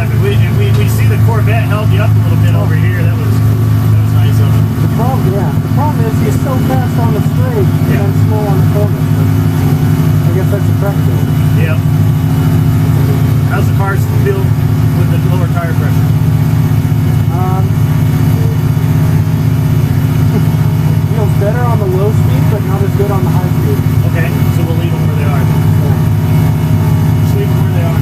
Yeah, we see the Corvette held you up a little bit over here. That was nice of it. The problem is he's so fast on the straight and slow on the corner. I guess that's a practical. Yep. How's the car feel with the lower tire pressure? Feels better on the low speed, but not as good on the high speed. Okay, so we'll leave them where they are. Yeah. Just leave them where they are.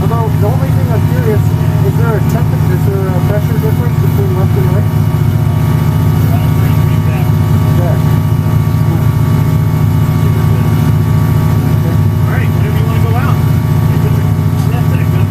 Although the only thing I'm curious, is there a pressure difference between left and right? There. Alright, whenever you want to go out, you put your snap back up.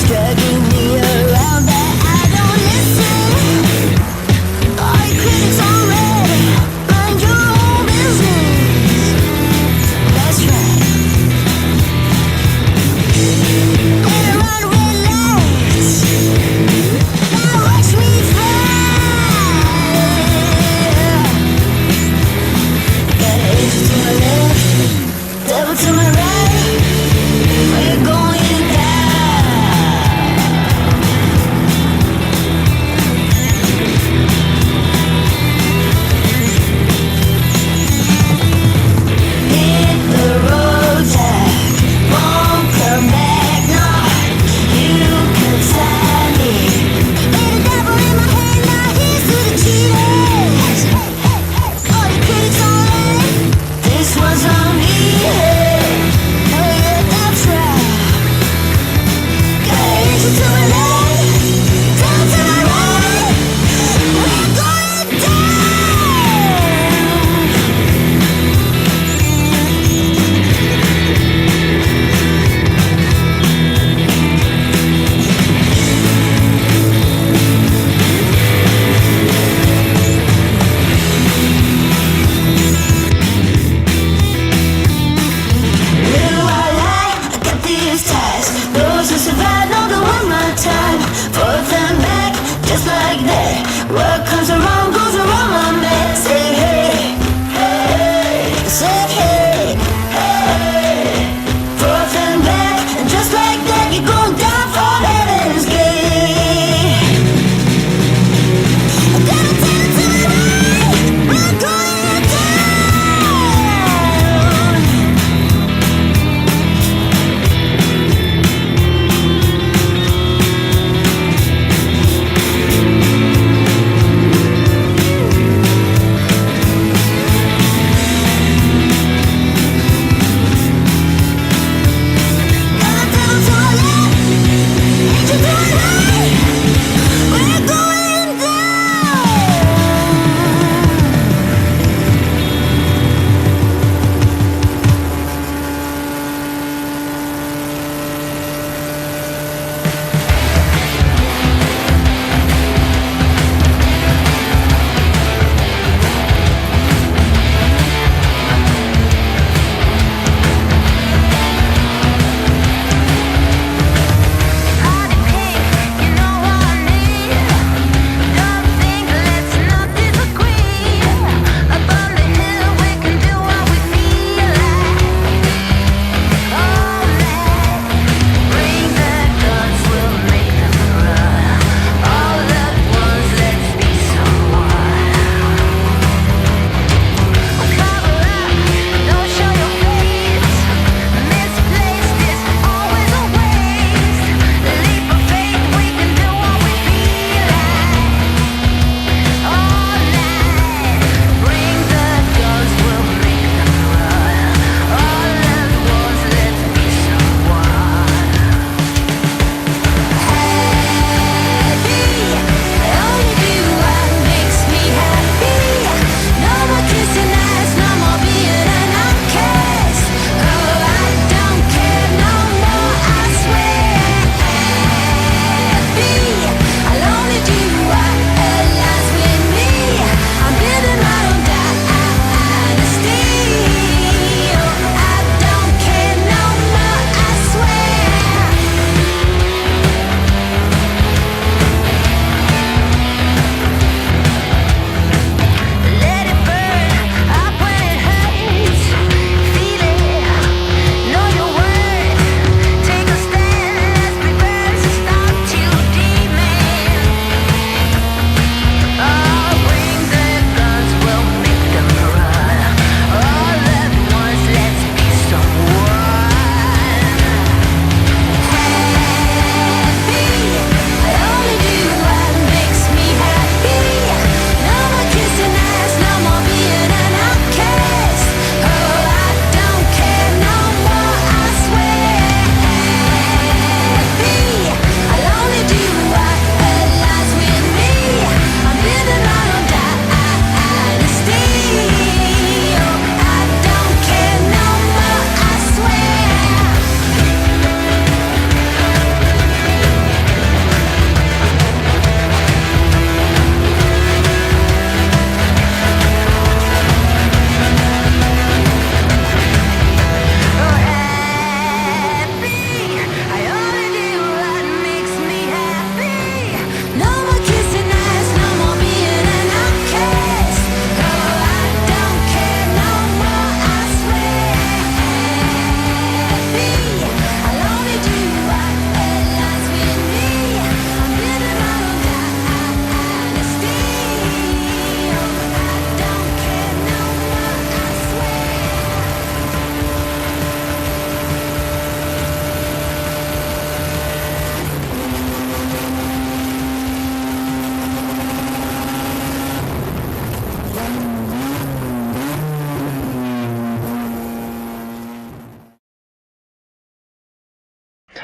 dragging me around, but I don't listen. All your critics already mind your own business. That's right. Wait around red lights. Now watch me fly. Got an angel to my left, devil to my right. We're going down. Hit the road, Jack. Won't come back, no. You can sign me. With the devil in my hand, now here's to the cheaters. All the critics already. This one's on me. Oh yeah, that's right. Got an angel to my left, devil to my right. We're going down. Little white light, I got these ties. Those who survive know the one more time.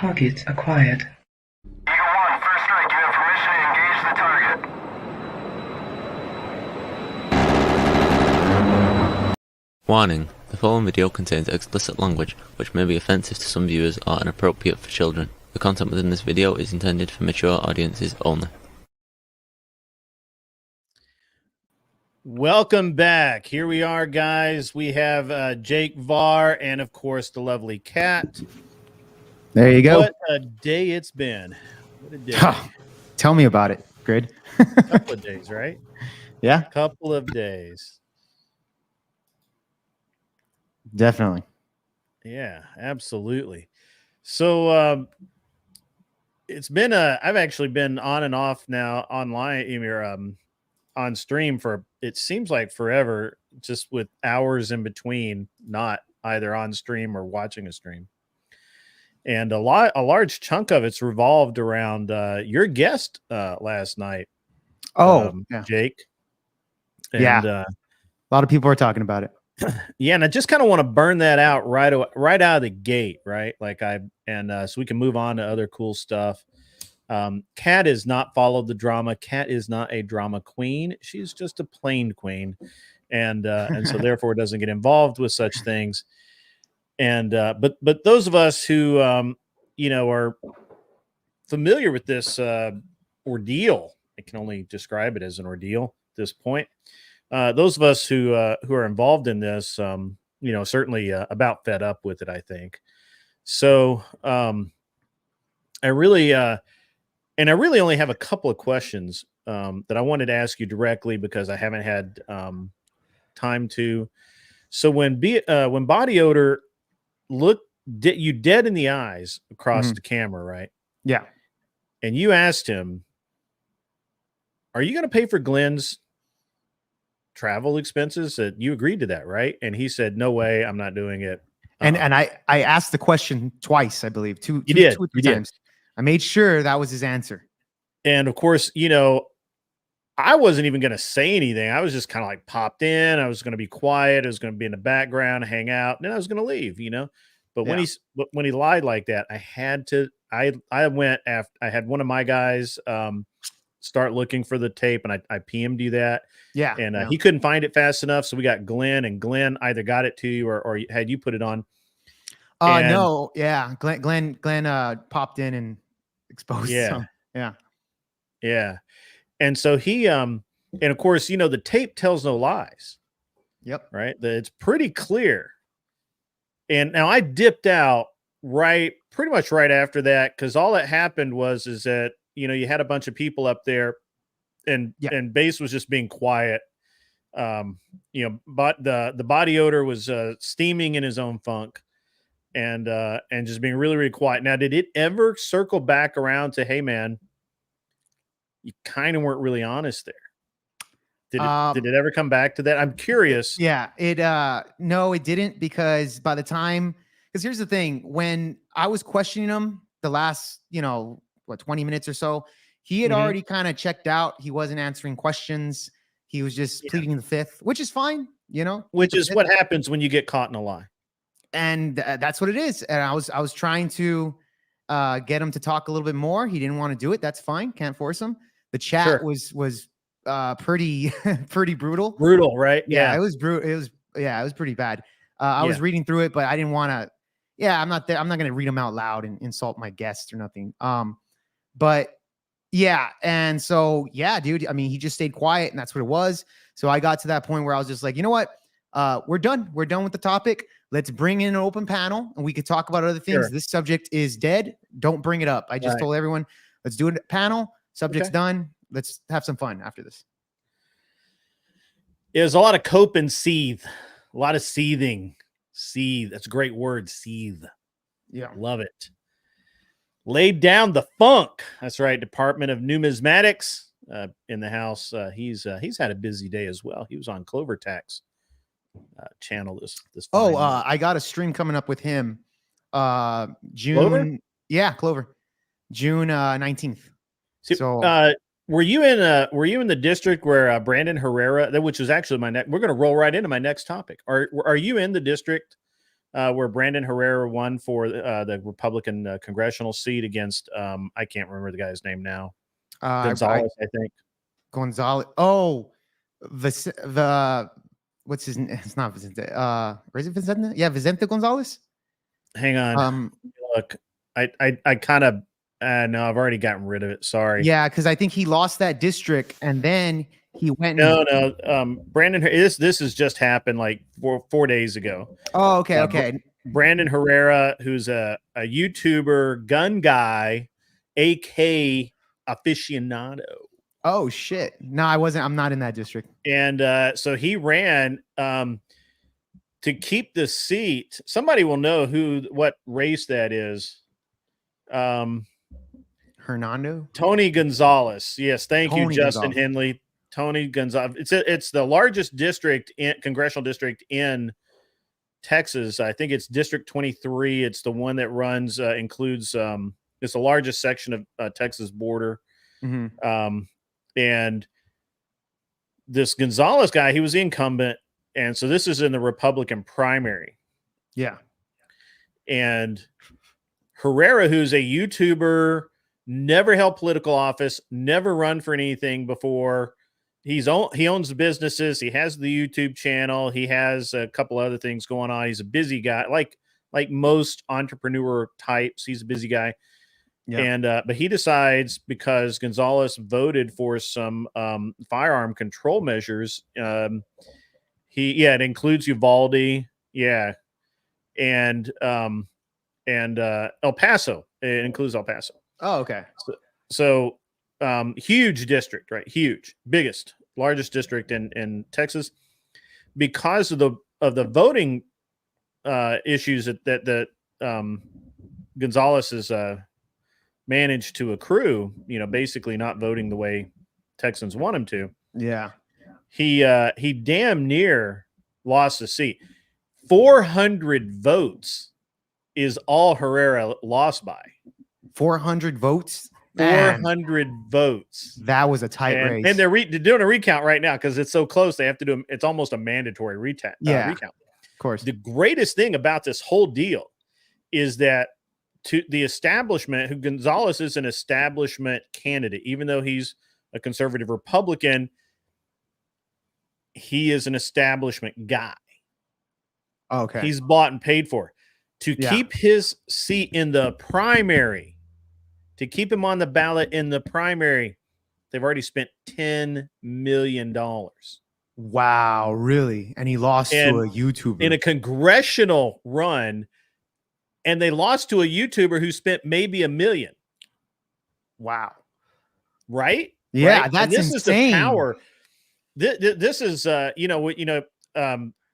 Target acquired. Eagle 1, first strike. You have permission to engage the target. Warning: the following video contains explicit language which may be offensive to some viewers or inappropriate for children. The content within this video is intended for mature audiences only. Welcome back. Here we are, guys. We have Jake Var and, of course, the lovely Kat. There you go. What a day it's been. What a day. Tell me about it, Grid. Couple of days, right? Yeah, Couple of days. definitely. Yeah, absolutely. So it's been I've actually been on and off now online on stream for it seems like forever, just with hours in between, not either on stream or watching a stream. And a large chunk of it's revolved around your guest last night. Oh, yeah. Jake. And, Yeah. A lot of people are talking about it. yeah, and I just kind of want to burn that out right out of the gate, right? So we can move on to other cool stuff. Kat has not followed the drama. Kat is not a drama queen. She's just a plain queen, and so therefore doesn't get involved with such things. And but those of us who are familiar with this ordeal, I can only describe it as an ordeal at this point. Those of us who are involved in this, certainly about fed up with it, I think. So I really only have a couple of questions that I wanted to ask you directly because I haven't had time to. So when Body Odor looked you dead in the eyes across the camera, right? Yeah. And you asked him, "Are you going to pay for Glenn's travel expenses?" That you agreed to that, right? And he said, "No way, I'm not doing it." And I asked the question twice, I believe, two or three times. I made sure that was his answer. And of course, I wasn't even going to say anything. I was just kind of like popped in. I was going to be quiet. I was going to be in the background, hang out, and then I was going to leave, But when he lied like that, I had to. I went after. I had one of my guys start looking for the tape, and I PM'd you that. Yeah. And he couldn't find it fast enough, so we got Glenn, and Glenn either got it to you or had you put it on. No, yeah. Glenn popped in and exposed some. Yeah. Yeah. And so he and of course, the tape tells no lies. Yep. Right? It's pretty clear. And now I dipped out pretty much right after that, because all that happened is that you had a bunch of people up there and Bass was just being quiet. But the Body Odor was steaming in his own funk and just being really, really quiet. Now, did it ever circle back around to, hey man, you kind of weren't really honest there? Did it ever come back to that? I'm curious. Yeah, no, it didn't, because here's the thing, when I was questioning him the last, 20 minutes or so, he had already kind of checked out. He wasn't answering questions. He was just pleading the fifth, which is fine, Which is what happens when you get caught in a lie. And that's what it is. And I was trying to get him to talk a little bit more. He didn't want to do it. That's fine. Can't force him. The chat was pretty brutal. Brutal, right? Yeah, it was brutal. It was pretty bad. I was reading through it, but I didn't want to. Yeah, I'm not there. I'm not going to read them out loud and insult my guests or nothing. But yeah, and so dude. I mean, he just stayed quiet, and that's what it was. So I got to that point where I was just like, you know what? We're done. We're done with the topic. Let's bring in an open panel, and we could talk about other things. Sure. This subject is dead. Don't bring it up. I just told everyone, let's do a panel. Subject's done. Let's have some fun after this. There's a lot of cope and seethe, a lot of seething. Seethe. That's a great word. Seethe. Yeah. Love it. Laid down the funk. That's right. Department of Numismatics in the house. He's had a busy day as well. He was on Clover Tax channel this I got a stream coming up with him. June. Clover? Yeah, Clover. June 19th. So were you in the district where Brandon Herrera, which was actually we're going to roll right into my next topic. Are you in the district where Brandon Herrera won for the Republican congressional seat against I can't remember the guy's name now. Gonzalez, I think. Gonzalez. Oh, the what's his name? It's not Vicente. Is it Vicente? Yeah, Vicente Gonzalez. Hang on. Look, I kind of no, I've already gotten rid of it. Sorry. Yeah, because I think he lost that district, and then he went. No. Brandon, this has just happened like 4 days ago. Oh, okay. Brandon Herrera, who's a YouTuber, gun guy, AK aficionado. Oh shit! No, I wasn't. I'm not in that district. And so he ran to keep the seat. Somebody will know what race that is. Hernando? Tony Gonzalez. Yes, thank you, Tony Justin Gonzalez. Henley. Tony Gonzalez. It's the largest congressional district in Texas. I think it's District 23. It's the one that runs includes it's the largest section of Texas border. Mhm. And this Gonzalez guy, he was the incumbent, and so this is in the Republican primary. Yeah. And Herrera, who's a YouTuber, never held political office, never run for anything before. He owns businesses. He has the YouTube channel. He has a couple other things going on. He's a busy guy, like most entrepreneur types. He's a busy guy. Yeah. And but he decides, because Gonzalez voted for some firearm control measures. It includes Uvalde. Yeah. And El Paso. It includes El Paso. Oh, okay. So huge district, right? Huge, biggest, largest district in Texas, because of the voting issues that Gonzalez has managed to accrue. Basically not voting the way Texans want him to. Yeah. He damn near lost the seat. 400 votes is all Herrera lost by. 400 votes. 400 votes. That was a tight race. And they're doing a recount right now because it's so close. They have to do it's almost a mandatory recount. Of course. The greatest thing about this whole deal is that to the establishment, who Gonzalez is an establishment candidate, even though he's a conservative Republican, he is an establishment guy. Okay. He's bought and paid for. To keep his seat in the primary, to keep him on the ballot in the primary, they've already spent $10 million. Wow, really? And he lost to a YouTuber in a congressional run, and they lost to a YouTuber who spent maybe $1 million. Wow. Right? Yeah, right? that's this insane. Is the power. This is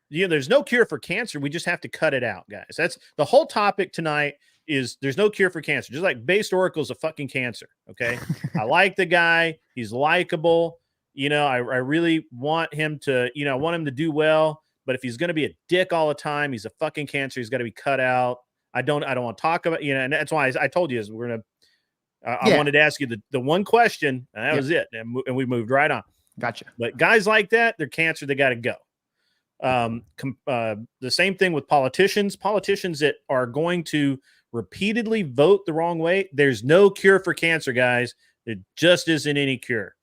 there's no cure for cancer. We just have to cut it out, guys. That's the whole topic tonight. Is there's no cure for cancer. Just like Based Oracle is a fucking cancer. Okay. I like the guy. He's likable. I really want him to, I want him to do well, but if he's going to be a dick all the time, he's a fucking cancer. He's got to be cut out. I don't want to talk about, and that's why I told you is we're going to, I wanted to ask you the one question, and that was it. And we moved right on. Gotcha. But guys like that, they're cancer. They got to go. The same thing with politicians that are going to repeatedly vote the wrong way. There's no cure for cancer, guys. It just isn't any cure.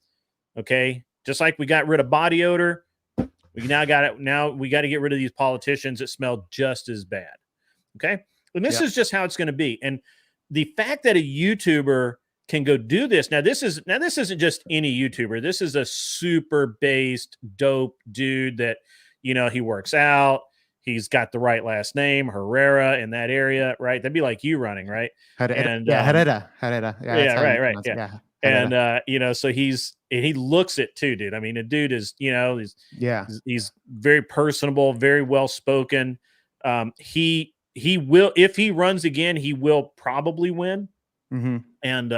Okay. Just like we got rid of body odor, we now got it. Now we got to get rid of these politicians that smell just as bad. Okay. And this is just how it's going to be. And the fact that a YouTuber can go do this. This isn't just any YouTuber. This is a super based dope dude that, he works out. He's got the right last name, Herrera, in that area, right? That'd be like you running, right? Herrera. Yeah, right. Yeah. And so he looks it too, dude. I mean, the dude is, he's very personable, very well spoken. He will, if he runs again, he will probably win. Mm-hmm. And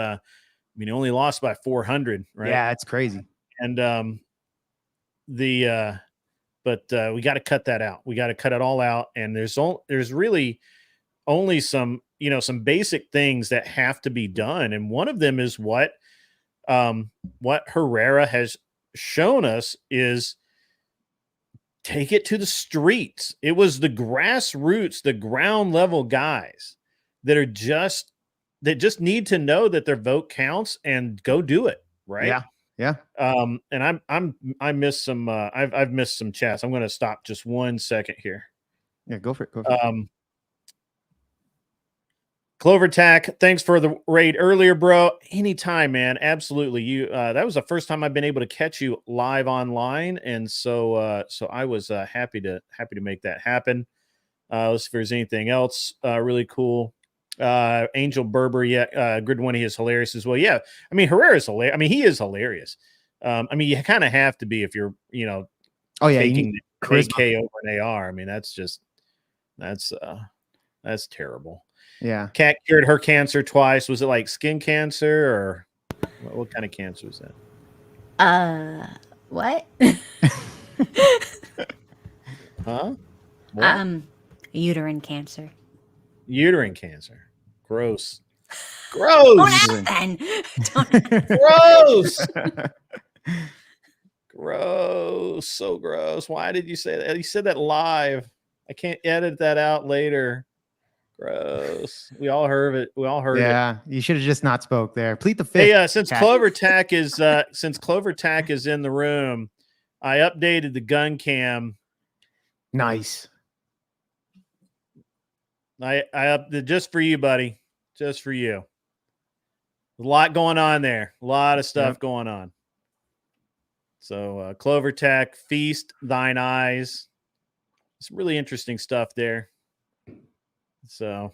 he only lost by 400, right? Yeah, it's crazy. And but we got to cut that out. We got to cut it all out. And there's really only some basic things that have to be done. And one of them is what Herrera has shown us is take it to the streets. It was the grassroots, the ground level guys that just need to know that their vote counts and go do it. Right. Yeah. Yeah. And I missed some, I've missed some chats. I'm going to stop just 1 second here. Yeah. Go for it. Go for it. Clover Tack, thanks for the raid earlier, bro. Anytime, man. Absolutely. You that was the first time I've been able to catch you live online, and so I was happy to make that happen. Let's see if there's anything else really cool. Angel Berber, yeah, Grid One, he is hilarious as well. Yeah, I mean Herrera's hilarious. I mean, he is hilarious. I mean, you kind of have to be if you're, Oh yeah, taking the AK over an AR. I mean, that's terrible. Yeah. Cat cured her cancer twice. Was it like skin cancer or what kind of cancer was that? What? Huh? What? Uterine cancer. Uterine cancer. Gross. Gross. Don't ask then. Gross. Gross. So gross. Why did you say that? You said that live. I can't edit that out later. Gross. We all heard it. We all heard it. Yeah, you should have just not spoke there. Plead the fifth. Hey, since Clover Tack is in the room, I updated the gun cam. Nice. I updated just for you, buddy. Just for you. A lot going on there. A lot of stuff going on. So Clover Tack, feast thine eyes. Some really interesting stuff there. So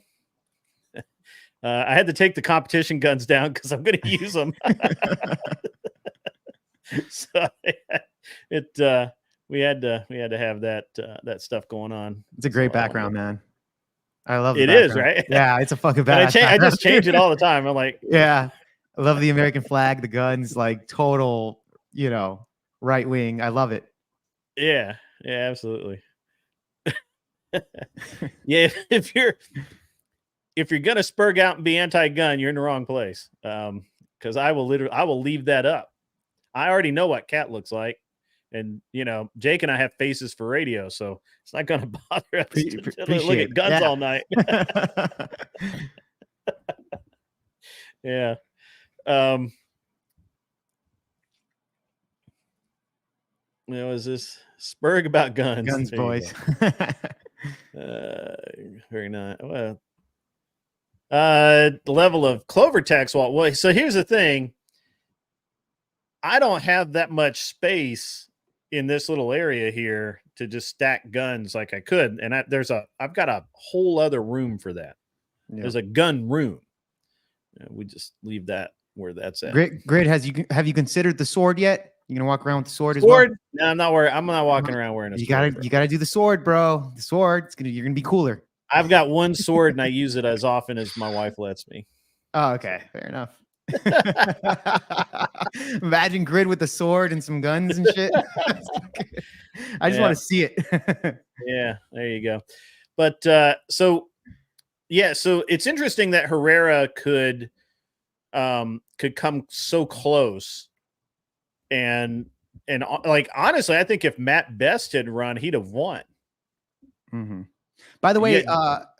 I had to take the competition guns down because I'm going to use them. So we had to have that stuff going on. It's a great background, man. I love it. It is right. Yeah, it's a fucking bad. I just change it all the time. I'm like, yeah, I love the American flag, the guns, like total, right wing. I love it. Yeah, absolutely. Yeah, if you're gonna spurg out and be anti-gun, you're in the wrong place. Because I will leave that up. I already know what Cat looks like, and Jake and I have faces for radio, so it's not gonna bother us to look at guns all night. Yeah. Is this spurg about guns? Guns, boys. Very nice. Well, the level of Clover Tax wall. Well, so here's the thing. I don't have that much space in this little area here to just stack guns like I could, and I've got a whole other room for that. Yeah. There's a gun room. We just leave that where that's at. Great. Have you considered the sword yet? You gonna walk around with the sword as well? No, I'm not wearing. I'm not walking around wearing a sword. You gotta do the sword, bro. The sword. You're gonna be cooler. I've got one sword and I use it as often as my wife lets me. Oh, okay, fair enough. Imagine Grid with the sword and some guns and shit. I just want to see it. Yeah, there you go. But so it's interesting that Herrera could come so close. And like honestly, I think if Matt Best had run, he'd have won. Mm-hmm. By the way,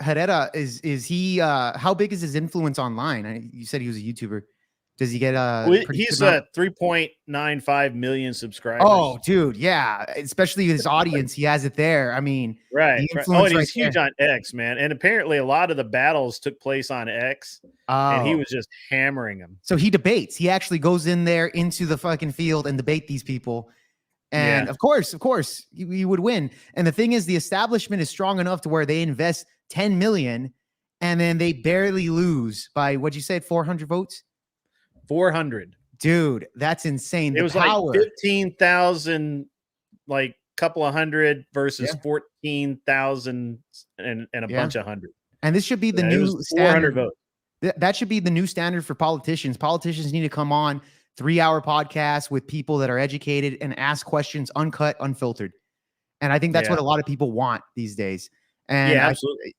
Herrera is he? How big is his influence online? You said he was a YouTuber. Does he get he's 3.95 million subscribers. Oh, dude, yeah. Especially his audience, he has it there. I mean, right. Oh, and he's huge on X, man. And apparently, a lot of the battles took place on X, and he was just hammering them. So he debates. He actually goes in there into the fucking field and debate these people. And of course, he would win. And the thing is, the establishment is strong enough to where they invest 10 million, and then they barely lose by what'd you say, 400 votes. 400, dude, that's insane. It was power. like 15,000, like couple of hundred versus 14,000 and a bunch of hundred. And this should be the new standard. Votes. That should be the new standard for politicians. Politicians need to come on 3-hour podcasts with people that are educated and ask questions uncut, unfiltered. And I think that's what a lot of people want these days. And absolutely.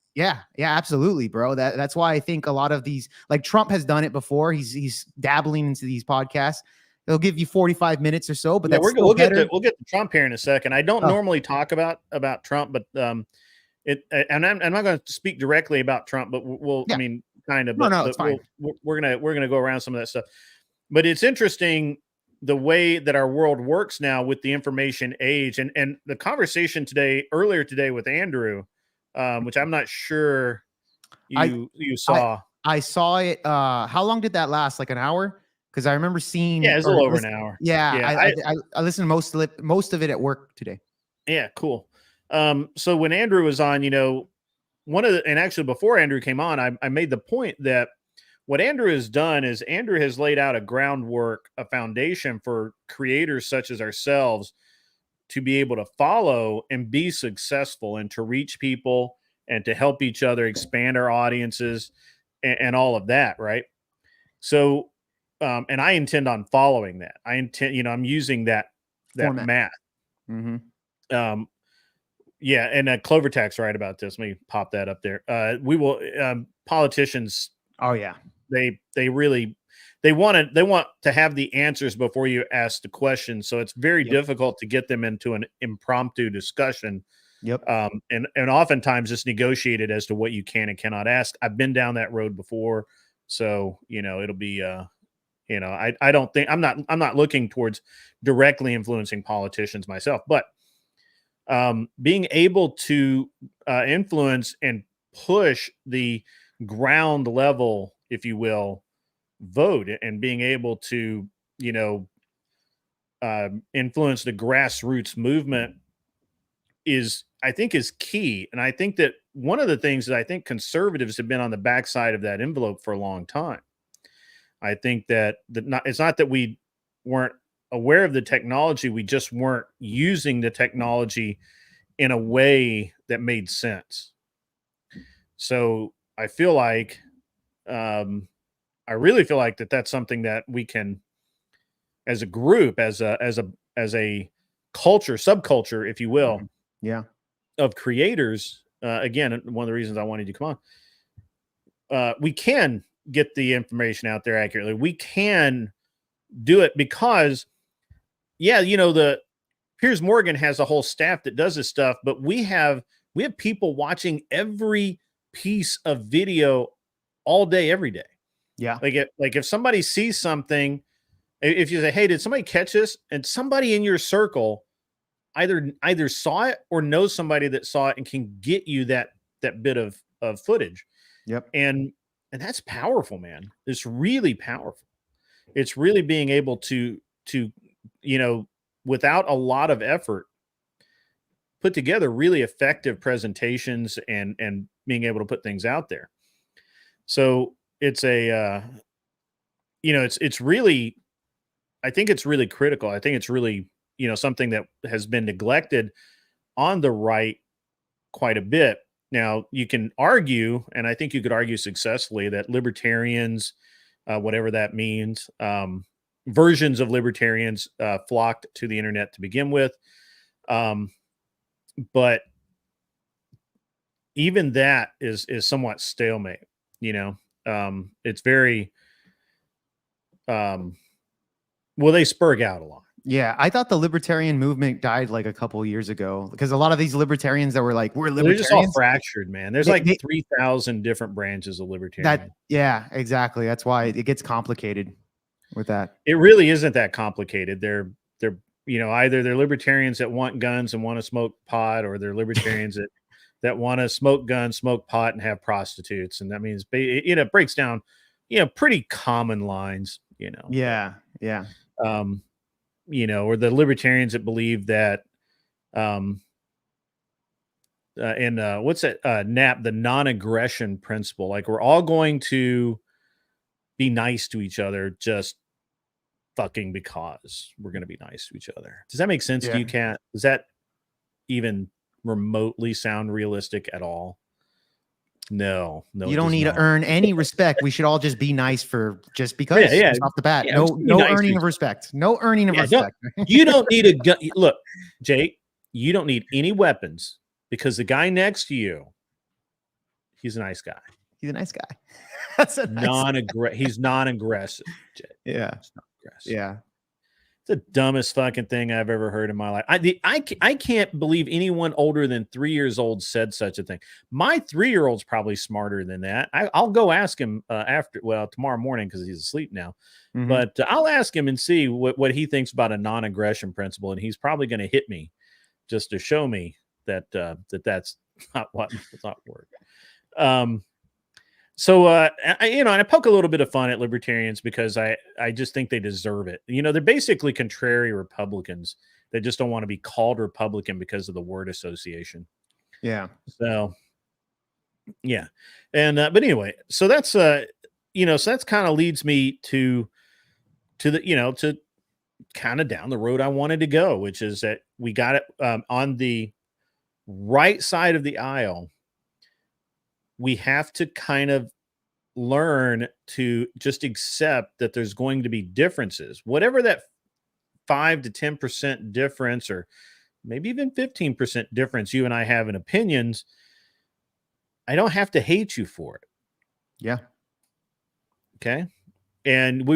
Absolutely, bro. That's why I think a lot of these, like Trump has done it before. He's dabbling into these podcasts. It'll give you 45 minutes or so, but Yeah, that's still we'll better. we'll get to Trump here in a second. I don't Oh. normally talk about Trump, but and I'm not going to speak directly about Trump, but we'll Yeah. I mean kind of, No, but it's fine. we're gonna go around some of that stuff. But it's interesting the way that our world works now with the information age, and the conversation earlier today with Andrew, which I'm not sure you saw. I saw it. How long did that last? Like an hour? Because I remember seeing. Yeah, it's a little over an hour. Yeah, Yeah, I listened to most of it at work today. Yeah, cool. So when Andrew was on, and actually before Andrew came on, I made the point that what Andrew has done is Andrew has laid out a groundwork, a foundation for creators such as ourselves to be able to follow and be successful and to reach people and to help each other expand our audiences and all of that. Right. So, and I intend on following that. I'm using that Format. math. Mm-hmm. Yeah, and Clovertack's right about this. Let me pop that up there. We will politicians. Oh yeah, they want to have the answers before you ask the question. So it's very difficult to get them into an impromptu discussion. Yep. And oftentimes it's negotiated as to what you can and cannot ask. I've been down that road before, so it'll be. I don't think I'm not looking towards directly influencing politicians myself, but being able to influence and push the ground level, if you will, vote, and being able to influence the grassroots movement I think is key. And I think that one of the things that I think conservatives have been on the backside of that envelope for a long time. I think that it's not that we weren't aware of the technology, we just weren't using the technology in a way that made sense. So I feel like, I really feel like that's something that we can, as a group, as a culture, subculture, if you will, of creators. Again, one of the reasons I wanted to come on, we can get the information out there accurately. We can do it because, Piers Morgan has a whole staff that does this stuff, but we have people watching every piece of video all day, every day. Yeah. Like if somebody sees something, if you say, "Hey, did somebody catch this?" and somebody in your circle either saw it or knows somebody that saw it and can get you that bit of footage. Yep. And that's powerful, man. It's really powerful. It's really being able to without a lot of effort, put together really effective presentations and being able to put things out there. So it's it's really, I think it's really critical. I think it's really, something that has been neglected on the right quite a bit. Now you can argue, and I think you could argue successfully, that libertarians, whatever that means, versions of libertarians flocked to the internet to begin with. But even that is somewhat stalemate, it's very, they spurg out a lot. Yeah, I thought the libertarian movement died like a couple years ago because a lot of these libertarians that were like, we're libertarians. They're just all fractured, man. There's 3,000 different branches of libertarian. Yeah, exactly. That's why it gets complicated with that. It really isn't that complicated. They're either they're libertarians that want guns and want to smoke pot, or they're libertarians that want to smoke guns, smoke pot, and have prostitutes. And that means it breaks down, pretty common lines, Yeah. Or the libertarians that believe that, what's that, NAP, the non-aggression principle, like we're all going to be nice to each other just fucking because we're going to be nice to each other. Does that make sense to you, Kat? Does that even remotely sound realistic at all? No, you don't need to earn any respect. We should all just be nice just because. Yeah. Off the bat. Yeah, no earning of respect. No earning of respect. You don't need a gun. Look, Jake, you don't need any weapons because the guy next to you, he's a nice guy. He's a nice guy. That's a He's non-aggressive. Jake. Yeah. He's not aggressive. Yeah. the dumbest fucking thing I've ever heard in my life. I can't believe anyone older than 3 years old said such a thing. My 3-year-old's probably smarter than that. I'll go ask him tomorrow morning because he's asleep now. Mhm. But I'll ask him and see what he thinks about a non-aggression principle, and he's probably going to hit me just to show me that that's not what it's not work. So and I poke a little bit of fun at libertarians because I just think they deserve it. They're basically contrary Republicans. They just don't want to be called Republican because of the word association. Yeah. So yeah. And but anyway, so that's so that's kind of leads me to to kind of down the road I wanted to go, which is that we got it on the right side of the aisle. We have to kind of learn to just accept that there's going to be differences, whatever that 5 to 10% difference, or maybe even 15% difference you and I have in opinions. I don't have to hate you for it. Yeah. Okay. And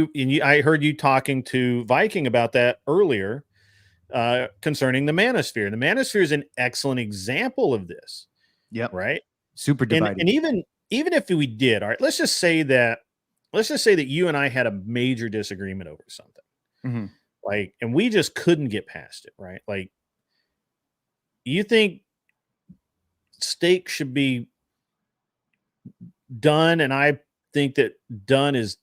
I heard you talking to Viking about that earlier concerning the manosphere. The manosphere is an excellent example of this. Yep. Right. Super divided. And even if we did, all right, let's just say that you and I had a major disagreement over something. Mm-hmm. Like, and we just couldn't get past it, right? Like, you think steak should be done, and I think that done is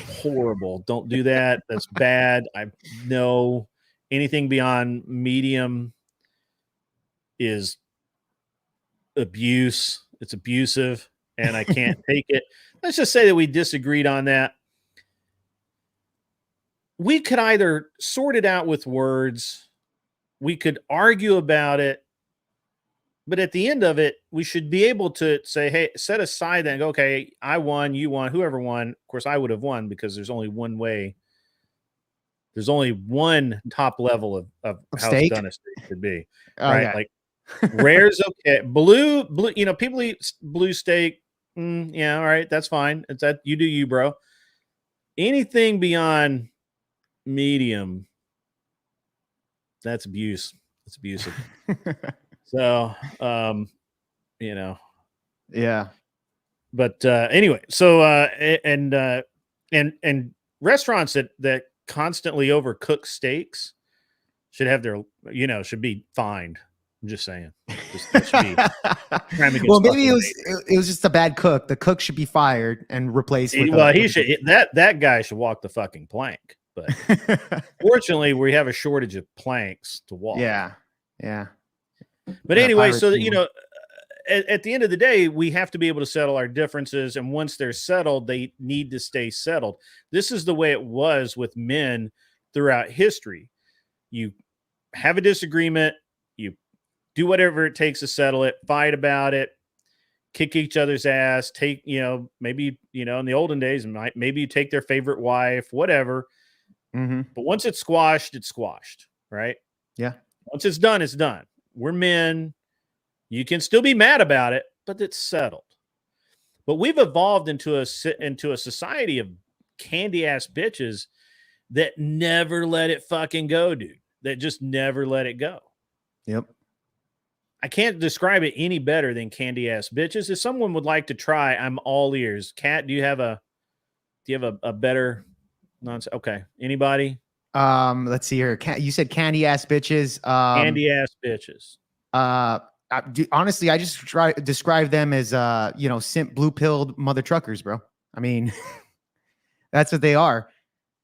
horrible. Don't do that. That's bad. I know anything beyond medium is abuse. It's abusive, and I can't take it. Let's just say that we disagreed on that. We could either sort it out with words, we could argue about it, but at the end of it, we should be able to say, hey, set aside that and go, okay, I won, you won, whoever won. Of course, I would have won because there's only one way. There's only one top level of how steak? done a steak should be. Oh, right? yeah. Like, rare's okay. Blue, people eat blue steak. Yeah, all right, that's fine. It's that you do you, bro. Anything beyond medium, that's abuse. It's abusive. So, Yeah. But anyway, so and restaurants that constantly overcook steaks should have their should be fined. I'm just saying. Well, maybe it was just a bad cook. The cook should be fired and replaced with that guy should walk the fucking plank. But fortunately, we have a shortage of planks to walk. Yeah. But anyway, so that, at the end of the day, we have to be able to settle our differences, and once they're settled, they need to stay settled. This is the way it was with men throughout history. You have a disagreement, you do whatever it takes to settle it, fight about it, kick each other's ass, take, maybe, in the olden days, maybe you take their favorite wife, whatever. Mm-hmm. But once it's squashed, right? Yeah. Once it's done, it's done. We're men. You can still be mad about it, but it's settled. But we've evolved into a society of candy ass bitches that never let it fucking go, dude. That just never let it go. Yep. I can't describe it any better than candy ass bitches. If someone would like to try, I'm all ears. Kat, do you have a better nonsense? Okay. Anybody? Let's see here. You said candy ass bitches. Candy ass bitches. Honestly, I just describe them as simp blue pilled mother truckers, bro. I mean, that's what they are.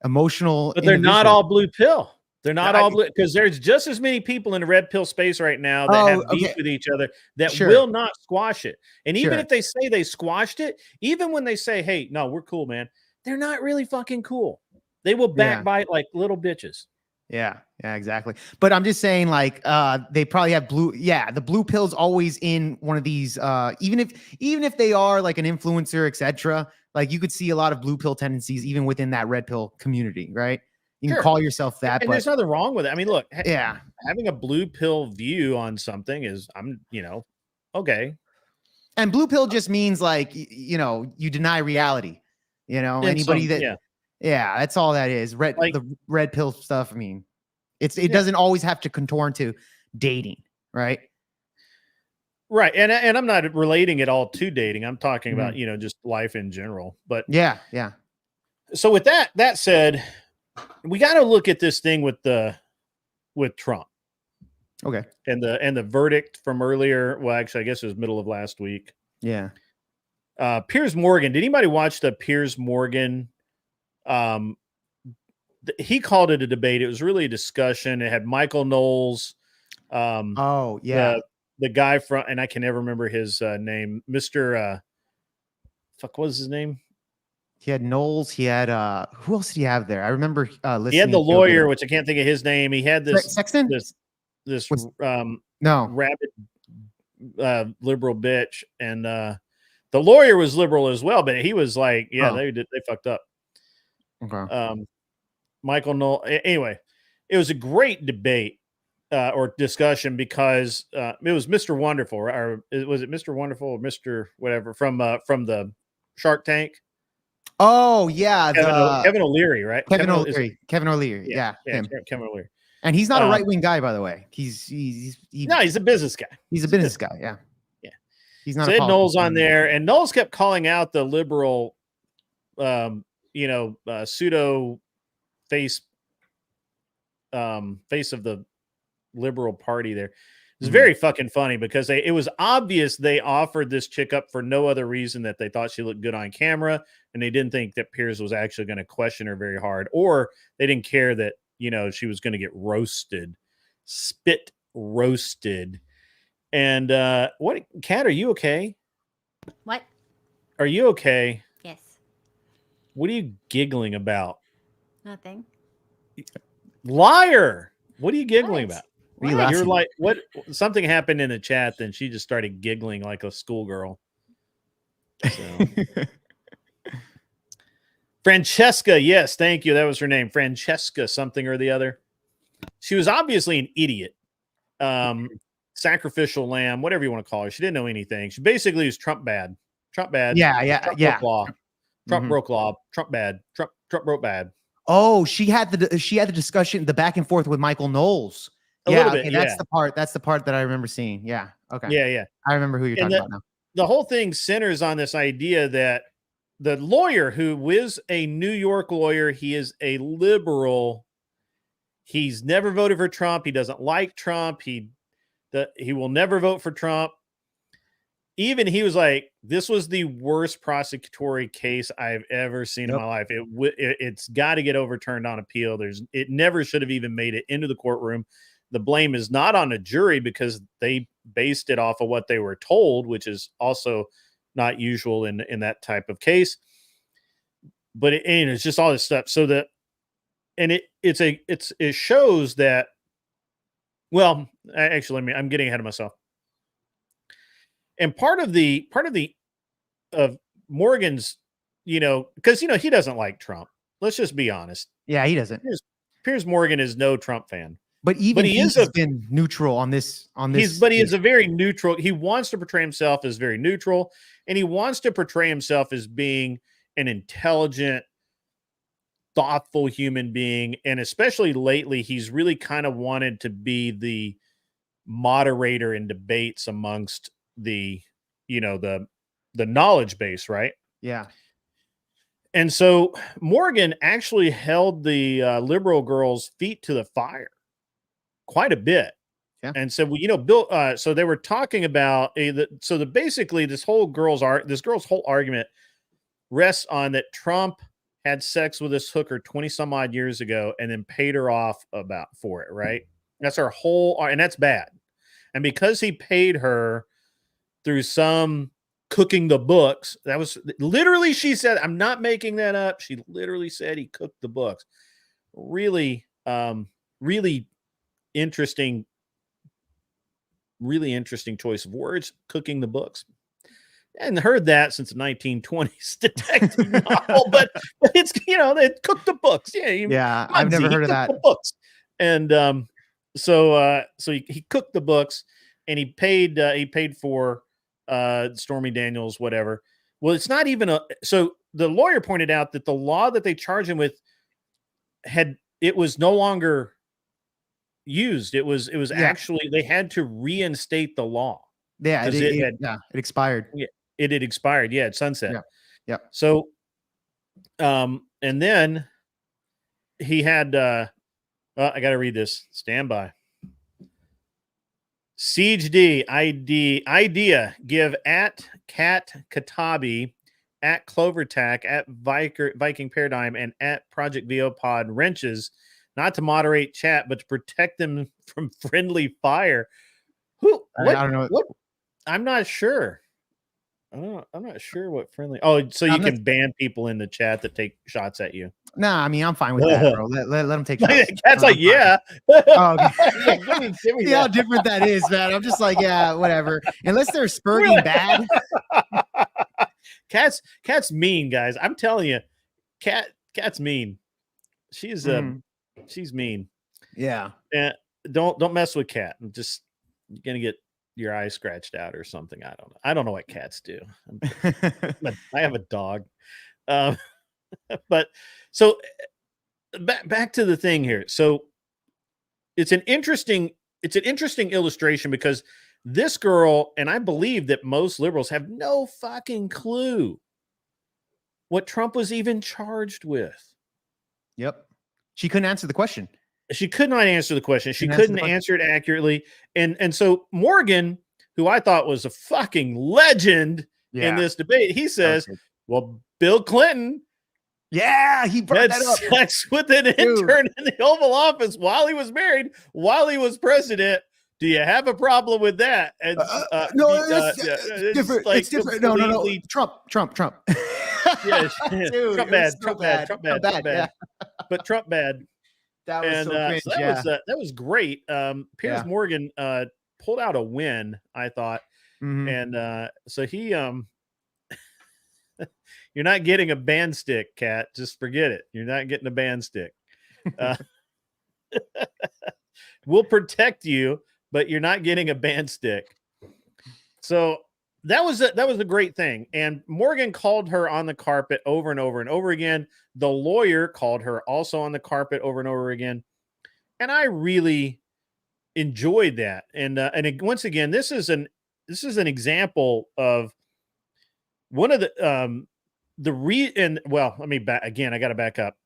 Emotional, but they're not all blue pill. They're not all blue, because there's just as many people in the red pill space right now that have beef with each other that will not squash it. And even if they say they squashed it, even when they say, hey, no, we're cool, man, they're not really fucking cool. They will backbite like little bitches. Yeah, exactly. But I'm just saying, like, they probably have blue. Yeah, the blue pill's always in one of these. Even if they are like an influencer, etc. Like, you could see a lot of blue pill tendencies even within that red pill community, right? You can call yourself that, and but there's nothing wrong with it. I mean, look, yeah, having a blue pill view on something is, okay. And blue pill just means like, you deny reality. Anybody that. Yeah, that's all that is. The red pill stuff. I mean, it doesn't always have to contour to dating, right? Right. And I'm not relating it all to dating. I'm talking about, just life in general. But yeah. So with that said, we got to look at this thing with Trump. Okay. And the verdict from earlier. Well, actually, I guess it was middle of last week. Yeah. Piers Morgan. Did anybody watch the Piers Morgan? He called it a debate. It was really a discussion. It had Michael Knowles. Oh yeah. The guy from, and I can never remember his name. Mr. What was his name? He had Knowles. He had who else did he have there? I remember listening. He had the lawyer, which I can't think of his name. He had this Sexton. This no rabid liberal bitch, and the lawyer was liberal as well, but he was like, they fucked up. Okay. Michael Knowles. Anyway, it was a great debate. Or discussion because it was Mr. Wonderful, or was it Mr. Wonderful or Mr. whatever from the Shark Tank? Oh yeah, Kevin O'Leary, right? Kevin O'Leary. Yeah, him. Kevin O'Leary. And he's not a right wing guy, by the way. He's a business guy. He's a business guy. Yeah. He's not. So Ed Knowles on there, and Knowles kept calling out the liberal, pseudo face of the liberal party there. It's very fucking funny because it was obvious they offered this chick up for no other reason that they thought she looked good on camera, and they didn't think that Piers was actually going to question her very hard, or they didn't care that she was going to get spit roasted. And what, Kat, are you okay? What? Are you okay? Yes. What are you giggling about? Nothing. Liar! What are you giggling about? You're like, what? Something happened in the chat, then she just started giggling like a schoolgirl. So. Francesca, yes, thank you. That was her name, Francesca, something or the other. She was obviously an idiot, sacrificial lamb, whatever you want to call her. She didn't know anything. She basically was Trump bad. Trump bad. Yeah. Broke law. Trump broke law. Trump bad. Trump broke bad. Oh, she had the discussion, the back and forth with Michael Knowles. A little bit, that's the part. That's the part that I remember seeing. Yeah. Okay. Yeah. I remember who you're talking about now. The whole thing centers on this idea that the lawyer, who is a New York lawyer, he is a liberal. He's never voted for Trump. He doesn't like Trump. He will never vote for Trump. Even he was like, this was the worst prosecutory case I've ever seen in my life. It's got to get overturned on appeal. It never should have even made it into the courtroom. The blame is not on a jury because they based it off of what they were told, which is also not usual in that type of case. But it's just all this stuff. So that, and it shows that. Well, actually, I'm getting ahead of myself. And part of Morgan's, because he doesn't like Trump. Let's just be honest. Yeah, he doesn't. Piers Morgan is no Trump fan. But he has been neutral on this. But he is a very neutral. He wants to portray himself as very neutral, and he wants to portray himself as being an intelligent, thoughtful human being. And especially lately, he's really kind of wanted to be the moderator in debates amongst the knowledge base, right? Yeah. And so Morgan actually held the liberal girls' feet to the fire quite a bit. Yeah. And so, Bill, so they were talking about basically this girl's whole argument rests on that Trump had sex with this hooker 20 some odd years ago and then paid her off for it. Right. That's her whole, and that's bad. And because he paid her through some cooking the books, that was literally, she said, I'm not making that up. She literally said he cooked the books. Really, really interesting choice of words, cooking the books. I hadn't heard that since the 1920s detective novel, but it's, they cooked the books. Yeah. I've never heard of that. The books. And so he cooked the books and he paid for Stormy Daniels, whatever, Well, it's not even a. So the lawyer pointed out that the law that they charged him with it was no longer used. It was actually they had to reinstate the law. Yeah, because it expired. Yeah, it had expired. Yeah, it sunset. Yeah. Yeah. So, and then he had. I got to read this. Stand by. Siege D idea give at Cat Katabi at Clovertack at Viking Paradigm and at Project VO Pod wrenches not to moderate chat but to protect them from friendly fire. Who? What? I don't know. What? I'm not sure. I'm not sure what friendly. Oh, so you can ban people in the chat that take shots at you. Nah, I mean, I'm fine with that, bro. Let them take shots. Cat's like, yeah. Oh, okay. Give me See how that. different that is, man. I'm just like, yeah, whatever. Unless they're spurting bad. Cat's mean, guys. I'm telling you, Cat's mean. She's she's mean. Yeah. Don't mess with Cat. Just you're gonna get your eye scratched out or something. I don't know what cats do. I have a dog. But so back to the thing here. So it's an interesting illustration because this girl, and I believe that most liberals have no fucking clue what Trump was even charged with. Yep. She couldn't answer the question. She could not answer the question. She couldn't answer it accurately. And so Morgan, who I thought was a fucking legend in this debate, he says, well, Bill Clinton he brought that up. sex with an intern in the Oval Office while he was married, while he was president. Do you have a problem with that? And no, it's different. Like it's different. No. Trump. Yeah, Dude, Trump bad. Yeah. But Trump bad. That was And so cringe. that was great. Piers Morgan pulled out a win, I thought. Mhm. And so he you're not getting a band stick, Cat. Just forget it. You're not getting a band stick. We'll protect you, but you're not getting a band stick. So that was a great thing. And Morgan called her on the carpet over and over and over again. The lawyer called her also on the carpet over and over again. And I really enjoyed that. And once again, this is an example of one of the let me back again. I got to back up.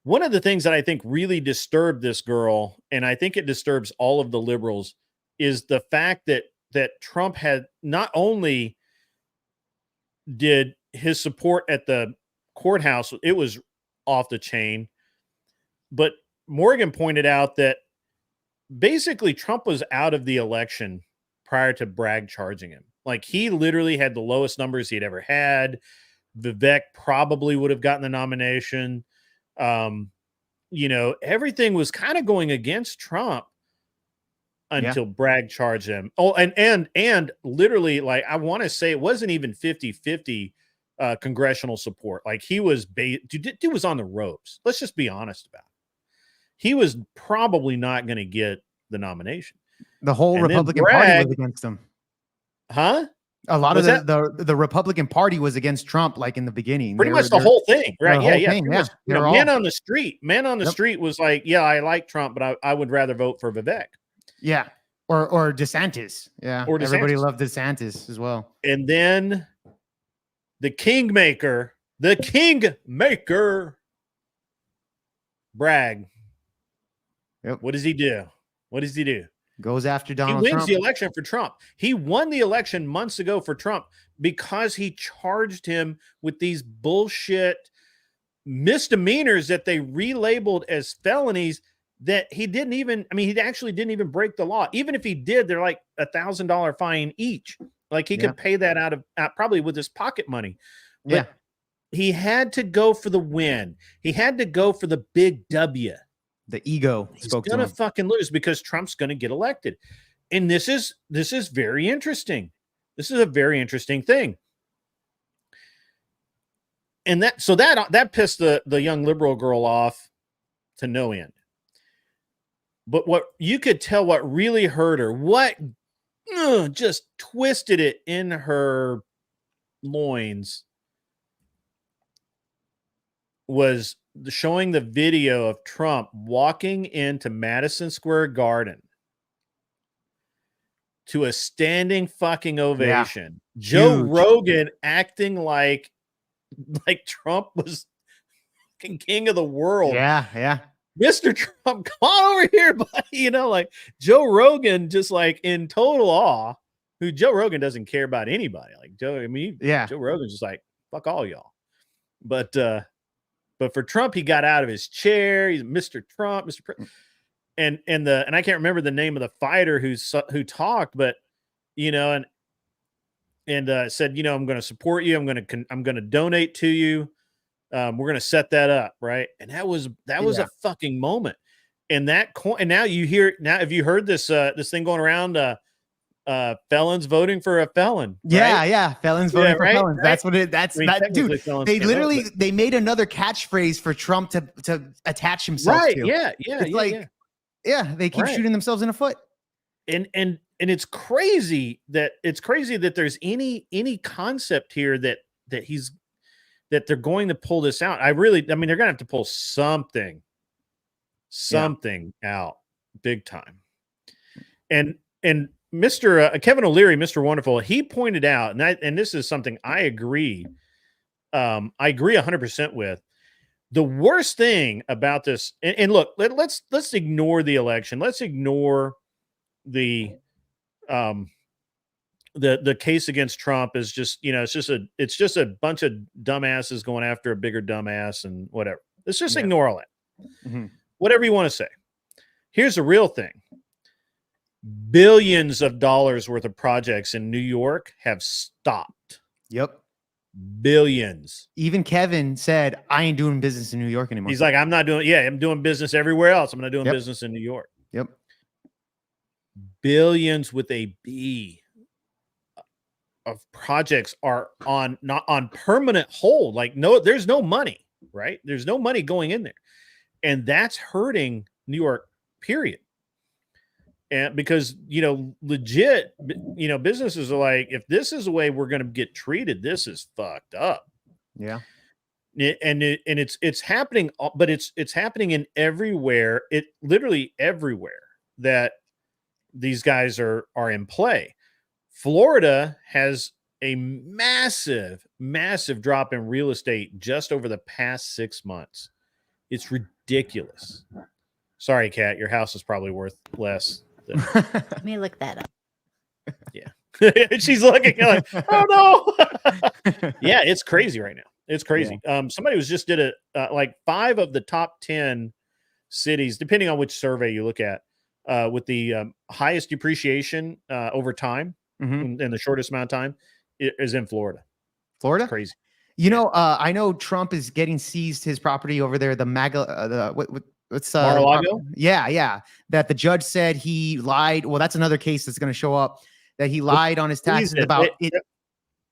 One of the things that I think really disturbed this girl, and I think it disturbs all of the liberals, is the fact that Trump had not only did his support at the courthouse, it was off the chain, but Morgan pointed out that basically Trump was out of the election prior to Bragg charging him. Like, he literally had the lowest numbers he'd ever had. Vivek probably would have gotten the nomination. Everything was kind of going against Trump until Bragg charged him. Oh, and literally, like, I want to say it wasn't even 50-50 congressional support. Like, he was dude was on the ropes. Let's just be honest about it. He was probably not going to get the nomination. The whole Republican Party was against him. Huh? A lot of the Republican Party was against Trump, like in the beginning. Pretty much the whole thing, right? Yeah. Man on the street was like, yeah, I like Trump, but I would rather vote for Vivek. Yeah. Or DeSantis. Yeah. Or DeSantis. Everybody loved DeSantis as well. And then the kingmaker, Bragg. Yep. What does he do? Goes after Donald Trump. He wins the election for Trump. He won the election months ago for Trump because he charged him with these bullshit misdemeanors that they relabeled as felonies that he actually didn't even break the law. Even if he did, they're like $1,000 fine each. Like, he could pay that out probably with his pocket money. But he had to go for the win. He had to go for the big W. The ego spoke to him. He's gonna fucking lose because Trump's gonna get elected. And this is very interesting. This is a very interesting thing. And that pissed the young liberal girl off to no end. But what you could tell, what really hurt her, what just twisted it in her loins was showing the video of Trump walking into Madison Square Garden to a standing fucking ovation. Joe Huge. Rogan acting like Trump was king of the world. Yeah. Mr. Trump, come on over here, buddy. You know, like Joe Rogan, just like in total awe. Who Joe Rogan doesn't care about anybody. Like Joe, I mean, Joe Rogan's just like, fuck all y'all. But for Trump, he got out of his chair. He's Mr. Trump, and I can't remember the name of the fighter who talked, but you know, and said, you know, I'm going to support you. I'm going to donate to you. We're going to set that up, right? And that was a fucking moment. And and now you hear have you heard this thing going around? Felons voting for a felon. Right? Yeah. Felons voting for felons. Right? That's what it. That's that, dude. They literally they made another catchphrase for Trump to attach himself to. Yeah. It's they keep shooting themselves in the foot. And it's crazy that there's any concept here that they're going to pull this out. I mean, they're gonna have to pull something out big time. And Mr. Kevin O'Leary, Mr. Wonderful, he pointed out, and this is something I agree 100% with. The worst thing about this, and look, let's ignore the election. Let's ignore the case against Trump is just, you know, it's just a bunch of dumbasses going after a bigger dumbass and whatever. Let's just ignore all that. Mm-hmm. Whatever you want to say. Here's the real thing. Billions of dollars worth of projects in New York have stopped. Yep. Billions. Even Kevin said, I ain't doing business in New York anymore. He's like, I'm doing business everywhere else. I'm not doing business in New York. Yep. Billions with a B of projects are not on permanent hold. Like, there's no money, right? There's no money going in there. And that's hurting New York, period. And because, you know, legit, you know, businesses are like, if this is the way we're going to get treated, this is fucked up. Yeah. And it's happening, but it's happening in everywhere. It literally everywhere that these guys are in play. Florida has a massive drop in real estate just over the past 6 months. It's ridiculous. Sorry, Kat, your house is probably worth less. Let me look that up. Yeah. She's looking like, oh no. Yeah, it's crazy right now. It's crazy. Yeah. Somebody did like 5 of the top 10 cities, depending on which survey you look at, with the highest depreciation over time in the shortest amount of time is in Florida. Florida? It's crazy. You know, I know Trump is getting seized his property over there. What's Mar-a-Lago? Yeah. That the judge said he lied. Well, that's another case that's going to show up, that he lied on his taxes about it.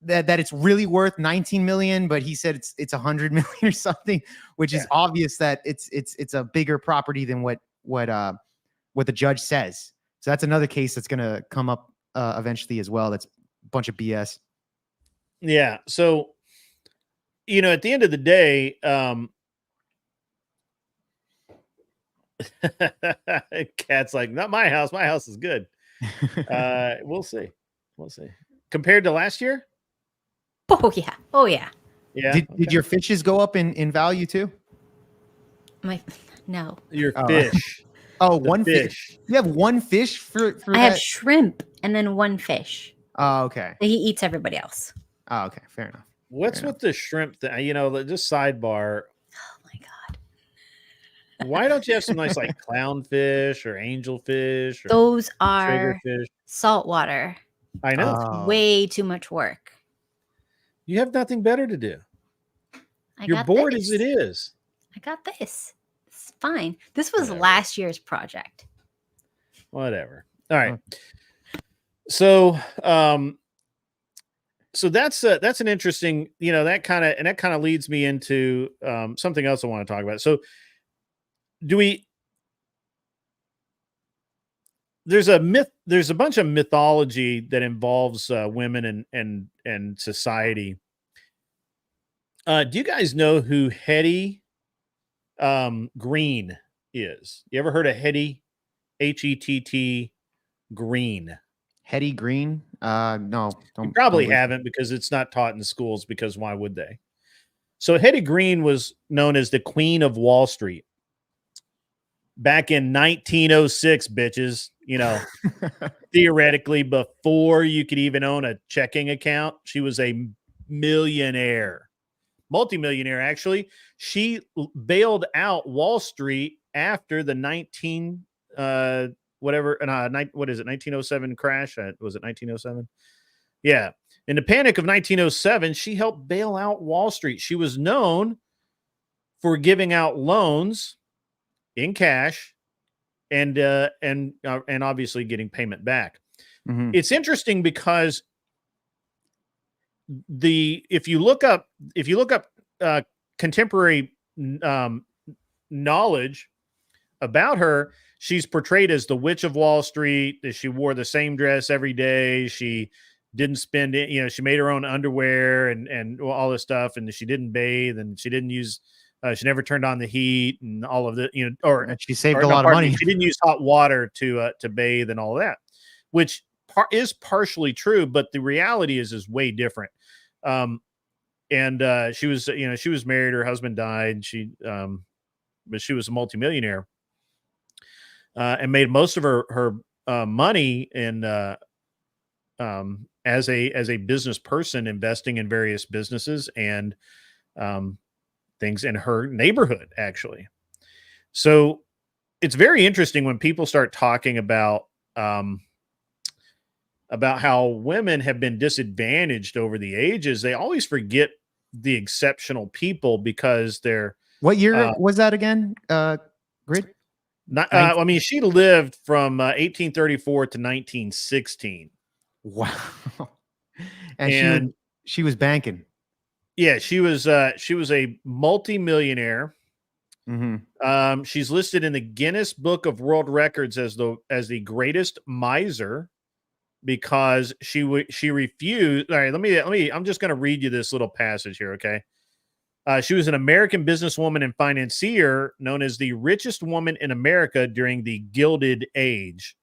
That it's really worth 19 million, but he said it's 100 million or something, which is obvious that it's a bigger property than what the judge says. So that's another case that's going to come up eventually as well. That's a bunch of BS. Yeah. So, you know, at the end of the day, Cat's like, not my house. My house is good. We'll see. Compared to last year? Oh yeah. Yeah. Did your fishes go up in value too? No. Your fish. One fish. You have one fish for I have shrimp and then one fish. Oh, okay. He eats everybody else. Oh, okay. Fair enough. What's with the shrimp thing? You know, just sidebar. Oh my God. Why don't you have some nice like clownfish or angelfish? Or those are triggerfish? Saltwater. I know. Way too much work. You have nothing better to do. You're bored as it is. I got this. It's fine. This was last year's project. Whatever. All right. So that's an interesting, you know, that kind of leads me into something else I want to talk about. So there's a myth. There's a bunch of mythology that involves women and society. Do you guys know who Hetty Green is? You ever heard of Hetty? Hett Green? Hetty Green? No, You don't probably believe- haven't, because it's not taught in schools, because why would they? So Hetty Green was known as the Queen of Wall Street back in 1906, bitches. You know, theoretically, before you could even own a checking account, she was a millionaire, multimillionaire, actually. She bailed out Wall Street after the 19 whatever, what is it, 1907 crash? Was it 1907? Yeah. In the panic of 1907, she helped bail out Wall Street. She was known for giving out loans in cash and obviously getting payment back. Mhm. It's interesting because if you look up contemporary knowledge about her, she's portrayed as the Witch of Wall Street. That she wore the same dress every day. She didn't spend it. She made her own underwear and all this stuff, and she didn't bathe, and she didn't use. She never turned on the heat and all of the, And she saved a lot of money. She didn't use hot water to bathe and all that, which is partially true, but the reality is way different. And she was, she was married. Her husband died. But she was a multimillionaire, and made most of her money in as a business person, investing in various businesses and things in her neighborhood, actually. So it's very interesting when people start talking about how women have been disadvantaged over the ages. They always forget the exceptional people, because they're What year was that again? Grid? not. I mean, she lived from 1834 to 1916. Wow. And she was banking. Yeah, she was a multimillionaire. Mm-hmm. She's listed in the Guinness Book of World Records as the greatest miser, because she refused. All right, let me. I'm just going to read you this little passage here, okay? She was an American businesswoman and financier, known as the richest woman in America during the Gilded Age.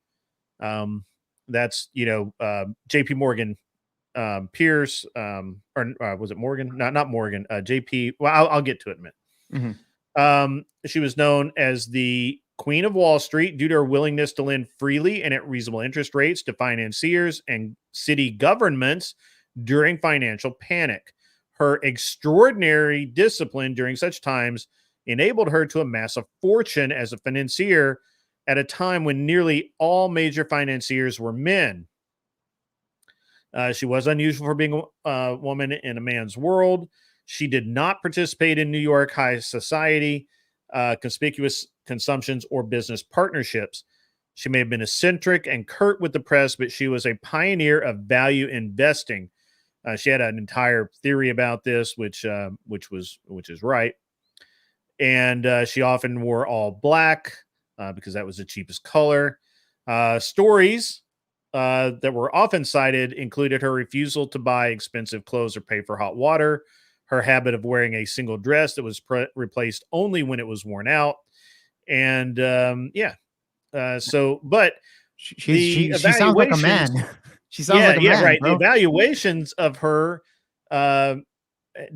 That's J.P. Morgan, Pierce, or was it Morgan? Not Morgan. J.P. Well, I'll get to it in a minute. Mm-hmm. She was known as the Queen of Wall Street due to her willingness to lend freely and at reasonable interest rates to financiers and city governments during financial panic. Her extraordinary discipline during such times enabled her to amass a fortune as a financier at a time when nearly all major financiers were men. She was unusual for being a woman in a man's world. She did not participate in New York high society, conspicuous consumptions, or business partnerships. She may have been eccentric and curt with the press, but she was a pioneer of value investing. She had an entire theory about this, which is right. And she often wore all black because that was the cheapest color. Stories that were often cited included her refusal to buy expensive clothes or pay for hot water, her habit of wearing a single dress that was replaced only when it was worn out, and but she sounds like a man. She sounds like a man, right. bro. The evaluations of her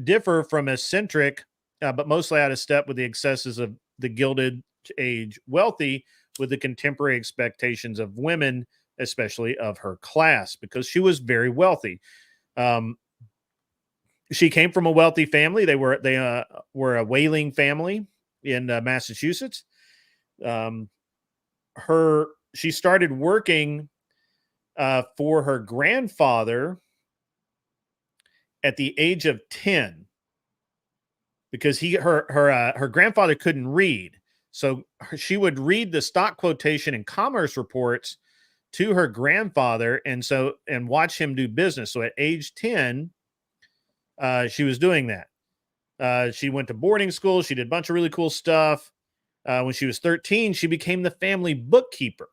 differ from eccentric, but mostly out of step with the excesses of the Gilded Age wealthy, with the contemporary expectations of women, especially of her class, because she was very wealthy. She came from a wealthy family. They were a whaling family in Massachusetts. She started working for her grandfather at the age of 10, because her grandfather couldn't read. So she would read the stock quotation and commerce reports to her grandfather, and watch him do business. So at age 10, she was doing that. She went to boarding school. She did a bunch of really cool stuff. When she was 13, she became the family bookkeeper.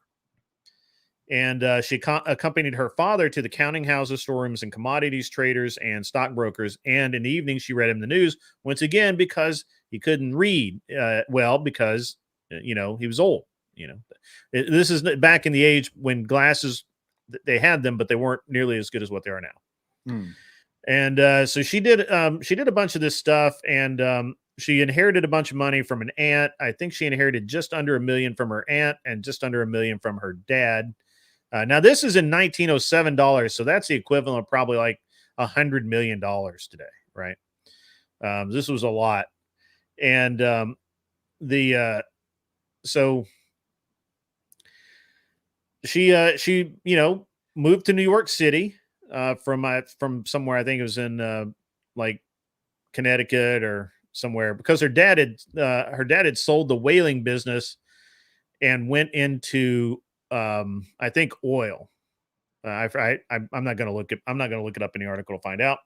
And she accompanied her father to the counting houses, storerooms, and commodities traders and stockbrokers. And in the evening, she read him the news once again because he couldn't read well because he was old. This is back in the age when glasses, they had them, but they weren't nearly as good as what they are now. And so she did a bunch of this stuff, and she inherited a bunch of money from an aunt. I think she inherited just under $1 million from her aunt and just under $1 million from her dad. Now this is in 1907 dollars, so that's the equivalent of probably like $100 million today, right? This was a lot, and so she moved to New York City from somewhere. I think it was in like Connecticut or somewhere, because her dad had sold the whaling business and went into I think oil. I'm not going to look it up in the article to find out.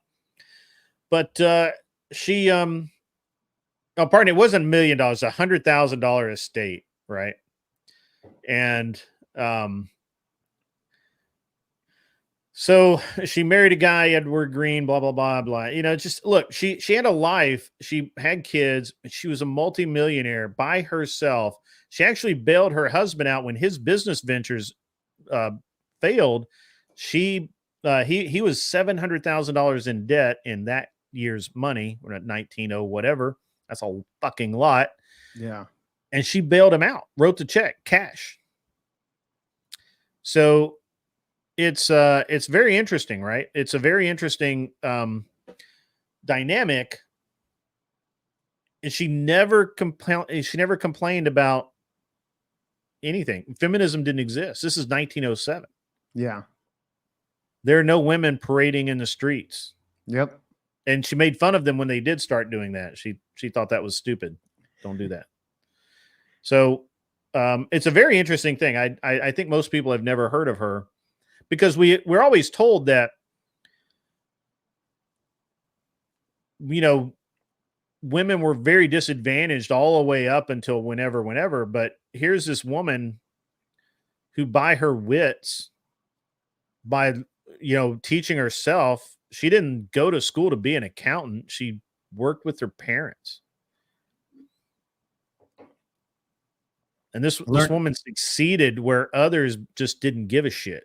But she oh, pardon, it wasn't $1 million, $100,000 estate, right? And so she married a guy, Edward Green, blah, blah, blah, blah. Just look, she had a life. She had kids. She was a multimillionaire by herself. She actually bailed her husband out when his business ventures failed. He was $700,000 in debt in that year's money. We're at 1900 whatever. That's a fucking lot. Yeah. And she bailed him out, wrote the check, cash. So it's very interesting, right? It's a very interesting dynamic. And she never complained about anything. Feminism didn't exist. This is 1907. Yeah. There are no women parading in the streets. Yep. And she made fun of them when they did start doing that. She thought that was stupid. Don't do that. So it's a very interesting thing. I think most people have never heard of her, because we're always told that, women were very disadvantaged all the way up until whenever. But here's this woman who, by her wits, by, teaching herself, she didn't go to school to be an accountant. She worked with her parents. And this woman succeeded where others just didn't give a shit.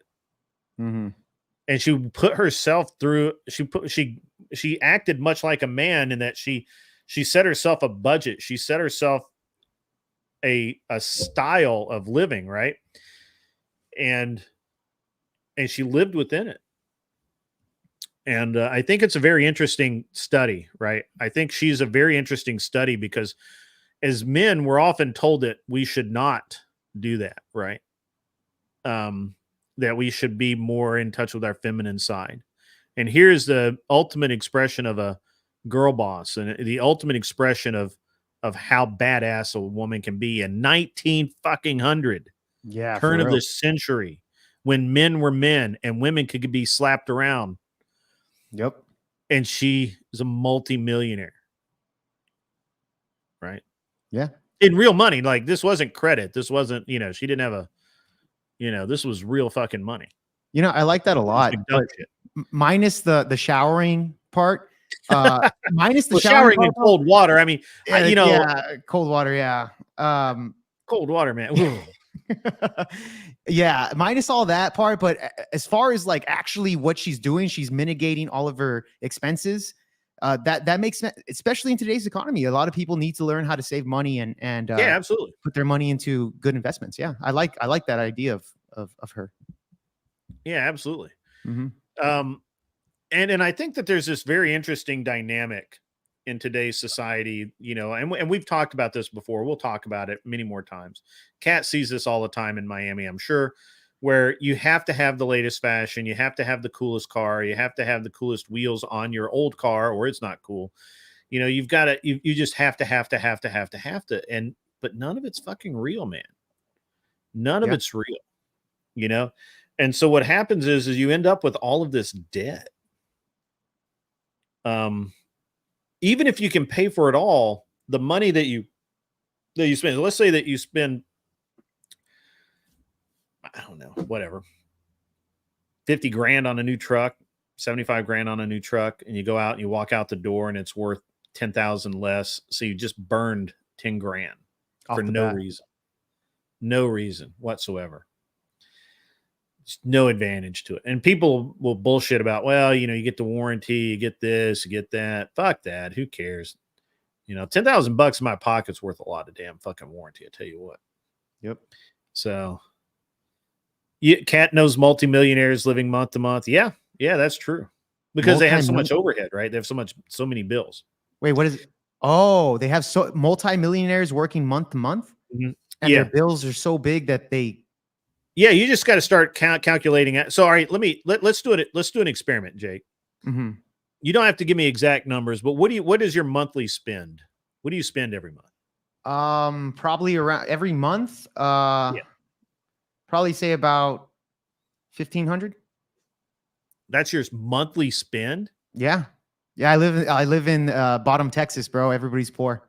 Mm-hmm. And she put herself through, she acted much like a man in that she set herself a budget. She set herself a style of living, right? And she lived within it. And I think it's a very interesting study, right? I think she's a very interesting study because as men, we're often told that we should not do that, right? That we should be more in touch with our feminine side. And here's the ultimate expression of a girl boss, and the ultimate expression of how badass a woman can be in 1900. Yeah. Turn of the century, when men were men and women could be slapped around. Yep. And she is a multi-millionaire. Right? Yeah. In real money. Like, this wasn't credit. This wasn't, she didn't have this was real fucking money. I like that a lot. Minus the showering part. Minus the showering in cold water. I mean, cold water. Yeah. Cold water, man. Yeah, minus all that part, but as far as like actually what she's doing, she's mitigating all of her expenses. That makes sense, especially in today's economy. A lot of people need to learn how to save money and absolutely put their money into good investments. Yeah, I like that idea of her. Yeah, absolutely. Mm-hmm. And I think that there's this very interesting dynamic in today's society, and we've talked about this before. We'll talk about it many more times. Kat sees this all the time in Miami, I'm sure, where you have to have the latest fashion. You have to have the coolest car. You have to have the coolest wheels on your old car, or it's not cool. You've got to, you just have to. But none of it's fucking real, man. None of it's real, And so what happens is you end up with all of this debt. Even if you can pay for it all, the money that you spend, let's say that you spend, I don't know, whatever, 50 grand on a new truck, 75 grand on a new truck, and you go out and you walk out the door and it's worth 10,000 less. So you just burned 10 grand for no reason. No reason whatsoever. Just no advantage to it. And people will bullshit about, well, you know, you get the warranty, you get this, you get that. Fuck that. Who cares? You know, $10,000 in my pocket's worth a lot of damn fucking warranty. I tell you what. Yep. So, Cat knows multimillionaires living month to month. Yeah, that's true. Because they have so much overhead, right? They have so many bills. Wait, what is it? Oh, they have so multimillionaires working month to month, and their bills are so big that they. Yeah, you just got to start calculating it. So, all right, let's do it. Let's do an experiment, Jake. Mm-hmm. You don't have to give me exact numbers, but what is your monthly spend? What do you spend every month? Probably around every month. Probably say about 1,500. That's your monthly spend? Yeah. I live in bottom Texas, bro. Everybody's poor.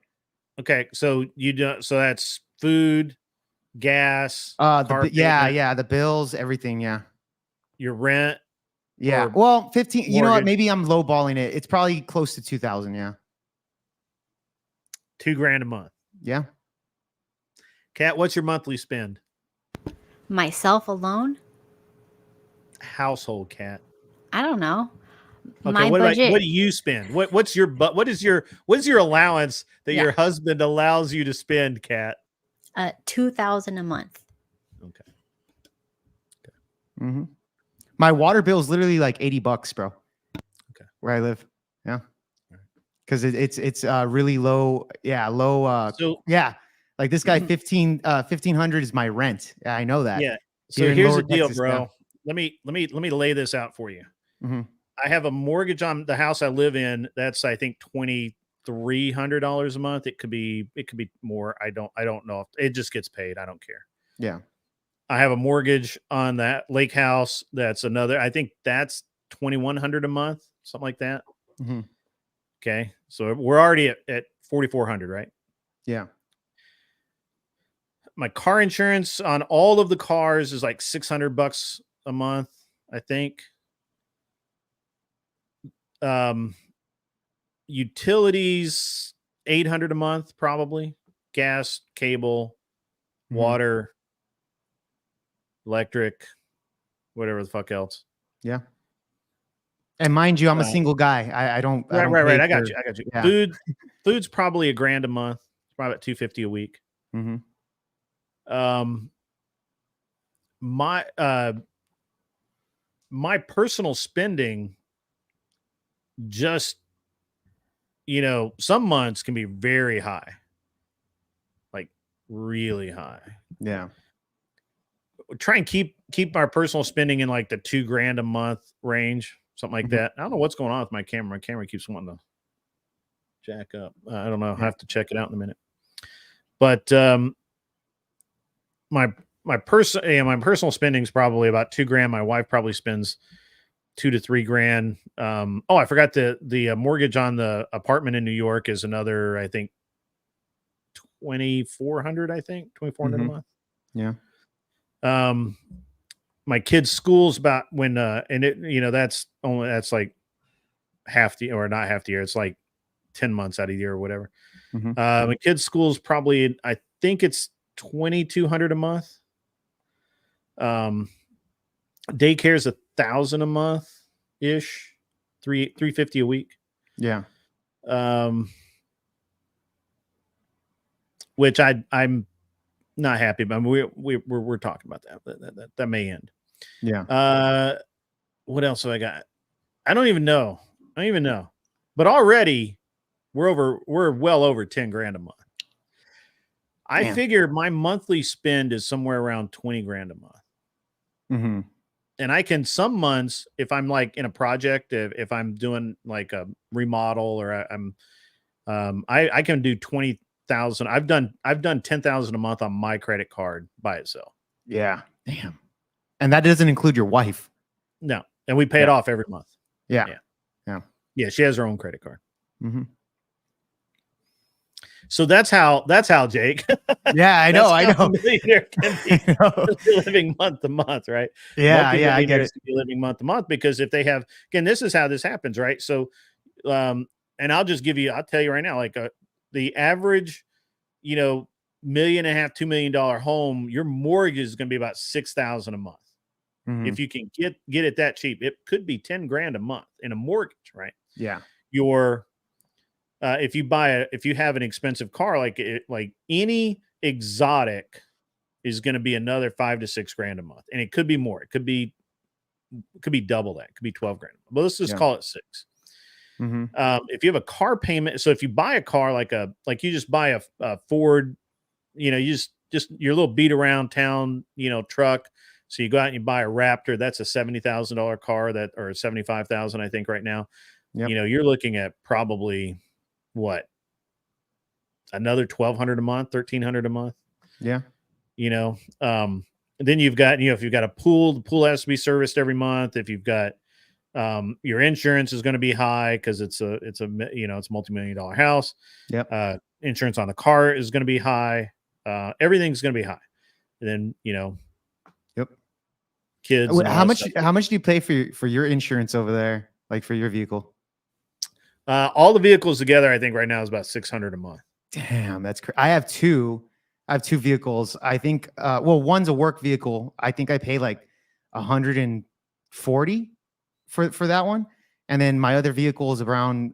Okay, so so that's food, gas, the bills, everything, your rent. Yeah. Well, 15, mortgage. You know what? Maybe I'm lowballing it. It's probably close to 2,000, yeah. $2,000 a month. Yeah. Kat, what's your monthly spend? Myself alone? Household, Kat. I don't know. Okay, My what budget. What do you spend? What's your allowance that your husband allows you to spend, Kat? $2,000 a month. Okay. Mm-hmm. My water bill is literally like $80, bro. Okay. Where I live. Yeah. Because it's really low. Yeah. Low. Like this guy, 1,500 is my rent. Yeah, I know that. Yeah. So here's the deal, bro. Let me lay this out for you. Mm-hmm. I have a mortgage on the house I live in. That's, I think, $2,300 a month. It could be more. I don't know. It just gets paid. I don't care. Yeah. I have a mortgage on that lake house. That's another. I think that's $2,100 a month, something like that. Mm-hmm. Okay, so we're already at $4,400, right? Yeah. My car insurance on all of the cars is like $600 a month, I think. Utilities $800 a month, probably. Gas, cable, water, electric, whatever the fuck else. Yeah. And mind you, I'm a single guy. I don't. Right. I got you. Yeah. Food's probably $1,000 a month. It's probably about $250 a week. Mm-hmm. My personal spending, just, you know, some months can be very high, like really high. Yeah. Try and keep our personal spending in like the $2,000 a month range, something like that. I don't know what's going on with my camera. My camera keeps wanting to jack up. I don't know. I have to check it out in a minute. But my personal spending is probably about $2,000. My wife probably spends $2,000 to $3,000. I forgot the mortgage on the apartment in New York is another, I think, $2,400. I think $2,400 a month. Yeah. My kids' school's about when and it, you know, that's like half the, or not half the year. It's like 10 months out of the year or whatever. Mm-hmm. My kids' school's probably, I think it's $2,200 a month. Daycare's $1,000 a month ish, $350 a week. Yeah. Which I'm not happy about. I mean, we're talking about that may end. Yeah. What else have I got? I don't even know. But already we're well over $10,000 a month. I figure my monthly spend is somewhere around $20,000 a month. Mm-hmm. And I can, some months, if I'm like in a project, if I'm doing like a remodel or I can do 20,000. I've done 10,000 a month on my credit card by itself. Yeah. Damn. And that doesn't include your wife. No. And we pay it off every month. Yeah. Yeah. She has her own credit card. Mm-hmm. So that's how Jake. Yeah, I know. That's I how a know. millionaire can be I know. living month to month, right? Yeah, yeah, I get Multimillionaires it. can be living month to month because if they have, again, this is how this happens, right? So, and I'll tell you right now, like the average, million and a half, $2 million home, your mortgage is going to be about 6,000 a month. Mhm. If you can get it that cheap, it could be 10 grand a month in a mortgage, right? Yeah. Your if you have an expensive car, like any exotic is going to be another 5 to 6 grand a month, and it could be more. It could be double that. It could be 12 grand. But let's just Yeah. call it 6. Mhm. If you have a car payment, so if you buy a car like you just buy a Ford, you just your little beat around town, truck. So you go out and you buy a Raptor. That's a $70,000 car or 75,000, I think, right now. Yep. You're looking at probably what, another 1,200 a month, 1,300 a month. Yeah. Then you've got, if you've got a pool, the pool has to be serviced every month. If you've got, your insurance is going to be high because it's a multi-million-dollar house. Yep. Insurance on the car is going to be high. Everything's going to be high. And then, Yep. kids. And all How that much? stuff. How much do you pay for your insurance over there? Like for your vehicle? All the vehicles together, I think right now is about 600 a month. Damn, that's crazy. I have two vehicles. I think. Well, one's a work vehicle. I think I pay like 140 for that one, and then my other vehicle is around.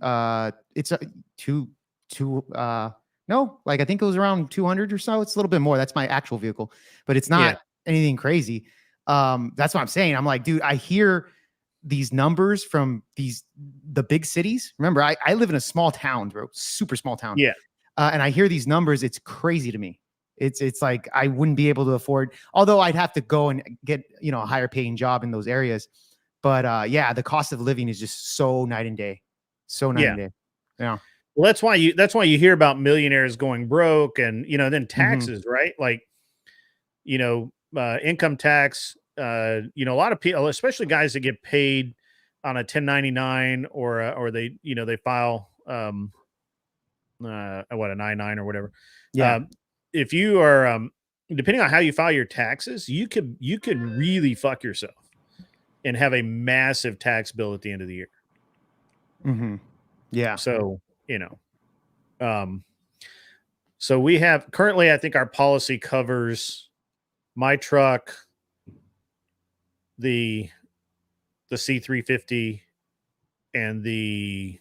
It's a two. No, like I think it was around 200 or so. It's a little bit more. That's my actual vehicle, but it's not anything crazy. That's what I'm saying. I'm like, dude, I hear these numbers from the big cities. Remember, I live in a small town, bro, super small town. Yeah. And I hear these numbers. It's crazy to me. It's like I wouldn't be able to afford, although I'd have to go and get, a higher paying job in those areas. But yeah, the cost of living is just so night and day. So night and day. Yeah. Well, that's why you hear about millionaires going broke and, then taxes, right? Like, income tax, a lot of people, especially guys that get paid on a 1099 or they, they file, a 99 or whatever. Yeah. If you are, depending on how you file your taxes, you could really fuck yourself and have a massive tax bill at the end of the year. Mm-hmm. Yeah. So, so we have currently, I think our policy covers my truck, the C350 and the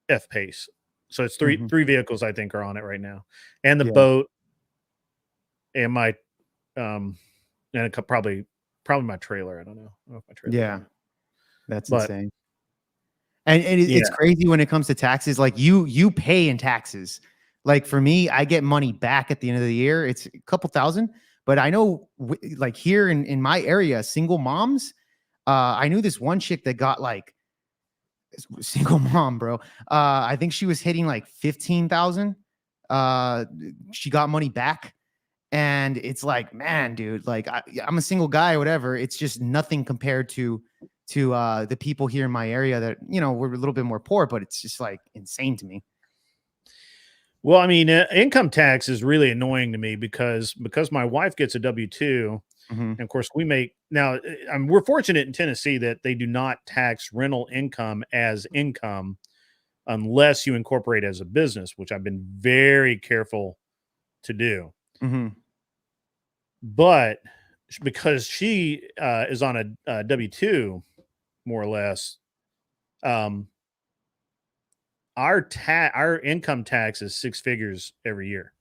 F-Pace. So it's three vehicles I think are on it right now, and the boat, and my and probably my trailer. I don't know if my trailer. Yeah, that's insane. And it's crazy when it comes to taxes. Like you pay in taxes. Like for me, I get money back at the end of the year. It's a couple thousand, but I know like here in my area, single moms. I knew this one chick that got like single mom, bro. I think she was hitting like 15,000. She got money back, and it's like, man, dude, like I'm a single guy or whatever. It's just nothing compared to the people here in my area that, we're a little bit more poor, but it's just like insane to me. Well, I mean, income tax is really annoying to me because my wife gets a W-2, and of course we make now. We're fortunate in Tennessee that they do not tax rental income as income unless you incorporate as a business, which I've been very careful to do. But because she is on a W-2, more or less, our income tax is 6 figures every year.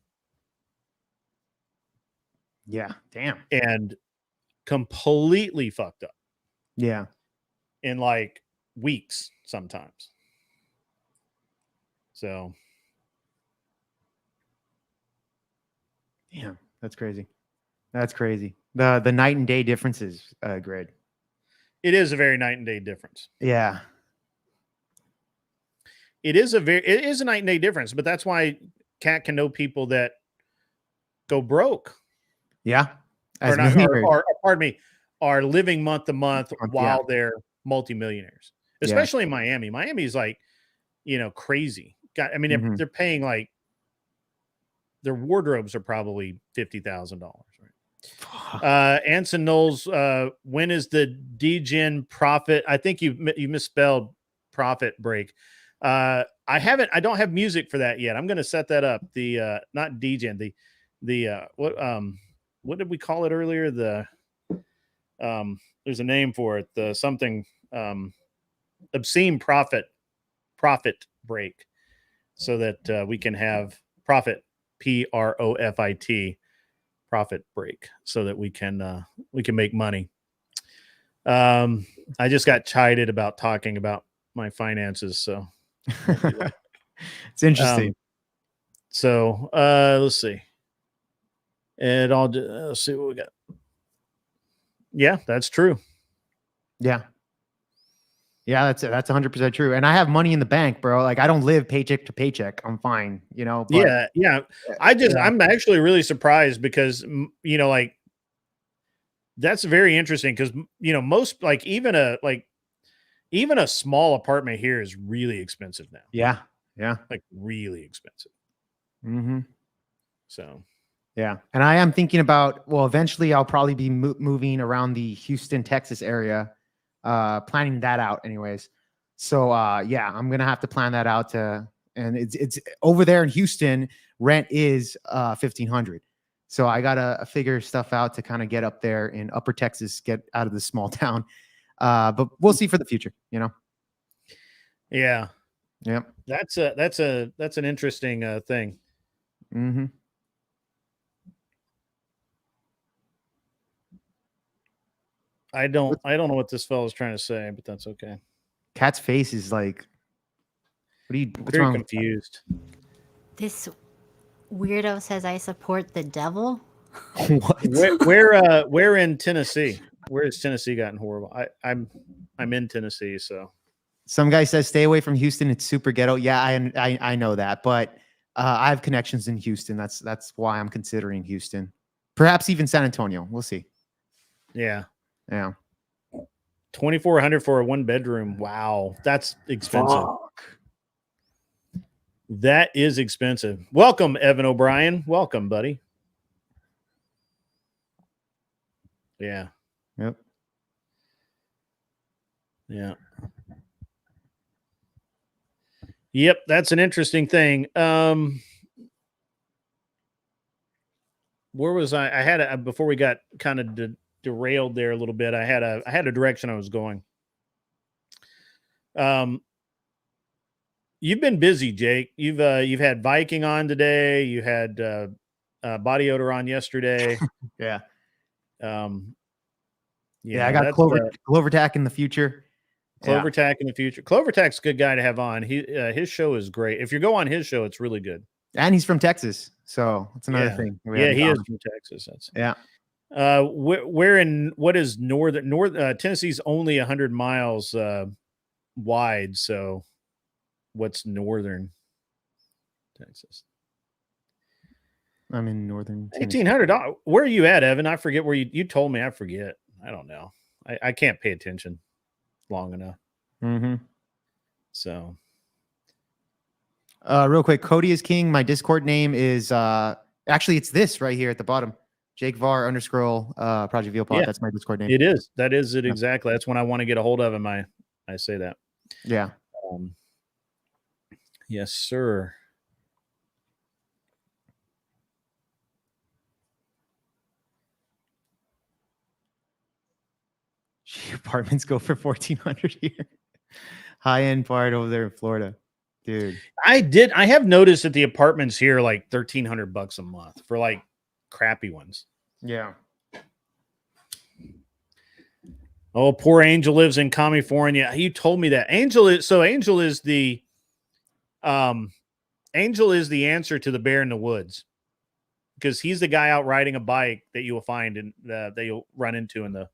Yeah, damn. And completely fucked up. Yeah. In like weeks sometimes. So. Damn, that's crazy. That's crazy. The night and day differences, Greg. It is a very night and day difference. Yeah. It is a night and day difference, but that's why Kat can know people that go broke. Yeah. Or pardon me, are living month to month while they're multimillionaires, especially in Miami. Miami's like, crazy. I mean, they're paying like their wardrobes are probably $50,000, right? Anson Knowles, when is the D-Gen profit? I think you misspelled profit break. I don't have music for that yet. I'm going to set that up. The not D-Gen, what did we call it earlier? There's a name for it. The something obscene profit break, so that we can have profit PROFIT profit break, so that we can make money. I just got chided about talking about my finances, so it's interesting. So let's see. Let's see what we got. Yeah, that's true. Yeah, that's 100% true. And I have money in the bank, bro. Like I don't live paycheck to paycheck. I'm fine, you know. But, yeah. I'm actually really surprised because like that's very interesting because most like even a small apartment here is really expensive now. Yeah, like really expensive. Mm-hmm. So. Yeah. And I am thinking about, well, eventually I'll probably be moving around the Houston, Texas area, planning that out anyways. So, yeah, I'm going to have to plan that out and it's over there in Houston, rent is, 1,500. So I got to figure stuff out to kind of get up there in upper Texas, get out of this small town. But we'll see for the future, you know? Yeah. Yep. That's an interesting, thing. Mm-hmm. I don't know what this fellow's trying to say, but that's okay. Cat's face is like, what's very wrong? Confused. This weirdo says I support the devil. What? Where in Tennessee? Where has Tennessee gotten horrible? I'm in Tennessee, so. Some guy says stay away from Houston. It's super ghetto. Yeah, I know that, but I have connections in Houston. That's why I'm considering Houston. Perhaps even San Antonio. We'll see. Yeah. Yeah. 2,400 for a 1-bedroom. Wow, that's expensive. Fuck. That is expensive. Welcome, Evan O'Brien. Welcome, buddy. Yeah. Yep. Yeah. Yep, that's an interesting thing. Where was I? I had before we got kind of derailed there a little bit. I had a direction I was going. You've been busy, Jake. You've had Viking on today. You had Body Odor on yesterday. Yeah. Yeah, I got Clovertac in the future. Clovertac in the future. Clovertac's a good guy to have on. His show is great. If you go on his show, it's really good. And he's from Texas, so that's another thing. Yeah, he is from Texas. That's yeah. Where in what is north Tennessee's only 100 miles wide, so what's northern Texas? I'm in northern Tennessee. $1,800. Where are you at, Evan? I forget where you told me. I forget. I don't know. I can't pay attention long enough. Mm-hmm. So real quick, Cody is King. My Discord name is actually it's this right here at the bottom. Jake Var _ Project VealPod. Yeah, that's my Discord name. It is. That is it exactly. That's when I want to get a hold of him. I say that. Yeah. Yes, sir. Apartments go for $1,400 here. High end part over there in Florida, dude. I have noticed that the apartments here are like $1,300 a month for like crappy ones. Yeah. Oh, poor Angel lives in California. You told me that. Angel is the answer to the bear in the woods, because he's the guy out riding a bike that you will find in that you'll run into in the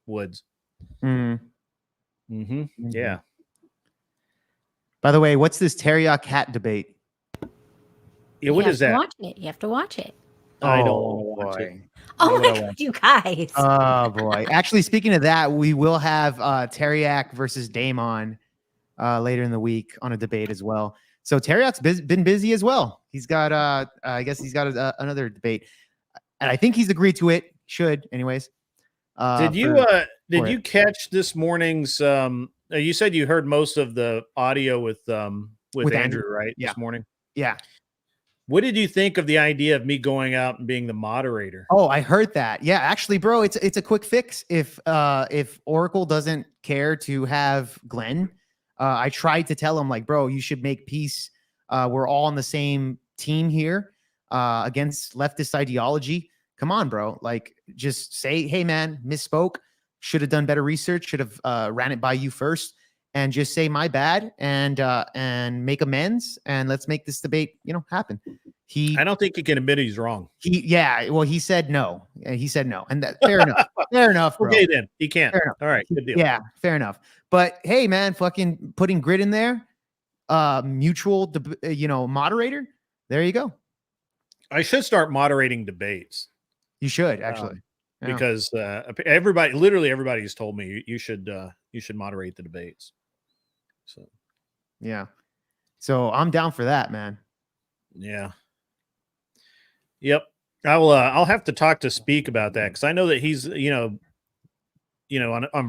woods. Mm-hmm. Mm-hmm. Yeah. By the way, what's this teriyaki cat debate? Yeah, what is that? You have to watch it. I don't want to watch it. Oh my God, you guys. Oh boy. Actually, speaking of that, we will have Teriak versus Damon later in the week on a debate as well. So Teriak's been busy as well. He's got I guess he's got another debate, and I think he's agreed to it. Should anyways. Did you catch this morning's? You said you heard most of the audio with Andrew, right? Yeah. This morning. Yeah. What did you think of the idea of me going out and being the moderator? Oh, I heard that. Yeah, actually, bro, it's a quick fix. If Oracle doesn't care to have Glenn, I tried to tell him like, bro, you should make peace. We're all on the same team here against leftist ideology. Come on, bro. Like, just say, hey, man, misspoke. Should have done better research. Should have ran it by you first, and just say my bad and make amends, and let's make this debate, happen. I don't think he can admit he's wrong. He said no. He said no, and that fair enough. Fair enough, bro. Okay, then he can't. All right, good deal. Yeah, fair enough. But hey, man, fucking putting grit in there, mutual, moderator. There you go. I should start moderating debates. You should actually, because literally everybody's told me you should moderate the debates. So, yeah. So I'm down for that, man. Yeah. Yep. I'll have to talk to Speak about that, because I know that he's on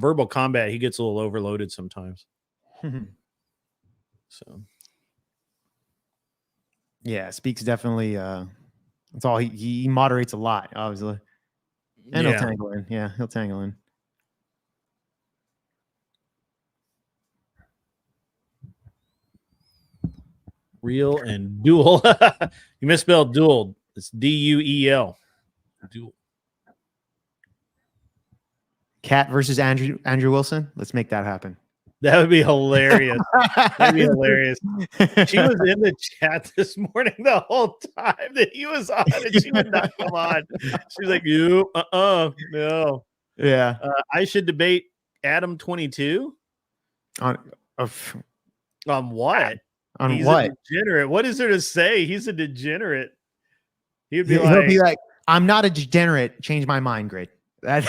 verbal combat he gets a little overloaded sometimes. So yeah, Speak's definitely that's all he moderates a lot, obviously. And he'll tangle in. Yeah, he'll tangle in. Real and dual. You misspelled dual. It's D-U-E-L. Dual. Cat versus Andrew Wilson. Let's make that happen. That would be hilarious. That'd be hilarious. She was in the chat this morning the whole time that he was on, and she would not come on. She was like, "You, no." Yeah. I should debate Adam 22 on what? He's what? A degenerate. What is there to say? He's a degenerate. He'll be like, "I'm not a degenerate. Change my mind." Great. That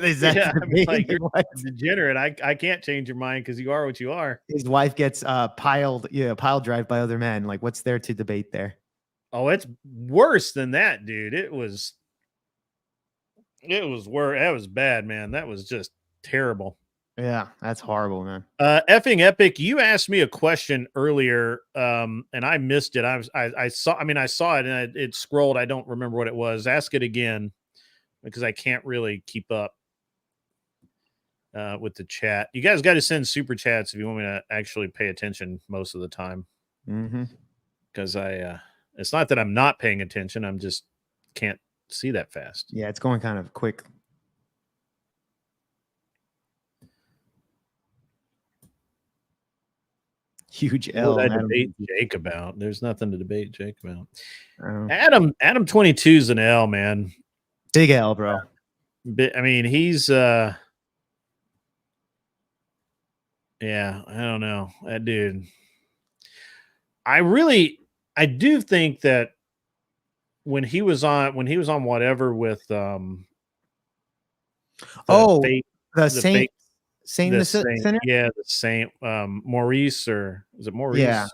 is that. Yeah, like, you're a degenerate. I can't change your mind because you are what you are. His wife gets pile drive by other men. Like, what's there to debate there? Oh, it's worse than that, dude. It was worse. That was bad, man. That was just terrible. Yeah, that's horrible, man. Effing epic. You asked me a question earlier, and I missed it. I saw it and it scrolled. I don't remember what it was. Ask it again, because I can't really keep up with the chat. You guys got to send super chats if you want me to actually pay attention most of the time. Because it's not that I'm not paying attention. I'm just can't see that fast. Yeah, it's going kind of quick. Huge L. What did I debate Jake about? There's nothing to debate Jake about. Adam 22 is an L, man. Big L, bro. I mean, he's yeah, I don't know. That dude. I do think that when he was on whatever with the Saint Sinner? Yeah, the Saint Maurice, or is it Maurice?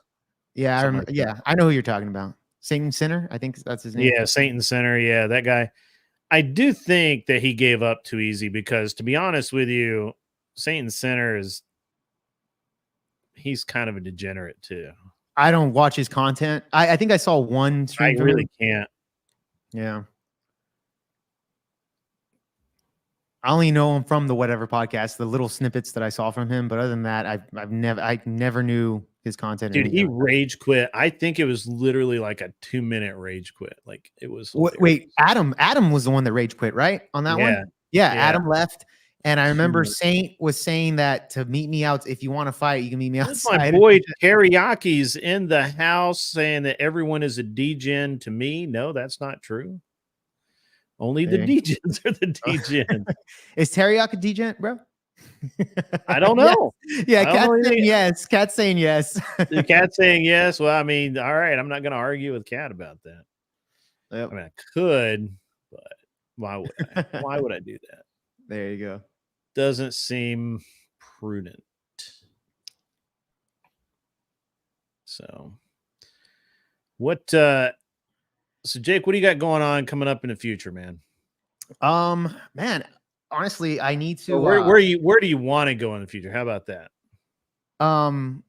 Yeah, I remember. Yeah, I know who you're talking about. Saint and Sinner, I think that's his name. Yeah, Saint and Sinner. Yeah, that guy. I do think that he gave up too easy, because, to be honest with you, Saint and Sinner he's kind of a degenerate too. I don't watch his content. I think I saw one stream. I really can't. Yeah. I only know him from the whatever podcast, the little snippets that I saw from him. But other than that, I never knew his content. Dude, he rage quit. I think it was literally like a 2-minute rage quit. Like, it was. Wait, Adam was the one that rage quit, right? On that one? Yeah, Adam left. And I remember Saint was saying that to meet me out. If you want to fight, you can meet me outside. My boy Teriyaki's in the house saying that everyone is a degen to me. No, that's not true. Only the degens are the degens. Is Teriyaki a degen, bro? I don't know. Yeah, Cat's saying yes. Cat's saying yes. The Cat's saying yes. Well, I mean, all right. I'm not going to argue with Cat about that. Yep. I mean, I could, but why would I? Why would I do that? There you go. Doesn't seem prudent. So, What so Jake, what do you got going on coming up in the future, man? Man, honestly, I need to. Or where do you want to go in the future? How about that?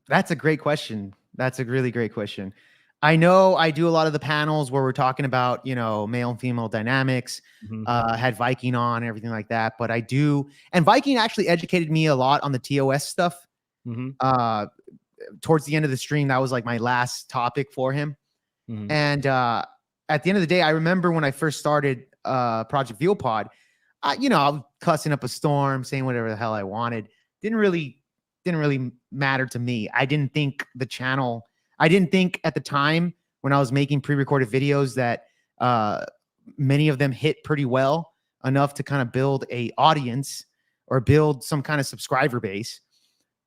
That's a great question. That's a really great question. I know I do a lot of the panels where we're talking about, male and female dynamics. Mhm. Had Viking on, everything like that. But I do, and Viking actually educated me a lot on the TOS stuff. Mhm. Towards the end of the stream, that was like my last topic for him. Mhm. And at the end of the day, I remember when I first started Project VealPod, I was cussing up a storm, saying whatever the hell I wanted. Didn't really matter to me. I didn't think at the time when I was making pre-recorded videos that many of them hit pretty well enough to kind of build a audience or build some kind of subscriber base.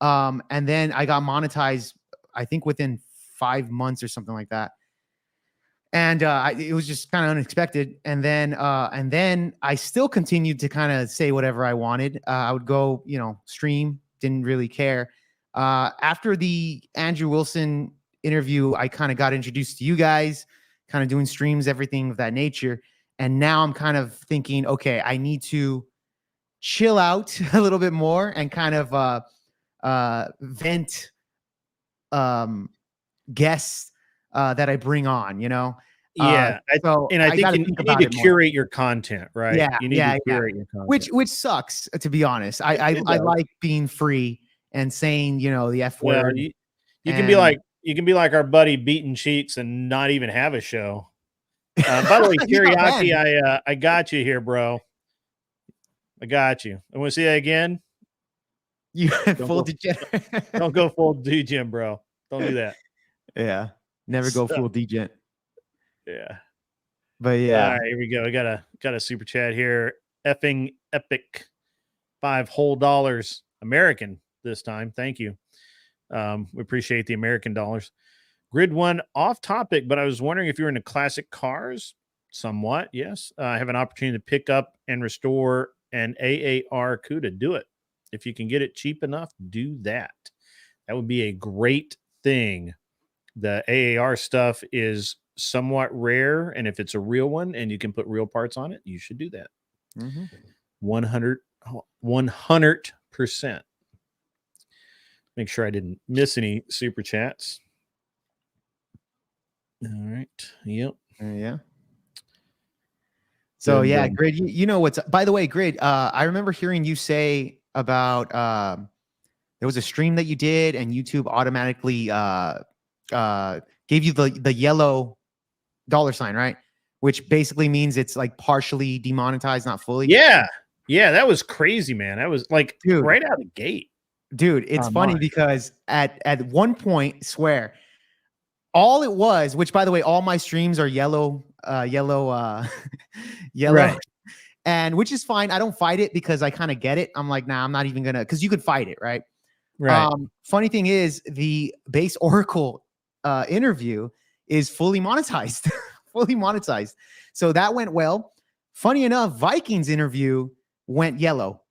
And then I got monetized, I think within 5 months or something like that. And it was just kind of unexpected. And then I still continued to kind of say whatever I wanted. I would go, stream, didn't really care. After the Andrew Wilson interview, I kind of got introduced to you guys, kind of doing streams, everything of that nature. And now I'm kind of thinking, okay, I need to chill out a little bit more and kind of vent guests that I bring on, Yeah, I think gotta you think need about to it more. curate your content, right? Yeah, You need yeah, to yeah. curate your content. Which sucks, to be honest. I It does. like being free and saying, the F Well, word. you can be like our buddy Beaten Cheats and not even have a show. By the way, He's not Teriyaki, I got you here, bro. I got you. I want to see that again. You Don't full go- degenerate. Don't go full degen, bro. Don't do that. Yeah. Never go So- full degen. Yeah. But yeah. All right, here we go. I got a super chat here. Effing epic. $5 American this time. Thank you. We appreciate the American dollars. Grid one off topic, but I was wondering if you're into classic cars. Somewhat, yes. I have an opportunity to pick up and restore an AAR CUDA. Do it. If you can get it cheap enough, do that. That would be a great thing. The AAR stuff is somewhat rare, and if it's a real one and you can put real parts on it, you should do that. 100%. Make sure I didn't miss any super chats. All right. Yep. Yeah. So yeah, Grid, you know what's, by the way, Grid, I remember hearing you say about there was a stream that you did and YouTube automatically gave you the yellow $sign, right? Which basically means it's like partially demonetized, not fully. Yeah. Yeah, that was crazy, man. That was like Dude. right out of the gate. Dude, it's funny because at one point, swear, all it was, which by the way, all my streams are yellow, yellow, Right. and which is fine. I don't fight it because I kind of get it. I'm like, nah, I'm not even gonna, because you could fight it, right? Right. Funny thing is, the base Oracle interview is fully monetized, fully monetized. So that went well. Funny enough, Vikings interview went yellow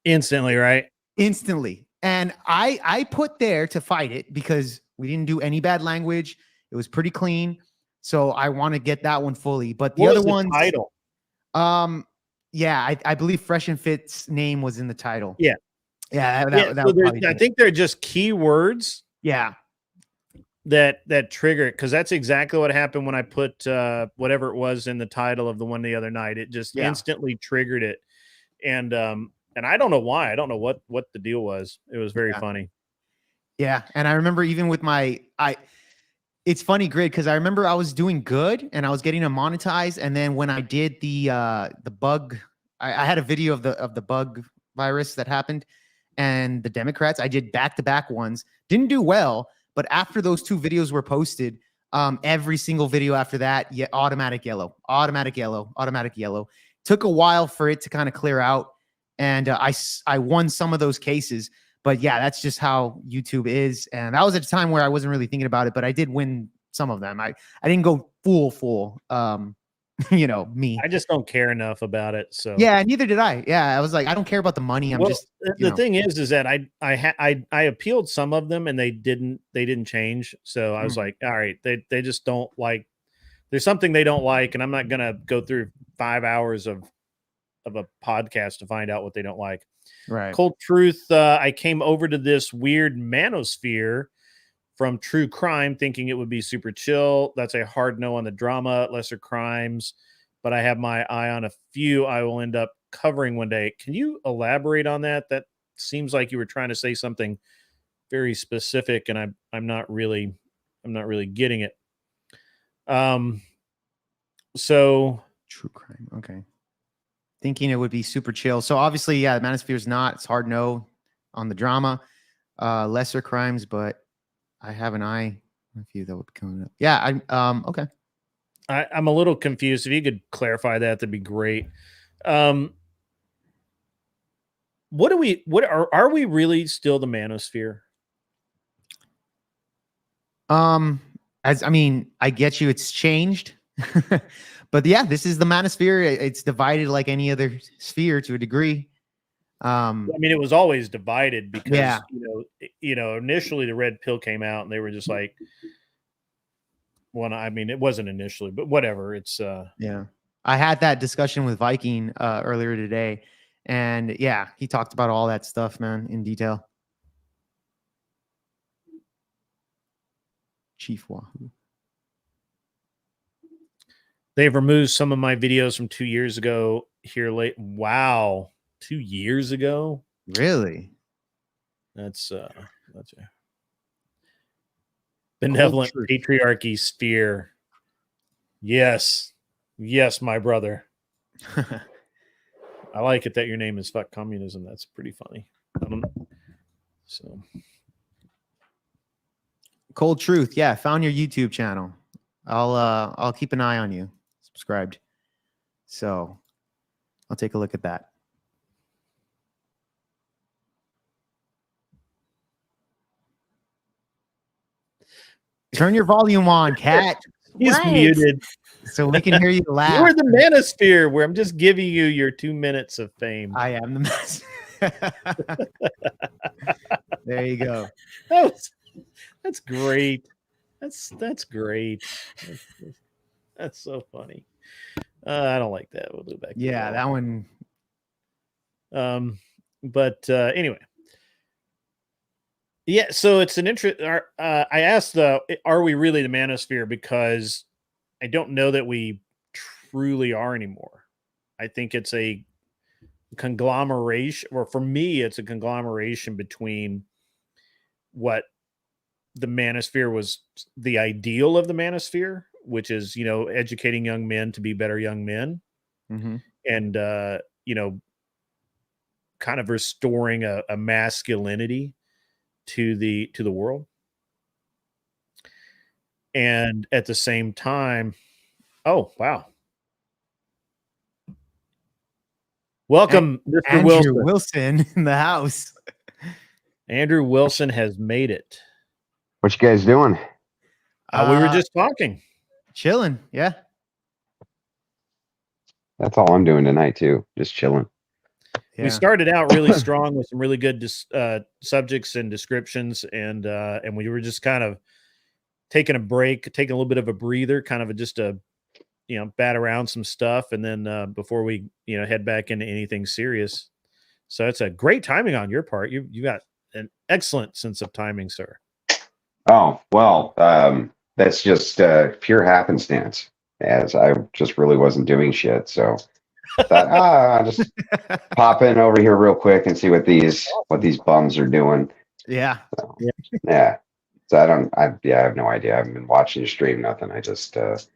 Instantly, right? instantly. And I put there to fight it because we didn't do any bad language. It was pretty clean. So I want to get that one fully. But the What other was the ones, title? yeah, I believe Fresh and Fit's name was in the title. Yeah. Yeah, Yeah, that so would probably I be it. think they're just keywords Yeah. that trigger it, because that's exactly what happened when I put whatever it was in the title of the one the other night. It just instantly triggered it, and I don't know why. I don't know what the deal was. It was very funny. Yeah, and I remember even with it's funny, Grid, because I remember I was doing good and I was getting them monetized, and then when I did the bug, I had a video of the bug virus that happened, and the Democrats, I did back-to-back ones, didn't do well, but after those two videos were posted, every single video after that, automatic yellow. Took a while for it to kind of clear out, and I won some of those cases. But yeah, that's just how YouTube is. And that was at a time where I wasn't really thinking about it, but I did win some of them. I didn't go full. Me. I just don't care enough about it. So Yeah, neither did I. Yeah, I was like, I don't care about the money. I'm well, just the thing is that I appealed some of them and they didn't change. So I was Mhm. like, all right, they just don't like. There's something they don't like, and I'm not gonna go through 5 hours of a podcast to find out what they don't like. Right. Cold truth. I came over to this weird manosphere from true crime, thinking it would be super chill. That's a hard no on the drama, lesser crimes, but I have my eye on a few I will end up covering one day. Can you elaborate on that? That seems like you were trying to say something very specific, and I'm not really getting it. So True crime. Okay. Thinking it would be super chill. So obviously, yeah, the Manosphere is not. It's hard no on the drama. Lesser crimes, but I have an eye on a few that would be coming up. Yeah, okay. I'm a little confused. If you could clarify that, that'd be great. What are we really still the manosphere? I get you, it's changed. But yeah, this is the manosphere. It's divided like any other sphere to a degree. I mean, it was always divided because Yeah. initially the red pill came out and they were just like, well, I mean, it wasn't initially, but whatever. It's Yeah. I had that discussion with Viking earlier today, and yeah, he talked about all that stuff, man, in detail. Chief Wahoo. they've removed some of my videos from 2 years ago here late. Wow, 2 years ago. Really? That's a benevolent patriarchy sphere. Yes, my brother. I like it that your name is Fuck Communism. That's pretty funny. So Cold Truth. Yeah, found your YouTube channel. I'll keep an eye on you. Subscribed. So I'll take a look at that. Turn your volume on, Cat, he's What? muted. so we can hear you laugh. You're the manosphere where I'm just giving you your 2 minutes of fame. I am the mess. There you go. That's great. That's great. That's so funny. I don't like that. We'll do back. Yeah, that one. But anyway. Yeah, so it's an interest. I asked, are we really the manosphere? Because I don't know that we truly are anymore. I think it's a conglomeration, or for me, it's a conglomeration between what the manosphere was, the ideal of the manosphere, which is, educating young men to be better young men, and, kind of restoring a masculinity to the world. And at the same time, oh, wow. Welcome, Mr. Andrew Wilson. Wilson in the house. Andrew Wilson has made it. What you guys doing? We were just talking. Chilling. Yeah. That's all I'm doing tonight too. Just chilling. We started out really strong with some really good subjects and descriptions, and we were just kind of taking a break, taking a little bit of a breather, kind of just a bat around some stuff, and then before we head back into anything serious. So it's a great timing on your part. You got an excellent sense of timing, sir. Oh well, that's just pure happenstance, as I just really wasn't doing shit. So thought, I'll just pop in over here real quick and see what these bums are doing. Yeah. So, yeah. So I have no idea. I haven't been watching your stream, nothing. I just had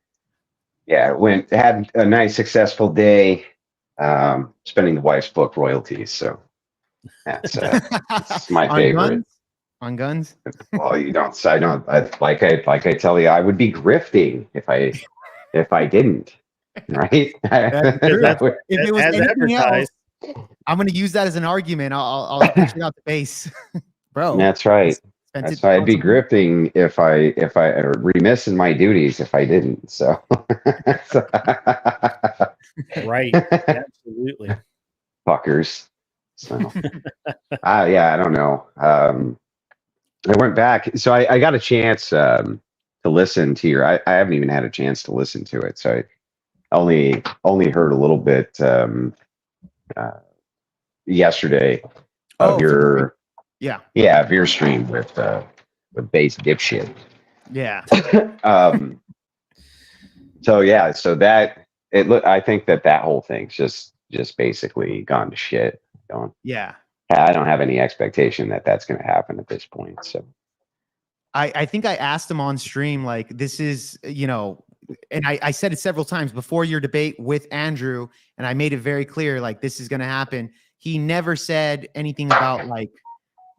a nice successful day, spending the wife's book royalties. So that's my favorite. On guns? Well, I tell you, I would be grifting if I didn't. Right? If it was anything else, I'm going to use that as an argument. I'll push it out the base, bro. That's right. Spent it So I'd on be something. grifting if I or remiss in my duties if I didn't. So, Right. Absolutely. fuckers. So, yeah, I don't know. I went back, so I got a chance to listen to your. I haven't even had a chance to listen to it, so I only heard a little bit uh, yesterday Oh, of from the stream. Yeah. of your stream with base dipshit. Yeah. Um, so yeah, so that it look. I think that whole thing's just basically gone to shit. Yeah. I don't have any expectation that that's going to happen at this point. So I think I asked him on stream, like, this is, you know, and I said it several times before your debate with Andrew, and I made it very clear, like, this is going to happen. He never said anything about like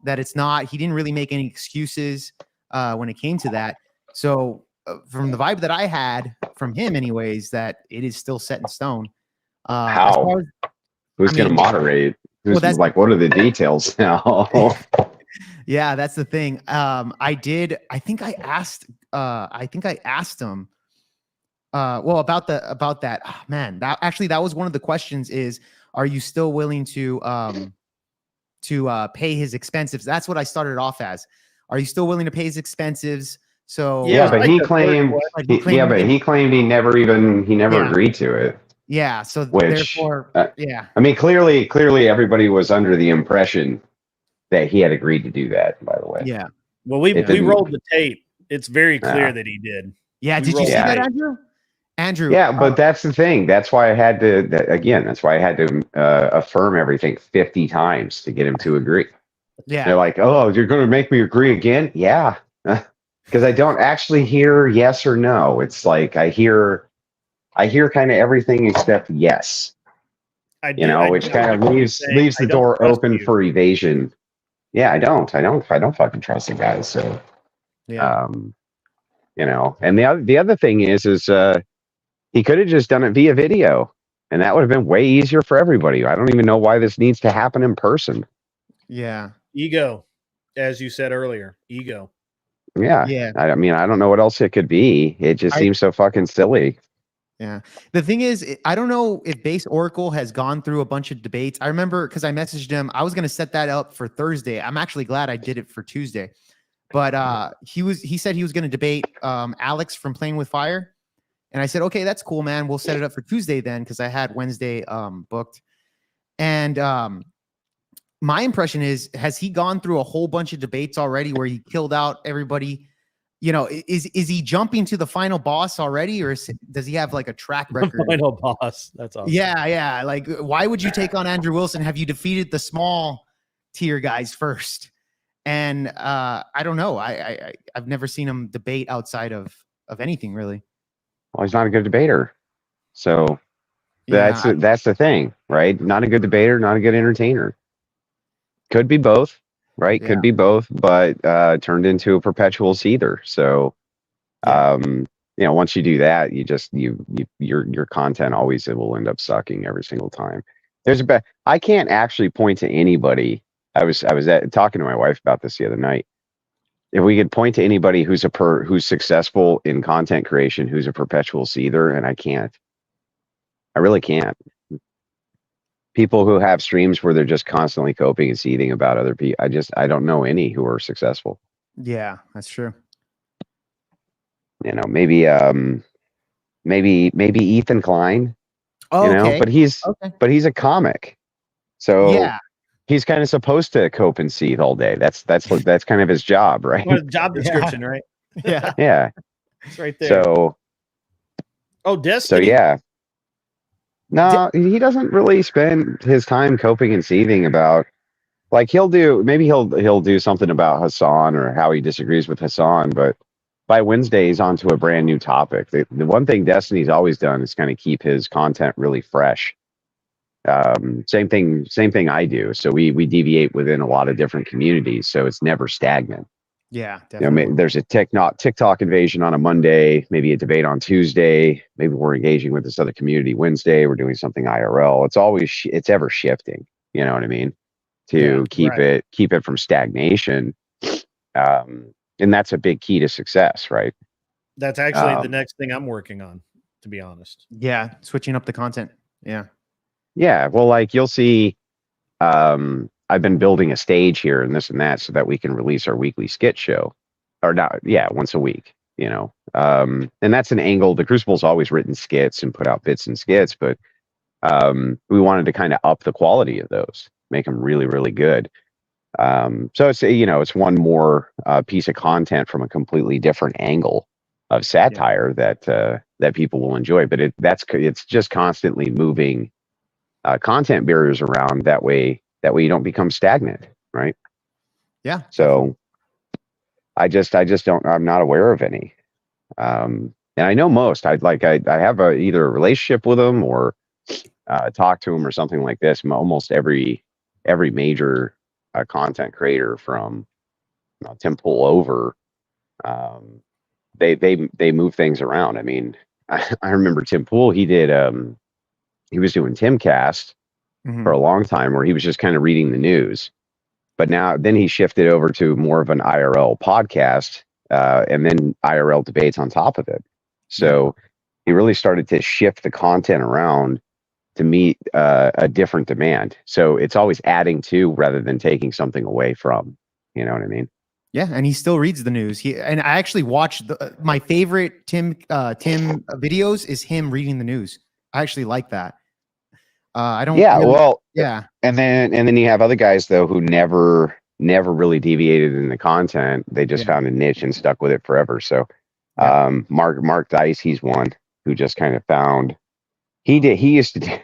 that it's not. He didn't really make any excuses when it came to that. So from the vibe that I had from him, anyways, that it is still set in stone. As how? far as, Who's I going to mean, moderate? Who's that's like, what are the details now? yeah, that's the thing. I think I asked him well about that. Oh, man, that was one of the questions is, are you still willing to pay his expenses? That's what I started off as. Are you still willing to pay his expenses? So Yeah, but like he the third claimed, question. he claimed he never Yeah. agreed to it. yeah, so Which, therefore, yeah. I mean, clearly everybody was under the impression that he had agreed to do that. By the way, Yeah. Well, we didn't- rolled the tape. It's very clear Yeah. that he did. Yeah, We did you rolled see the that, tape. Andrew? Andrew. Yeah, but that's the thing. That's why I had to. That's why I had to affirm everything 50 times to get him to agree. Yeah. They're like, "Oh, you're going to make me agree again?" Yeah, because I don't actually hear yes or no. It's like I hear kind of everything except yes. I You know, which kind of leaves the door open for evasion. Yeah, I don't fucking trust the guy. So, Yeah. you know, and the other thing is he could have just done it via video, and that would have been way easier for everybody. I don't even know why this needs to happen in person. Yeah. Ego, as you said earlier, ego. Yeah. Yeah. I mean, I don't know what else it could be. It just seems so fucking silly. Yeah. The thing is, I don't know if Base Oracle has gone through a bunch of debates. I remember because I messaged him, I was going to set that up for Thursday. I'm actually glad I did it for Tuesday. But he said he was going to debate Alex from Playing with Fire. And I said, okay, that's cool, man. We'll set it up for Tuesday then, because I had Wednesday booked. And my impression is, has he gone through a whole bunch of debates already where he killed out everybody? You know, is he jumping to the final boss already, or does he have like a track record? Final boss. That's awesome. Yeah. Like, why would you take on Andrew Wilson? Have you defeated the small tier guys first? And I don't know. I've never seen him debate outside of anything really. Well, he's not a good debater. So Yeah, that's the thing, right? Not a good debater, not a good entertainer. Could be both, right? Yeah. Could be both, but turned into a perpetual seether. So, you know, once you do that, your content always will end up sucking every single time. I can't actually point to anybody. I was talking to my wife about this the other night. If we could point to anybody who's who's successful in content creation, who's a perpetual seether, and I can't. I really can't. People who have streams where they're just constantly coping and seething about other people. I don't know any who are successful. Yeah, that's true. You know, maybe Ethan Klein. Oh, you know, okay. but he's a comic. So Yeah. he's kind of supposed to cope and seethe all day. That's kind of his job, right? Well, job description, right? Yeah. Yeah. It's right there. So Destiny. So yeah. No, he doesn't really spend his time coping and seething about, like, he'll do something about Hassan or how he disagrees with Hassan, but by Wednesday he's on to a brand new topic. The one thing Destiny's always done is kind of keep his content really fresh. Same thing I do. So we deviate within a lot of different communities, so it's never stagnant. Yeah, You definitely. know, there's a TikTok invasion on a Monday, maybe a debate on Tuesday, maybe we're engaging with this other community Wednesday, we're doing something IRL. It's always it's ever shifting. You know what I mean? To keep it from stagnation. And that's a big key to success, right? That's actually the next thing I'm working on, to be honest. Yeah, switching up the content. Yeah. Yeah, well, like you'll see, I've been building a stage here and this and that so that we can release our weekly skit show, or not, yeah, once a week, you know. And that's an angle. The Crucible's always written skits and put out bits and skits, but we wanted to kind of up the quality of those, make them really, really good. So it's, you know, it's one more piece of content from a completely different angle of satire that people will enjoy. But it's just constantly moving content barriers around, that way you don't become stagnant, right? Yeah. So I just don't, I'm not aware of any. And I know most. I have either a relationship with them or talk to them or something like this. Almost every major content creator from Tim Pool over, they move things around. I mean, I remember Tim Pool. He was doing Timcast for a long time, where he was just kind of reading the news. But then he shifted over to more of an IRL podcast, and then IRL debates on top of it. So he really started to shift the content around to meet a different demand. So it's always adding to rather than taking something away from. You know what I mean? Yeah, and he still reads the news. And I actually watch my favorite Tim videos is him reading the news. I actually like that. I don't. Yeah, really, well, yeah, and then you have other guys though who never really deviated in the content. They just found a niche and stuck with it forever. So Mark Dice, he's one who just kind of found. He used to do,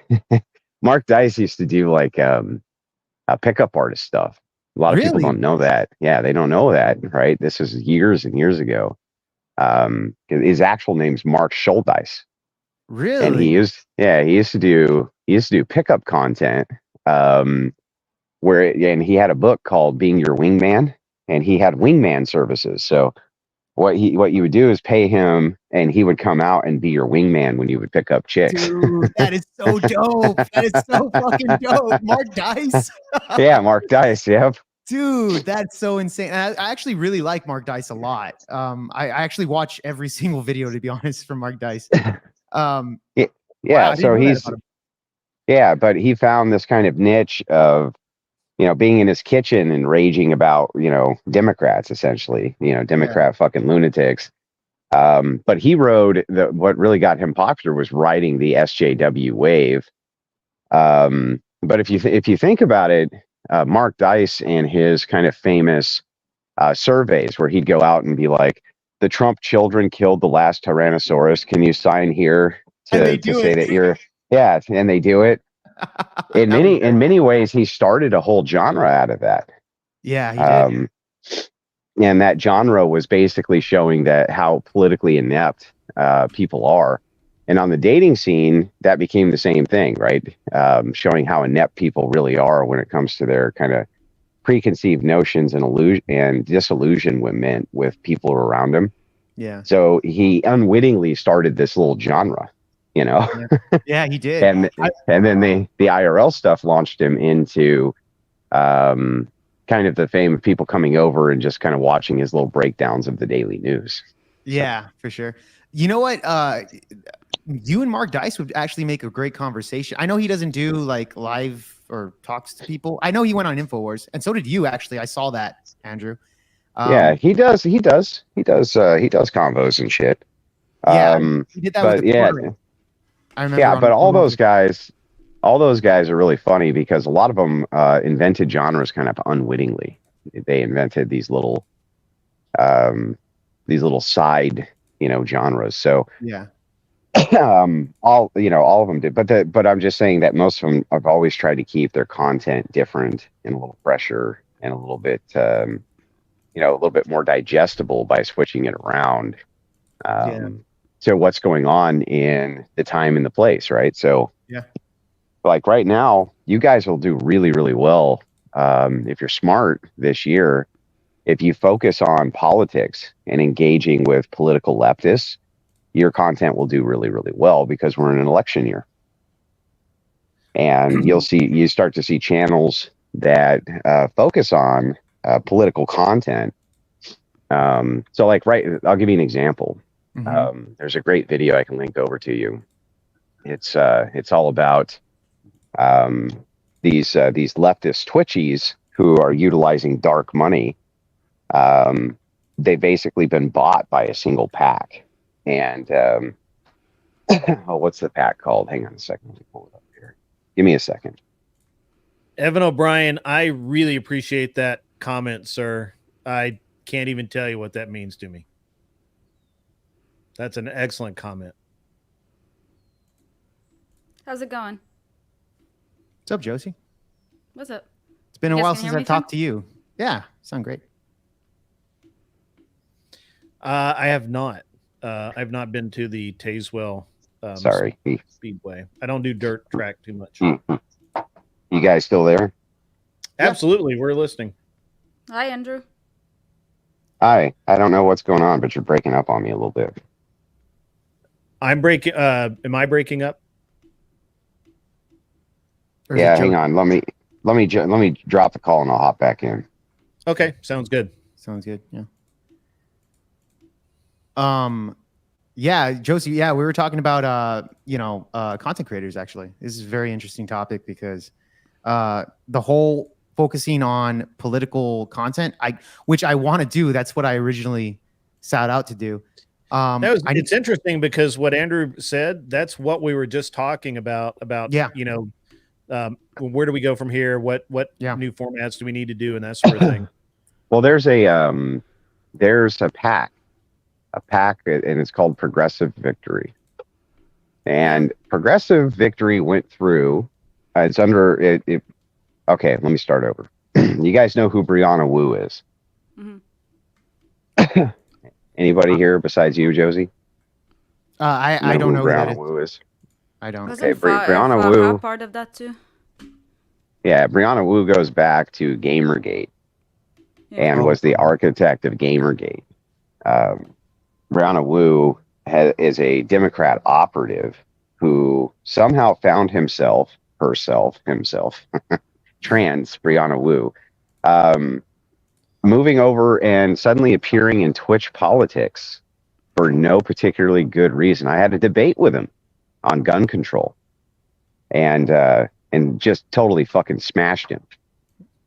Mark Dice used to do like pickup artist stuff. A lot of people don't know that. Yeah, they don't know that, right? This is years and years ago. His actual name's Mark Schuldice. Really? And he used to do pickup content, and he had a book called Being Your Wingman, and he had wingman services. So what you would do is pay him, and he would come out and be your wingman when you would pick up chicks. Dude, that is so dope. That is so fucking dope. Mark Dice. Yeah, Mark Dice. Yep. Dude, that's so insane. And I actually really like Mark Dice a lot. I actually watch every single video, to be honest, from Mark Dice. Yeah. Wow, so but he found this kind of niche of, being in his kitchen and raging about, Democrats, essentially, Democrat fucking lunatics. But he rode what really got him popular was riding the SJW wave. But if you think about it, Mark Dice and his kind of famous surveys where he'd go out and be like, the Trump children killed the last Tyrannosaurus. Can you sign here to say that you're, and they do it. In many ways, he started a whole genre out of that. Yeah, he did. And that genre was basically showing that how politically inept people are. And on the dating scene, that became the same thing, right? Showing how inept people really are when it comes to their kind of preconceived notions and disillusionment with people around him. Yeah. So he unwittingly started this little genre, Yeah, he did. and then the IRL stuff launched him into kind of the fame of people coming over and just kind of watching his little breakdowns of the daily news. Yeah, for sure. You know what? You and Mark Dice would actually make a great conversation. I know he doesn't do like live or talks to people. I know he went on InfoWars, and so did you. Actually, I saw that, Andrew. Yeah, he does combos and shit. Yeah, he did that with the quartering. I remember. Yeah, but all those guys are really funny because a lot of them invented genres kind of unwittingly. They invented these little side, genres. So yeah. all of them did, but I'm just saying that most of them have always tried to keep their content different and a little fresher and a little bit more digestible by switching it around to what's going on in the time and the place, right? So like right now, you guys will do really, really well if you're smart this year. If you focus on politics and engaging with political leftists, your content will do really, really well because we're in an election year. And you start to see channels that focus on political content So like, right, I'll give you an example. Mhm. There's a great video I can link over to you. It's all about these leftist Twitchies who are utilizing dark money. They've basically been bought by a single pack, and oh, what's the pack called? Hang on a second, let me pull it up here. Give me a second. Evan O'Brien, I really appreciate that comment, sir. I can't even tell you what that means to me. That's an excellent comment. How's it going? What's up, Josie? What's up? It's been a You guys while can since hear me I've talked to you. Yeah, sound great. I have not. I've not been to the Tazewell Sorry. Speedway. I don't do dirt track too much. You guys still there? Absolutely, we're listening. Hi, Andrew. Hi. I don't know what's going on, but you're breaking up on me a little bit. I'm breaking. Am I breaking up? Or is it Yeah, Joe- hang on. Let me drop the call and I'll hop back in. Okay, sounds good. Sounds good. Yeah. Yeah, Josie. Yeah, we were talking about content creators. Actually, this is a very interesting topic because the whole focusing on political content, which I want to do. That's what I originally set out to do. It's interesting because what Andrew said, that's what we were just talking about. Yeah. Where do we go from here? What Yeah. new formats do we need to do, and that sort of thing. Well, there's a pack, and it's called Progressive Victory. And Progressive Victory went through. It's under it. Okay, let me start over. You guys know who Brianna Wu is? Mm-hmm. Anybody here besides you, Josie? I don't know who that Brianna is. Wu is. I don't. Okay, Wasn't Brianna Farha Wu. part of that too? Yeah, Brianna Wu goes back to Gamergate and was the architect of Gamergate. Brianna Wu is a Democrat operative who somehow found herself, trans Brianna Wu, moving over and suddenly appearing in Twitch politics for no particularly good reason. I had a debate with him on gun control and just totally fucking smashed him.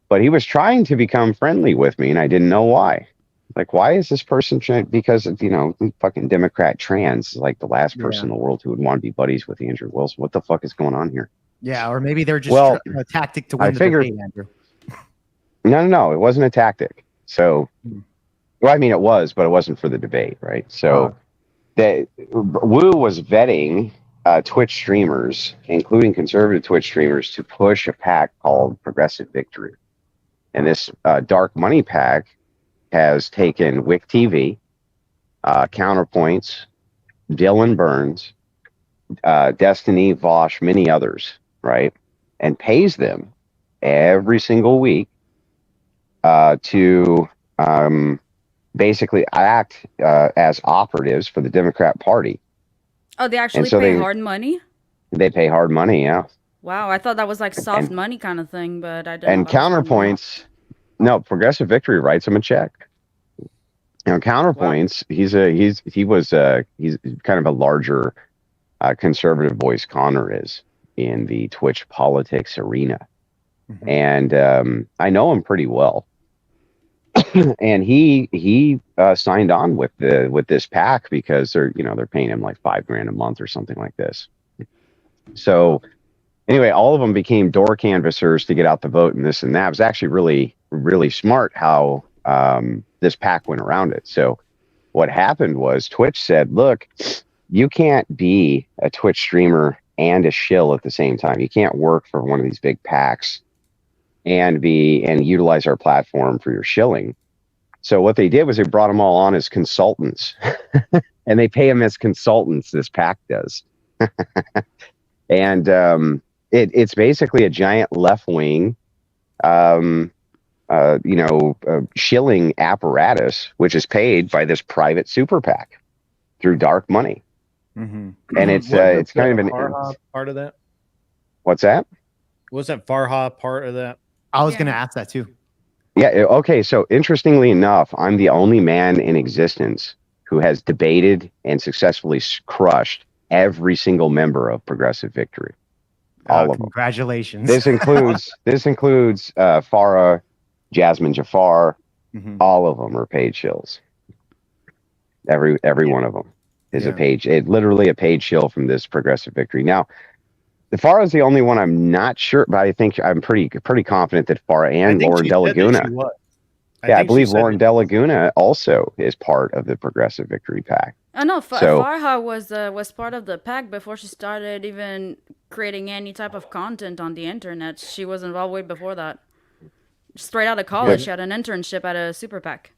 But he was trying to become friendly with me and I didn't know why. Like, why is this person because fucking Democrat trans is like the last person in the world who would want to be buddies with Andrew Wilson. What the fuck is going on here? Yeah, or maybe they're just a tactic to win the debate, Andrew. No, it wasn't a tactic. So, well, I mean, it was, but it wasn't for the debate, right? So, Wu was vetting Twitch streamers, including conservative Twitch streamers, to push a pack called Progressive Victory. And this dark money pack has taken Wick TV, Counterpoints, Dylan Burns, Destiny, Vosh, many others, right? And pays them every single week to basically act as operatives for the Democrat Party. Oh, they actually pay hard money? They pay hard money, yeah. Wow, I thought that was like soft money kind of thing, but I didn't. And Counterpoints, no, Progressive Victory writes him a check. Counterpoints, wow. He's kind of a larger conservative voice Connor is in the Twitch politics arena. Mm-hmm. And I know him pretty well. And he signed on with this pack because they're paying him like $5,000 a month or something like this. So anyway, all of them became door canvassers to get out the vote and this and that. It was actually really, really smart how this pack went around it. So what happened was Twitch said, look, you can't be a Twitch streamer and a shill at the same time. You can't work for one of these big packs and utilize our platform for your shilling. So what they did was they brought them all on as consultants and they pay them as consultants. This pack does. And it's basically a giant left wing, shilling apparatus, which is paid by this private super PAC through dark money. Mm-hmm. And it's kind of an Farha part of that. What's that? Was that Farha part of that? I was going to ask that too. Yeah. Okay. So interestingly enough, I'm the only man in existence who has debated and successfully crushed every single member of Progressive Victory. All of them. Congratulations. This includes Farah, Jasmine Jafar. All of them are paid shills. Every one of them is a page. Literally a paid shill from this Progressive Victory. Now, Farah is the only one I'm not sure, but I think I'm pretty confident that Farah and Lauren De Laguna. I believe Lauren De Laguna also is part of the Progressive Victory PAC. I know So, Farha was part of the pack before she started even creating any type of content on the internet. She was involved way before that. Straight out of college, she had an internship at a super PAC.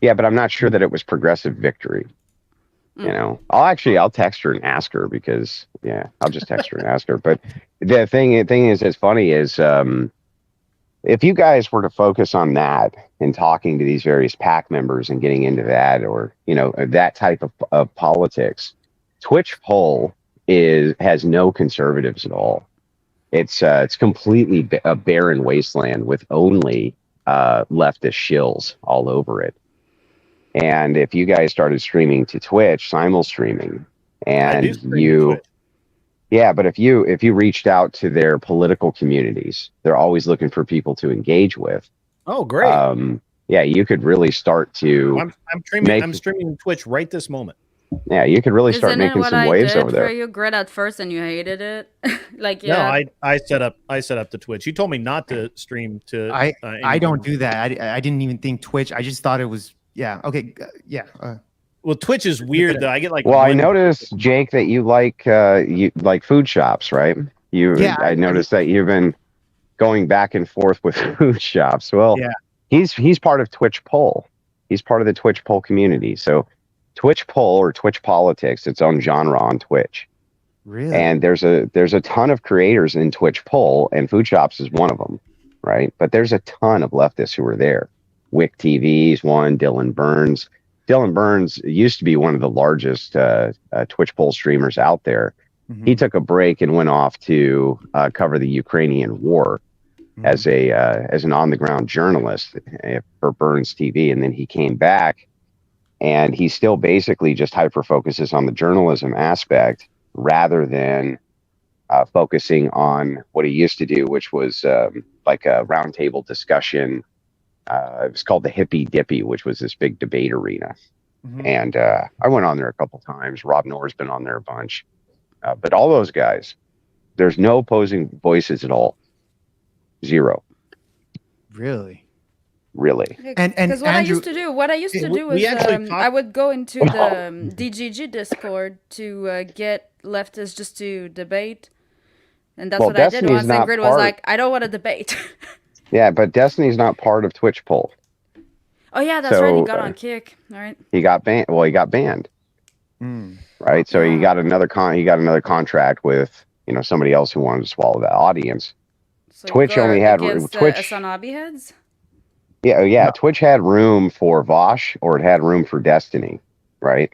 Yeah, but I'm not sure that it was Progressive Victory. You know, I'll text her and ask her because I'll just text her and ask her. But the thing is, it's funny is if you guys were to focus on that and talking to these various PAC members and getting into that, or that type of politics, Twitch poll has no conservatives at all. It's completely a barren wasteland with only leftist shills all over it. And if you guys started streaming to Twitch, simul-streaming, and but if you reached out to their political communities, they're always looking for people to engage with. Oh, great! You could really start to. I'm streaming Twitch right this moment. Yeah, you could really start making some waves over there. For you, Grit, at first, and you hated it. No, I set up the Twitch. You told me not to stream to. I don't do that. I didn't even think Twitch. I just thought it was. Yeah. Okay. Well, Twitch is weird though. I get like. Well, I noticed, Jake, that you like food shops, right? I noticed that you've been going back and forth with food shops. Well, he's part of Twitch poll. He's part of the Twitch poll community. So, Twitch poll or Twitch politics, its own genre on Twitch. Really? And there's a ton of creators in Twitch poll, and food shops is one of them, right? But there's a ton of leftists who are there. Wick TV's one, Dylan Burns. Dylan Burns used to be one of the largest Twitch poll streamers out there. He took a break and went off to cover the Ukrainian war as an on-the-ground journalist for Burns TV, and then he came back, and he still basically just hyper-focuses on the journalism aspect rather than focusing on what he used to do, which was like a roundtable discussion. It was called the Hippy Dippy, which was this big debate arena. And I went on there a couple times. Rob Noor's been on there a bunch. But all those guys, there's no opposing voices at all. Zero. Really? And because what Andrew, I used to do was I would go into the DGG Discord to get leftists just to debate. And that's what I did once. And Grid was like, I don't want to debate. Yeah, but Destiny's not part of Twitch poll. Oh yeah, that's right. He got on kick. All right. He got banned. Well, he got banned. Right. So he got another contract with somebody else who wanted to swallow the audience. So Twitch only had Twitch. Asanabi heads. Yeah. No. Twitch had room for Vosh, or it had room for Destiny, right?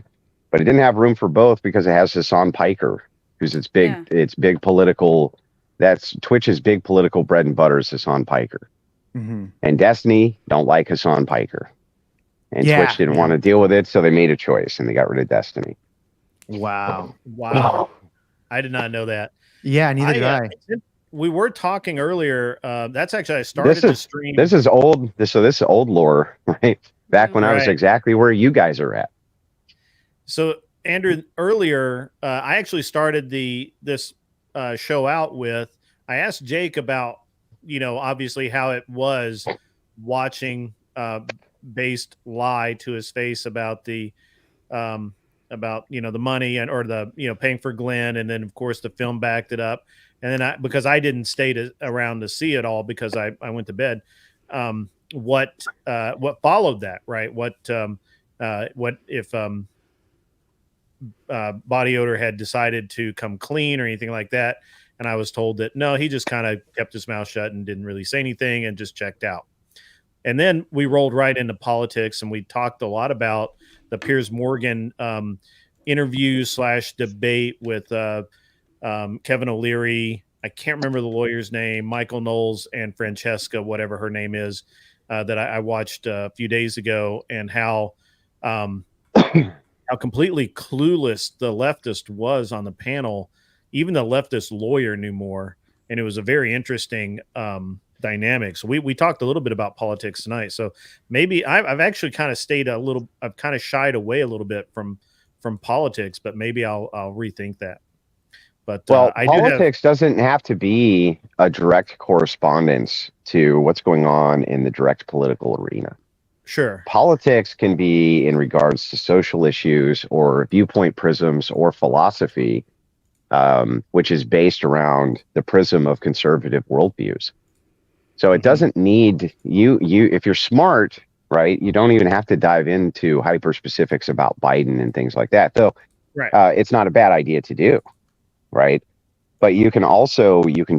But it didn't have room for both because it has Hassan Piker, who's its big political. That's Twitch's big political bread and butter is Hassan Piker. And Destiny don't like Hassan Piker. And Twitch didn't want to deal with it, so they made a choice and they got rid of Destiny. Wow. I did not know that. Yeah, neither did I. We were talking earlier. That's actually, I started to stream. This is old. This is old lore, right? Back when I was exactly where you guys are at. So, Andrew, earlier, I actually started this show out with, I asked Jake about, obviously how it was watching Based lie to his face about the the money or the paying for Glenn, and then of course the film backed it up, and then because I didn't stay around to see it all because I went to bed. What followed that, right? What if Body Odor had decided to come clean or anything like that? And I was told that no, he just kind of kept his mouth shut and didn't really say anything and just checked out. And then we rolled right into politics, and we talked a lot about the Piers Morgan interview / debate with Kevin O'Leary. I can't remember the lawyer's name, Michael Knowles and Francesca, whatever her name is. that I watched a few days ago, and how how completely clueless the leftist was on the panel. Even the leftist lawyer knew more, and it was a very interesting dynamic. So we talked a little bit about politics tonight. So maybe I've actually kind of stayed a little. I've kind of shied away a little bit from politics, but maybe I'll rethink that. But politics doesn't have to be a direct correspondence to what's going on in the direct political arena. Sure. Politics can be in regards to social issues or viewpoint prisms or philosophy, which is based around the prism of conservative worldviews. So it doesn't need you if you're smart, right? You don't even have to dive into hyper specifics about Biden and things like that. Though it's not a bad idea to do, right? But you can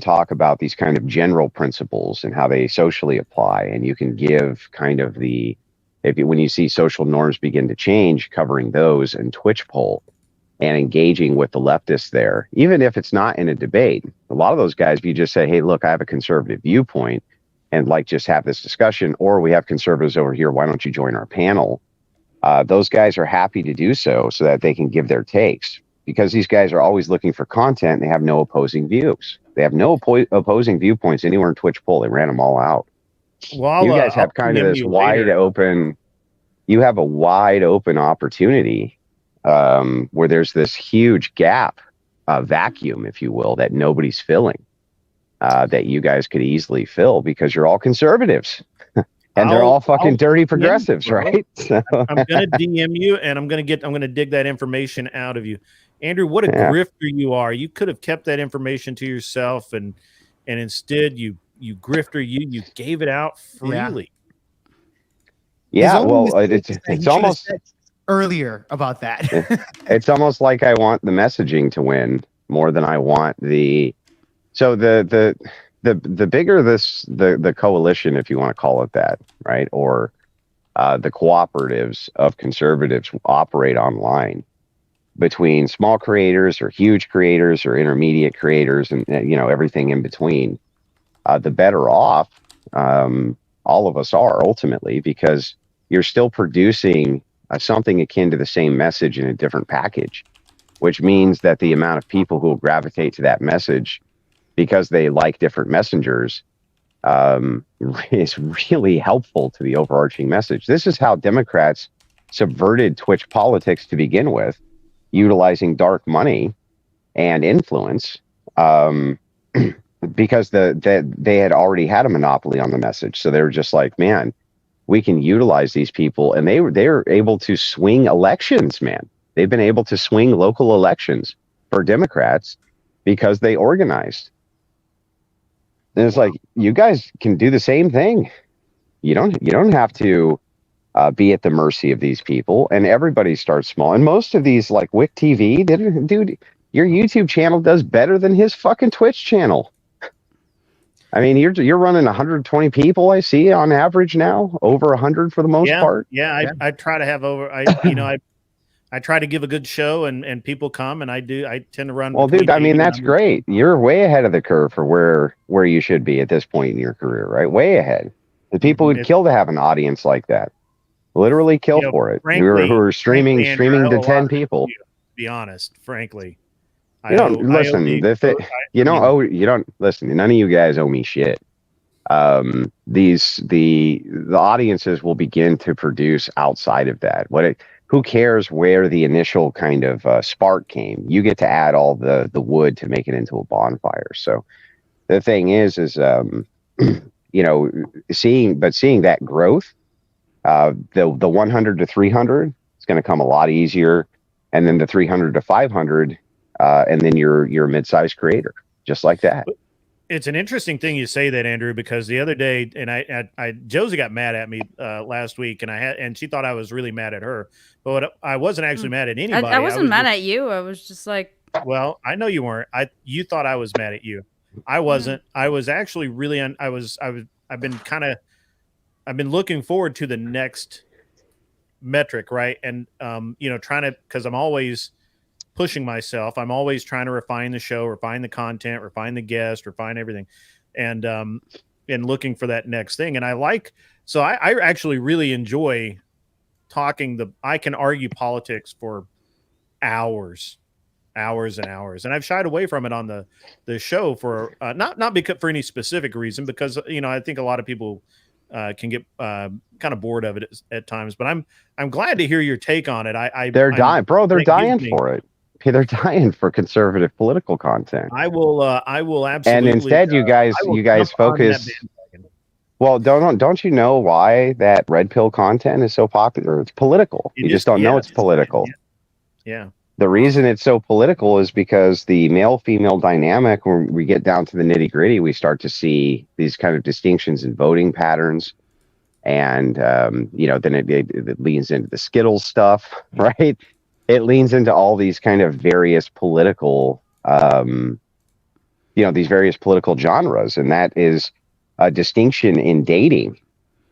talk about these kind of general principles and how they socially apply, and you can give kind of when you see social norms begin to change, covering those and Twitch poll and engaging with the leftists there, even if it's not in a debate. A lot of those guys, if you just say, hey, look, I have a conservative viewpoint, and like just have this discussion, or we have conservatives over here, why don't you join our panel? Those guys are happy to do so that they can give their takes, because these guys are always looking for content. And they have no opposing views. They have no opposing viewpoints anywhere in Twitch poll. They ran them all out. Well, you guys have kind of this wide open. You have a wide open opportunity where there's this huge gap, vacuum, if you will, that nobody's filling, that you guys could easily fill because you're all conservatives. And they're all fucking dirty progressives, right? So. I'm gonna DM you, and I'm gonna dig that information out of you, Andrew. What a grifter you are! You could have kept that information to yourself, and instead you grifter, you gave it out freely. Yeah, well, it's almost earlier about that. It's almost like I want the messaging to win more than I want the. So the bigger the coalition, if you want to call it that, right, or the cooperatives of conservatives operate online between small creators or huge creators or intermediate creators and everything in between, the better off all of us are ultimately, because you're still producing something akin to the same message in a different package, which means that the amount of people who will gravitate to that message because they like different messengers is really helpful to the overarching message. This is how Democrats subverted Twitch politics to begin with, utilizing dark money and influence, because they had already had a monopoly on the message. So they were just like, man, we can utilize these people, and they're able to swing elections, man. They've been able to swing local elections for Democrats because they organized. And it's like, you guys can do the same thing. You don't have to be at the mercy of these people. And everybody starts small. And most of these, like Wick TV, dude, your YouTube channel does better than his fucking Twitch channel. I mean, you're running 120 people, I see, on average now, over 100 for the most part. Yeah, I try to have over. I try to give a good show, and people come, and I tend to run. Well, dude, I mean, that's great. You're way ahead of the curve for where you should be at this point in your career, right? Way ahead. The people would kill to have an audience like that. Literally kill for it. Frankly, who are streaming to 10 people. To be honest, frankly. You don't listen. You don't listen. None of you guys owe me shit. The audiences will begin to produce outside of that. Who cares where the initial kind of spark came? You get to add all the wood to make it into a bonfire. So the thing is seeing that growth, the 100 to 300 is going to come a lot easier, and then the 300 to 500. And then you're a mid-sized creator, just like that. It's an interesting thing you say that, Andrew, because the other day, and Josie got mad at me last week, and she thought I was really mad at her, but I wasn't actually mad at anybody. I wasn't mad at you. I was just like, well, I know you weren't. You thought I was mad at you. I wasn't. I was actually really. I've been looking forward to the next metric, right? And trying to, because I'm always pushing myself. I'm always trying to refine the show, refine the content, refine the guest, refine everything. And and looking for that next thing. And I actually really enjoy talking. I can argue politics for hours and hours, and I've shied away from it on the show for not because for any specific reason, because I think a lot of people can get kind of bored of it at times. But I'm glad to hear your take on it. They're dying, bro. They're dying for it. Okay, they're dying for conservative political content. I will absolutely. And instead, you guys focus. Well, don't you know why that red pill content is so popular? It's political. You just don't know it's political. Yeah. The reason it's so political is because the male-female dynamic, when we get down to the nitty-gritty, we start to see these kind of distinctions in voting patterns. And, then it leans into the Skittles stuff, right? It leans into all these kind of various political, these various political genres. And that is a distinction in dating.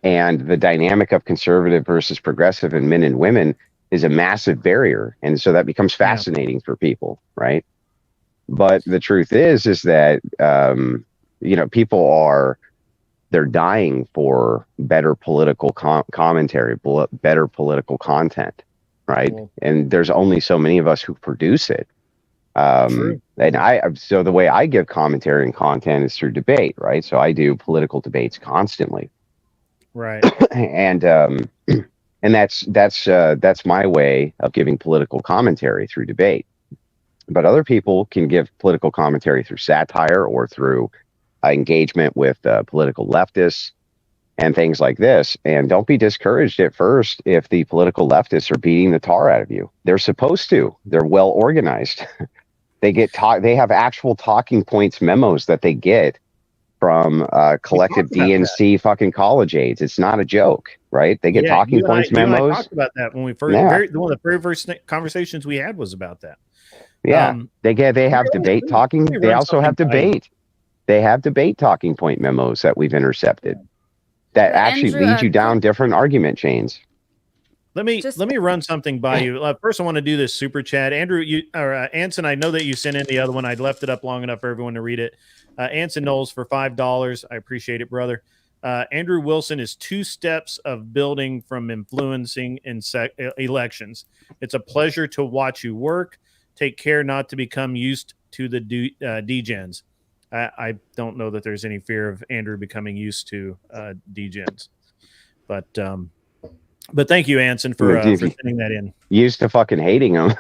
And the dynamic of conservative versus progressive and men and women is a massive barrier. And so that becomes fascinating for people, right? But the truth is that, people they're dying for better political commentary, better political content, right? Cool. And there's only so many of us who produce it. And so the way I give commentary and content is through debate, right? So I do political debates constantly. Right. And that's my way of giving political commentary through debate. But other people can give political commentary through satire or through engagement with political leftists and things like this. And don't be discouraged at first if the political leftists are beating the tar out of you. They're supposed to. They're well organized. They have actual talking points memos that they get from collective DNC fucking college aides. It's not a joke, right? They get talking points memos. I talked about that when we first. One of the very first conversations we had was about that. Yeah, they have debate talking. They also have debate. They have debate talking point memos that we've intercepted that actually lead you down different argument chains. Let me run something by you. First, I want to do this super chat. Andrew, Anson, I know that you sent in the other one. I left it up long enough for everyone to read it. Anson Knowles for $5. I appreciate it, brother. Andrew Wilson is 2 steps of building from influencing in elections. It's a pleasure to watch you work. Take care not to become used to the degens. I don't know that there's any fear of Andrew becoming used to degens, but thank you, Anson, for sending that in. Used to fucking hating him.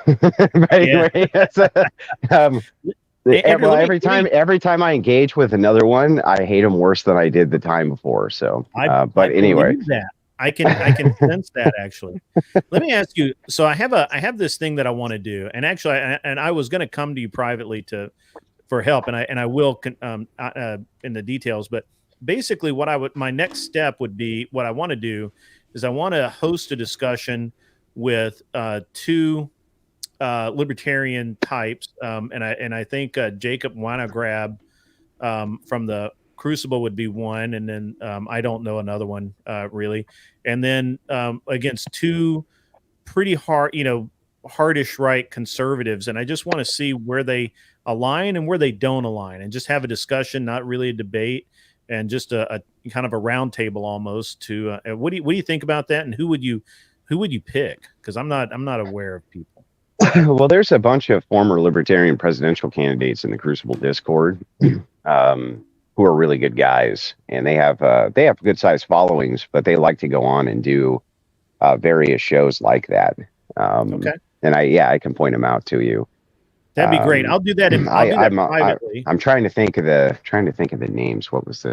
Every time I engage with another one, I hate him worse than I did the time before. So, anyway, that. I can sense that actually. Let me ask you. So I have this thing that I want to do, and actually, I was going to come to you privately for help, and I will in the details. But basically, my next step would be what I want to do is I want to host a discussion with 2 libertarian types, and I think Jacob Wanagrab from the Crucible would be one, and then I don't know another one really, and then against 2 pretty hard, hardish right conservatives, and I just want to see where they align and where they don't align, and just have a discussion, not really a debate, and just a kind of a round table almost. To what do you think about that, and who would you pick? Because I'm not aware of people. Well, there's a bunch of former libertarian presidential candidates in the Crucible Discord who are really good guys, and they have good sized followings, but they like to go on and do various shows like that. Okay. And I can point them out to you. That'd be great. I'll do that. Privately. I'm trying to think of the names. What was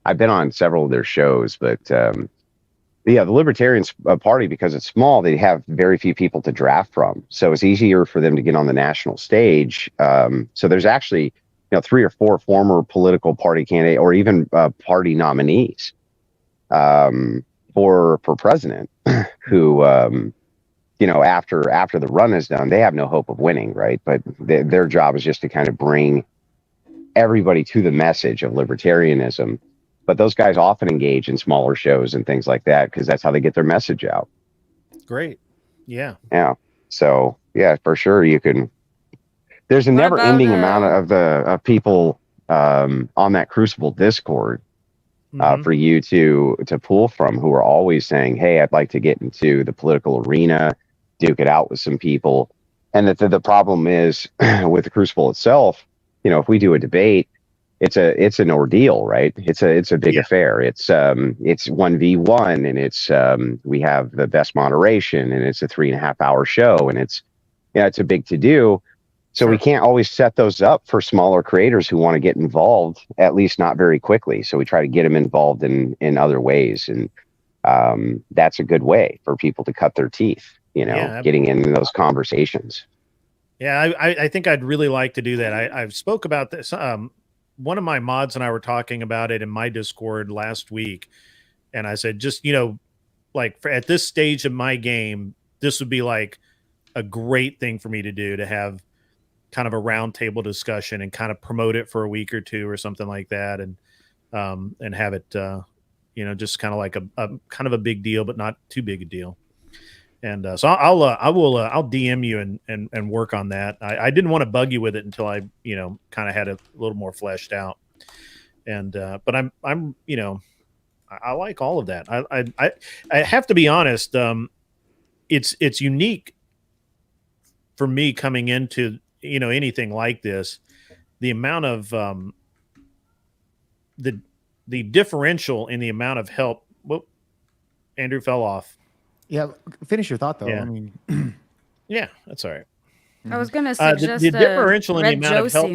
I've been on several of their shows, but the Libertarian Party, because it's small, they have very few people to draft from, so it's easier for them to get on the national stage. So there's actually 3 or 4 former political party candidate or even party nominees for president who after the run is done, they have no hope of winning, right? But their job is just to kind of bring everybody to the message of libertarianism. But those guys often engage in smaller shows and things like that because that's how they get their message out. Great. Yeah. Yeah. So yeah, for sure you can. There's a never-ending amount of people on that Crucible Discord for you to pull from, who are always saying, "Hey, I'd like to get into the political arena, duke it out with some people." And the problem is with the Crucible itself. If we do a debate, it's an ordeal, right? It's a big affair. It's 1v1, and we have the best moderation, and it's a 3.5-hour show, and it's a big to do. So we can't always set those up for smaller creators who want to get involved, at least not very quickly. So we try to get them involved in other ways, and that's a good way for people to cut their teeth. Getting in those conversations. Yeah, I think I'd really like to do that. I've spoke about this. One of my mods and I were talking about it in my Discord last week, and I said, just at this stage of my game, this would be like a great thing for me to do, to have kind of a roundtable discussion and kind of promote it for a week or two or something like that, and have it just kind of like a kind of a big deal, but not too big a deal. And so I'll DM you and work on that. I didn't want to bug you with it until I kind of had a little more fleshed out. And but I like all of that. I have to be honest. It's unique for me coming into anything like this. The amount of the differential in the amount of help. Whoop, Andrew fell off. Yeah, finish your thought though. Yeah. I mean, yeah, that's all right. I was gonna suggest the differential in the amount of help,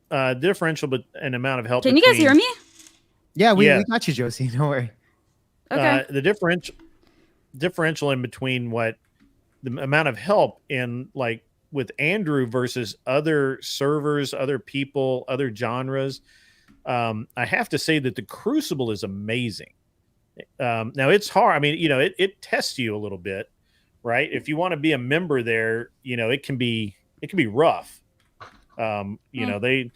an amount of help. Can you guys hear me? Yeah, we got you, Josie. Don't worry. Okay. The differential in between what the amount of help in like with Andrew versus other servers, other people, other genres. I have to say that the Crucible is amazing. Now it's hard. I mean, it tests you a little bit, right? If you want to be a member there, it can be rough. They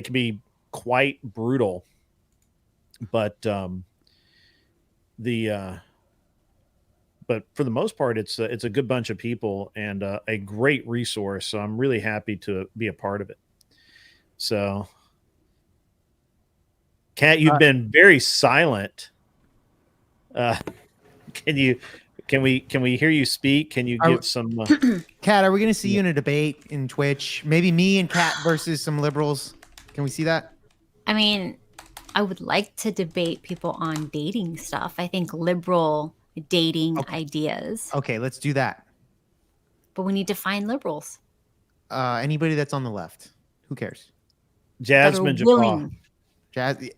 can be quite brutal, but but for the most part, it's a good bunch of people and a great resource. So I'm really happy to be a part of it. So. Kat, you've been very silent. Can we hear you speak? Can you give some? Kat, are we going to see you in a debate in Twitch? Maybe me and Kat versus some liberals. Can we see that? I mean, I would like to debate people on dating stuff. I think liberal dating ideas. Okay, let's do that. But we need to find liberals. Anybody that's on the left. Who cares? Jasmine Jafar.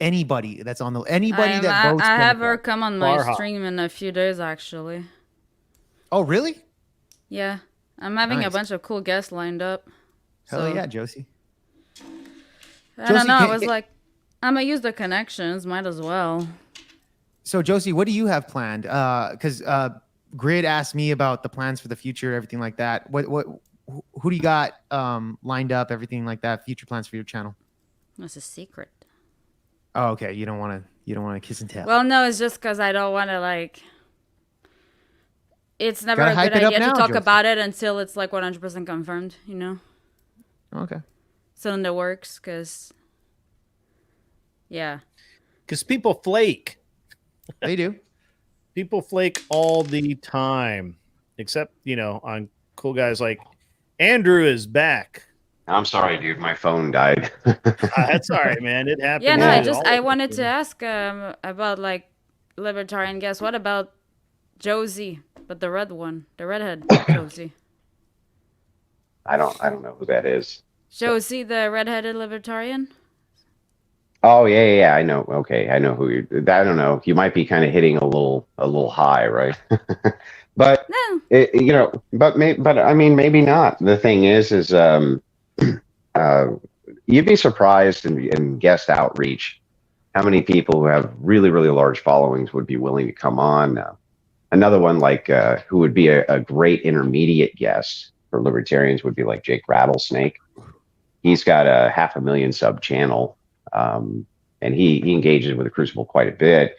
Anybody that's on the that votes. I have her come on my stream in a few days, actually. Oh, really? Yeah, I'm having a bunch of cool guests lined up. Hell yeah, Josie. I don't know. I was like, I'm gonna use the connections. Might as well. So, Josie, what do you have planned? Because Grid asked me about the plans for the future, everything like that. Who do you got lined up? Everything like that. Future plans for your channel. That's a secret. Oh, okay. You don't want to kiss and tell. Well, no, it's just because I don't want to like. It's never a good idea to talk about it until it's like 100% confirmed, Okay. So then it works, because. Yeah. Because people flake. They do. People flake all the time, except on cool guys like Andrew is back. I'm sorry, dude. My phone died. That's all right, man. It happened. Yeah, no, I wanted to ask about like libertarian guests. What about Josie, but the red one, the redhead Josie? I don't know who that is. Josie, the redheaded libertarian. Oh yeah. I know. Okay, I know who you're. I don't know. You might be kind of hitting a little high, right? But no. But I mean, maybe not. The thing is you'd be surprised in guest outreach how many people who have really, really large followings would be willing to come on. Another one who would be a great intermediate guest for libertarians would be like Jake Rattlesnake. He's got a 500,000 sub channel, and he engages with the Crucible quite a bit.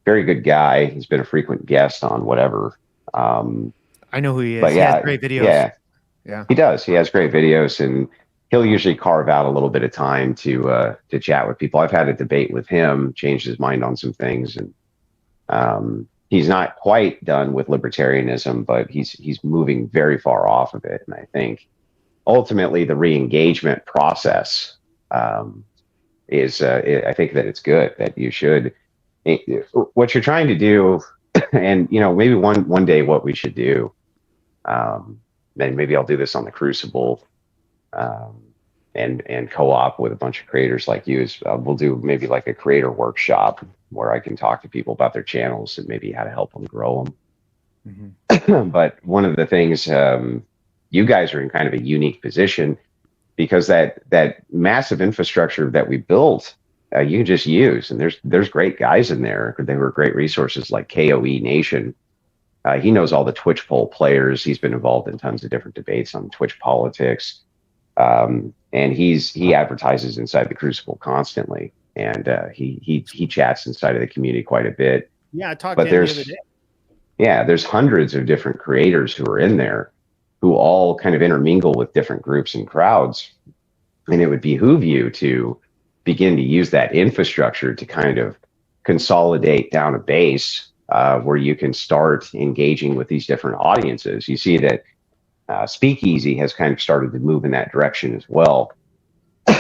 Very good guy. He's been a frequent guest on whatever. I know who he is. But he has great videos. Yeah, he does. He has great videos, and he'll usually carve out a little bit of time to chat with people. I've had a debate with him, changed his mind on some things, and he's not quite done with libertarianism, but he's moving very far off of it. And I think ultimately the re-engagement process is I think that it's good, that you should, what you're trying to do, and maybe one day what we should do, and maybe I'll do this on the Crucible, and co-op with a bunch of creators like you, is we'll do maybe like a creator workshop where I can talk to people about their channels and maybe how to help them grow them. Mm-hmm. But one of the things, you guys are in kind of a unique position, because that massive infrastructure that we built, you can just use, and there's great guys in there. They were great resources like KOE Nation. He knows all the Twitch poll players. He's been involved in tons of different debates on Twitch politics. And he advertises inside the Crucible constantly, and he chats inside of the community quite a bit. Yeah, I talked to him the other day. Yeah, there's hundreds of different creators who are in there, who all kind of intermingle with different groups and crowds, and it would behoove you to begin to use that infrastructure to kind of consolidate down a base where you can start engaging with these different audiences. You see that Speakeasy has kind of started to move in that direction as well,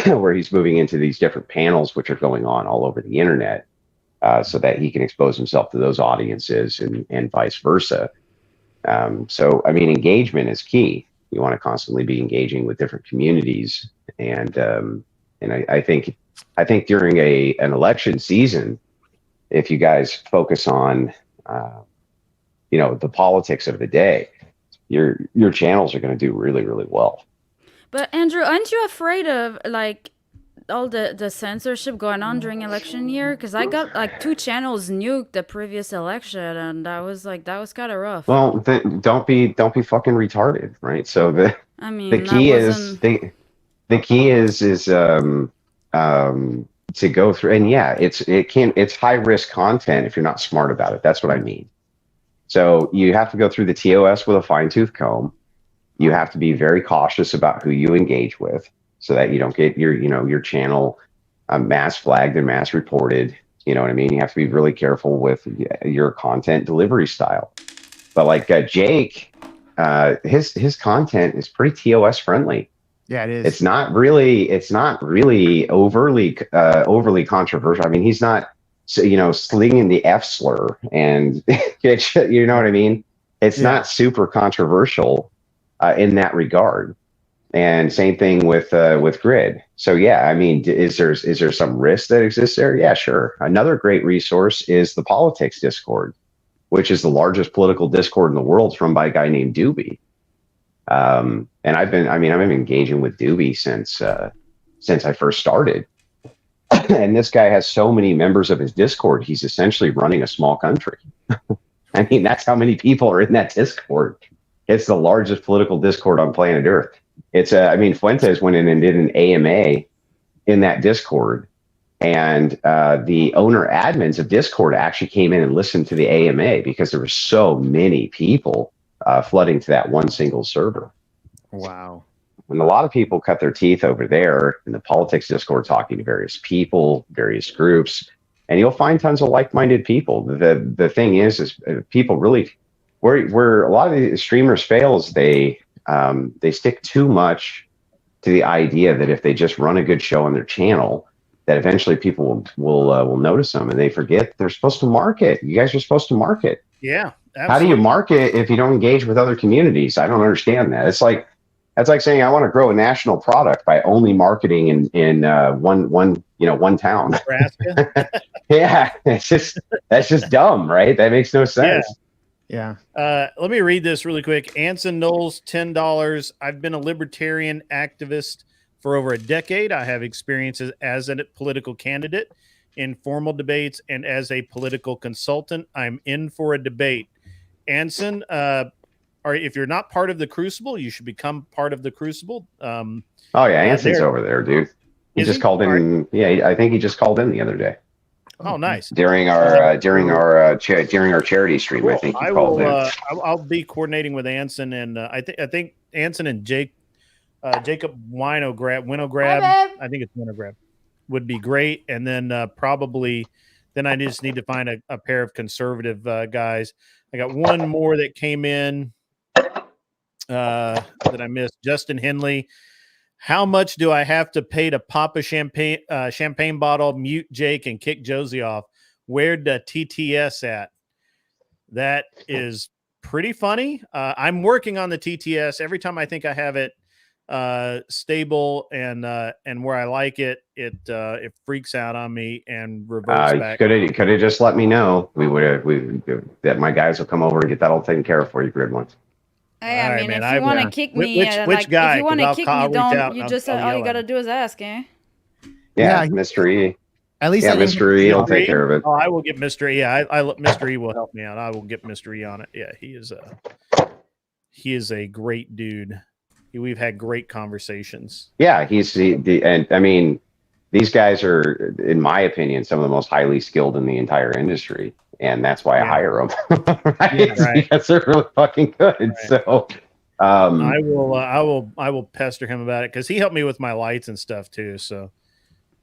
where he's moving into these different panels which are going on all over the internet, so that he can expose himself to those audiences and vice versa. So, I mean, engagement is key. You want to constantly be engaging with different communities, and I think during an election season, if you guys focus on the politics of the day, your channels are going to do really, really well. But Andrew, aren't you afraid of like all the censorship going on during election year? Because I got like 2 channels nuked the previous election, and that was kind of rough. Well, don't be fucking retarded, right? So the key is to go through, and yeah, it's high risk content if you're not smart about it. That's what I mean. So you have to go through the TOS with a fine tooth comb. You have to be very cautious about who you engage with, so that you don't get your channel mass flagged and mass reported. You know what I mean? You have to be really careful with your content delivery style. But like Jake, his content is pretty TOS friendly. Yeah, it is. It's not really overly controversial. I mean, he's not, slinging the F slur, and you know what I mean? It's not super controversial in that regard. And same thing with Grid. So yeah, I mean, is there some risk that exists there? Yeah, sure. Another great resource is the Politics Discord, which is the largest political Discord in the world, run by a guy named Doobie. And I've been engaging with Doobie since I first started. And this guy has so many members of his Discord, he's essentially running a small country. I mean, that's how many people are in that Discord. It's the largest political Discord on planet Earth. It's Fuentes went in and did an AMA in that Discord, and the owner admins of Discord actually came in and listened to the AMA because there were so many people flooding to that one single server. Wow. When a lot of people cut their teeth over there in the Politics Discord, talking to various people, various groups, and you'll find tons of like-minded people. The thing is people really, where a lot of the streamers fail is they stick too much to the idea that if they just run a good show on their channel, that eventually people will notice them, and they forget they're supposed to market. You guys are supposed to market. Yeah. Absolutely. How do you market if you don't engage with other communities? I don't understand that. That's like saying I want to grow a national product by only marketing in one town. Nebraska. Yeah, that's just dumb, right? That makes no sense. Yeah. Let me read this really quick. Anson Knowles, $10. I've been a libertarian activist for over a decade. I have experiences as a political candidate in formal debates and as a political consultant. I'm in for a debate. Anson, if you're not part of the Crucible, you should become part of the Crucible. Oh yeah, Anson's over there, dude. He just called in. Yeah, I think he just called in the other day. Oh, nice. During our charity stream, I think he called in. I'll be coordinating with Anson, and I think Anson and Jake Jacob Winograd, I think it's Winograd, would be great. And then probably, then I just need to find a pair of conservative guys. I got one more that came in that I missed. Justin Henley. How much do I have to pay to pop a champagne bottle, mute Jake, and kick Josie off? Where'd the TTS at? That is pretty funny. I'm working on the TTS. Every time I think I have it stable and where I like it, it freaks out on me and reverts back. Could have just let me know. That my guys will come over and get that all taken care of for you, Grid Ones. Hey, I mean, if you want to kick me, which guy? If you want to kick me, don't you just all you gotta do is ask, eh? Yeah, Mr. E. At least Mr. E will take care of it. Oh, I will get Mr. E. Mr. E will help me out. I will get Mr. E on it. Yeah, he is a great dude. We've had great conversations. Yeah, and I mean, these guys are, in my opinion, some of the most highly skilled in the entire industry, and that's why I hire them. Right? Yeah, right. Because they're really fucking good. Right. So, I will pester him about it because he helped me with my lights and stuff too. So.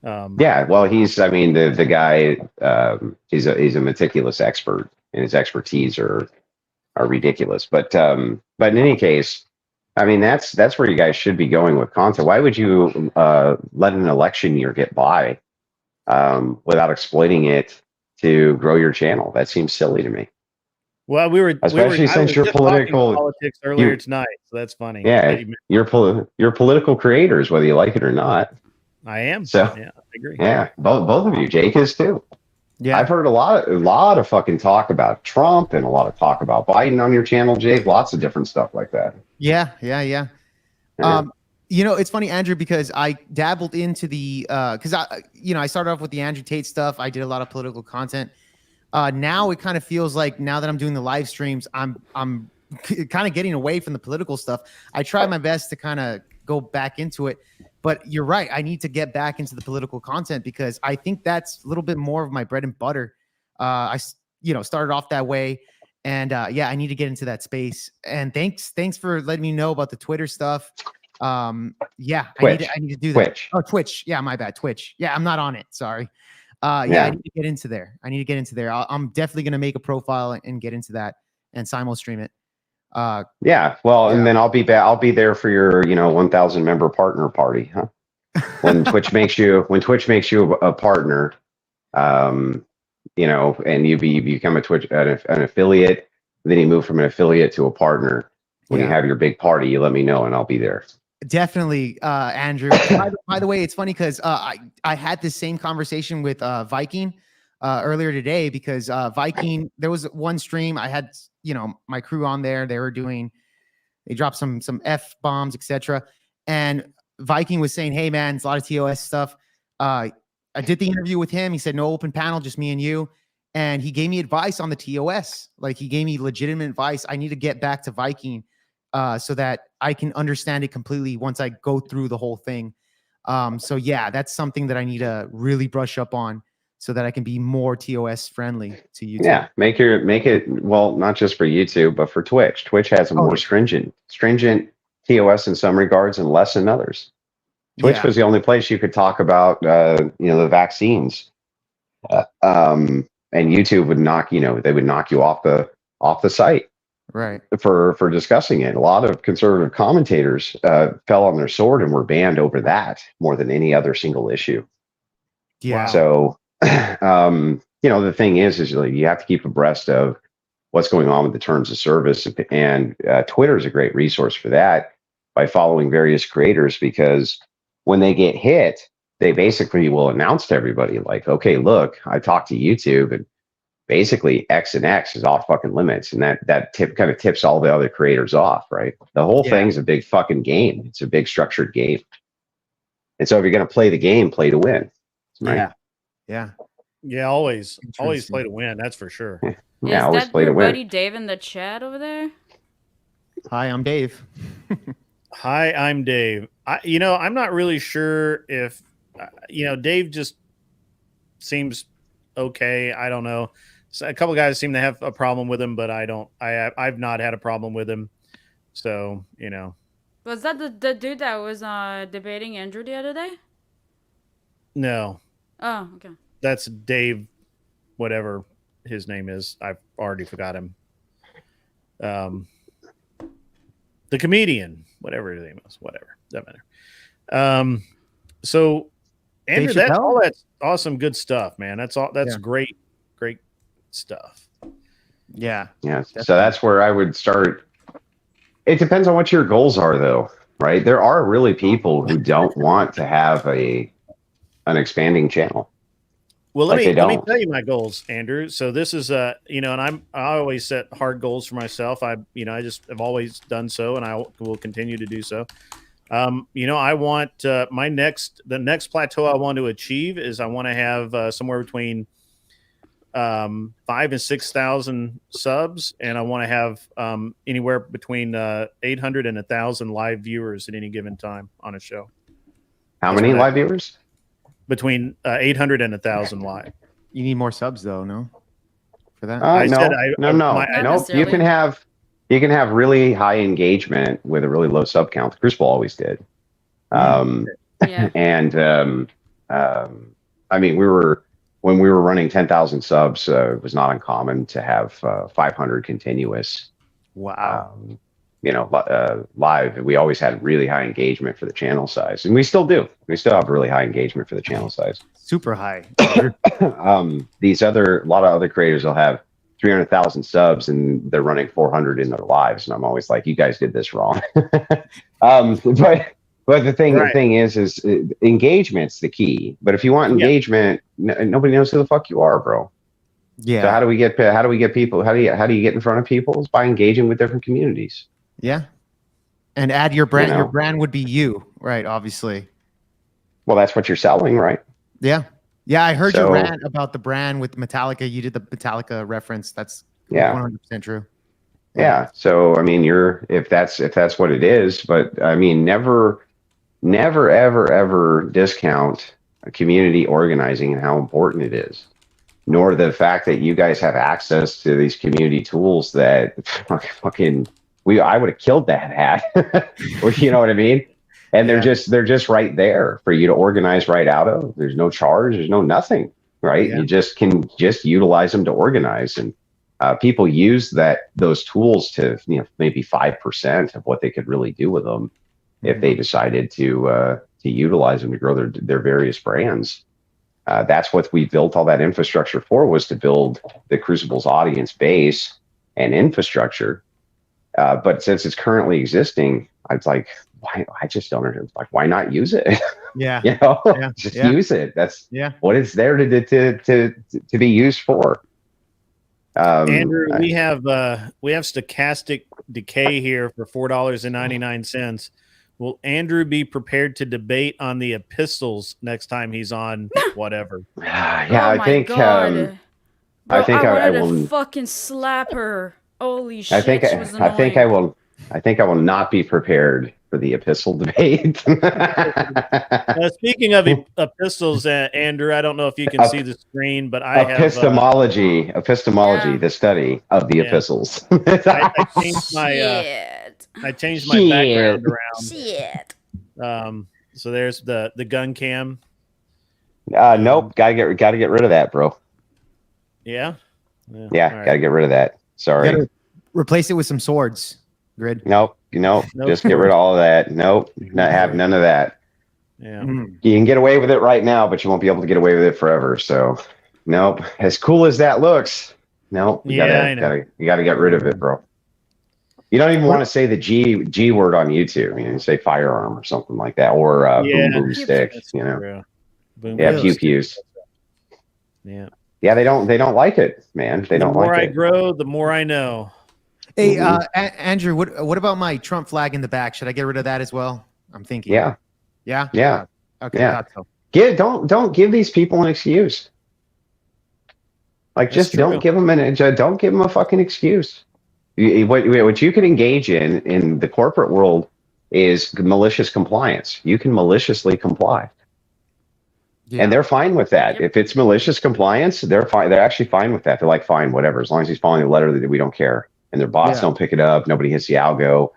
Yeah, well, the guy. He's a meticulous expert, and his expertise are ridiculous. But in any case, I mean that's where you guys should be going with content. Why would you let an election year get by without exploiting it to grow your channel? That seems silly to me. Well, especially since you're political politics earlier tonight, so that's funny. Yeah, you're political creators, whether you like it or not. I am. So yeah, I agree. Yeah, both of you. Jake is too. Yeah, I've heard a lot of fucking talk about Trump and a lot of talk about Biden on your channel, Jake. Lots of different stuff like that. Yeah. It's funny, Andrew, because I dabbled into the because I started off with the Andrew Tate stuff. I did a lot of political content. Now it kind of feels like now that I'm doing the live streams, I'm kind of getting away from the political stuff. I try my best to kind of go back into it. But you're right. I need to get back into the political content because I think that's a little bit more of my bread and butter. I started off that way, and I need to get into that space. And thanks for letting me know about the Twitter stuff. Twitch. I need to do that. Twitch. Oh, Twitch. Yeah, my bad. Twitch. Yeah, I'm not on it. Sorry. I need to get into there. I'm definitely gonna make a profile and get into that and simul stream it. And then I'll be back. I'll be there for your 1,000 member partner party, huh? When Twitch makes you a partner, and you become a Twitch an affiliate, then you move from an affiliate to a partner. When you have your big party, you let me know and I'll be there. Definitely, Andrew. By the way, it's funny because I had this same conversation with Viking earlier today because Viking, there was one stream I had, my crew on there. They dropped some F bombs, etc. And Viking was saying, "Hey man, it's a lot of TOS stuff." I did the interview with him. He said no open panel, just me and you. And he gave me advice on the TOS. Like he gave me legitimate advice. I need to get back to Viking so that I can understand it completely once I go through the whole thing. That's something that I need to really brush up on, so that I can be more TOS friendly to YouTube. Yeah, make it well, not just for YouTube, but for Twitch. Twitch has a more stringent TOS in some regards and less in others. Twitch was the only place you could talk about, the vaccines, and YouTube would knock you off the site, right? For discussing it. A lot of conservative commentators fell on their sword and were banned over that more than any other single issue. Yeah. So. The thing is you have to keep abreast of what's going on with the terms of service, and Twitter is a great resource for that by following various creators, because when they get hit, they basically will announce to everybody like, okay, look, I talked to YouTube and basically X and X is off fucking limits. And that kind of tips all the other creators off, right? The whole thing's a big fucking game. It's a big structured game. And so if you're going to play the game, play to win. Right? Yeah. Always play to win. That's for sure. Yeah, always play to win. Is that your buddy Dave in the chat over there? Hi, I'm Dave. Hi, I'm Dave. I'm not really sure if, Dave just seems okay. I don't know. So a couple guys seem to have a problem with him, but I don't. I've not had a problem with him. So, Was that the dude that was debating Andrew the other day? No. Oh, okay. That's Dave, whatever his name is. I've already forgot him. The comedian, whatever his name is, whatever. Doesn't matter. So Andrew, that's awesome, good stuff, man. That's great stuff. Yeah. Definitely. So that's where I would start. It depends on what your goals are, though, right? There are really people who don't want to have an expanding channel. Well, let me tell you my goals, Andrew. So this is and I always set hard goals for myself. I just have always done so, and I will continue to do so. I want the next plateau I want to achieve is I want to have somewhere between 5,000 and 6,000 subs, and I want to have anywhere between 800 and 1,000 live viewers at any given time on a show. How many live viewers? Between 800 and 1,000 live. You need more subs, though, no? For that? No. You can have really high engagement with a really low sub count. The Crucible always did. And I mean, when we were running 10,000 subs, it was not uncommon to have 500 continuous. Wow. Live. We always had really high engagement for the channel size, and we still do. We still have really high engagement for the channel size. Super high. A lot of other creators will have 300,000 subs and they're running 400 in their lives, and I'm always like, you guys did this wrong. But the thing is engagement's the key. But if you want engagement, nobody knows who the fuck you are, bro. Yeah. So how do we get people? How do you get in front of people? Is by engaging with different communities. Yeah. And add your brand. Your brand would be you, right? Obviously. Well, that's what you're selling, right? Yeah. Yeah, I heard your rant about the brand with Metallica. You did the Metallica reference. That's 100% true. Yeah. So I mean, if that's what it is, but I mean, never, ever discount community organizing and how important it is, nor the fact that you guys have access to these community tools that I would have killed that hat. You know what I mean? And they're just right there for you to organize right out of. There's no charge. There's no nothing, right? You just can utilize them to organize. And people use those tools to, maybe 5% of what they could really do with them if they decided to utilize them to grow their various brands. That's what we built all that infrastructure for, was to build the Crucible's audience base and infrastructure. But since it's currently existing, I was like, I just don't understand. Like, why not use it? Yeah. Use it. That's what it's there to be used for. Andrew, we have stochastic decay here for $4.99. Will Andrew be prepared to debate on the epistles next time he's on whatever? I think I will fucking slap her. Holy shit! I think I will not be prepared for the epistle debate. Speaking of epistles, Andrew, I don't know if you can see the screen, but I have epistemology, the study of the epistles. I changed my background around. Shit. So there's the gun cam. Nope, gotta get rid of that, bro. Yeah. Gotta get rid of that. Sorry. Replace it with some swords. Grid. Nope. Just get rid of all of that. Nope. Not have none of that. Yeah. You can get away with it right now, but you won't be able to get away with it forever. So, nope. As cool as that looks, nope. You gotta get rid of it, bro. You don't even want to say the G word on YouTube. You say firearm or something like that, or boom stick. Pew pews. Yeah. Yeah, they don't like it, man. They don't like it. The more I grow, the more I know. Hey, Andrew, what about my Trump flag in the back? Should I get rid of that as well? I'm thinking. Yeah. Okay. Yeah. Don't give these people an excuse. Like, just don't give them a fucking excuse. What you can engage in the corporate world is malicious compliance. You can maliciously comply. Yeah. And they're fine with that. Yep. If it's malicious compliance, they're fine. They're actually fine with that. They're like, fine, whatever. As long as he's following the letter, that we don't care. And their bots don't pick it up. Nobody hits the algo,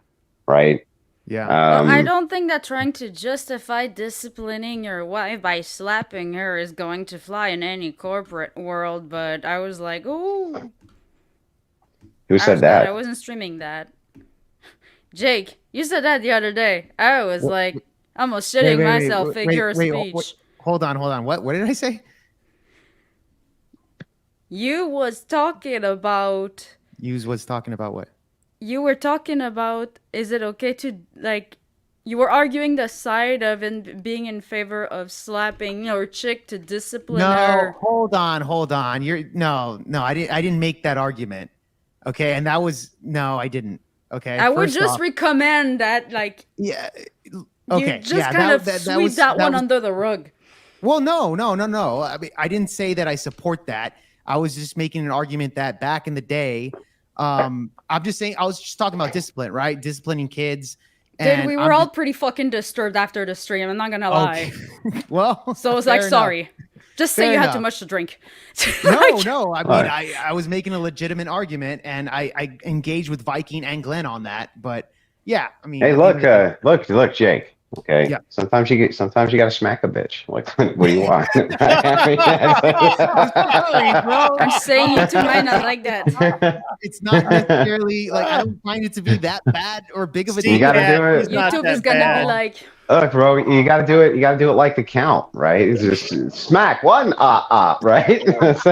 right? Yeah. Well, I don't think that trying to justify disciplining your wife by slapping her is going to fly in any corporate world, but I was like, oh. Who said that? I wasn't streaming that. Jake, you said that the other day. I was like almost shitting myself, figure of speech. Hold on. What did I say? You was talking about what? You were talking about, is it okay to, like, you were arguing the side of being in favor of slapping your chick to discipline her. Hold on. I didn't make that argument. Okay, and that was I didn't. Okay, I would just recommend that, like, yeah, okay, you just kind of sweep that one under the rug. Well, no. I mean, I didn't say that I support that. I was just making an argument that back in the day, I'm just saying, I was just talking about discipline, right? Disciplining kids. Dude, we were all pretty fucking disturbed after the stream. I'm not gonna lie. Well, so I was like, sorry. Just say you had too much to drink. No. I mean, I was making a legitimate argument, and I engaged with Viking and Glenn on that. But yeah, I mean, hey, look, Jake. Okay. Yeah. Sometimes you got to smack a bitch. Like, what do you want? I'm saying it to mine not like that. It's not necessarily like I don't find it to be that bad or big of a deal. You got to do it. YouTube is gonna be like, look, bro, you got to do it. You got to do it like the count, right? It's just smack one, right? Trust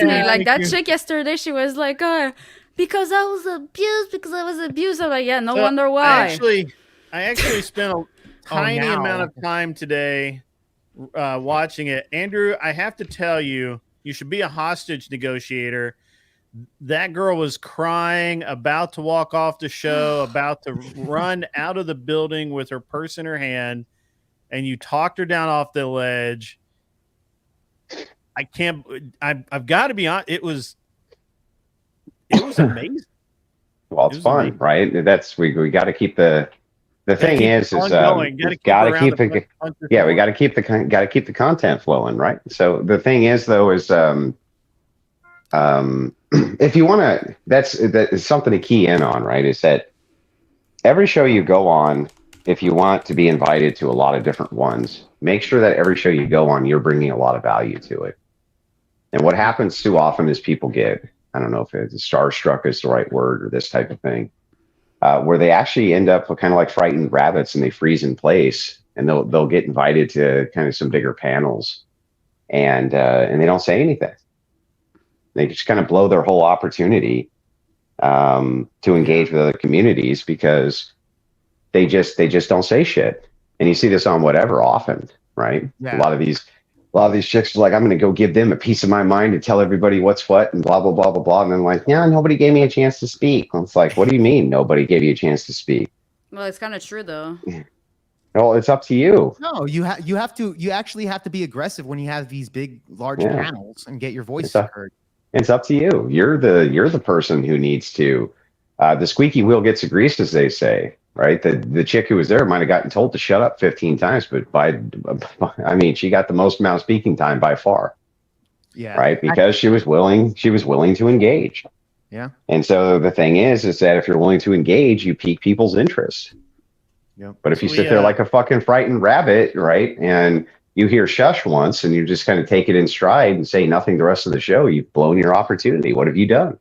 me, like that chick yesterday, she was like, because I was abused. I'm like, yeah, no wonder why. I actually spent a tiny amount of time today watching it. Andrew, I have to tell you, you should be a hostage negotiator. That girl was crying, about to walk off the show, about to run out of the building with her purse in her hand, and you talked her down off the ledge. I've got to be honest, it was amazing. Well, it's fun, amazing. Right? That's we got to keep the thing is we got to keep the content flowing, right? So the thing is, though, is if you want to, that is something to key in on, right? Is that every show you go on, if you want to be invited to a lot of different ones, make sure that every show you go on, you're bringing a lot of value to it. And what happens too often is people get, I don't know if it's starstruck is the right word or this type of thing, where they actually end up kind of like frightened rabbits and they freeze in place, and they'll get invited to kind of some bigger panels, and they don't say anything. They just kind of blow their whole opportunity to engage with other communities because they just don't say shit. And you see this on whatever often, right? Yeah. A lot of these chicks are like, I'm going to go give them a piece of my mind and tell everybody what's what and blah, blah, blah, blah, blah. And then like, yeah, nobody gave me a chance to speak. And it's like, what do you mean nobody gave you a chance to speak? Well, it's kind of true though. Well, it's up to you. No, you actually have to be aggressive when you have these big, large panels and get your voice heard. It's up to you. You're the person who needs to, the squeaky wheel gets the grease, as they say. Right, the chick who was there might have gotten told to shut up 15 times, but she got the most amount of speaking time by far. Yeah. Right, because she was willing to engage. Yeah. And so the thing is that if you're willing to engage, you pique people's interest. Yeah. But if you sit there like a fucking frightened rabbit, right, and you hear shush once and you just kind of take it in stride and say nothing the rest of the show, you've blown your opportunity. What have you done?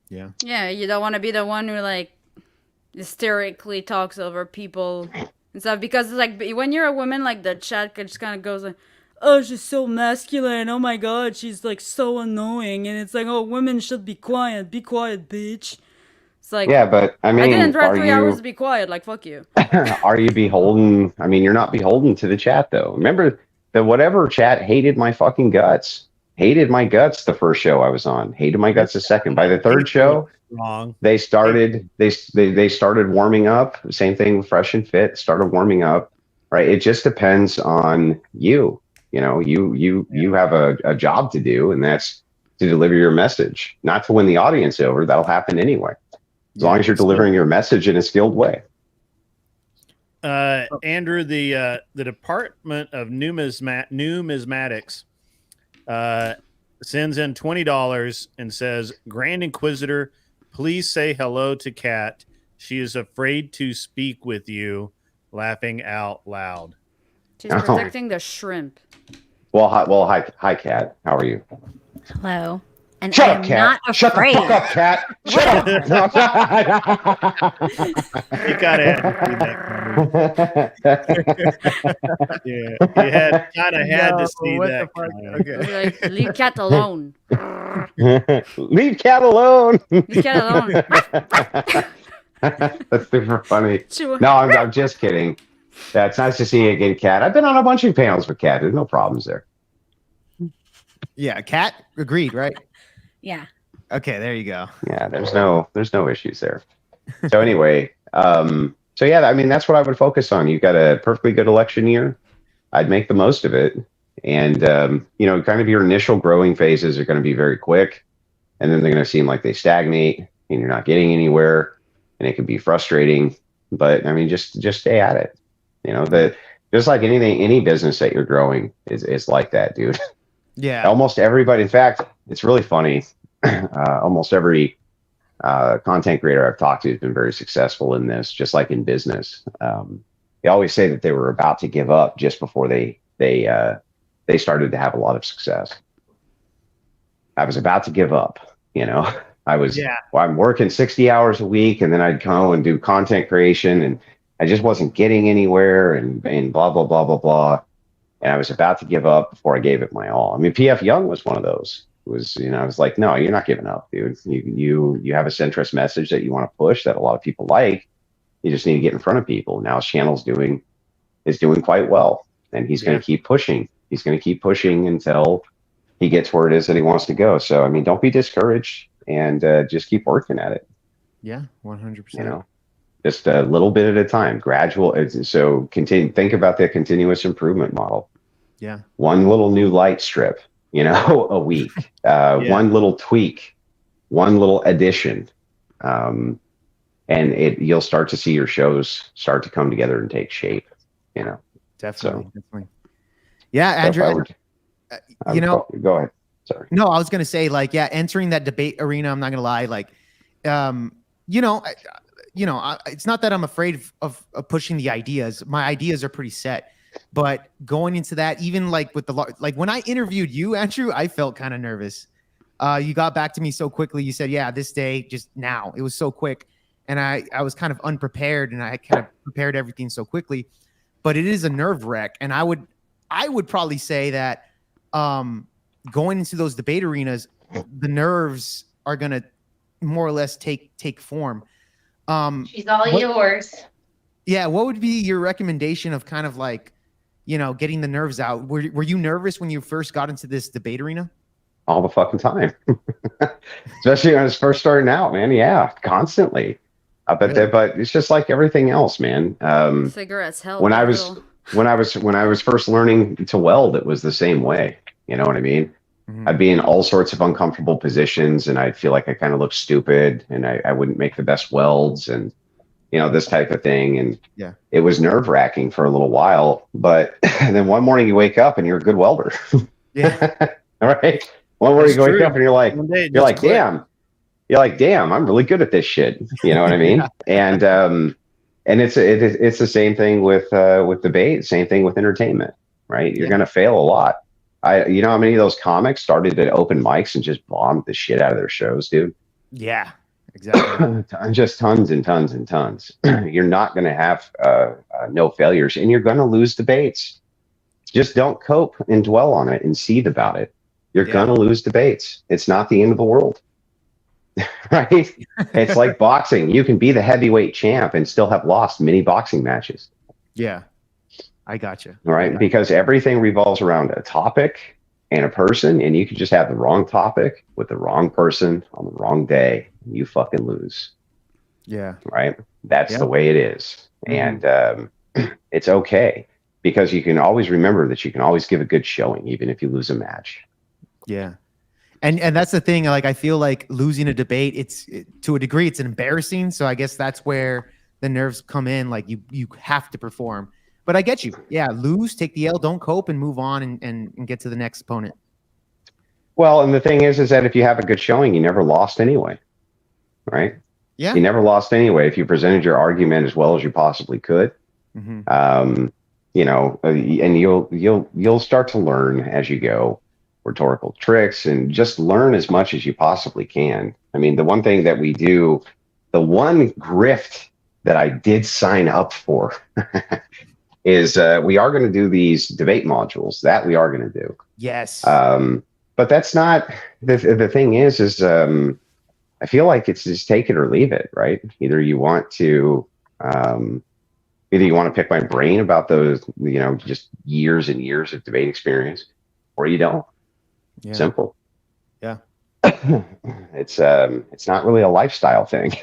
Yeah. Yeah, you don't want to be the one who like hysterically talks over people and stuff, because like when you're a woman, like the chat just kind of goes like, oh, she's so masculine, oh my god, she's like so annoying, and it's like, oh, women should be quiet, bitch. It's like, yeah, but I mean, I didn't drive 3 hours to be quiet, like fuck you. Are you beholden? I mean, you're not beholden to the chat though. Remember that whatever chat hated my fucking guts, hated my guts the first show I was on, hated my guts the second. By the third show, they started warming up. Same thing with Fresh and Fit, started warming up, right? It just depends on you. You know, you have a job to do, and that's to deliver your message, not to win the audience over. That'll happen anyway, as long as you're delivering your message in a skilled way. Andrew, the Department of Numismatics sends in $20 and says, Grand Inquisitor, please say hello to Kat. She is afraid to speak with you, laughing out loud. She's protecting the shrimp. Well, hi, Kat. How are you? Hello. And Shut I up, am Kat. not Shut the afraid. fuck up, Kat. Shut up. You gotta have to see that. Yeah, you had to see that. Okay. Like, leave cat alone. Leave Kat alone. Leave cat alone. That's super funny. Sure. No, I'm just kidding. Yeah, it's nice to see you again, Kat. I've been on a bunch of panels with Kat. There's no problems there. Yeah, Kat agreed, right? Yeah. Okay, there you go. Yeah, there's no issues there. So anyway, so yeah, I mean, that's what I would focus on. You've got a perfectly good election year. I'd make the most of it. And, kind of your initial growing phases are going to be very quick. And then they're going to seem like they stagnate and you're not getting anywhere. And it can be frustrating. But I mean, just stay at it. Just like anything, any business that you're growing is like that, dude. Yeah. Almost everybody. In fact, it's really funny. Almost every content creator I've talked to has been very successful in this, just like in business. They always say that they were about to give up just before they started to have a lot of success. I was about to give up, I'm working 60 hours a week, and then I'd go and do content creation, and I just wasn't getting anywhere, and blah, blah, blah, blah, blah. And I was about to give up before I gave it my all. I mean, PF Young was one of those. It was, I was like, no, you're not giving up, dude. You have a centrist message that you want to push that a lot of people like. You just need to get in front of people. Now his channel's doing quite well, and he's going to keep pushing. He's going to keep pushing until he gets where it is that he wants to go. So, I mean, don't be discouraged, and just keep working at it. Yeah, 100%. Just a little bit at a time, gradual. So continue. Think about the continuous improvement model. Yeah. One little new light strip, a week. One little tweak, one little addition, and you'll start to see your shows start to come together and take shape. Definitely. Yeah, Andrew. Go ahead. Sorry. No, I was gonna say, entering that debate arena. I'm not gonna lie, it's not that I'm afraid of pushing the ideas. My ideas are pretty set, but going into that, even with when I interviewed you, Andrew, I felt kind of nervous. You got back to me so quickly. You said, yeah, this day, just now. It was so quick. And I was kind of unprepared, and I kind of prepared everything so quickly, but it is a nerve wreck. And I would probably say that going into those debate arenas, the nerves are going to more or less take form. She's all yours. Yeah. What would be your recommendation of kind of getting the nerves out? Were you nervous when you first got into this debate arena? All the fucking time. Especially when I was first starting out, man. Yeah. Constantly. But it's just like everything else, man. Cigarettes help. When I was first learning to weld, it was the same way. You know what I mean? Mm-hmm. I'd be in all sorts of uncomfortable positions, and I'd feel like I kind of looked stupid, and I wouldn't make the best welds, and this type of thing. And it was nerve wracking for a little while, but then one morning you wake up and you're a good welder. Yeah. All right. One morning you wake up and you're like, damn, I'm really good at this shit. You know what I mean? And it's the same thing with debate, same thing with entertainment, right? You're going to fail a lot. You know how many of those comics started at open mics and just bombed the shit out of their shows, dude? Yeah, exactly. Just tons and tons and tons. You're not going to have no failures, and you're going to lose debates. Just don't cope and dwell on it and seethe about it. You're going to lose debates. It's not the end of the world. Right? It's like boxing. You can be the heavyweight champ and still have lost many boxing matches. Yeah. I gotcha. All right. Because everything revolves around a topic and a person, and you can just have the wrong topic with the wrong person on the wrong day, and you fucking lose. Yeah. Right. That's the way it is. Mm-hmm. And it's okay, because you can always remember that you can always give a good showing, even if you lose a match. Yeah. And that's the thing. I feel like losing a debate, to a degree, it's embarrassing. So I guess that's where the nerves come in. You have to perform. But I get you. Yeah, lose, take the L, don't cope, and move on and get to the next opponent. Well, and the thing is that if you have a good showing, you never lost anyway, right? Yeah. You never lost anyway if you presented your argument as well as you possibly could. Mm-hmm. You know, and you'll start to learn as you go rhetorical tricks and just learn as much as you possibly can. I mean, the one thing that we do, the one grift that I did sign up for is we are going to do these debate modules. That we are going to do. Yes. But that's not the thing is I feel like it's just take it or leave it, right? Either you want to pick my brain about those, you know, just years and years of debate experience, or you don't. Yeah. Simple. Yeah. It's not really a lifestyle thing.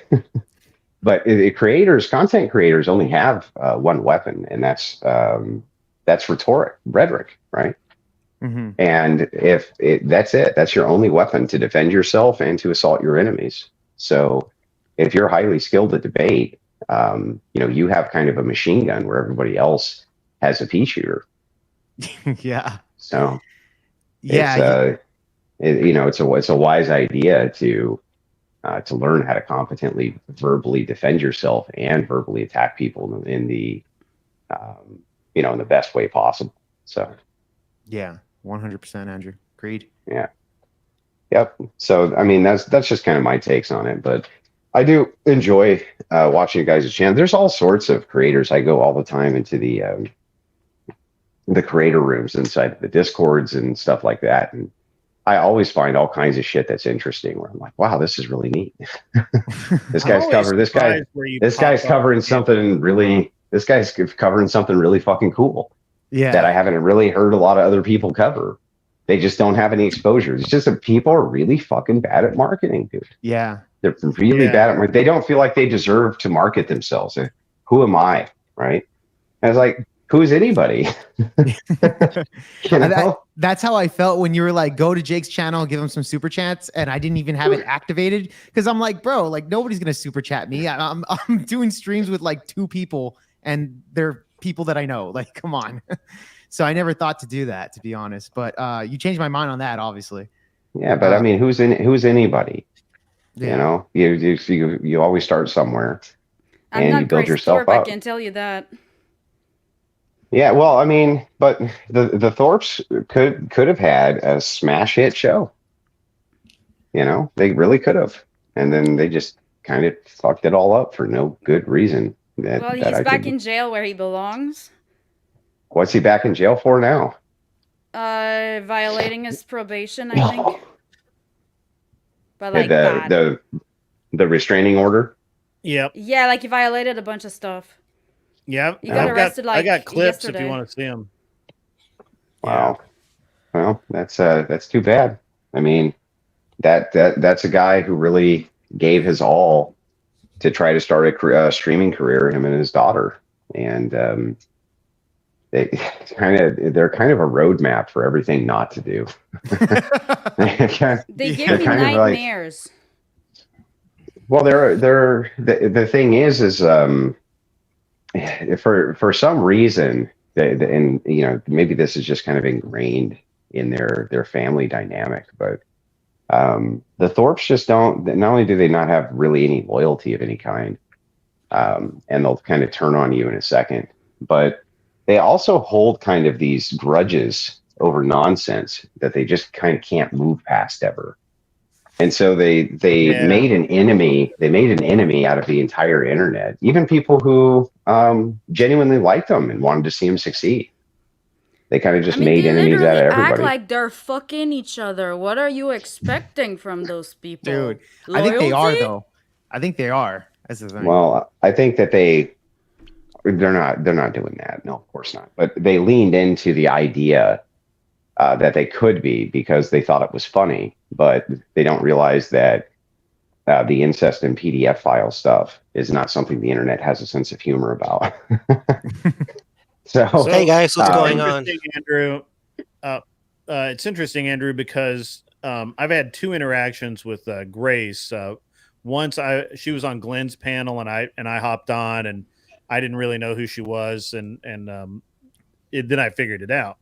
But content creators only have one weapon, and that's rhetoric, right? Mm-hmm. And that's it. That's your only weapon to defend yourself and to assault your enemies. So if you're highly skilled at debate, you know, you have kind of a machine gun where everybody else has a pea shooter. Yeah. So yeah, it's a wise idea to learn how to competently verbally defend yourself and verbally attack people in the in the best way possible. So yeah, 100%, Andrew. Agreed. Yeah. Yep. So I mean that's just kind of my takes on it, but I do enjoy watching you guys' channel. There's all sorts of creators. I go all the time into the creator rooms inside the Discords and stuff like that, and I always find all kinds of shit that's interesting. Where I'm like, wow, this is really neat. This guy's covering something really fucking cool. Yeah. That I haven't really heard a lot of other people cover. They just don't have any exposure. It's just that people are really fucking bad at marketing, dude. Yeah. They're really bad at they don't feel like they deserve to market themselves. Who am I? Right. And I was like, who's anybody? You know? That's how I felt when you were like, go to Jake's channel, give him some super chats, and I didn't even have it activated because I'm like, bro, like nobody's gonna super chat me. I'm doing streams with like 2 people, and they're people that I know. Like, come on. So I never thought to do that, to be honest. But you changed my mind on that, obviously. Yeah, but I mean, who's anybody? Yeah. You know, you always start somewhere, I'm and not you build Grace yourself Thorpe, up. I can tell you that. Yeah, well, I mean, but the Thorpes could have had a smash hit show. You know, they really could have, and then they just kind of fucked it all up for no good reason. Well, he's back in jail where he belongs. What's he back in jail for now? Violating his probation, I think. But like the restraining order. Yep. Yeah, like he violated a bunch of stuff. Yep. He got arrested I got clips yesterday. if you want to see them. Wow. Well, that's too bad. I mean, that's a guy who really gave his all to try to start a streaming career, him and his daughter, and they're kind of a roadmap for everything not to do. They give me nightmares. Well, the thing is for some reason, and you know, maybe this is just kind of ingrained in their family dynamic, but the Thorpes just don't. Not only do they not have really any loyalty of any kind, and they'll kind of turn on you in a second, but they also hold kind of these grudges over nonsense that they just kind of can't move past ever. And so they made an enemy. They made an enemy out of the entire internet. Even people who genuinely liked them and wanted to see him succeed. They kind of just made enemies out of everybody. Act like they're fucking each other. What are you expecting from those people? Dude, loyalty? I think they are though. I think they are. That's the thing. Well, I think that they're not doing that. No, of course not. But they leaned into the idea that they could be because they thought it was funny, but they don't realize that the incest and PDF file stuff is not something the internet has a sense of humor about. So hey guys, what's going on? Andrew, it's interesting, Andrew, because I've had 2 interactions with Grace. Once she was on Glenn's panel, and I hopped on, and I didn't really know who she was, and then I figured it out.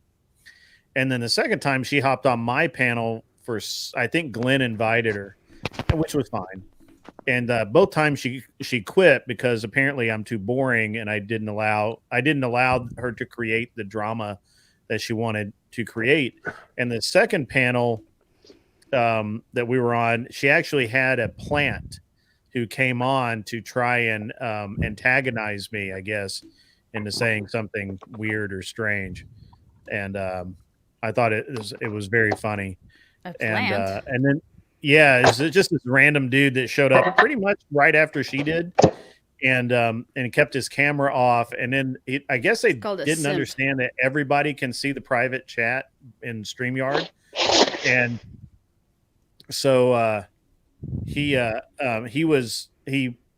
And then the second time she hopped on my panel I think Glenn invited her, which was fine. both times she quit because apparently I'm too boring and I didn't allow her to create the drama that she wanted to create. And the second panel that we were on, she actually had a plant who came on to try and antagonize me, I guess, into saying something weird or strange. And I thought it was very funny. And then it's just this random dude that showed up pretty much right after she did, and kept his camera off. And then I guess they didn't understand that everybody can see the private chat in StreamYard, and so he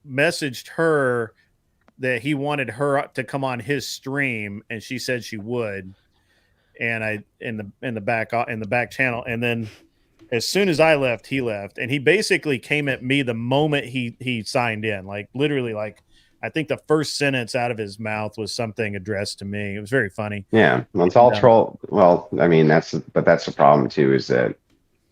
messaged her that he wanted her to come on his stream, and she said she would. And I in the back channel, and then as soon as I left, he left, and he basically came at me the moment he signed in, like literally, like I think the first sentence out of his mouth was something addressed to me. It was very funny. Yeah, well, it's all troll. Well, I mean that's the problem too, is that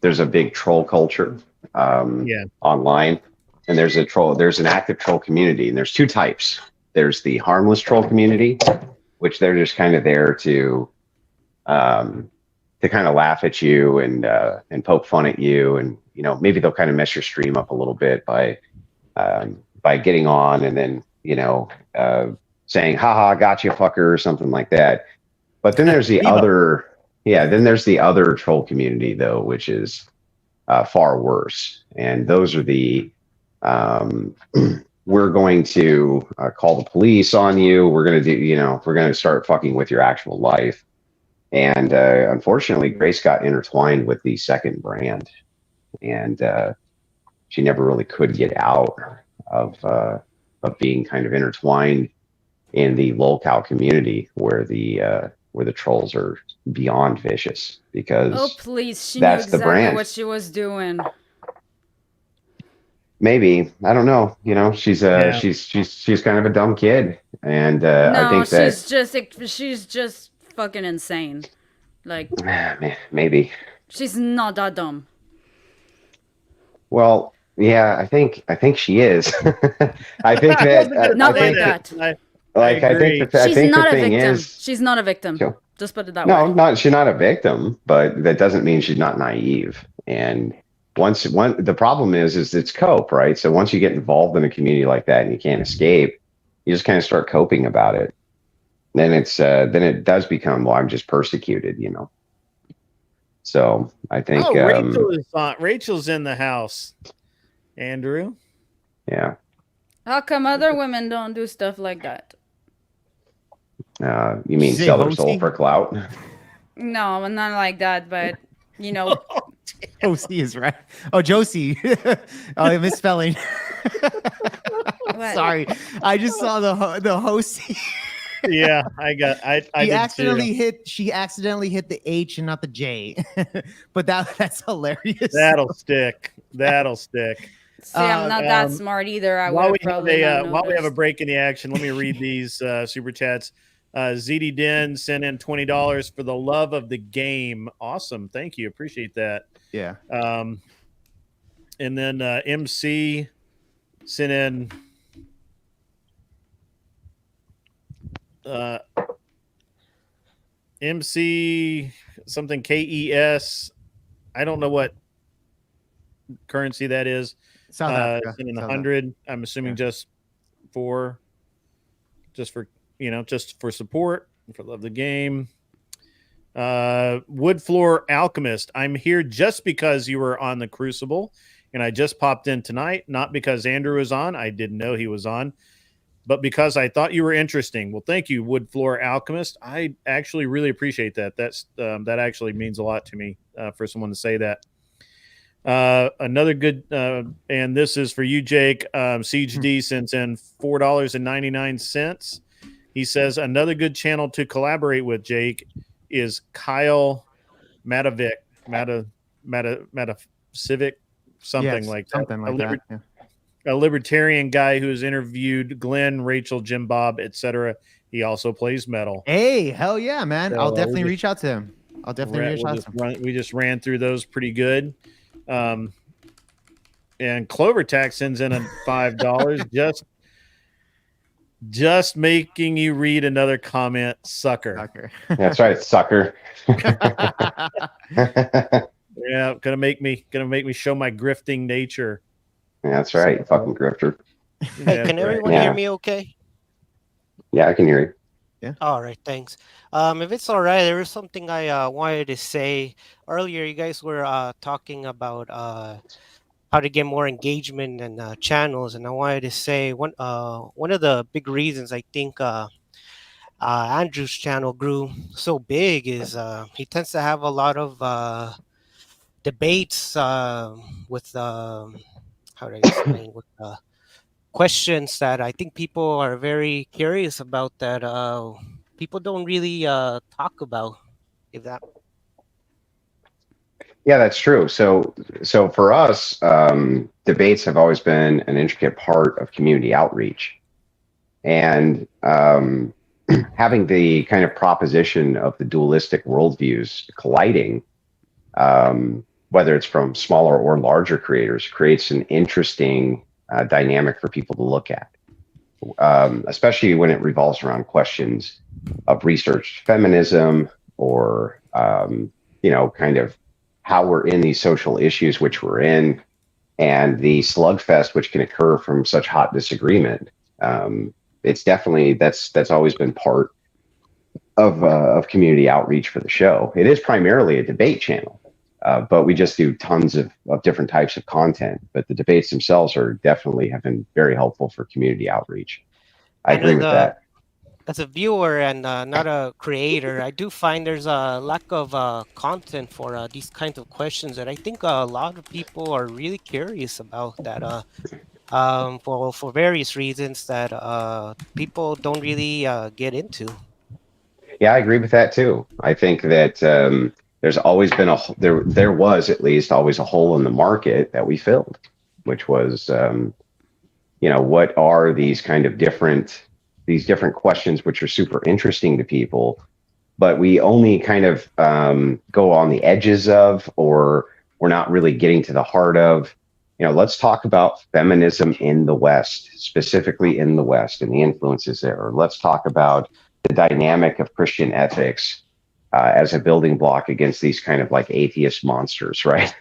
there's a big troll culture online, and there's an active troll community, and there's two types. There's the harmless troll community, which they're just kind of there to kind of laugh at you and poke fun at you, and maybe they'll kind of mess your stream up a little bit by getting on and then saying haha gotcha fucker or something like that. But then there's the other troll community though, which is far worse, and those are the we're going to call the police on you, we're going to we're going to start fucking with your actual life. And unfortunately, Grace got intertwined with the second brand, and she never really could get out of being kind of intertwined in the lolcow community, where the trolls are beyond vicious. Because please, she that's knew the brand. exactly what she was doing. Maybe, I don't know. She's kind of a dumb kid, and I think she's just fucking insane. Like maybe she's not that dumb. Well, yeah, I think she is. I think that not like that. I think the thing is, she's not a victim. Just put it that way. No, she's not a victim, but that doesn't mean she's not naive. And the problem is it's cope, right? So once you get involved in a community like that and you can't escape, you just kind of start coping about it. Then it does become, well, I'm just persecuted, So I think Rachel's in the house. Andrew. Yeah. How come other women don't do stuff like that? You mean sell their soul for clout? No, not like that, but Josie is right. Oh, Josie. Oh, misspelling. Sorry, I just saw the Hosey. Yeah, She accidentally hit the H and not the J. But that's hilarious. That'll stick. See, I'm not that smart either. While we have a break in the action, let me read these super chats. ZD Den sent in $20 for the love of the game. Awesome, thank you, appreciate that. Yeah. And then MC sent in MC something KES. I don't know what currency that is. South Africa. In the 100. I'm assuming just for support, for love of the game. Wood Floor Alchemist. I'm here just because you were on the Crucible, and I just popped in tonight, not because Andrew was on. I didn't know he was on, but because I thought you were interesting. Well, thank you, Wood Floor Alchemist. I actually really appreciate that. That actually means a lot to me for someone to say that. Another good, and this is for you, Jake. Siege D sends in $4.99. He says another good channel to collaborate with, Jake, is Kyle Matavic, Civic, something like that. Yeah. A libertarian guy who has interviewed Glenn, Rachel, Jim Bob, etc. He also plays metal. Hey, hell yeah, man! So, I'll definitely reach out to him. We just ran through those pretty good. And And CloverTax sends in a $5 just making you read another comment, sucker. That's right, sucker. Yeah, gonna make me show my grifting nature. That's right, fucking grifter. Hey, can everyone hear me okay? Yeah, I can hear you. Yeah. All right, thanks. If it's all right, there was something I wanted to say earlier. You guys were talking about how to get more engagement and channels, and I wanted to say one of the big reasons I think Andrew's channel grew so big is he tends to have a lot of debates with how do I explain with questions that I think people are very curious about that people don't really talk about. If that. Yeah, that's true. So for us, debates have always been an intricate part of community outreach, and having the kind of proposition of the dualistic worldviews colliding, whether it's from smaller or larger creators, creates an interesting dynamic for people to look at, especially when it revolves around questions of research feminism or kind of how we're in these social issues which we're in, and the slugfest which can occur from such hot disagreement. It's definitely that's always been part of community outreach for the show. It is primarily a debate channel, but we just do tons of different types of content. But the debates themselves have been very helpful for community outreach. I agree with that. As a viewer and not a creator, I do find there's a lack of content for these kinds of questions that I think a lot of people are really curious about, that for various reasons that people don't really get into. Yeah, I agree with that too. I think that there's always been there was at least always a hole in the market that we filled, which was what are these kind of different questions which are super interesting to people, but we only kind of go on the edges of, or we're not really getting to the heart of. Let's talk about feminism in the West, specifically in the West, and the influences there. Or let's talk about the dynamic of Christian ethics as a building block against these kind of like atheist monsters, right?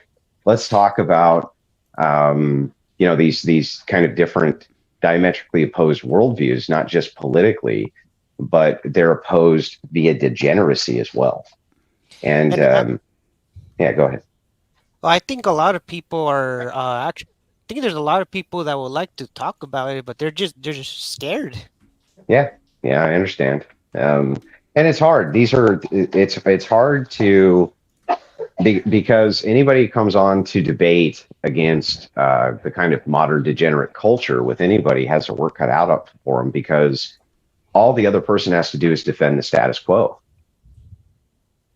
Let's talk about these kind of different diametrically opposed worldviews, not just politically, but they're opposed via degeneracy as well. And yeah, go ahead. Well, I think a lot of people are actually. I think there's a lot of people that would like to talk about it, but they're just scared. Yeah, I understand. And it's hard. It's hard to because anybody comes on to debate against the kind of modern degenerate culture with anybody has their work cut out for them, because all the other person has to do is defend the status quo.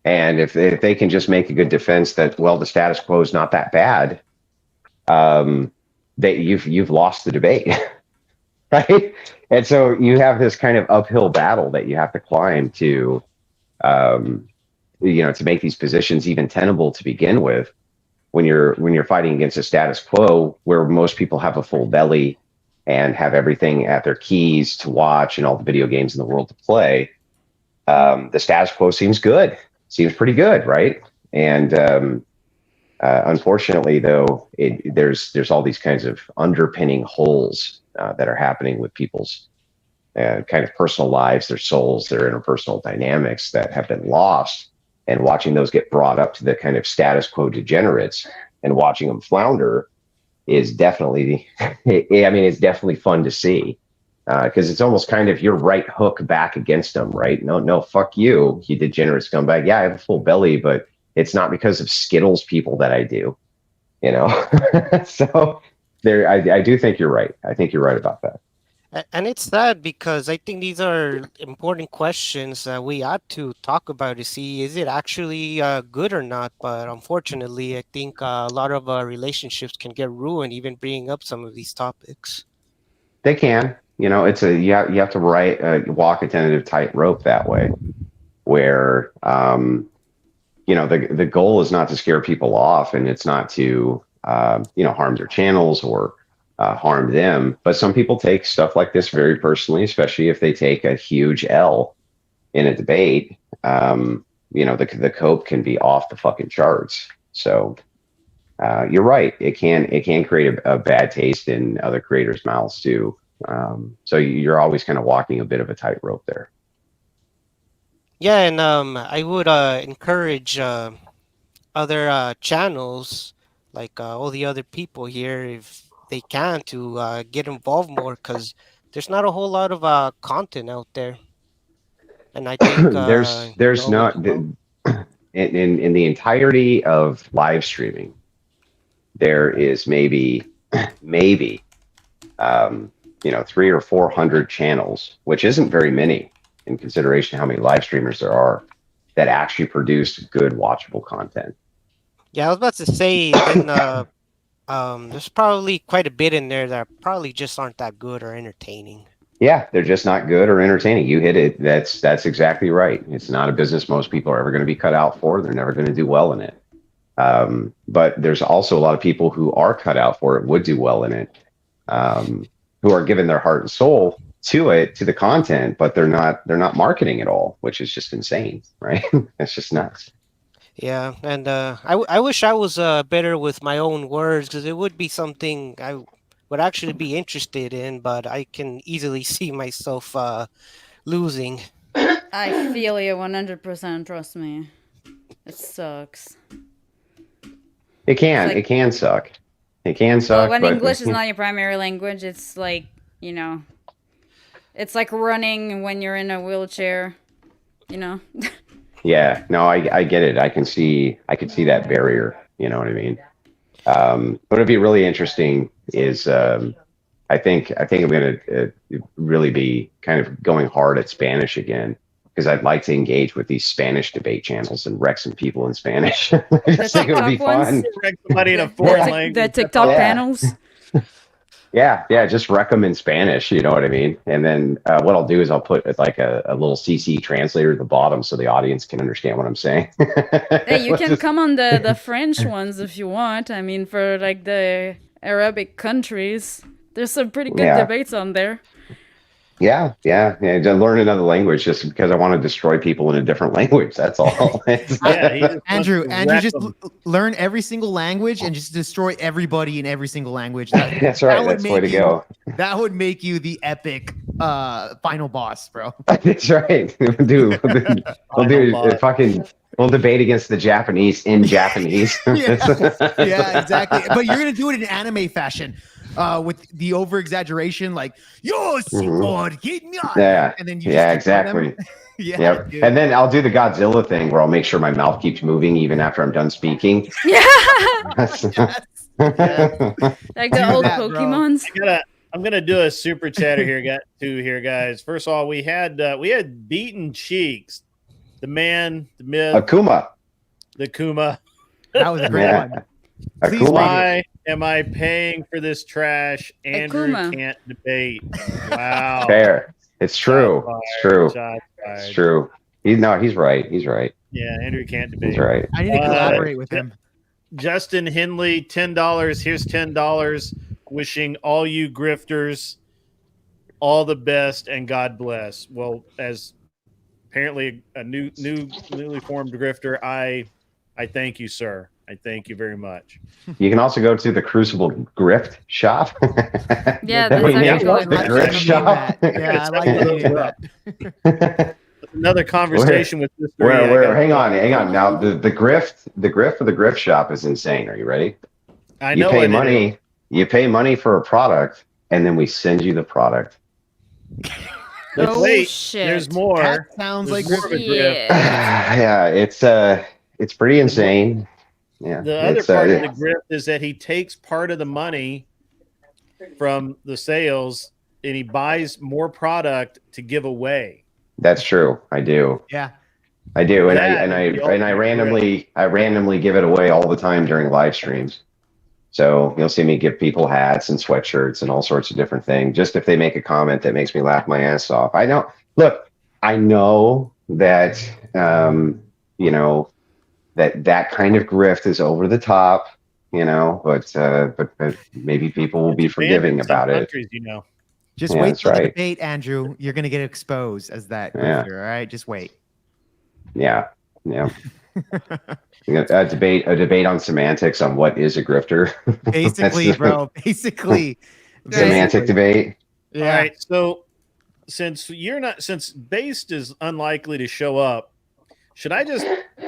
And if they can just make a good defense that, well, the status quo is not that bad, you've lost the debate, right? And so you have this kind of uphill battle that you have to climb to make these positions even tenable to begin with, when you're fighting against a status quo where most people have a full belly and have everything at their keys to watch and all the video games in the world to play. The status quo seems pretty good, right? And unfortunately, though, there's all these kinds of underpinning holes that are happening with people's kind of personal lives, their souls, their interpersonal dynamics that have been lost. And watching those get brought up to the kind of status quo degenerates and watching them flounder is definitely, it's definitely fun to see, because it's almost kind of your right hook back against them, right? No, fuck you degenerate scumbag. Yeah, I have a full belly, but it's not because of Skittles people that I do, So I do think you're right. I think you're right about that. And it's sad because I think these are important questions that we ought to talk about to see, is it actually good or not? But unfortunately, I think a lot of relationships can get ruined even bringing up some of these topics. They can. You have to walk a tentative tightrope that way, where the goal is not to scare people off, and it's not to harm their channels or harm them. But some people take stuff like this very personally, especially if they take a huge L in a debate. The cope can be off the fucking charts. So you're right. It can create a bad taste in other creators' mouths too. So you're always kind of walking a bit of a tightrope there. Yeah, and I would encourage other channels, like all the other people here, if they can, to get involved more, because there's not a whole lot of content out there, and I think there's not in the entirety of live streaming, there is maybe 300 or 400 channels, which isn't very many in consideration of how many live streamers there are that actually produce good watchable content. Yeah, I was about to say, then there's probably quite a bit in there that probably just aren't that good or entertaining. Yeah, they're just not good or entertaining. You hit it. That's exactly right. It's not a business most people are ever going to be cut out for. They're never going to do well in it. But there's also a lot of people who are cut out for it, would do well in it, who are giving their heart and soul to it, to the content, but they're not marketing at all, which is just insane, right? It's just nuts. Yeah, and I wish I was better with my own words, because it would be something I would actually be interested in, but I can easily see myself losing. I feel you 100%, trust me. It sucks. It can suck. It can suck. Well, when English is not your primary language, it's like, it's like running when you're in a wheelchair, Yeah, no, I get it. I can see that barrier. You know what I mean? But it'd be really interesting is I think I'm going to really be kind of going hard at Spanish again, because I'd like to engage with these Spanish debate channels and wreck some people in Spanish. I just think it would be fun. Wreck somebody in a foreign language. The TikTok panels. Yeah, just wreck them in Spanish, you know what I mean? And then what I'll do is I'll put like a little CC translator at the bottom so the audience can understand what I'm saying. Hey, you can come on the French ones if you want. I mean, for like the Arabic countries, there's some pretty good debates on there. Yeah. To learn another language just because I want to destroy people in a different language. That's all. Andrew, just learn every single language and just destroy everybody in every single language. That's right. That's the way to go. That would make you the epic final boss, bro. That's right. We'll debate against the Japanese in Japanese. Yeah, exactly. But you're gonna do it in anime fashion. With the over exaggeration, like "Yo, señor, get me on." Yeah, and then you exactly. Yep. And then I'll do the Godzilla thing where I'll make sure my mouth keeps moving even after I'm done speaking. Yeah. Like the old Pokemons. I'm gonna do a super chatter here, guys. First of all, we had Beaten Cheeks, the man, the myth, Akuma. The Kuma. That was a great one. Why am I paying for this trash? Andrew can't debate. Wow. Fair. It's true. It's true. It's true. He's right. He's right. Yeah, Andrew can't debate. He's right. I need to collaborate with him. Justin Henley, $10. Here's $10. Wishing all you grifters all the best and God bless. Well, as apparently a newly formed grifter, I thank you, sir. I thank you very much. You can also go to the Crucible Grift Shop. Yeah, that's the Grift Shop. Yeah, I like that. Another conversation with this. Hang on. Now the grift for the Grift Shop is insane. Are you ready? I know. You pay money for a product, and then we send you the product. Wait, shit. There's more. That sounds like more of a grift. Yeah, it's pretty insane. Yeah. The other part of the grift is that he takes part of the money from the sales and he buys more product to give away. That's true. I do. Yeah. I do. And I randomly give it away all the time during live streams. So you'll see me give people hats and sweatshirts and all sorts of different things, just if they make a comment that makes me laugh my ass off. I know that, that kind of grift is over the top. you know, but maybe people will be banned in forgiving some about it. countries, you know. Just Yeah, wait that's till the right. debate, Andrew. You're gonna get exposed as that Yeah. grifter. All right, just wait. Yeah, yeah. A debate on semantics on what is a grifter. Basically, bro. Basically, semantic debate. Yeah. All right. So since Based is unlikely to show up, should I just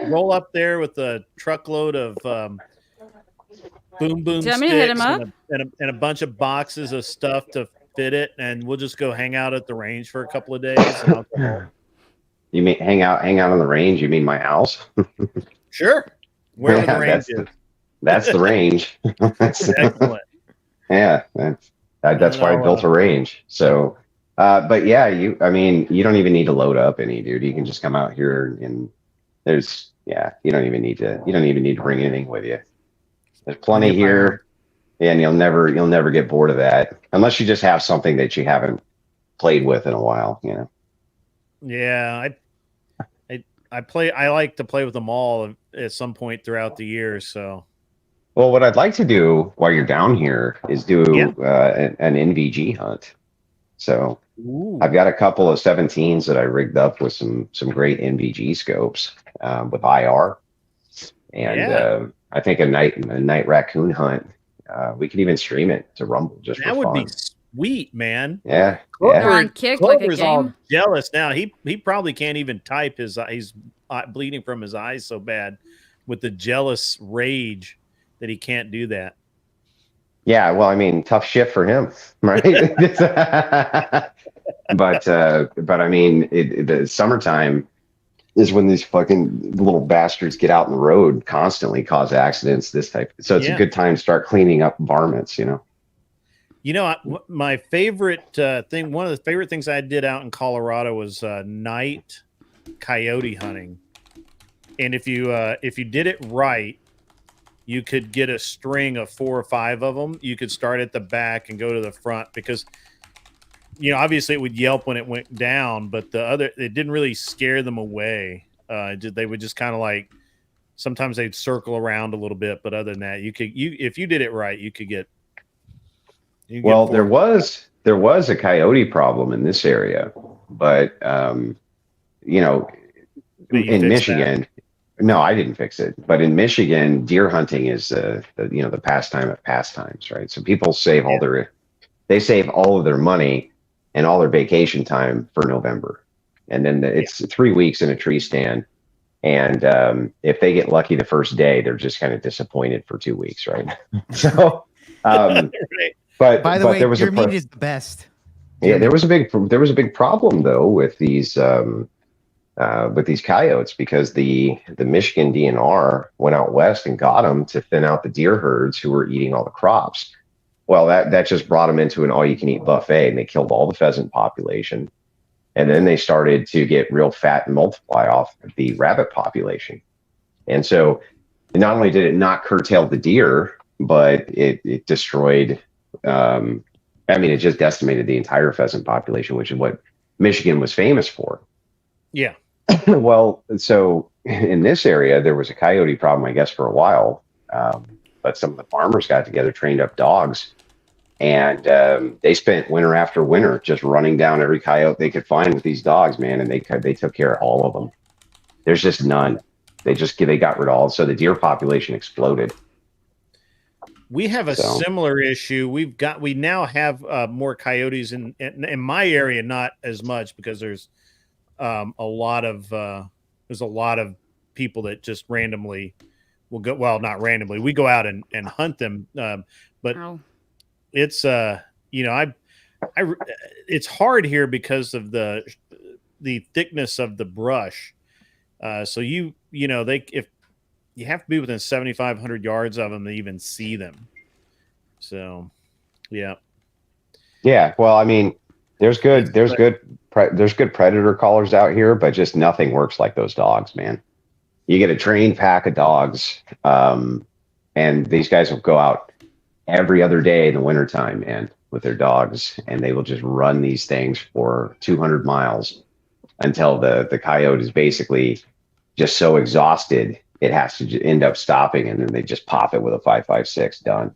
roll up there with a truckload of boom Do you want me to hit him sticks up? and a bunch of boxes of stuff to fit it, and we'll just go hang out at the range for a couple of days, and I'll come home? You mean hang out on the range? You mean my house? Sure. Wherever the range is. That's the range. Excellent. Yeah, that's why I built a range. So, but yeah, you don't even need to load up any, dude. You can just come out here and you don't even need to bring anything with you. There's plenty here, and you'll never get bored of that unless you just have something that you haven't played with in a while, you know. Yeah, I like to play with them all at some point throughout the year. So, well, what I'd like to do while you're down here is do an NVG hunt. So I've got a couple of 17s that I rigged up with some great NVG scopes with IR, and I think a night raccoon hunt. We could even stream it to Rumble just that for would fun. be sweet, man. Yeah, They're on kick like a Clover's all game. jealous now. He probably can't even type. He's bleeding from his eyes so bad with the jealous rage that he can't do that. Yeah, well, I mean, tough shit for him, right? but I mean, the summertime is when these fucking little bastards get out in the road constantly, cause accidents, this type. So it's a good time to start cleaning up varmints, you know. You know, my favorite thing, one of the favorite things I did out in Colorado was night coyote hunting. And if you did it right, you could get a string of 4 or 5 of them. You could start at the back and go to the front because, you know, obviously it would yelp when it went down, but it didn't really scare them away. They would just kind of like, sometimes they'd circle around a little bit, but other than that, if you did it right, you could get. Well, there was a coyote problem in this area, but you know, in Michigan. No, I didn't fix it. But in Michigan, deer hunting is the pastime of pastimes, right? So people save all of their money and all their vacation time for November, and then it's 3 weeks in a tree stand. And if they get lucky the first day, they're just kind of disappointed for 2 weeks, right? So, but by the way, there was your meat is the best. Yeah, there was a big problem though with these coyotes because the Michigan DNR went out west and got them to thin out the deer herds who were eating all the crops. Well, that just brought them into an all-you-can-eat buffet, and they killed all the pheasant population. And then they started to get real fat and multiply off the rabbit population. And so not only did it not curtail the deer, but it destroyed, it just decimated the entire pheasant population, which is what Michigan was famous for. Yeah. Well, so in this area, there was a coyote problem, I guess, for a while. But some of the farmers got together, trained up dogs, and they spent winter after winter just running down every coyote they could find with these dogs, man. And they took care of all of them. There's just none. They got rid of all. So the deer population exploded. We have a similar issue. We now have more coyotes in my area, not as much because there's a lot of people that just randomly will go. Well, not randomly. We go out and hunt them. But it's it's hard here because of the thickness of the brush. So if you have to be within 7,500 yards of them to even see them. So, yeah. Yeah. Well, I mean, there's good predator callers out here, but just nothing works like those dogs, man. You get a trained pack of dogs, and these guys will go out every other day in the wintertime, man, with their dogs, and they will just run these things for 200 miles until the coyote is basically just so exhausted it has to end up stopping, and then they just pop it with a 5.56. Done.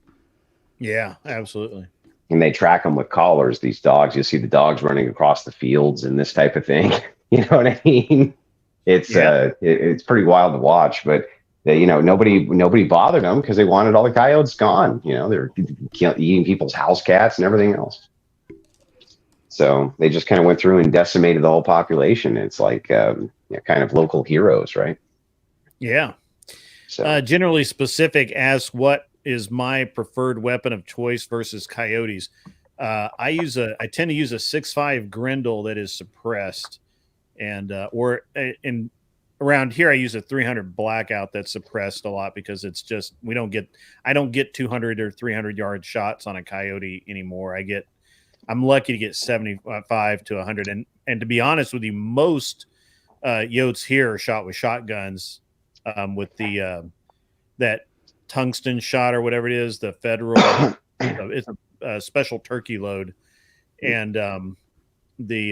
Yeah, absolutely. And they track them with collars. These dogs, you see the dogs running across the fields and this type of thing. You know what I mean? It's it's pretty wild to watch, but they, nobody bothered them because they wanted all the coyotes gone. They're eating people's house cats and everything else. So they just kind of went through and decimated the whole population. It's like kind of local heroes, right? Yeah. So generally specific as what is my preferred weapon of choice versus coyotes. I tend to use a 6.5 Grendel that is suppressed, and or in around here I use a 300 Blackout that's suppressed a lot because it's just I don't get 200 or 300 yard shots on a coyote anymore. I'm lucky to get 75 to 100, and to be honest with you, most yotes here are shot with shotguns, with the that tungsten shot or whatever it is, the federal it's a special turkey load, and they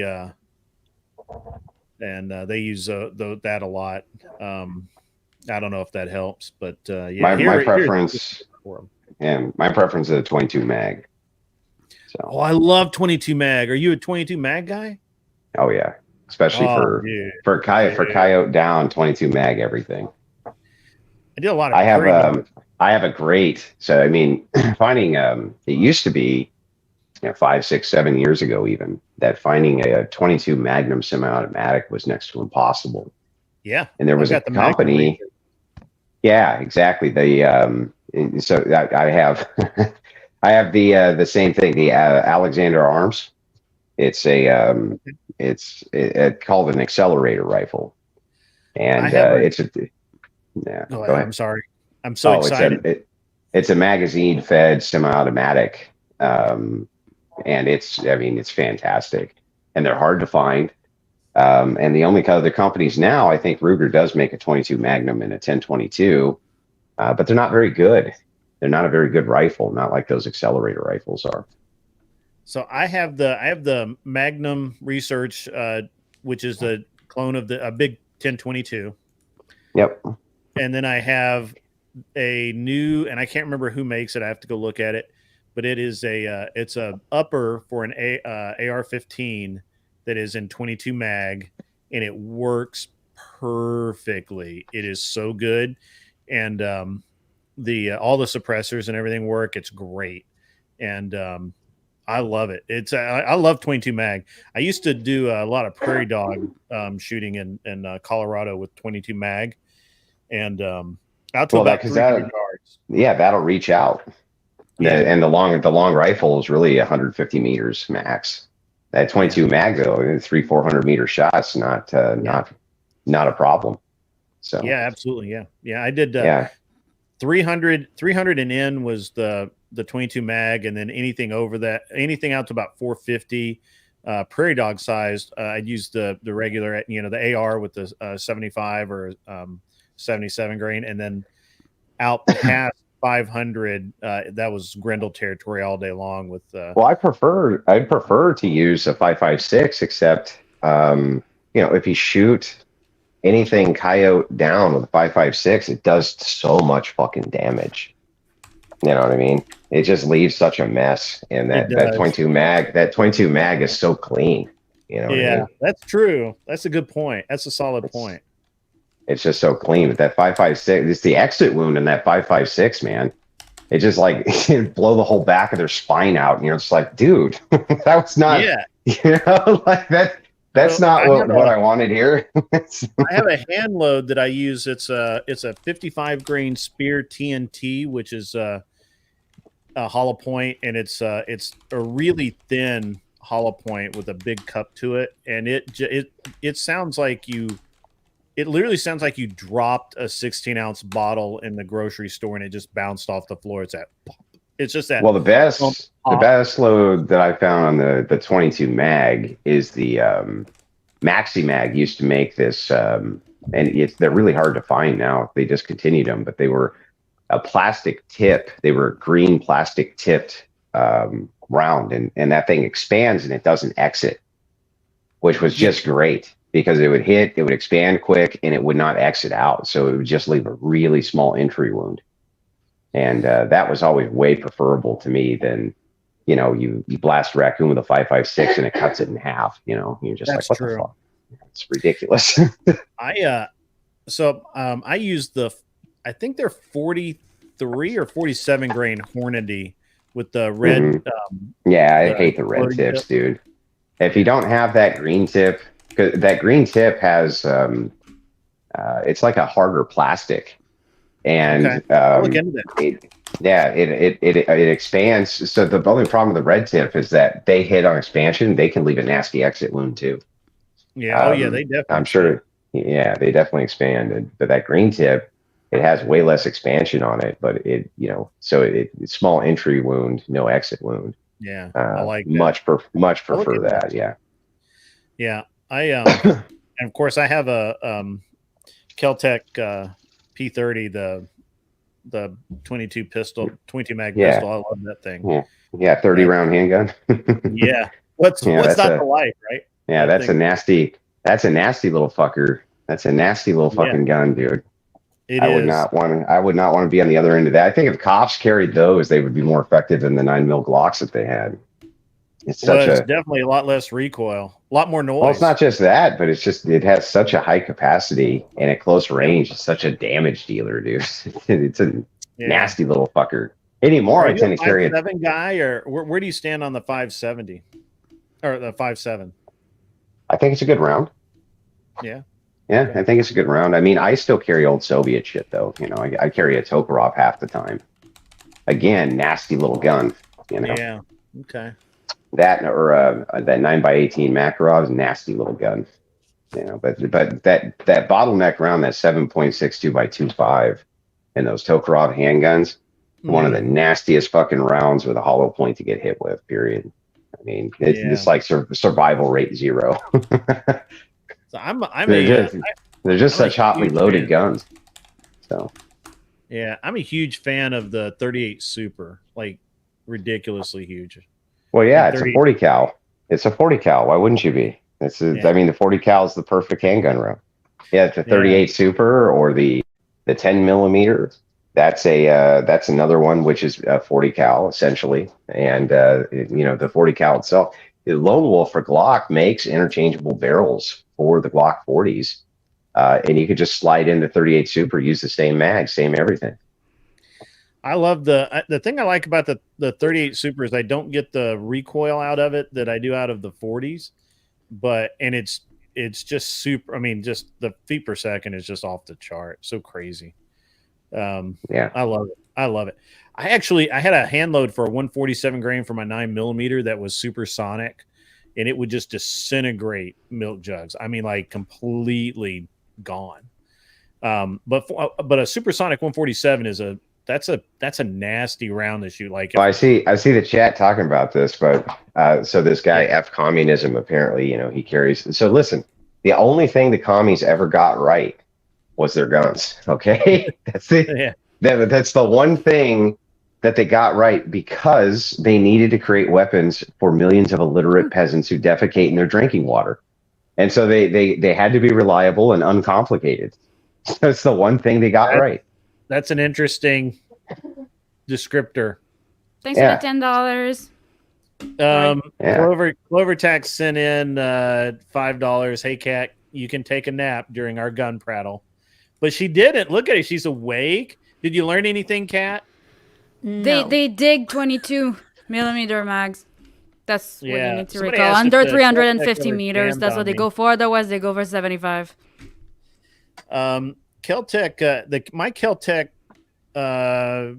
use that a lot. I don't know if that helps, but yeah, my preference is a 22 mag. So I love 22 mag. Are you a 22 mag guy? Oh yeah, especially for coyote down, 22 mag everything. I did a lot of. I have a great. So I mean, finding it used to be 5, 6, 7 years ago even that finding a 22 Magnum semi-automatic was next to impossible. Yeah, and there was a company. Yeah, exactly. So I have. I have the same thing, the Alexander Arms. It's it's called an accelerator rifle, and it's a Go ahead. I'm sorry, I'm so excited. It's a magazine fed semi-automatic, and it's fantastic, and they're hard to find. And the only other companies now, I think Ruger does make a 22 Magnum and a 10/22, but they're not very good. They're not a very good rifle, not like those accelerator rifles are. So I have the Magnum Research, which is the clone of a big 10/22. Yep. And then I have a new, and I can't remember who makes it. I have to go look at it, but it is it's a upper for an AR-15 that is in 22 mag, and it works perfectly. It is so good, and all the suppressors and everything work. It's great, and I love it. I love 22 mag. I used to do a lot of prairie dog shooting in Colorado with 22 mag, and out to about 300 yards. Yeah, that'll reach out. Yeah. And the long rifle is really 150 meters max. That 22 mag though, 300-400 meter shots, not a problem. So yeah, absolutely, yeah. I did 300 and in was the 22 mag, and then anything over that, anything out to about 450 prairie dog sized, I'd use the regular, the AR with the 75 or 77 grain, and then out past 500, that was Grendel territory all day long with well, I'd prefer to use a 5.56, except if you shoot anything coyote down with a 5.56, it does so much fucking damage. You know what I mean? It just leaves such a mess. And that 22 mag is so clean. You know what I mean? That's true. That's a good point. That's a solid point. It's just so clean. But that 5.56, it's the exit wound in that 5.56, man. It just like blow the whole back of their spine out. It's like, dude, that was not like that. That's not what I wanted here. I have a hand load that I use. It's a 55 grain Spear TNT, which is a hollow point, and it's a really thin hollow point with a big cup to it, and it sounds like it literally sounds like you dropped a 16-ounce bottle in the grocery store and it just bounced off the floor. It's just that. Well, the best load that I found on the 22 mag is the Maxi Mag. Used to make this, and they're really hard to find now. They discontinued them, but they were a plastic tip. They were green plastic tipped round, and that thing expands and it doesn't exit, which was just great. because it would hit, it would expand quick, and it would not exit out. So it would just leave a really small entry wound. And that was always way preferable to me than, you know, you blast a raccoon with a 5.56 and it cuts it in half. You know, you're just That's like, what true. the fuck? It's ridiculous. I use I think they're 43 or 47 grain Hornady with the red. Yeah, I hate the red tips, dude. If you don't have that green tip, because that green tip has, it's like a harder plastic, and I'll look into that. It expands. So the only problem with the red tip is that they hit on expansion. They can leave a nasty exit wound too. Yeah. They definitely. I'm sure. Yeah, they definitely expand. But that green tip, it has way less expansion on it. But so it's small entry wound, no exit wound. Yeah, I like that. Much prefer that. Yeah. Yeah, and of course I have a Kel-Tec P30, the 22 mag pistol. I love that thing. Yeah, 30 round handgun. Yeah. What's not the life, right? Yeah, that's a nasty little fucker. That's a nasty little fucking gun, dude. I would not want to be on the other end of that. I think if cops carried those, they would be more effective than the 9mm Glocks that they had. It's definitely a lot less recoil, a lot more noise. Well, it's not just that, but it has such a high capacity, and at close range, it's such a damage dealer, dude. It's a nasty little fucker. Anymore, I tend to carry a 5.7 guy, or where do you stand on the 570 or the 5.7? I think it's a good round. Yeah. Yeah, I think it's a good round. I mean, I still carry old Soviet shit, though. You know, I carry a Tokarov half the time. Again, nasty little gun. You know. Yeah. Okay. That or that 9x18 Makarov is a nasty little gun. You know, but that bottleneck round, that 7.62 by 2.5, and those Tokarov handguns, one of the nastiest fucking rounds with a hollow point to get hit with. Period. I mean, it's like survival rate 0. So they're just such hotly loaded guns. So yeah, I'm a huge fan of the 38 Super, like ridiculously huge. Well, yeah, it's a 40 cal. It's a 40 cal. Why wouldn't you be? I mean, the 40 cal is the perfect handgun round. Yeah, the 38 Super or the 10mm. That's another one which is a 40 cal essentially, and the 40 cal itself. The Lone Wolf for Glock makes interchangeable barrels for the Glock 40s, and you could just slide in the 38 Super, use the same mag, same everything. I love the thing I like about the 38 Super is I don't get the recoil out of it that I do out of the 40s, and it's just super. I mean, just the feet per second is just off the chart. So crazy. Yeah, I love it. I love it. I had a hand load for a 147 grain for my 9mm that was supersonic, and it would just disintegrate milk jugs. I mean, like completely gone. But a supersonic 147 that's a nasty round to shoot. Like, well, I see the chat talking about this, but so this guy F Communism, apparently, he carries. So listen, the only thing the commies ever got right was their guns. Okay, that's it. Yeah. That's the one thing that they got right, because they needed to create weapons for millions of illiterate peasants who defecate in their drinking water, and so they had to be reliable and uncomplicated. That's the one thing they got right. That's an interesting descriptor. Thanks for the $10. Clover Tax sent in $5. Hey, Cat, you can take a nap during our gun prattle. But she didn't. Look at her. She's awake. Did you learn anything, Kat? No. They dig 22mm mags. That's what you need to recall. Under 350 meters. That's what they go for. Otherwise, they go for 75. Kel-Tec, my Kel-Tec, my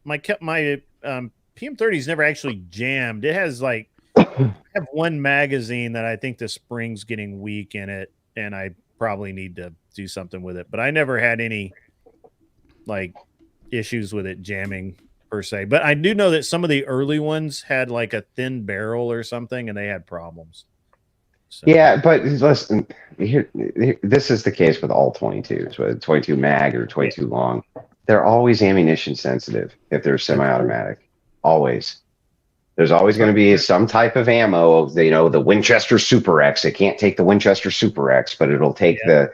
PM30's never actually jammed. It has I have one magazine that I think the spring's getting weak in it, and I probably need to do something with it. But I never had any issues with it jamming per se. But I do know that some of the early ones had a thin barrel or something, and they had problems. So. Yeah, but listen, this is the case with all 22s, whether 22 mag or 22 long. They're always ammunition sensitive if they're semi-automatic. Always. There's always going to be some type of ammo of the Winchester Super X. It can't take the Winchester Super X, but it'll take the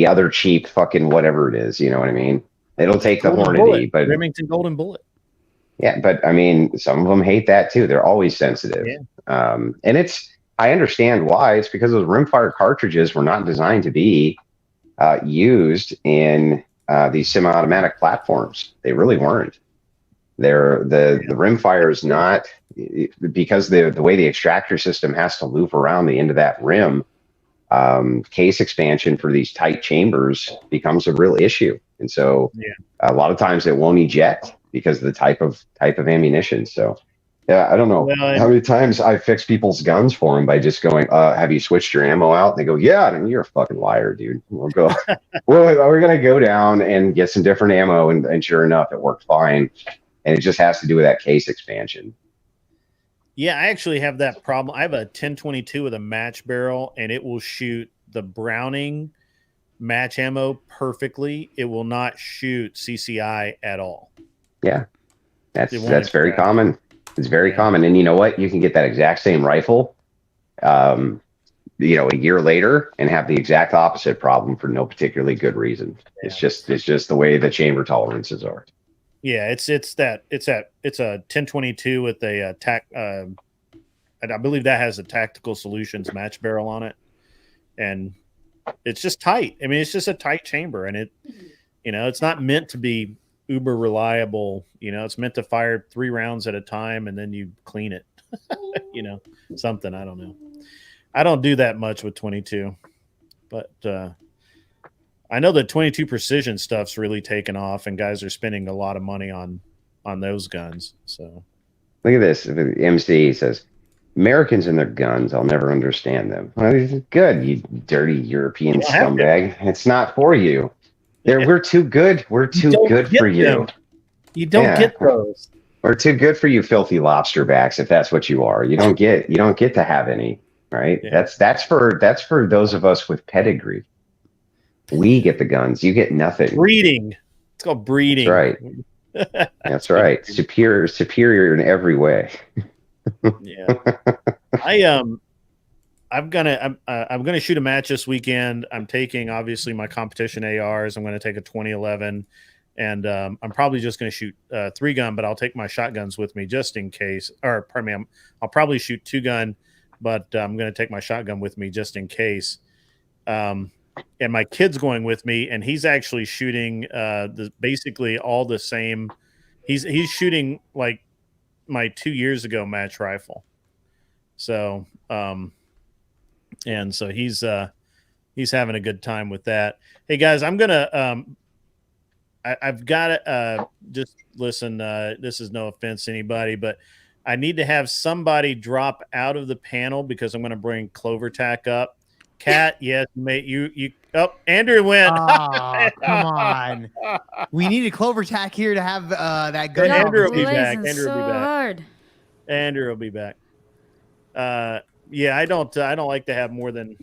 other cheap fucking whatever it is. You know what I mean? It'll take the Hornady, but Remington Golden Bullet. Yeah, but I mean, some of them hate that too. They're always sensitive. Yeah. And I understand why. It's because those rimfire cartridges were not designed to be used in these semi-automatic platforms. They really weren't. The rimfire is not, because the way the extractor system has to loop around the end of that rim. Case expansion for these tight chambers becomes a real issue, and so a lot of times it won't eject because of the type of ammunition. So yeah, I don't know how many times I fix people's guns for them by just going, have you switched your ammo out? And they go, yeah. And you're a fucking liar, dude. We'll go, we're going to go down and get some different ammo. And sure enough, it worked fine. And it just has to do with that case expansion. Yeah, I actually have that problem. I have a 1022 with a match barrel, and it will shoot the Browning match ammo perfectly. It will not shoot CCI at all. Yeah, that's very common. It's very common. And you know what? You can get that exact same rifle, a year later and have the exact opposite problem for no particularly good reason. Yeah. It's just the way the chamber tolerances are. Yeah, it's a 1022 with a I believe that has a Tactical Solutions match barrel on it, and it's just tight. I mean, it's just a tight chamber, and it's not meant to be uber reliable. It's meant to fire 3 rounds at a time, and then you clean it. Something, I don't know. I don't do that much with 22, but I know the 22 precision stuff's really taken off, and guys are spending a lot of money on those guns. So look at this. The MC says, Americans and their guns, I'll never understand them. Well, good, you dirty European scumbag. It's not for you. We're too good. We're too good for you. You don't get those. We're too good for you, filthy lobster backs, if that's what you are. You don't get to have any, right? Yeah. That's for those of us with pedigree. We get the guns. You get nothing. Breeding. It's called breeding. That's right. That's right. Superior in every way. Yeah. I'm gonna shoot a match this weekend. I'm taking obviously my competition ARs. I'm gonna take a 2011, and I'm probably just gonna shoot 3-gun, but I'll take my shotguns with me just in case. Or pardon me, I'll probably shoot 2-gun, but I'm gonna take my shotgun with me just in case. And my kid's going with me, and he's actually shooting basically all the same. He's shooting like my 2 years ago match rifle. So and so he's having a good time with that. Hey guys, I'm gonna I've got to just listen. This is no offense to anybody, but I need to have somebody drop out of the panel because I'm going to bring Clover Tack up. Kat, yes, mate. You. Oh, Andrew went. Oh, come on. We needed Clover Tack here to have that good. Andrew will be back. Andrew will be back. Hard. Andrew will be back. Yeah, I don't like to have more than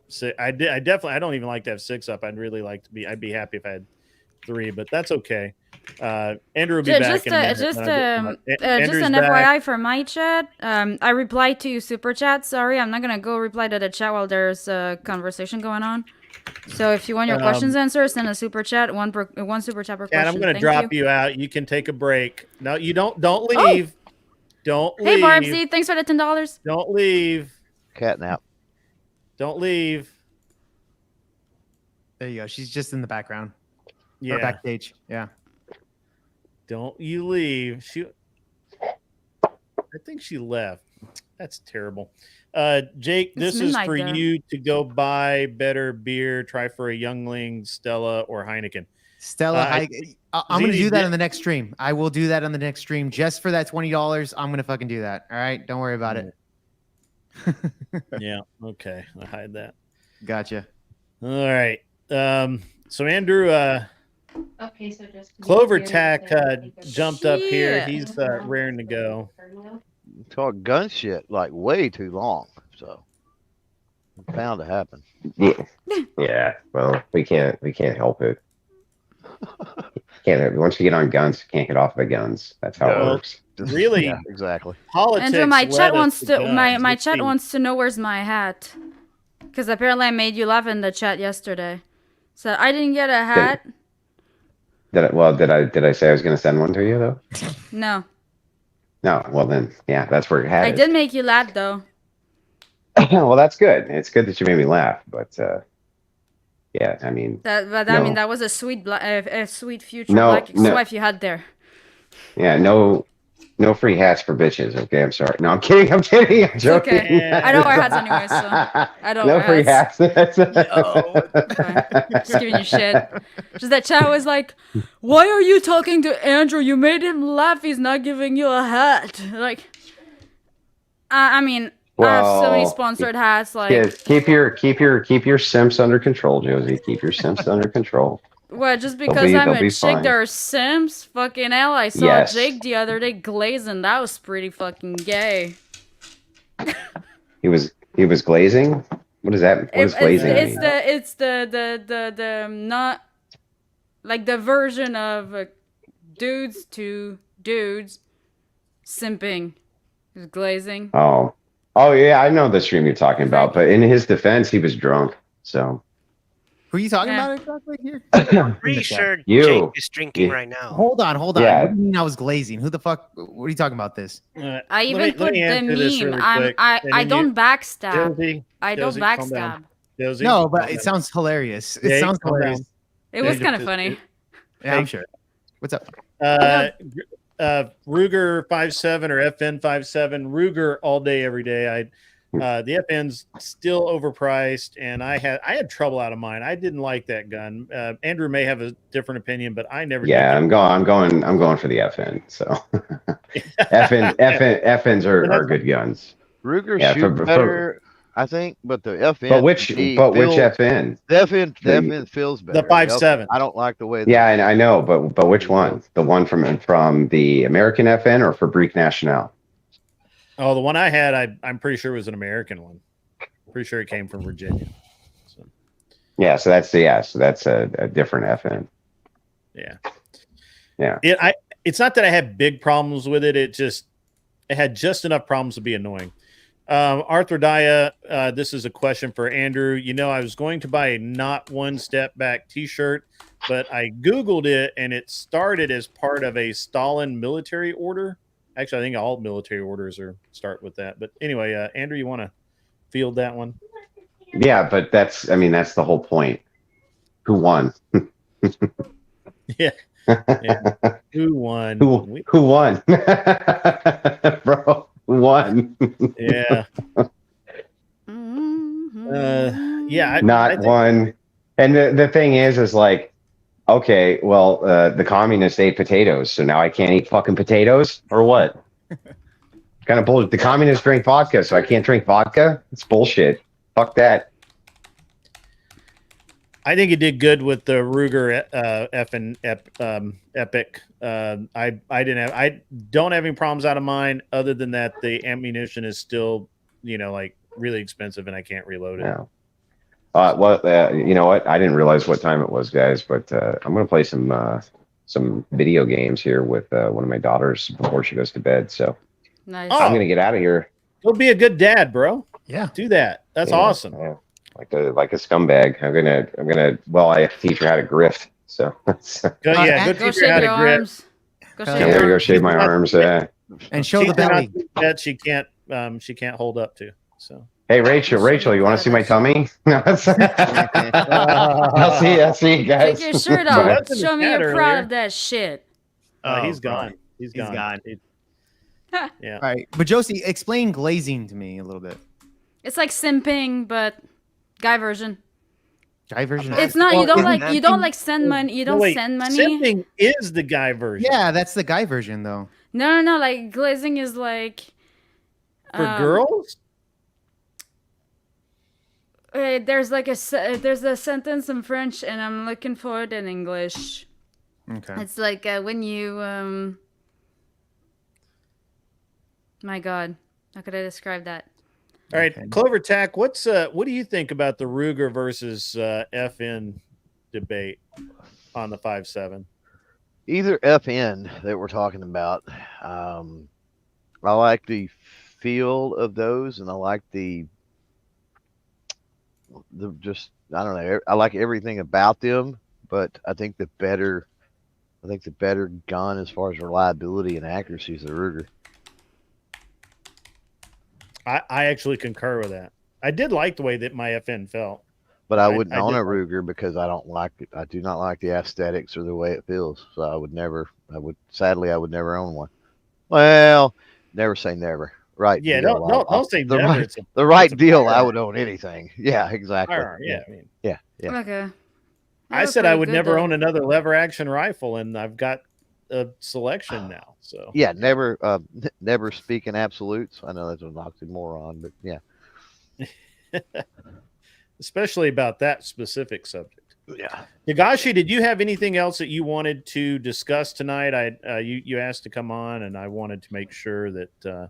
6. I don't even like to have 6 up. I'd be happy if I had 3, but that's okay. Andrew will be back. Just an FYI for my chat. I replied to super chat. Sorry, I'm not gonna go reply to the chat while there's a conversation going on. So if you want your questions answered, send a super chat. One super chat per question. I'm gonna drop you out. You can take a break. No, you don't leave. Oh. Don't leave. Hey Barbsy, thanks for the $10. Don't leave. Catnap. Don't leave. There you go. She's just in the background. Yeah. Or backstage. Yeah. Don't you leave. I think she left. That's terrible. Jake, this is for you to go buy better beer. Try for a Youngling, Stella, or Heineken. Stella, I'm going to do that on the next stream. I will do that on the next stream. Just for that $20, I'm going to fucking do that. All right? Don't worry about it. Yeah. Okay. I'll hide that. Gotcha. All right. So Andrew, okay, so just Clover Tack jumped up here. He's raring to go. Talk gun shit like way too long. So bound to happen. Yeah. Yeah. Well, we can't help it. can't. Once you get on guns, you can't get off the guns. That's how it works. Really? Yeah, exactly. Politics. Andrew, my chat led us wants to guns. my chat wants to know where's my hat, because apparently I made you laugh in the chat yesterday. So I didn't get a hat. Did I say I was going to send one to you though? No. No. Well then, yeah, that's where your hat I is. did make you laugh though. Well, that's good. It's good that you made me laugh, but yeah, I mean, I mean that was a sweet a sweet future No, black ex-wife you had there. yeah, no free hats for bitches. Okay, I'm sorry. No, I'm kidding. I'm joking. It's okay. I don't wear hats anyway, so I don't wear free hats. Okay. Just giving you shit. Just that chat was like, why are you talking to Andrew? You made him laugh. He's not giving you a hat. Like, I mean, I have so many sponsored hats. Like, keep your simps under control, Josie. Keep your simps under control. what? Just because I'm a chick, fine. there are Sims? Fucking hell! I saw Jake the other day glazing. That was pretty fucking gay. He was glazing. What is that? What is glazing? It's the not like the version of dudes to dudes simping. Is glazing. Oh yeah, I know the stream you're talking about. But in his defense, he was drunk. So who are you talking about exactly here? I'm pretty sure Jake is drinking right now. Hold on. Yeah. What do you mean I was glazing? Who the fuck? What are you talking about this? I even put the meme. I don't backstab. Josie, I don't backstab. Josie, No, but it sounds hilarious. It sounds hilarious. It was kind of funny. Yeah, I'm sure. What's up? Ruger 57 or FN 57. Ruger all day, every day. The FN's still overpriced, and I had trouble out of mine. I didn't like that gun. Andrew may have a different opinion, but I never. Yeah, I'm going for the FN. So FNs are good guns. Ruger shoot better, I think, but the FN. But which FN? The FN feels better. The 5.7. I don't like the way. Yeah, I know, but which one? The one from the American FN or Fabrique Nationale? Oh, the one I had, I'm pretty sure was an American one. Pretty sure it came from Virginia. So. Yeah, so that's a different FN. Yeah. It's not that I had big problems with it. It had just enough problems to be annoying. Arthur Daya, this is a question for Andrew. I was going to buy a Not One Step Back t-shirt, but I Googled it and it started as part of a Stalin military order. Actually, I think all military orders start with that. But anyway, Andrew, you want to field that one? Yeah, but that's the whole point. Who won? Yeah. Who won? Who won? Bro, who won? Yeah. Yeah. Not one. And the thing is like, okay, well, the communists ate potatoes, so now I can't eat fucking potatoes, or what? Kind of bullshit. The communists drink vodka, so I can't drink vodka? It's bullshit. Fuck that. I think it did good with the Ruger Epic. I don't have any problems out of mine. Other than that, the ammunition is still, like really expensive, and I can't reload it. Yeah. You know what? I didn't realize what time it was, guys, but I'm gonna play some video games here with one of my daughters before she goes to bed. So nice. I'm gonna get out of here. Go be a good dad, bro. Yeah, do that. That's awesome. Yeah. Like a scumbag. I'm gonna. Well, I have to teach her how to grift. So go teach her how to grift. Go shave my arms. And show the belly that she can't hold up to. So. Hey, Rachel, you want to see my tummy? I'll see you guys. Take your shirt off. Show me you're proud of that shit. Oh, he's gone. He's gone. Yeah. All right, but Josie, explain glazing to me a little bit. It's like simping, but guy version. Guy version. It's not. You don't send money. You don't send money. Simping is the guy version. Yeah, that's the guy version, though. No. Like glazing is like for girls. There's a sentence in French, and I'm looking for it in English. Okay. It's like when you my God, how could I describe that? All right, Clover Tack, what do you think about the Ruger versus FN debate on the 5.7? either FN that we're talking about. I like the feel of those, and I like the just I don't know. I like everything about them, but I think the better gun as far as reliability and accuracy is the Ruger. I actually concur with that. I did like the way that my FN felt. But I wouldn't own a Ruger because I don't like it. I do not like the aesthetics or the way it feels. So I would never own one. Well, never say never. Right. Yeah, deal, don't say never. The right deal, I would own anything. Yeah, exactly. Yeah, yeah. Okay. I said I would never own another lever action rifle, and I've got a selection now. So yeah, never speak in absolutes. I know that's an oxymoron, but yeah. Especially about that specific subject. Yeah. Nagashi, did you have anything else that you wanted to discuss tonight? You asked to come on, and I wanted to make sure that you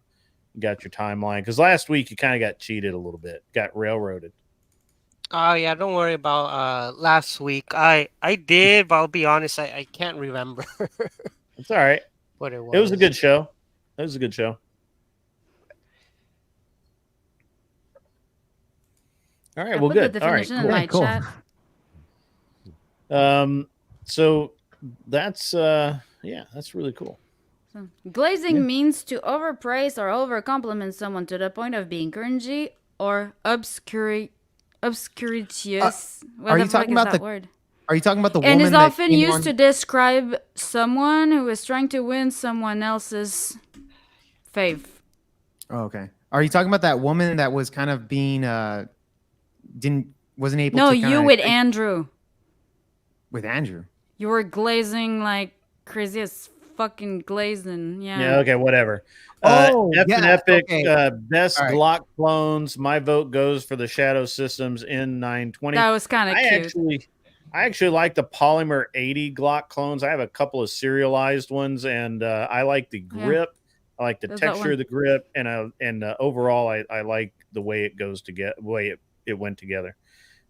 got your timeline, because last week you kind of got cheated a little bit, got railroaded. Oh yeah, don't worry about last week. I did, but I'll be honest, I can't remember. It's all right. What it was. It was a good show. It was a good show. All right, well, good. All right, cool. So that's that's really cool. So, glazing means to overpraise or overcompliment someone to the point of being cringy or obscuritious. Are you talking about the word? Are you talking about the woman? And is often used to describe someone who is trying to win someone else's fave. Oh, okay. Are you talking about that woman that was kind of being wasn't able no, to you with Andrew. With Andrew. You were glazing like crazy as fucking glazing. Yeah. Yeah, okay, whatever. Epic, best Glock clones. My vote goes for the Shadow Systems N920. That was kind of cute. I actually like the Polymer 80 Glock clones. I have a couple of serialized ones, and I like the grip. I like the texture of the grip, and overall, I like the way it goes together, way it went together.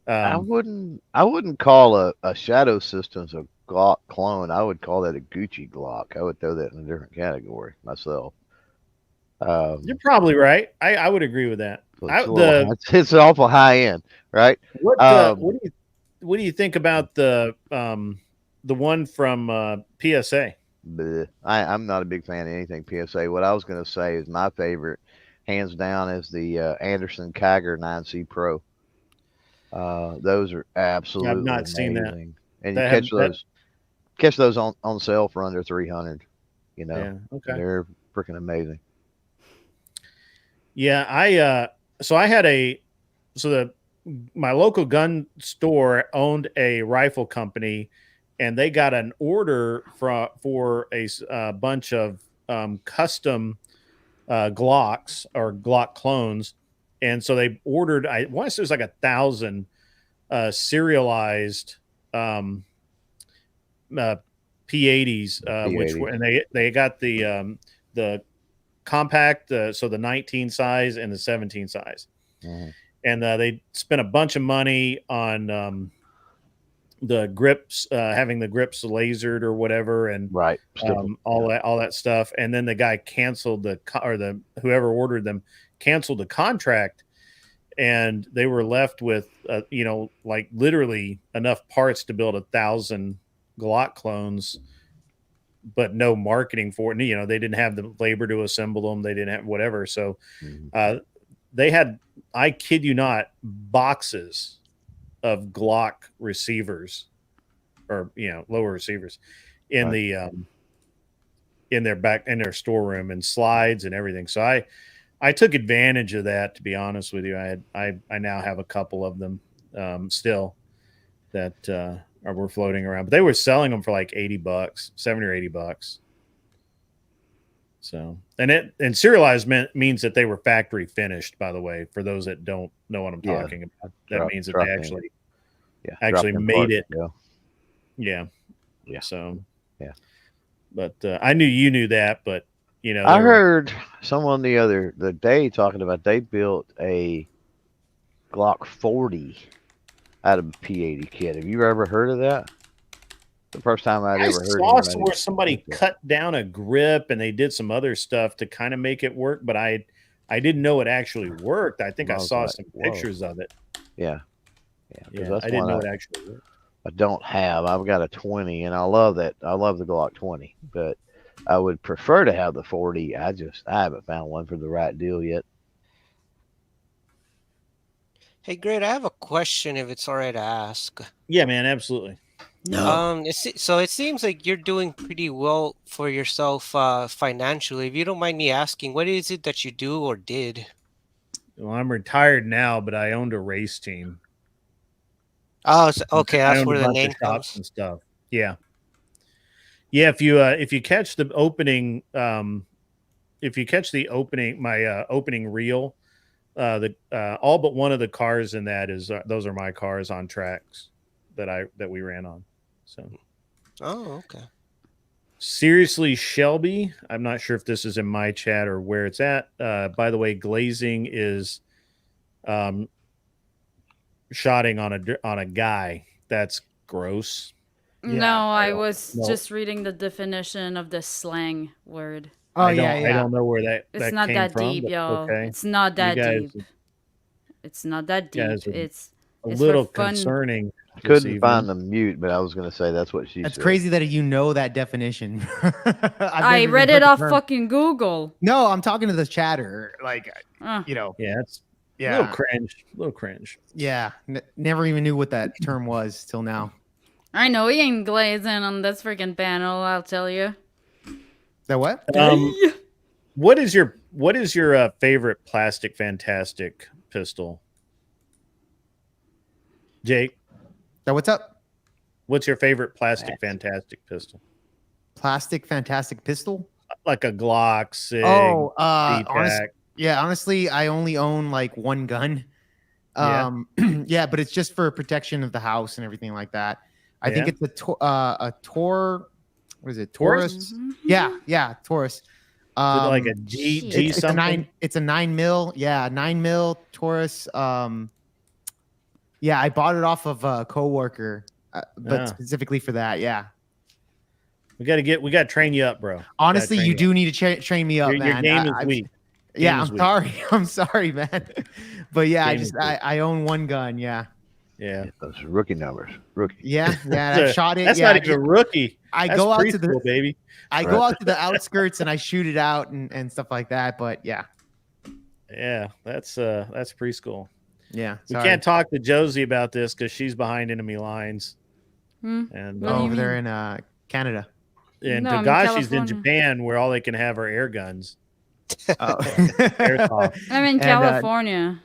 I wouldn't call a Shadow Systems a Glock clone. I would call that a Gucci Glock. I would throw that in a different category myself. You're probably right. I would agree with that. It's awful high end, right? What do you think about the one from PSA? I'm not a big fan of anything PSA. What I was going to say is my favorite, hands down, is the Anderson Kiger 9C Pro. Those are absolutely I've not seen that. And you catch those on sale for under 300. You know, yeah, okay. They're freaking amazing. Yeah, my local gun store owned a rifle company, and they got an order for a bunch of custom Glocks or Glock clones, and so they ordered. I want to say it was like 1,000 serialized P80s, which were, and they got the compact, so the 19 size and the 17 size. Mm-hmm. And they spent a bunch of money on the grips, having the grips lasered or whatever, and right, all that stuff. And then the guy canceled whoever ordered them canceled the contract, and they were left with like literally enough parts to build 1,000 Glock clones, but no marketing for it. They didn't have the labor to assemble them. They didn't have whatever. So they had, I kid you not, boxes of Glock receivers or, lower receivers in in their storeroom, and slides and everything. So I took advantage of that, to be honest with you. I now have a couple of them still that were floating around, but they were selling them for like $80, $70 or $80. So, and serialized means that they were factory finished, by the way, for those that don't know what I'm talking about. That means that they actually made it. Yeah. So, yeah. But I knew you knew that, but I heard someone the day talking about they built a Glock 40 out of a P80 kit. Have you ever heard of that? The first time I'd I ever heard saw anybody where somebody cut down a grip and they did some other stuff to kind of make it work, but I didn't know it actually worked. I think I saw some pictures of it. Yeah. Yeah, I didn't know it actually worked. I don't have. I've got a 20, and I love that. I love the Glock 20, but I would prefer to have the 40. I haven't found one for the right deal yet. Hey, Great, I have a question if it's all right to ask. Yeah, man, absolutely. No. So it seems like you're doing pretty well for yourself financially. If you don't mind me asking, what is it that you do or did? Well, I'm retired now, but I owned a race team. Oh, okay, that's where the bunch name of shops comes and stuff. Yeah. If you catch the opening, if you catch the opening, my opening reel, all but one of the cars in that is those are my cars on tracks that we ran on. So. Oh, okay. Seriously, Shelby, I'm not sure if this is in my chat or where it's at. By the way, glazing is shotting on a guy. That's gross. No, I was just reading the definition of the slang word. Oh, I don't know where that It's that not came that from, deep, but y'all. okay. It's not that You guys- deep. It's not that you guys deep. are It's a it's little for fun. concerning. this Couldn't find evening. the mute, but I was going to say that's what she That's said. crazy that you know that definition. I read it off fucking Google. No, I'm talking to the chatter. Like, you know. Yeah, it's Yeah. a little cringe. A little cringe. Yeah. Never even knew what that term was till now. I know he ain't glazing on this freaking panel, I'll tell you. That what? What is your favorite plastic fantastic pistol? Jake? So what's up? What's your favorite plastic fantastic pistol? Plastic fantastic pistol? Like a Glock, Sig, honestly, I only own like one gun. Yeah, but it's just for protection of the house and everything like that. I think it's a Tor. What is it? Taurus? Yeah, Taurus. Is it like a G it's something? It's a 9mm. Yeah, 9mm Taurus. Yeah, I bought it off of a coworker, but specifically for that. Yeah. We got to train you up, bro. Honestly, you do need to train me up, your man. game is weak. Yeah, I'm sorry, man. But yeah, I own one gun. Yeah. Yeah. Those rookie numbers. Rookie. Yeah. I shot it. That's not even a rookie. I go out to the baby. I go out to the outskirts and I shoot it out and stuff like that. But yeah. Yeah, that's preschool. Yeah. We can't talk to Josie about this because she's behind enemy lines. And over there in Canada. And Togashi's in Japan, where all they can have are air guns. I'm in California.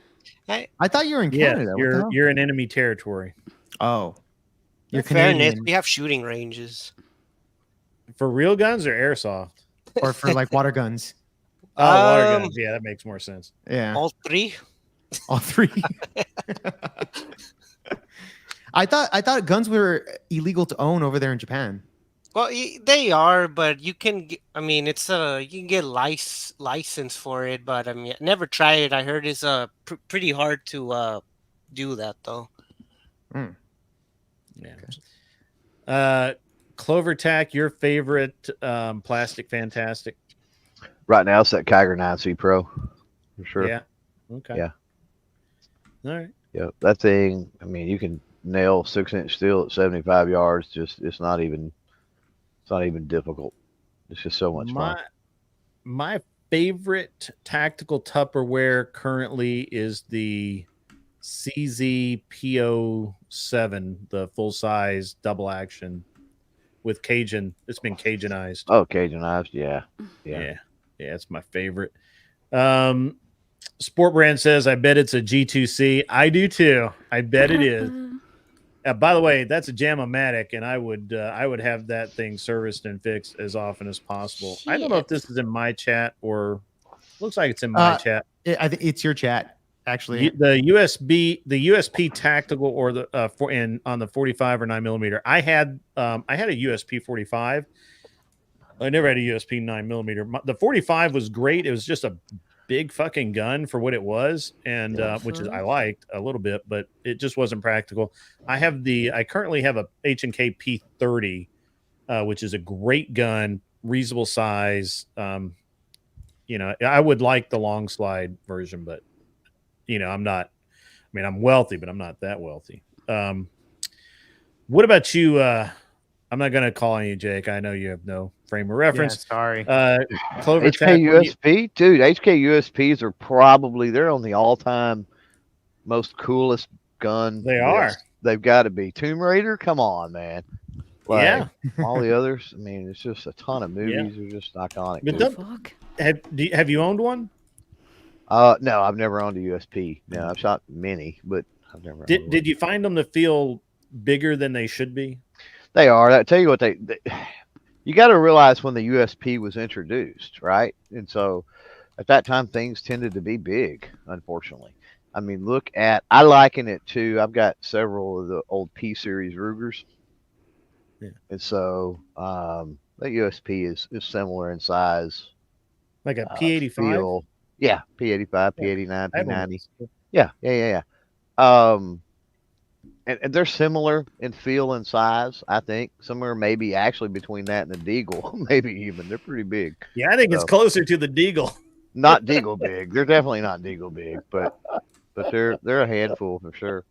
I thought you were in Canada. You're in enemy territory. Oh, you're Canadian. We have shooting ranges. For real guns or airsoft? Or for like water guns? Water guns. Yeah, that makes more sense. Yeah. All three? All three. I thought guns were illegal to own over there in Japan. Well, they are, but you can. I mean, it's you can get license for it, but I mean, I never tried it. I heard it's pretty hard to do that though. Yeah. Clover Tack, your favorite plastic fantastic? Right now, it's that Kiger 9C Pro, for sure. Yeah. Okay. Yeah. All right. Yeah, that thing. I mean, you can nail 6-inch steel at 75 yards. It's not even difficult. It's just so much fun. My favorite tactical Tupperware currently is the CZ-P07, the full size double action with Cajun. It's been Cajunized. Oh, Cajunized, yeah. It's my favorite. Sport Brand says, I bet it's a G2C. I do too. I bet it is. By the way, that's a Jam-O-Matic, and I would have that thing serviced and fixed as often as possible. I don't know if this is in my chat or looks like it's in my chat. I think it's your chat, actually. The USP tactical or the on the 45 or 9mm. I had a USP 45. I never had a USP 9mm. The 45 was great. It was just a big fucking gun for what it was, and which is I liked a little bit, but it just wasn't practical. I currently have a H&K P30 which is a great gun, reasonable size. You know, I would like the long slide version, but you know, I'm not. I mean, I'm wealthy, but I'm not that wealthy. What about you? I'm not gonna call on you, Jake. I know you have no frame of reference. Sorry. Clover Tech, HKUSP, dude. HKUSPs are probably they're on the all-time most coolest gun. They list. are. They've got to be. Tomb Raider. Come on, man. Like, yeah. all the others. I mean, it's just a ton of movies are just iconic. But have you owned one? No, I've never owned a USP. No, I've shot many, but I've never. Did you find them to feel bigger than they should be? They are. I tell you what, you got to realize when the USP was introduced, right? And so at that time, things tended to be big, unfortunately. I mean, I liken it to, I've got several of the old P series Rugers. Yeah. And so the USP is similar in size. Like a P85? Yeah, P85, P89, P90. Yeah. And they're similar in feel and size, I think. Somewhere maybe actually between that and the Deagle, maybe even. They're pretty big. Yeah, I think it's closer to the Deagle. Not Deagle big. They're definitely not Deagle big, but they're a handful for sure.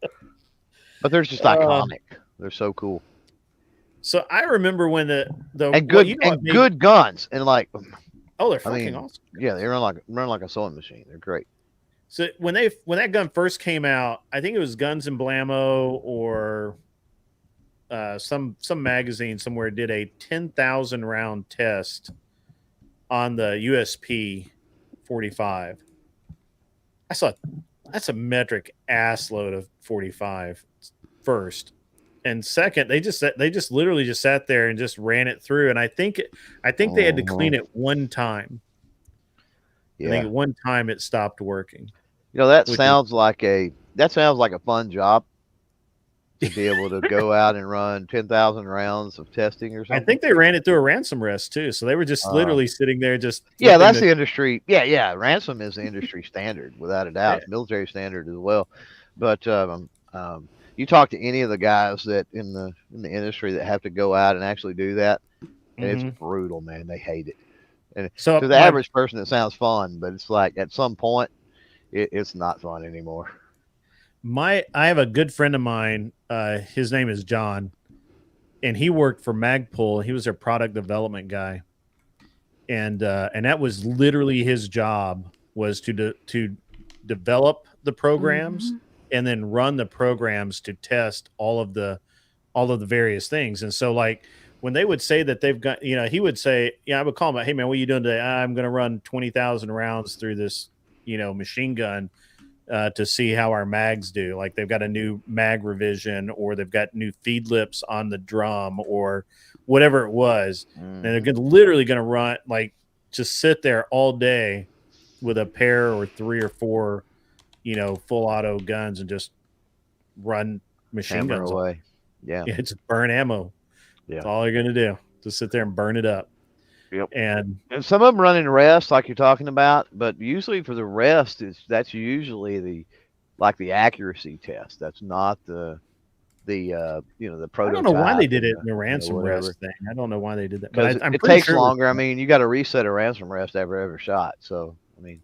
But they're just iconic. They're so cool. So I remember when the good guns and like they're fucking awesome. Yeah, they run like a sewing machine. They're great. So when that gun first came out, I think it was Guns and Blammo or some magazine somewhere did a 10,000 round test on the USP 45. I saw that's a metric ass load of 45 first. And second, they just literally just sat there and just ran it through. And I think they had to clean it one time. Yeah. I think at one time it stopped working. You know, that sounds like a fun job to be able to go out and run 10,000 rounds of testing or something. I think they ran it through a ransom rest too. So they were just literally sitting there just. Yeah, that's the industry. Yeah. Ransom is the industry standard without a doubt. It's military standard as well. But you talk to any of the guys that in the industry that have to go out and actually do that, and it's brutal, man. They hate it. And so to the average person, it sounds fun, but it's like at some point, it's not fun anymore. I have a good friend of mine. His name is John, and he worked for Magpul. He was their product development guy, and that was literally his job, was to develop the programs and then run the programs to test all of the various things. And so, like, when they would say that they've got, he would say, I would call him, hey man, what are you doing today? I'm going to run 20,000 rounds through this machine gun to see how our mags do. Like they've got a new mag revision, or they've got new feed lips on the drum, or whatever it was. And they're literally going to run, like, just sit there all day with a pair or 3 or 4, full auto guns and just run machine guns away. Yeah, it's burn ammo. Yeah, that's all they're going to do. Just sit there and burn it up. Yep. And some of them run in rest, like you're talking about, but usually for the rest, that's usually the accuracy test. That's not the prototype. I don't know why they did it in the ransom rest thing. I don't know why they did that. But it takes longer. I mean, you got to reset a ransom rest every shot. So I mean,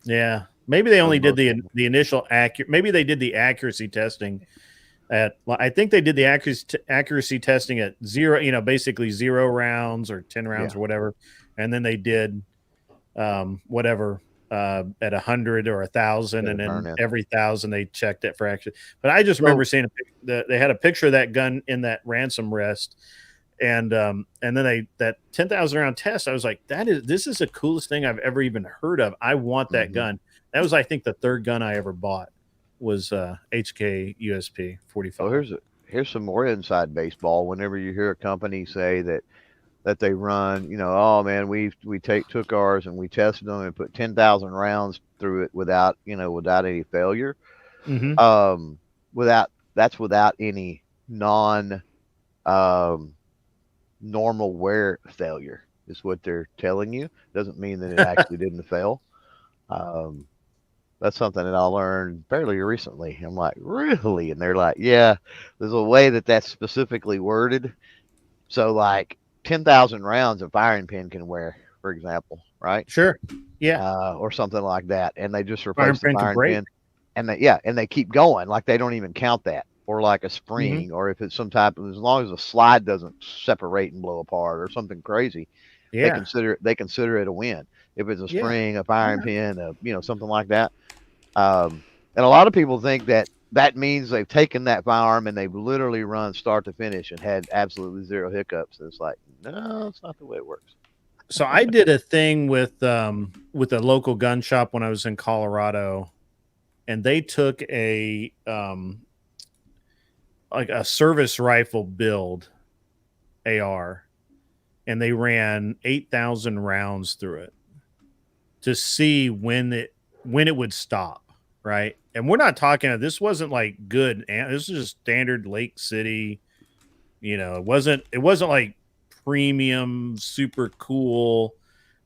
yeah, maybe they only did the initial Maybe they did the accuracy testing I think they did the accuracy testing at 0, basically 0 rounds or 10 rounds or whatever. And then they did whatever at 100 or 1,000. And then every 1,000 they checked it for accuracy. But I just remember seeing they had a picture of that gun in that ransom rest. And then that 10,000 round test, I was like, this is the coolest thing I've ever even heard of. I want that gun. That was, I think, the third gun I ever bought. Was HK USP 45. Well, here's some more inside baseball. Whenever you hear a company say that they run, oh man, we took ours and we tested them and put 10,000 rounds through it without any failure. Without any normal wear failure is what they're telling you. Doesn't mean that it actually didn't fail. That's something that I learned fairly recently. I'm like, really? And they're like, yeah, there's a way that's specifically worded. So like, 10,000 rounds a firing pin can wear, for example, right? Sure. Yeah. Or something like that, and they just Firing replace the pin can firing break. pin, and they keep going, like they don't even count that, or like a spring, or if it's some type of, as long as the slide doesn't separate and blow apart or something crazy, they Yeah. consider it a win. If it's a Yeah. spring, a firing pin, something like that. And a lot of people think that means they've taken that firearm and they've literally run start to finish and had absolutely zero hiccups. And it's like, no, it's not the way it works. So I did a thing with a local gun shop when I was in Colorado, and they took a like a service rifle build AR, and they ran 8,000 rounds through it to see when it would stop, right? And we're not talking, this wasn't like good, this was just standard Lake City, it wasn't like premium, super cool,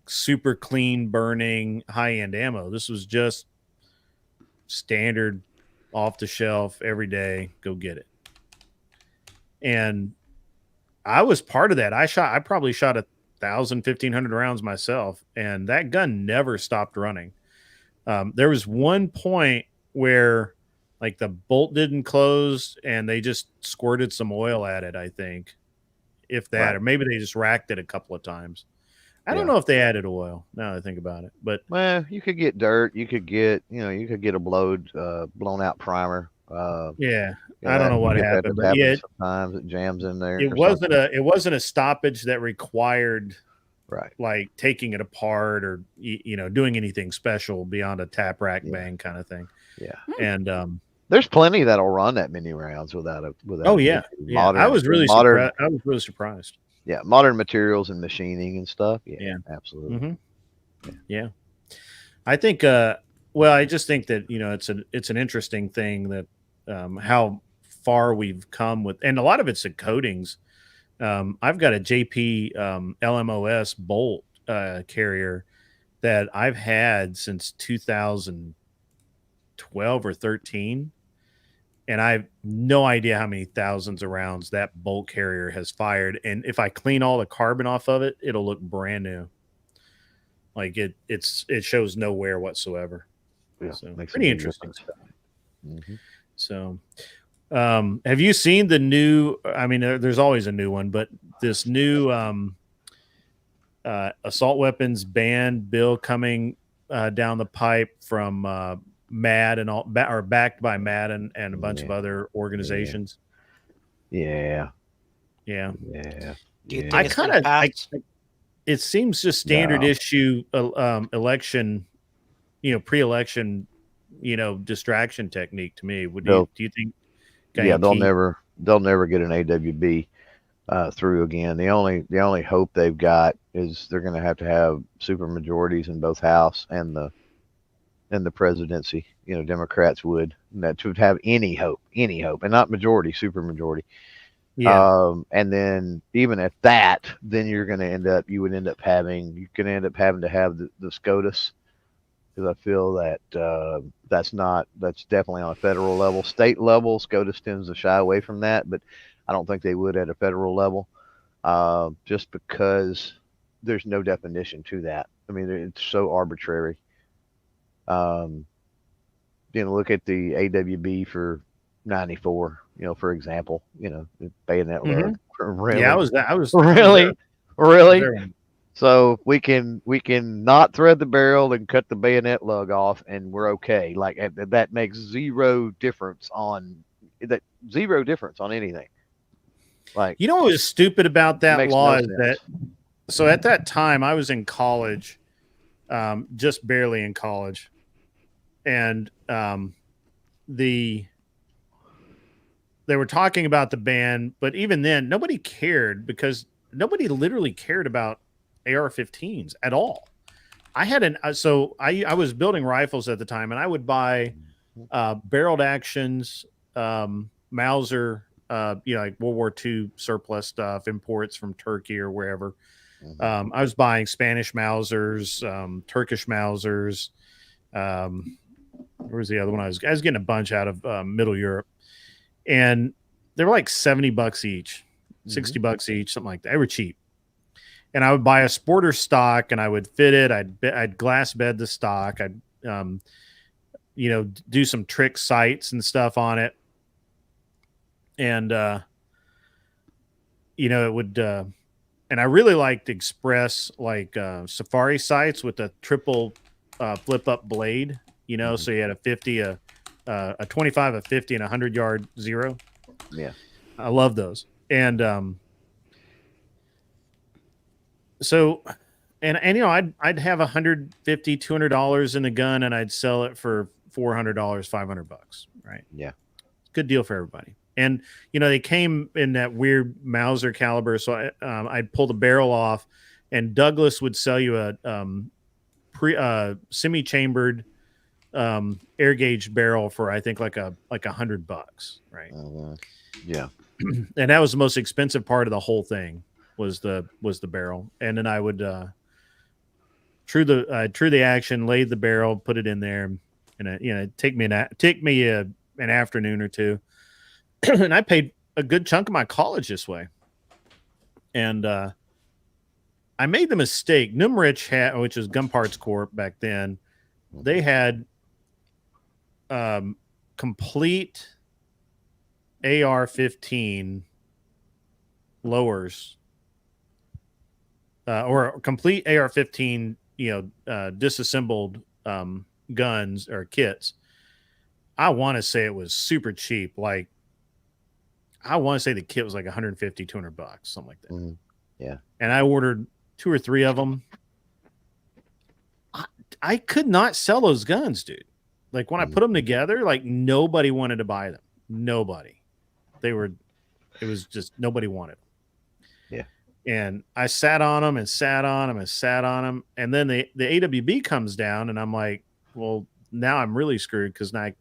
super clean burning high-end ammo. This was just standard off the shelf every day, go get it. And I was part of that. I probably shot 1,000, 1,500 rounds myself, and that gun never stopped running. There was one point where like the bolt didn't close and they just squirted some oil at it, I think, if that, or maybe they just racked it a couple of times. I don't know if they added oil, now that I think about it, but well, you could get dirt, you could get a blown out primer. Yeah, I don't know what happened, but yeah, sometimes it jams in there. It wasn't a stoppage that required like taking it apart or doing anything special beyond a tap rack bang kind of thing. Yeah, and there's plenty that'll run that many rounds without. Oh yeah, modern, I was really surprised. Yeah, modern materials and machining and stuff. Yeah, absolutely. Mm-hmm. Yeah, I think. Well, I just think that it's an interesting thing that how far we've come with, and a lot of it's the coatings. I've got a JP LMOS bolt carrier that I've had since 2012 or 13. And I have no idea how many thousands of rounds that bolt carrier has fired. And if I clean all the carbon off of it, it'll look brand new. Like it shows no wear whatsoever. Yeah, so pretty interesting stuff. Mm-hmm. So, have you seen the new? I mean, there's always a new one, but this new assault weapons ban bill coming down the pipe from MAD and all, or backed by MAD and a bunch of other organizations. Yeah. Do you think I kind of it seems just standard issue election, pre-election, distraction technique to me. Do you think? They'll never get an AWB through again. The only hope they've got is they're going to have super majorities in both House and the presidency. Democrats would have any hope, and not majority, super majority. Yeah. And then even at that, then you would end up having to have the SCOTUS, because I feel that that's definitely on a federal level. State level, SCOTUS tends to shy away from that, but I don't think they would at a federal level, just because there's no definition to that. I mean, it's so arbitrary. Look at the AWB for 94, for example, bayonet load. Really? Yeah, I was really. So we can not thread the barrel and cut the bayonet lug off, and we're okay. Like that makes zero difference on anything. Like, what was stupid about that law is sense. that. So at that time, I was in college, just barely in college, and they were talking about the ban, but even then, nobody cared, because nobody literally cared about AR-15s at all. I was building rifles at the time, and I would buy barreled actions, Mauser, like World War II surplus stuff, imports from Turkey or wherever. I was buying Spanish Mausers, Turkish Mausers. Where's the other one? I was getting a bunch out of Middle Europe, and they were like $70 each, $60 each, something like that. They were cheap. and I would buy a sporter stock and I would fit it. I'd glass bed the stock. I'd do some trick sights and stuff on it, and it would. And I really liked Express, like safari sights with a triple flip up blade. So you had a 50, a 25, a 50, and a 100-yard zero. Yeah, I love those. And so, and I'd have $150, $200 in the gun, and I'd sell it for $400, $500, right? Yeah, good deal for everybody. And they came in that weird Mauser caliber, so I'd pull the barrel off, and Douglas would sell you a semi-chambered air gauge barrel for I think like $100, right? Yeah. And that was the most expensive part of the whole thing was the barrel. And then I would true the action, laid the barrel, put it in there, and it'd take me an afternoon or two. And I paid a good chunk of my college this way. And I made the mistake. Numrich had, which is Gun Parts Corp back then, they had complete AR-15 lowers, or complete AR-15, disassembled guns or kits. I want to say it was super cheap. Like, I want to say the kit was like $150, $200, something like that. Yeah. And I ordered 2 or 3 of them. I could not sell those guns, dude. Like when I put them together, like nobody wanted to buy them. Nobody. It was just nobody wanted them. Yeah. And I sat on them and sat on them and sat on them. And then the AWB comes down and I'm like, well, now I'm really screwed because now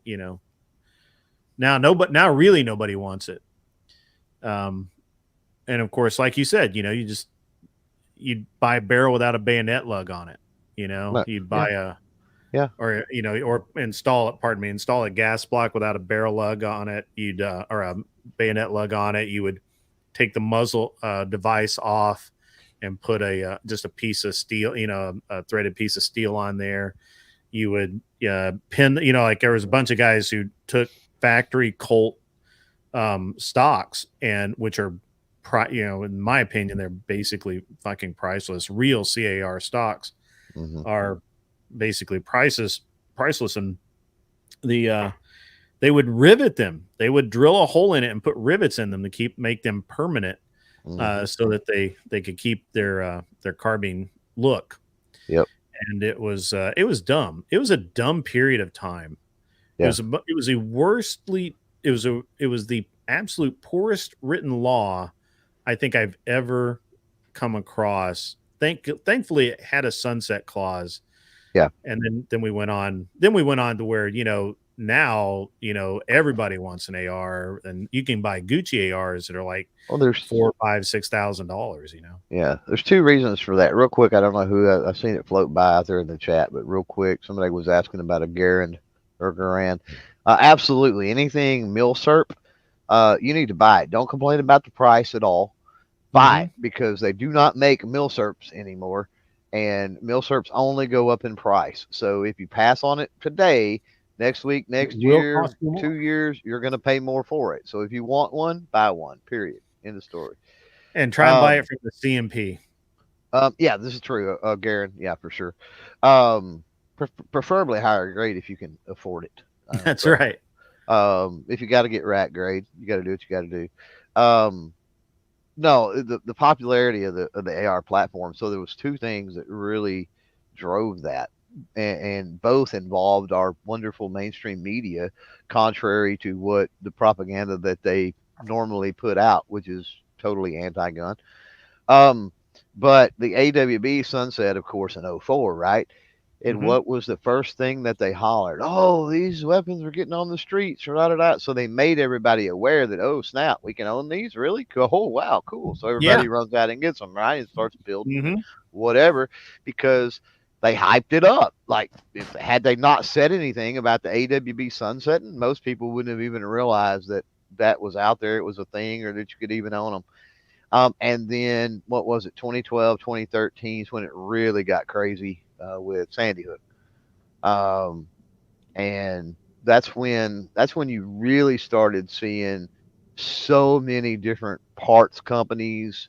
really nobody wants it. And of course, like you said, you'd buy a barrel without a bayonet lug on it. You'd buy or install a gas block without a barrel lug on it. Or a bayonet lug on it. You would take the muzzle device off and put just a piece of steel, a threaded piece of steel on there. You would pin, like there was a bunch of guys who took factory Colt stocks, and which are in my opinion they're basically fucking priceless. Real CAR stocks are basically priceless, and they would rivet them. They would drill a hole in it and put rivets in them to make them permanent, so that they could keep their carbine look. Yep. And it was dumb. It was a dumb period of time. Yeah. It was the absolute poorest written law I think I've ever come across. Thankfully it had a sunset clause. Yeah. And then we went on to where, now, everybody wants an AR, and you can buy Gucci ARs that are like, there's $4,000, $5,000, $6,000, Yeah. There's 2 reasons for that. Real quick. I don't know who I've seen it float by out there in the chat, but real quick, somebody was asking about a Garand or Garand. Absolutely. Anything milsurp, you need to buy it. Don't complain about the price at all. Buy it, because they do not make milsurps anymore, and milsurps only go up in price. So if you pass on it today, next week, next year, 2 years, you're going to pay more for it. So if you want one, buy one, period. End of story. And try and buy it from the CMP. Yeah, this is true. Garen. Yeah, for sure. Preferably higher grade if you can afford it. That's right. If you got to get rat grade, you got to do what you got to do. No, the popularity of the AR platform. So there was 2 things that really drove that, and both involved our wonderful mainstream media, contrary to what the propaganda that they normally put out, which is totally anti-gun. But the AWB sunset, of course, in 2004, right? And what was the first thing that they hollered? Oh, these weapons are getting on the streets. So they made everybody aware that, oh, snap, we can own these? Really? Cool. Oh, wow, cool. So everybody runs out and gets them, right? And starts building whatever, because they hyped it up. Like, had they not said anything about the AWB sunsetting, most people wouldn't have even realized that was out there. It was a thing, or that you could even own them. And then what was it, 2012, 2013 is when it really got crazy with Sandy Hook. And that's when you really started seeing so many different parts companies,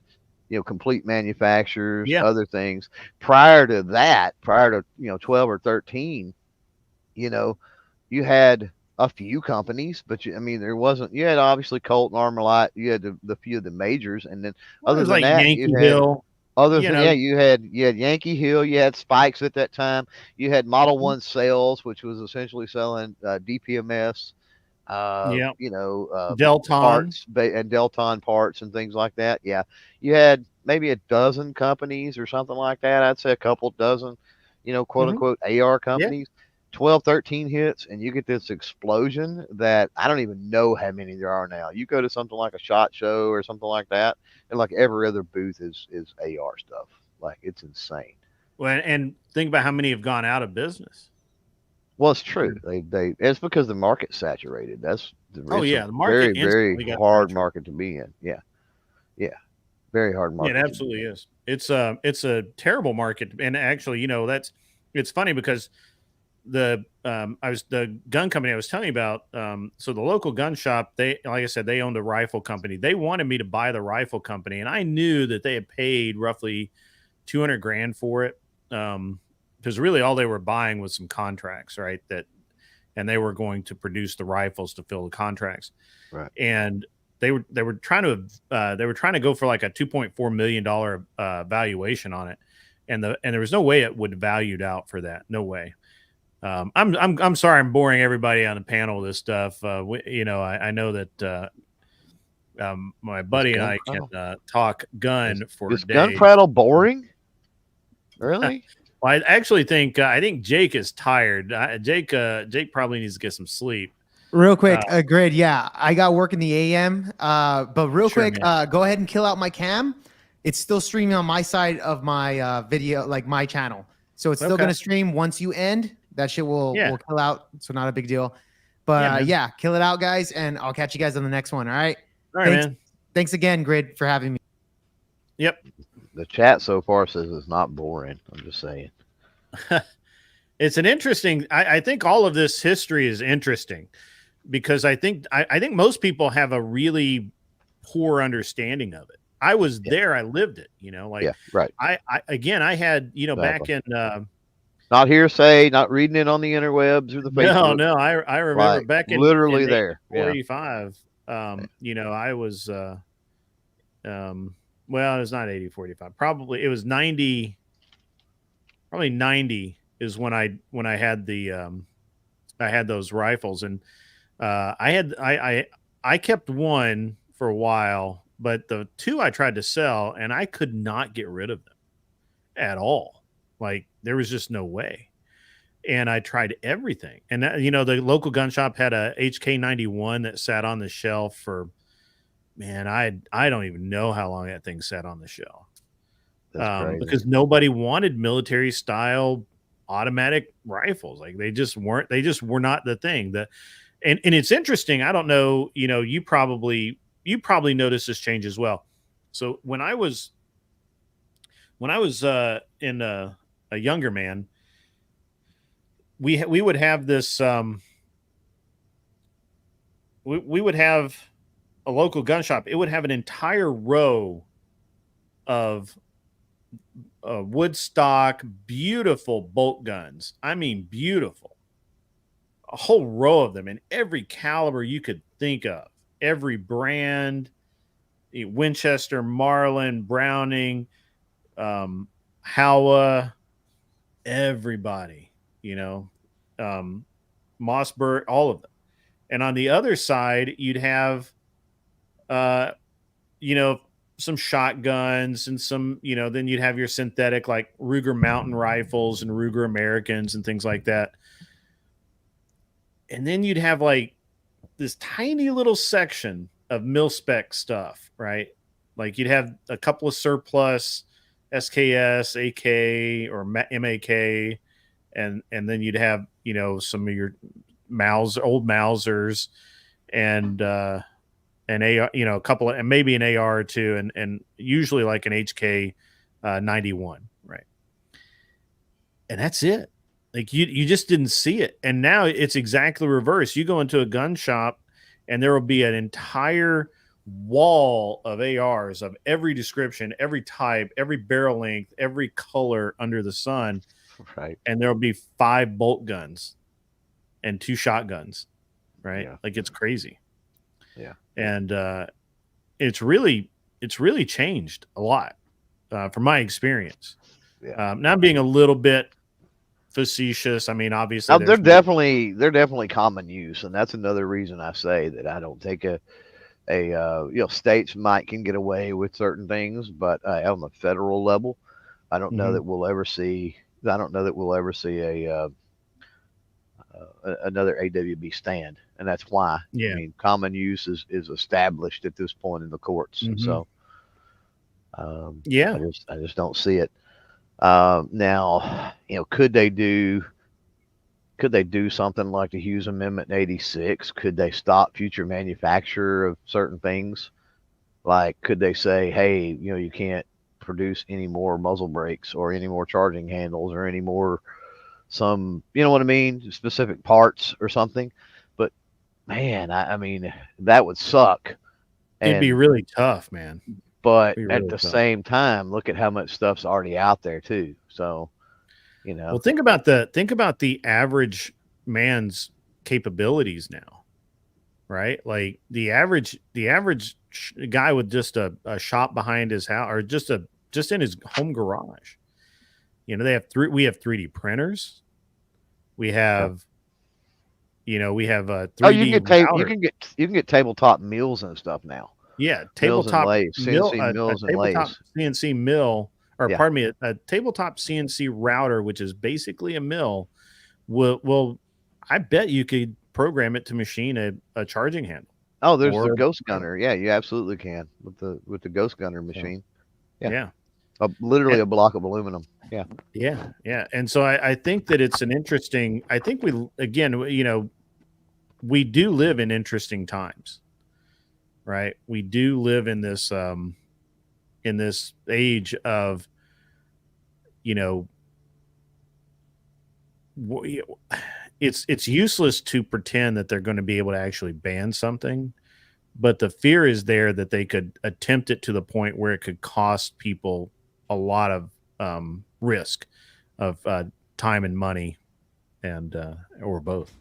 complete manufacturers, other things. Prior to that, prior to 12 or 13, you had a few companies, but there wasn't. You had obviously Colt and Armalite. You had the few of the majors, and then other than like that, Yankee you had Hill. you had Yankee Hill, you had Spikes at that time, you had Model One Sales, which was essentially selling DPMS, Delton parts and Delton parts and things like that. Yeah, you had maybe a dozen companies or something like that. I'd say a couple dozen, quote unquote AR companies. 12, 13 hits, and you get this explosion that I don't even know how many there are now. You go to something like a SHOT Show or something like that, and like every other booth is AR stuff. Like, it's insane. Well, and think about how many have gone out of business. Well, it's true. It's because the market's saturated. That's the market very hard market to be in. Yeah, very hard market. It absolutely is. It's a terrible market, and actually, it's funny because the gun company I was telling you about. So the local gun shop, like I said, they owned a rifle company. They wanted me to buy the rifle company, and I knew that they had paid roughly $200,000 for it. Because really all they were buying was some contracts, right? And they were going to produce the rifles to fill the contracts, right? And they were trying to go for like a $2.4 million valuation on it, and there was no way it would valued out for that. No way. I'm sorry I'm boring everybody on the panel with this stuff. I know that my buddy and I can talk gun for days. Is gun prattle boring? Really? Well, I actually think Jake is tired. Jake probably needs to get some sleep. Real quick, Grid. Yeah, I got work in the AM. But real quick, go ahead and kill out my cam. It's still streaming on my side of my video, like my channel. So it's still going to stream once you end. That shit will kill out. So not a big deal. But kill it out, guys. And I'll catch you guys on the next one. All right. All right, man. Thanks again, Grid, for having me. Yep. The chat so far says it's not boring. I'm just saying. It's an interesting. I think all of this history is interesting because I think most people have a really poor understanding of it. I was there. I lived it. Right. I had back in. Not hearsay, not reading it on the interwebs or the Facebook. No, I remember back in literally there. 45. I was well, it was not 80, 45. Probably it was 90. Probably 90 is when I had the I had those rifles, and I kept one for a while, but the two I tried to sell, and I could not get rid of them at all. Like, there was just no way. And I tried everything. And the local gun shop had a HK91 that sat on the shelf for, man, I don't even know how long that thing sat on the shelf. Because nobody wanted military style automatic rifles. Like, they just were not the thing. And it's interesting. I don't know, you probably noticed this change as well. So when I was in a younger man, we would have this we would have a local gun shop. It would have an entire row of wood stock, beautiful bolt guns. I mean, beautiful. A whole row of them in every caliber you could think of, every brand, Winchester, Marlin, Browning, Howa, everybody, Mossberg, all of them. And on the other side, you'd have, some shotguns and some, then you'd have your synthetic, like Ruger mountain rifles and Ruger Americans and things like that. And then you'd have like this tiny little section of mil-spec stuff, right? Like, you'd have a couple of surplus SKS, AK, or MAK, and then you'd have, some of your old Mausers, and an AR, a couple of, and maybe an AR or two, and usually like an HK 91, right? And that's it. Like you just didn't see it. And now it's exactly reverse. You go into a gun shop and there will be an entire wall of ARs of every description, every type, every barrel length, every color under the sun. Right. And there'll be 5 bolt guns and 2 shotguns, right? Yeah. Like it's crazy. Yeah. And it's really changed a lot from my experience. Yeah. Now I'm being a little bit facetious. I mean, obviously, they're definitely common use, and that's another reason I say that I don't take states can get away with certain things, but on the federal level, I don't know that we'll ever see. I don't know that we'll ever see another AWB stand, and that's why. Yeah. I mean, common use is established at this point in the courts, so yeah, I just don't see it. Now, could they do something like the Hughes Amendment in '86? Could they stop future manufacture of certain things? Like, could they say, hey, you can't produce any more muzzle brakes or any more charging handles or any more what I mean, specific parts or something? But man, I mean, that would suck. It'd be really tough, man. But at the same time, look at how much stuff's already out there too. So, well, think about the average man's capabilities now, right? Like the average guy with just a shop behind his house or just in his home garage. We have 3D printers. We have, we have 3D. You can get tabletop mills and stuff now. Yeah, tabletop mill, CNC mill, or Yeah. pardon me, a tabletop CNC router, which is basically a mill. Will I bet you could program it to machine a charging handle. Oh, there's the Ghost Gunner. Yeah, you absolutely can with the Ghost Gunner machine. Yeah. Literally a block of aluminum. Yeah. Yeah. And so I think that it's an interesting. I think we do live in interesting times. Right, we do live in this age of, it's useless to pretend that they're going to be able to actually ban something, but the fear is there that they could attempt it to the point where it could cost people a lot of risk of time and money, and or both.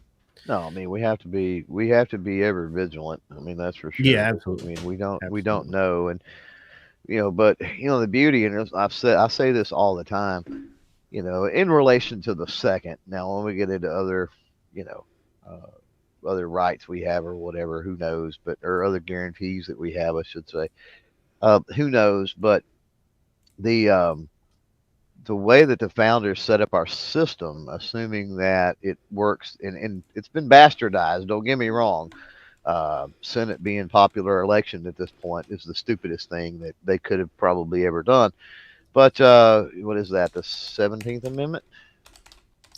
No, I mean we have to be ever vigilant. I mean that's for sure. Yeah, absolutely. I mean we don't know, and but the beauty, and I say this all the time, in relation to the second. Now when we get into other, other rights we have or whatever, who knows? But or other guarantees that we have, I should say, who knows? But the way that the founders set up our system, assuming that it works, and it's been bastardized, don't get me wrong. Senate being popular election at this point is the stupidest thing that they could have probably ever done. But what is that, the 17th Amendment?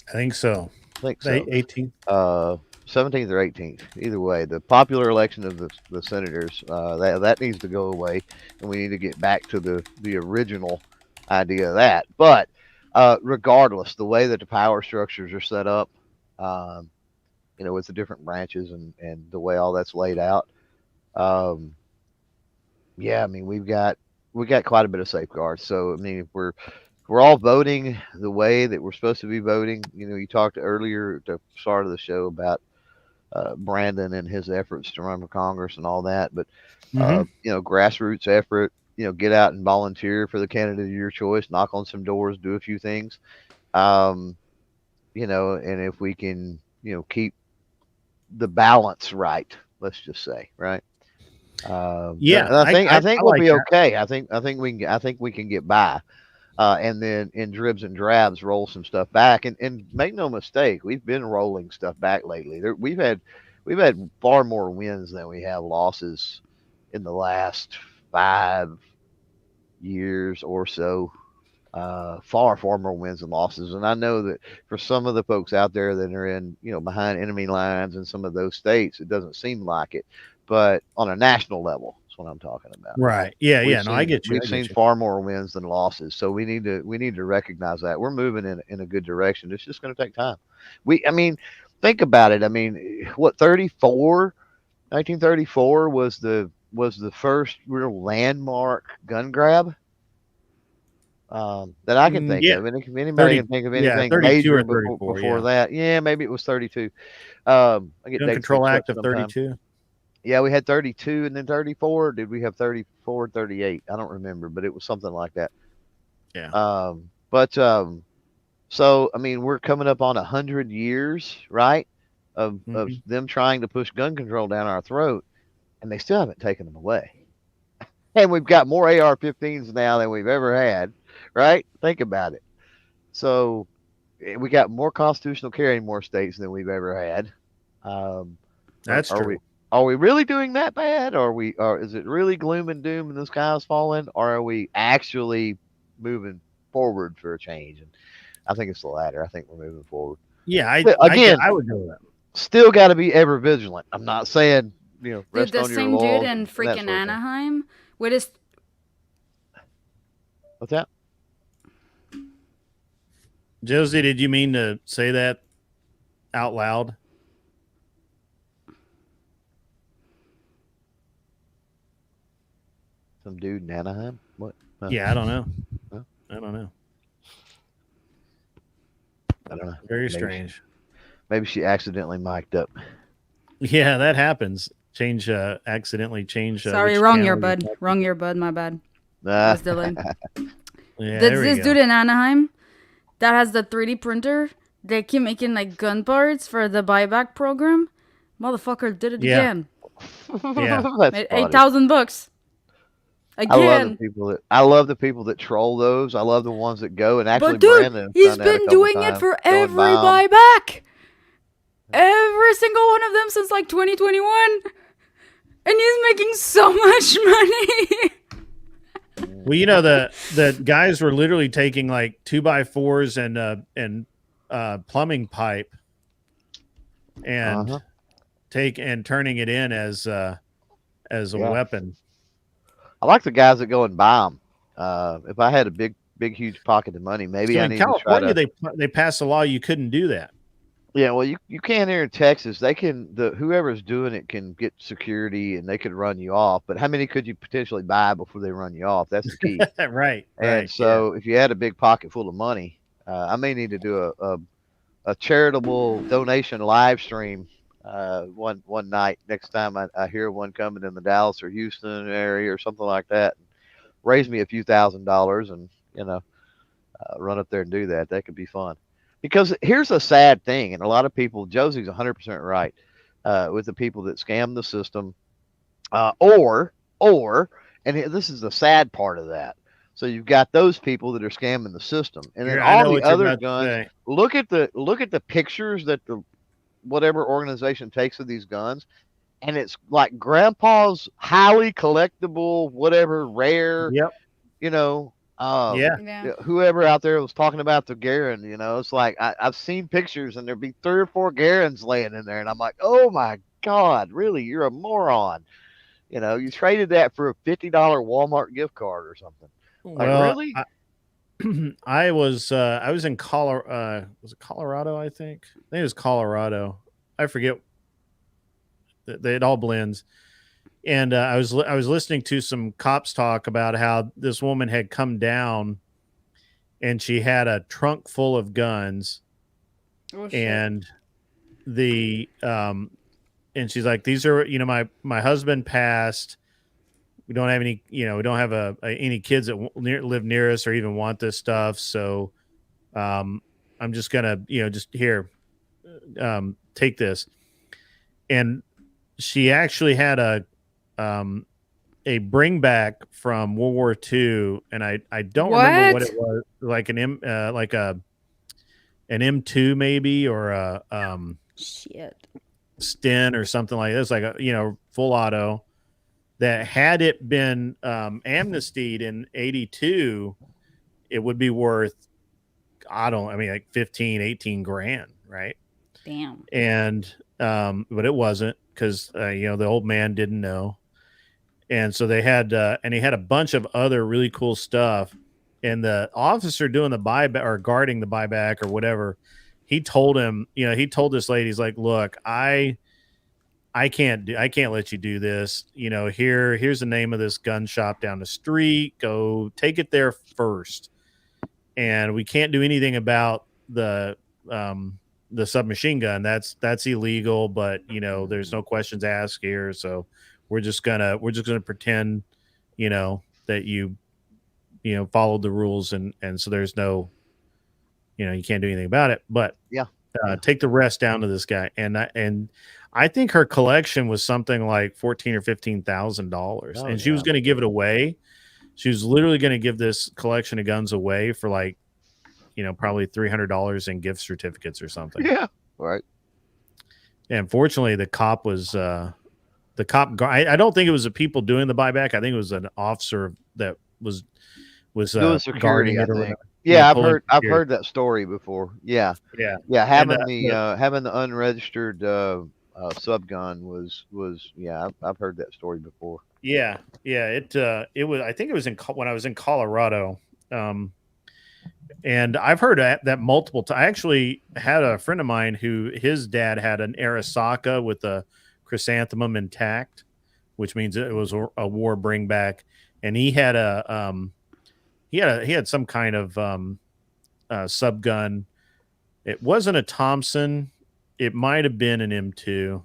I think so. 18th. 17th or 18th. Either way, the popular election of the senators, that needs to go away, and we need to get back to the original idea of that. But regardless, the way that the power structures are set up, with the different branches and the way all that's laid out, I mean we've got quite a bit of safeguards. So I mean, if we're all voting the way that we're supposed to be voting, you talked earlier at the start of the show about Brandon and his efforts to run for Congress and all that, but grassroots effort. Get out and volunteer for the candidate of your choice, knock on some doors, do a few things. And if we can, keep the balance right, let's just say, right. I think we'll be okay. I think we can get by. And then in dribs and drabs, roll some stuff back, and make no mistake, we've been rolling stuff back lately. We've had far more wins than we have losses in the last 5 years or so. Far more wins and losses, and I know that for some of the folks out there that are in behind enemy lines in some of those states, it doesn't seem like it, but on a national level, that's what I'm talking about. Right. Yeah. Yeah. No, I get you. We've seen far more wins than losses, so we need to recognize that we're moving in a good direction. It's just going to take time. I mean, think about it. I mean, what 1934 was the first real landmark gun grab that I can think of. And if anybody can think of anything major before that, yeah, maybe it was 32. I get Gun Control Act of 32. Yeah, we had 32 and then 34. Did we have 34, 38? I don't remember, but it was something like that. Yeah. So I mean, we're coming up on 100 years, right, of them trying to push gun control down our throat, and they still haven't taken them away. And we've got more AR-15s now than we've ever had, right? Think about it. So we got more constitutional carry in more states than we've ever had. That's true. Are we really doing that bad? Or is it really gloom and doom and the sky's falling? Or are we actually moving forward for a change? And I think it's the latter. I think we're moving forward. Yeah, I would go with that. Still got to be ever vigilant. I'm not saying, rest the on your same laurels dude in freaking Anaheim with his. What's that? Josie, did you mean to say that out loud? Some dude in Anaheim? What? Yeah, I don't know. I don't know. I don't know. Very strange. Maybe she accidentally mic'd up. Yeah, that happens. Accidentally change. Sorry, wrong earbud. Wrong earbud. My bad. I was delayed. This dude in Anaheim that has the 3D printer, they keep making like gun parts for the buyback program. Motherfucker did it again. Yeah, $8,000. Again. I love the people that troll those. I love the ones that go and actually. But dude, he's been doing it for every buyback. Every single one of them since like 2021, and he's making so much money. Well, the guys were literally taking like 2x4s and plumbing pipe and turning it in as a weapon. I like the guys that go and buy them. If I had a big, huge pocket of money, maybe so I in need California, to try to. They passed a law you couldn't do that. Yeah, well, you can here in Texas. They can whoever's doing it can get security and they could run you off. But how many could you potentially buy before they run you off? That's the key. Right. And so if you had a big pocket full of money, I may need to do a charitable donation live stream one night next time I hear one coming in the Dallas or Houston area or something like that. Raise me a few $1,000s and run up there and do that. That could be fun. Because here's a sad thing, and a lot of people, Josie's 100% right, with the people that scam the system, or, and this is the sad part of that. So you've got those people that are scamming the system, and then all the other guns. Look at the pictures that the whatever organization takes of these guns, and it's like Grandpa's highly collectible, whatever rare. Yep. Whoever out there was talking about the Garand, it's like I've seen pictures and there'd be 3 or 4 Garands laying in there, and I'm like, oh my God, really? You're a moron. You traded that for a $50 Walmart gift card or something. Like, really? I was in Colorado. Was it Colorado? I think it was Colorado. I forget. It all blends. And I was listening to some cops talk about how this woman had come down and she had a trunk full of guns. Oh, and and she's like, these are, my husband passed. We don't have any, we don't have any kids that live near us or even want this stuff. So I'm just going to, just here, take this. And she actually had a bring back from World War II, and I don't remember what it was, like an M2 maybe, or a Sten or something like this, like a full auto. That had it been amnestied in 82, it would be worth like 15, 18 grand, right? Damn. And but it wasn't, because the old man didn't know, and so they had and he had a bunch of other really cool stuff. And the officer doing the buyback or guarding the buyback or whatever, he told him, he told this lady, he's like, look, I can't let you do this. Here's the name of this gun shop down the street. Go take it there first. And we can't do anything about the submachine gun. That's illegal, but there's no questions asked here. So we're just gonna pretend, that you followed the rules, and so there's no, you can't do anything about it. But take the rest down to this guy, and I think her collection was something like $14,000 or $15,000, and she was going to give it away. She was literally going to give this collection of guns away for like, probably $300 in gift certificates or something. Yeah, right. And fortunately, the cop was I don't think it was the people doing the buyback. I think it was an officer that was doing security, guarding it. I think. Yeah, I've heard that story before. Yeah. Having the unregistered sub gun was I've heard that story before. Yeah. It was, I think it was when I was in Colorado, and I've heard that multiple times. I actually had a friend of mine who his dad had an Arasaka with a chrysanthemum intact, which means it was a war bring back, and he had he had some kind of sub gun. It wasn't a Thompson. It might have been an M2,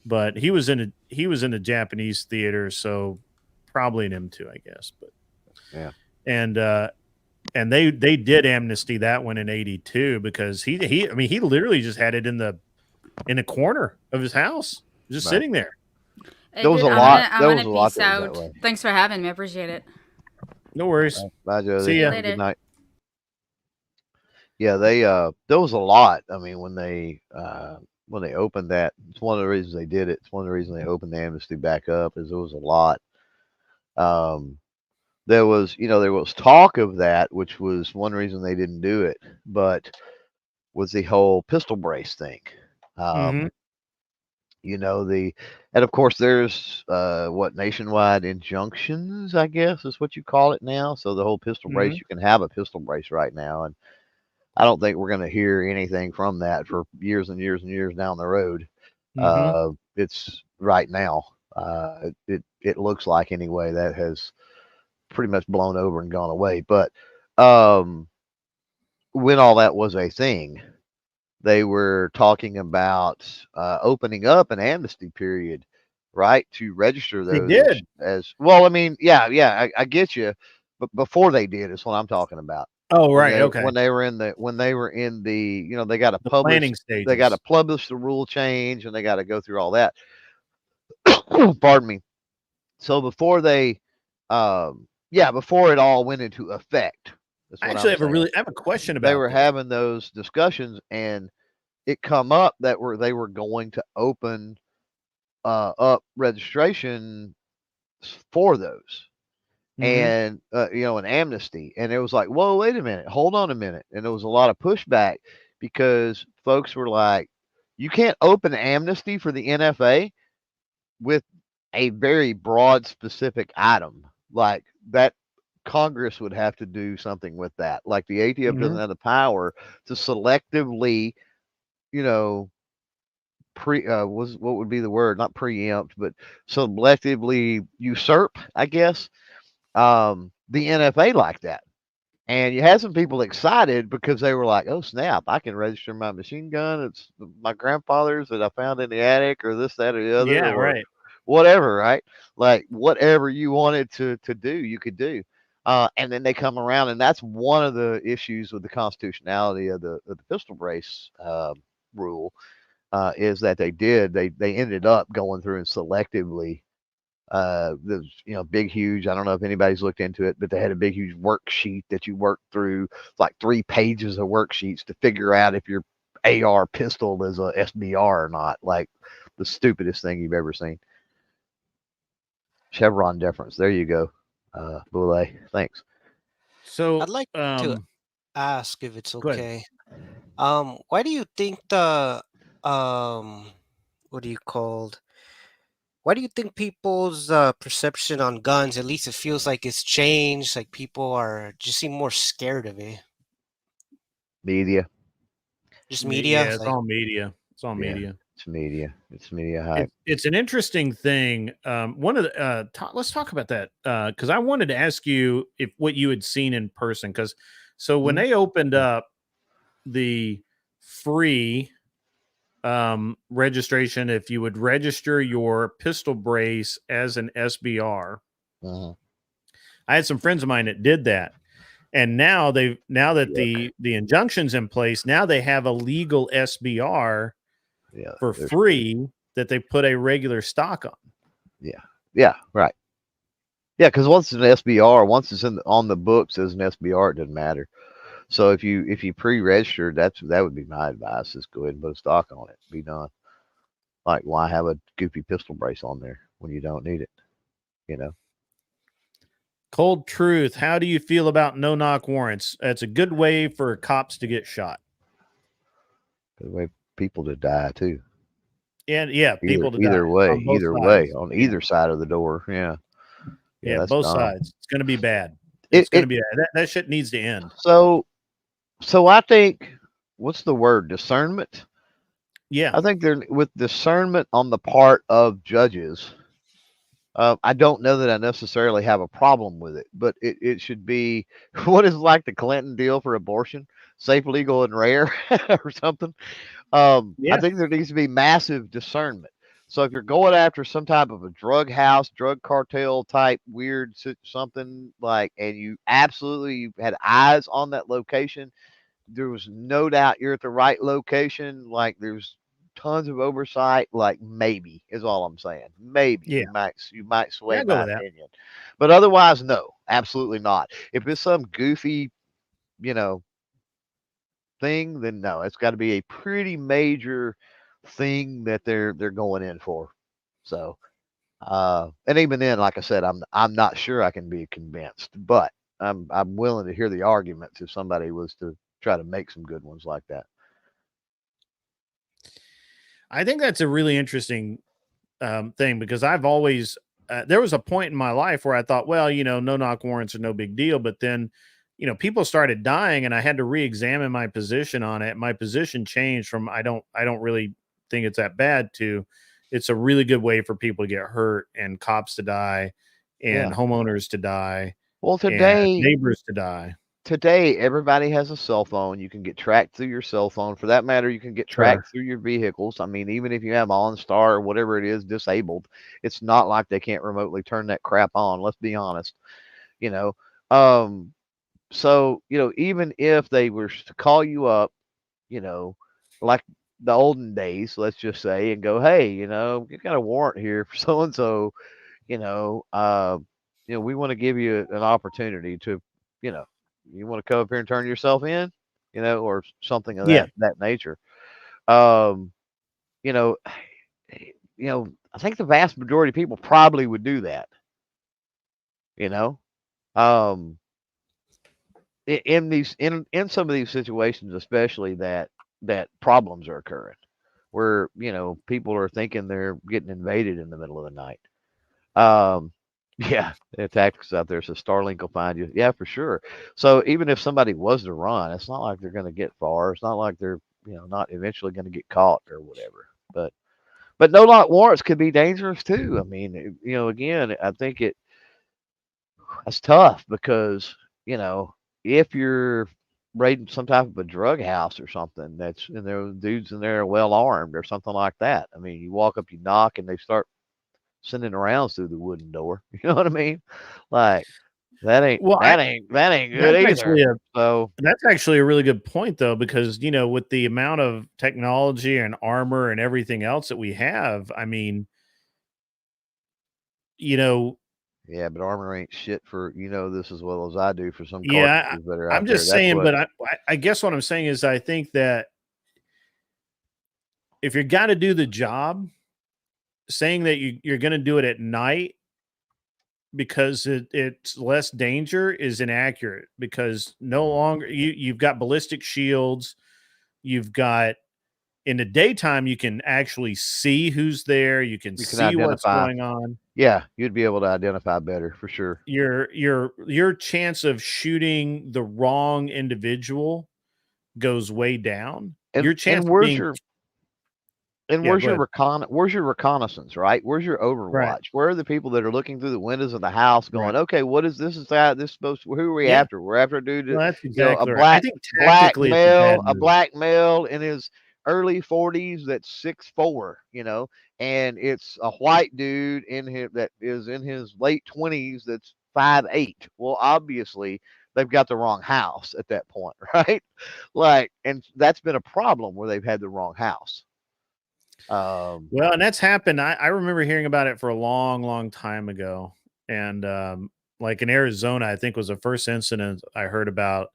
but he was in a Japanese theater, so probably an M2, I guess. But yeah, and they did amnesty that one in '82 because he literally just had it in the corner of his house, just sitting there. Hey, there was a lot. I'm gonna peace out. Thanks for having me. I appreciate it. No worries. Bye, Josie. See ya. Good night. Yeah, there was a lot. I mean, when they opened that, it's one of the reasons they did it. It's one of the reasons they opened the amnesty back up, is there was a lot. There was talk of that, which was one reason they didn't do it, but was the whole pistol brace thing. And of course there's nationwide injunctions, I guess is what you call it now. So the whole pistol brace, you can have a pistol brace right now, and I don't think we're going to hear anything from that for years and years and years down the road. It's right now. It looks like, anyway, that has pretty much blown over and gone away. But when all that was a thing, they were talking about opening up an amnesty period, right, to register those. They did. As well. I mean, I get you, but before they did is what I'm talking about. Oh, right. Okay. When they were in the, they got to publish. Planning stages. They got to publish the rule change, and they got to go through all that. Pardon me. So before they, before it all went into effect. I actually have a question about. They were having those discussions, and it come up that they were going to open up registration for those. And an amnesty, and it was like, whoa, wait a minute, hold on a minute. And there was a lot of pushback because folks were like, you can't open amnesty for the NFA with a very broad specific item like that. Congress would have to do something with that. Like the ATF doesn't have the power to selectively, what would be the word? Not preempt, but selectively usurp, I guess, the NFA like that. And you had some people excited because they were like, oh snap, I can register my machine gun. It's my grandfather's that I found in the attic, or this, that, or the other. Yeah, or right. Whatever, right? Like whatever you wanted to do, you could do. And then they come around, and that's one of the issues with the constitutionality of the pistol brace rule, is that they ended up going through and selectively. There's big huge, I don't know if anybody's looked into it, but they had a big huge worksheet that you worked through, like 3 pages of worksheets to figure out if your AR pistol is a SBR or not. Like the stupidest thing you've ever seen. Chevron deference. There you go. Boule. Thanks. So I'd like to ask, if it's okay. Why do you think the what do you called? Why do you think people's perception on guns, at least it feels like it's changed? Like people are just seem more scared of it. Media. Just media. Yeah, it's all media. It's all media. It's media. It's media hype. It's an interesting thing. One of the let's talk about that because I wanted to ask you if what you had seen in person. Because so when they opened up the free registration, if you would register your pistol brace as an SBR, I had some friends of mine that did that. And now that the injunction's in place, now they have a legal SBR for free that they put a regular stock on. Yeah, right. Yeah, because once it's an SBR, once it's on the books as an SBR, it doesn't matter. So if you pre-registered, that would be my advice: is go ahead and put a stock on it. Be done. Like, why have a goofy pistol brace on there when you don't need it? You know. Cold truth. How do you feel about no-knock warrants? It's a good way for cops to get shot. Good way people to die too. And people to either die. Way, on either side of the door. Yeah, that's both sides. It's going to be bad. It's going to be bad. That shit needs to end. So I think, what's the word? Discernment. Yeah, I think they're with discernment on the part of judges. I don't know that I necessarily have a problem with it, but it should be what is like the Clinton deal for abortion, safe, legal, and rare, or something. I think there needs to be massive discernment. So if you're going after some type of a drug house, drug cartel type weird something like, and you absolutely had eyes on that location, there was no doubt you're at the right location. Like, there's tons of oversight. Like, maybe is all I'm saying. Maybe you might sway my opinion, but otherwise, no, absolutely not. If it's some goofy, thing, then no, it's got to be a pretty major thing that they're going in for. So, and even then, like I said, I'm not sure I can be convinced, but I'm willing to hear the arguments if somebody was to try to make some good ones like that. I think that's a really interesting thing because I've always there was a point in my life where I thought, well, no-knock warrants are no big deal, but then people started dying and I had to re-examine my position on it. My position changed from I don't really think it's that bad to it's a really good way for people to get hurt and cops to die and homeowners to die. Well, today, neighbors to die. Today, everybody has a cell phone. You can get tracked through your cell phone. For that matter, you can get tracked through your vehicles. I mean, even if you have OnStar or whatever it is disabled, it's not like they can't remotely turn that crap on. Let's be honest. So, even if they were to call you up, like the olden days, let's just say, and go, hey, you got a warrant here for so and so, we want to give you an opportunity to, you want to come up here and turn yourself in, or something of that nature. I think the vast majority of people probably would do that. In some of these situations, especially that problems are occurring, where people are thinking they're getting invaded in the middle of the night. Yeah, the tactics out there. So Starlink will find you. Yeah, for sure. So even if somebody was to run, it's not like they're going to get far. It's not like they're not eventually going to get caught or whatever. But no-knock warrants could be dangerous too. I mean, again, I think that's tough because if you're raiding some type of a drug house or something, that's and there are dudes in there well armed or something like that. I mean, you walk up, you knock, and they start sending rounds through the wooden door. You know what I mean? Like that ain't good either. So that's actually a really good point though, because with the amount of technology and armor and everything else that we have, I mean, yeah, but armor ain't shit for this as well as I do for some cartridges that are out I'm just there. saying, but I guess what I'm saying is I think that if you're got to do the job, saying that you're going to do it at night because it's less danger is inaccurate, because no longer you've got ballistic shields, you've got in the daytime, you can actually see who's there. You can see what's going on. Yeah, you'd be able to identify better for sure. Your chance of shooting the wrong individual goes way down. And, Your chance and of where's being your and Yeah, where's go your ahead. where's your reconnaissance, right? Where's your Right. overwatch? Where are the people that are looking through the windows of the house Right. going, okay, what is this? Is that this supposed to, who are we Yeah. after? We're after a dude, Well, that's you know, a exactly right. I think tactically it's a bad move. black male in his early 40s that's 6'4", you know, and it's a white dude in him that is in his late 20s that's 5'8". Well, obviously they've got the wrong house at that point, right? Like, and that's been a problem where they've had the wrong house. Well, and that's happened. I remember hearing about it for a long, long time ago. And like in Arizona, I think was the first incident I heard about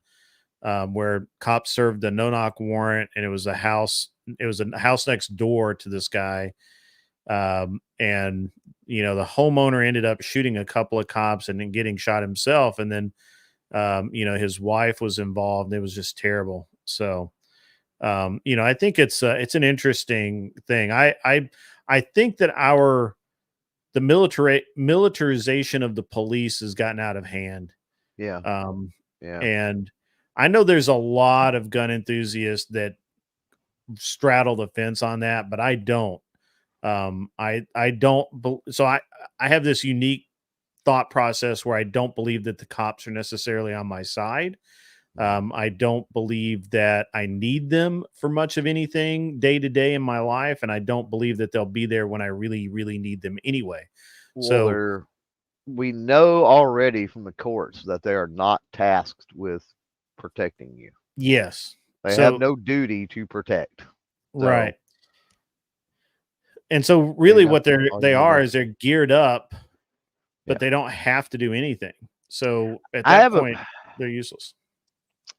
where cops served a no-knock warrant, and it was a house. It was a house next door to this guy, and the homeowner ended up shooting a couple of cops and then getting shot himself, and then his wife was involved. It was just terrible. So I think it's an interesting thing. I think that the militarization of the police has gotten out of hand. Yeah. Yeah. And I know there's a lot of gun enthusiasts that straddle the fence on that, but I don't. I don't. So I have this unique thought process where I don't believe that the cops are necessarily on my side. I don't believe that I need them for much of anything day to day in my life, and I don't believe that they'll be there when I really, really need them anyway. Well, we know already from the courts that they are not tasked with protecting you. Yes. They have no duty to protect. Right. And so really what they're geared up, but they don't have to do anything. So at that point, they're useless.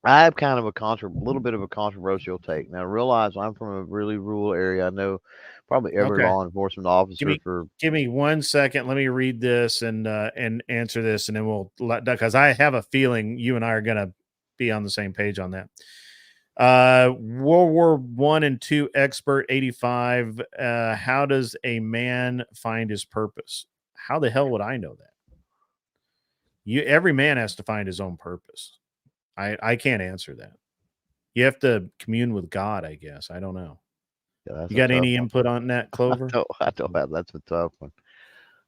I have kind of a little bit of a controversial take. Now, realize I'm from a really rural area. I know probably every law enforcement officer Give me 1 second. Let me read this and answer this, and then we'll because I have a feeling you and I are going to be on the same page on that. World War I and II expert 85. How does a man find his purpose? How the hell would I know that? Every man has to find his own purpose. I can't answer that. You have to commune with God, I guess. I don't know. Yeah, you got any input on that, Clover? I don't have. That's a tough one.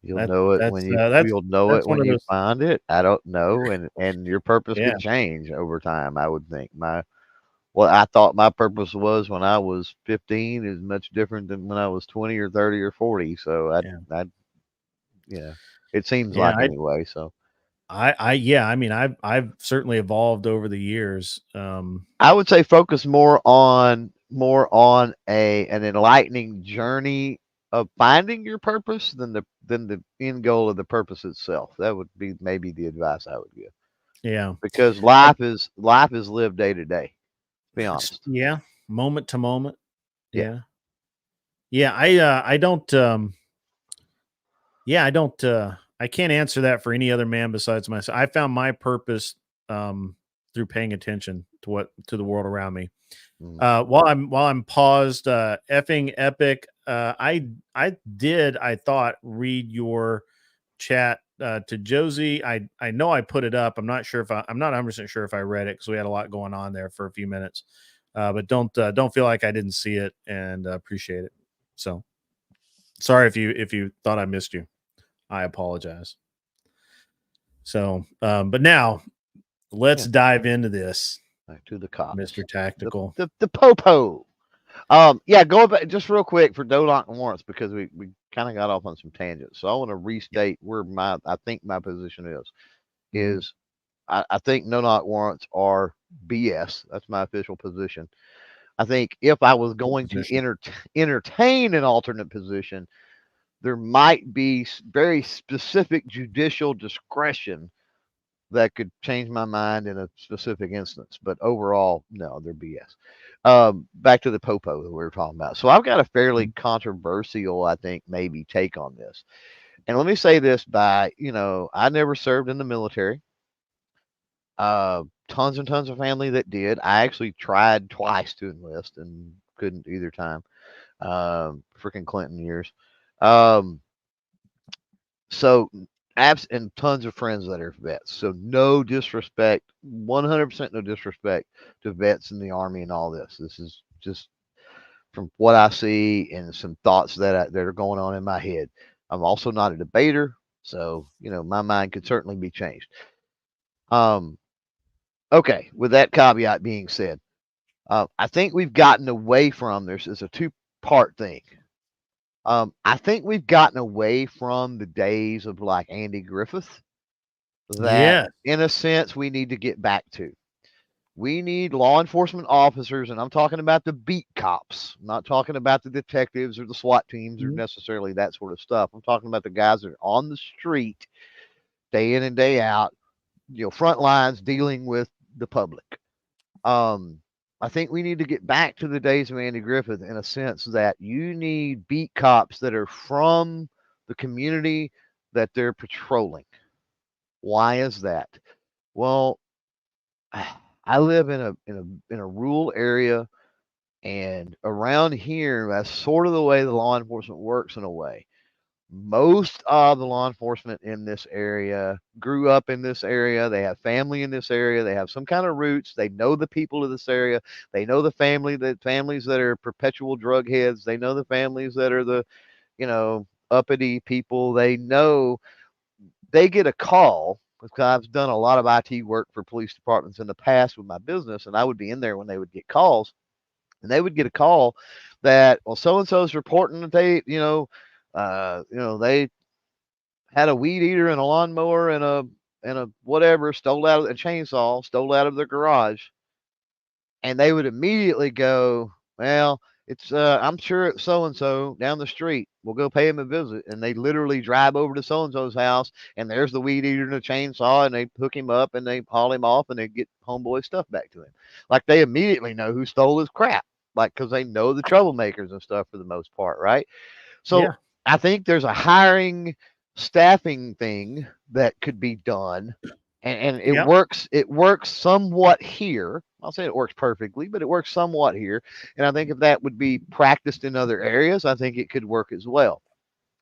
You'll know it when you'll know it when you find it. I don't know, and your purpose could change over time. I would think what I thought my purpose was when I was 15 is much different than when I was 20 or 30 or 40. So it seems like anyway. So. I mean, I've certainly evolved over the years. I would say focus more on an enlightening journey of finding your purpose than the end goal of the purpose itself. That would be maybe the advice I would give. Yeah, because life is lived day to day. Be honest. Yeah, moment to moment. Yeah. I don't. I can't answer that for any other man besides myself. I found my purpose through paying attention to the world around me. While I'm paused, effing epic. I thought read your chat to Josie. I know I put it up. I'm not sure if I'm not 100% sure if I read it because we had a lot going on there for a few minutes. But don't feel like I didn't see it, and appreciate it. So sorry if you thought I missed you. I apologize. So, but now let's dive into this. Back to the cops, Mr. Tactical. The popo. Going back just real quick for no-knock warrants because we kind of got off on some tangents. So I want to restate where I think my position is I think no-knock warrants are BS. That's my official position. I think if I was going to entertain an alternate position, there might be very specific judicial discretion that could change my mind in a specific instance. But overall, no, they're BS. Back to the popo that we were talking about. So I've got a fairly controversial, I think, maybe take on this. And let me say this I never served in the military. Tons and tons of family that did. I actually tried twice to enlist and couldn't either time. Freaking Clinton years. So apps and tons of friends that are vets. So no disrespect, 100% no disrespect to vets in the Army and all this. This is just from what I see and some thoughts that are going on in my head. I'm also not a debater, so my mind could certainly be changed. Okay, with that caveat being said, I think we've gotten away from this is a two-part thing. I think we've gotten away from the days of like Andy Griffith that in a sense we need to get back to. We need law enforcement officers, and I'm talking about the beat cops. I'm not talking about the detectives or the SWAT teams or necessarily that sort of stuff. I'm talking about the guys that are on the street day in and day out, front lines dealing with the public. I think we need to get back to the days of Andy Griffith in a sense that you need beat cops that are from the community that they're patrolling. Why is that? Well, I live in a rural area, and around here, that's sort of the way the law enforcement works in a way. Most of the law enforcement in this area grew up in this area. They have family in this area. They have some kind of roots. They know the people of this area. They know the families that are perpetual drug heads. They know the families that are the, uppity people. They know they get a call because I've done a lot of IT work for police departments in the past with my business, and I would be in there when they would get calls, and they would get a call that, well, so and so's reporting that they, they had a weed eater and a lawnmower and a whatever stole out of a chainsaw, stole out of their garage, and they would immediately go, well, it's I'm sure it's so and so down the street. We'll go pay him a visit, and they literally drive over to so and so's house, and there's the weed eater and the chainsaw, and they hook him up and they haul him off, and they get homeboy stuff back to him. Like they immediately know who stole his crap, like because they know the troublemakers and stuff for the most part, right? So I think there's a hiring, staffing thing that could be done, and it works. It works somewhat here. I'll say it works perfectly, but it works somewhat here. And I think if that would be practiced in other areas, I think it could work as well.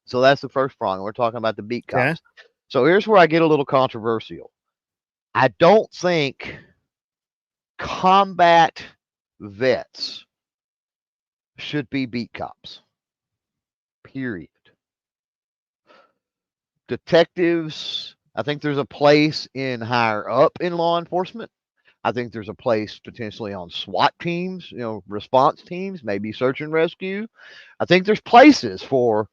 So that's the first prong. We're talking about the beat cops. So here's where I get a little controversial. I don't think combat vets should be beat cops. Period. Detectives, I think there's a place in higher up in law enforcement. I think there's a place potentially on SWAT teams, response teams, maybe search and rescue. I think there's places for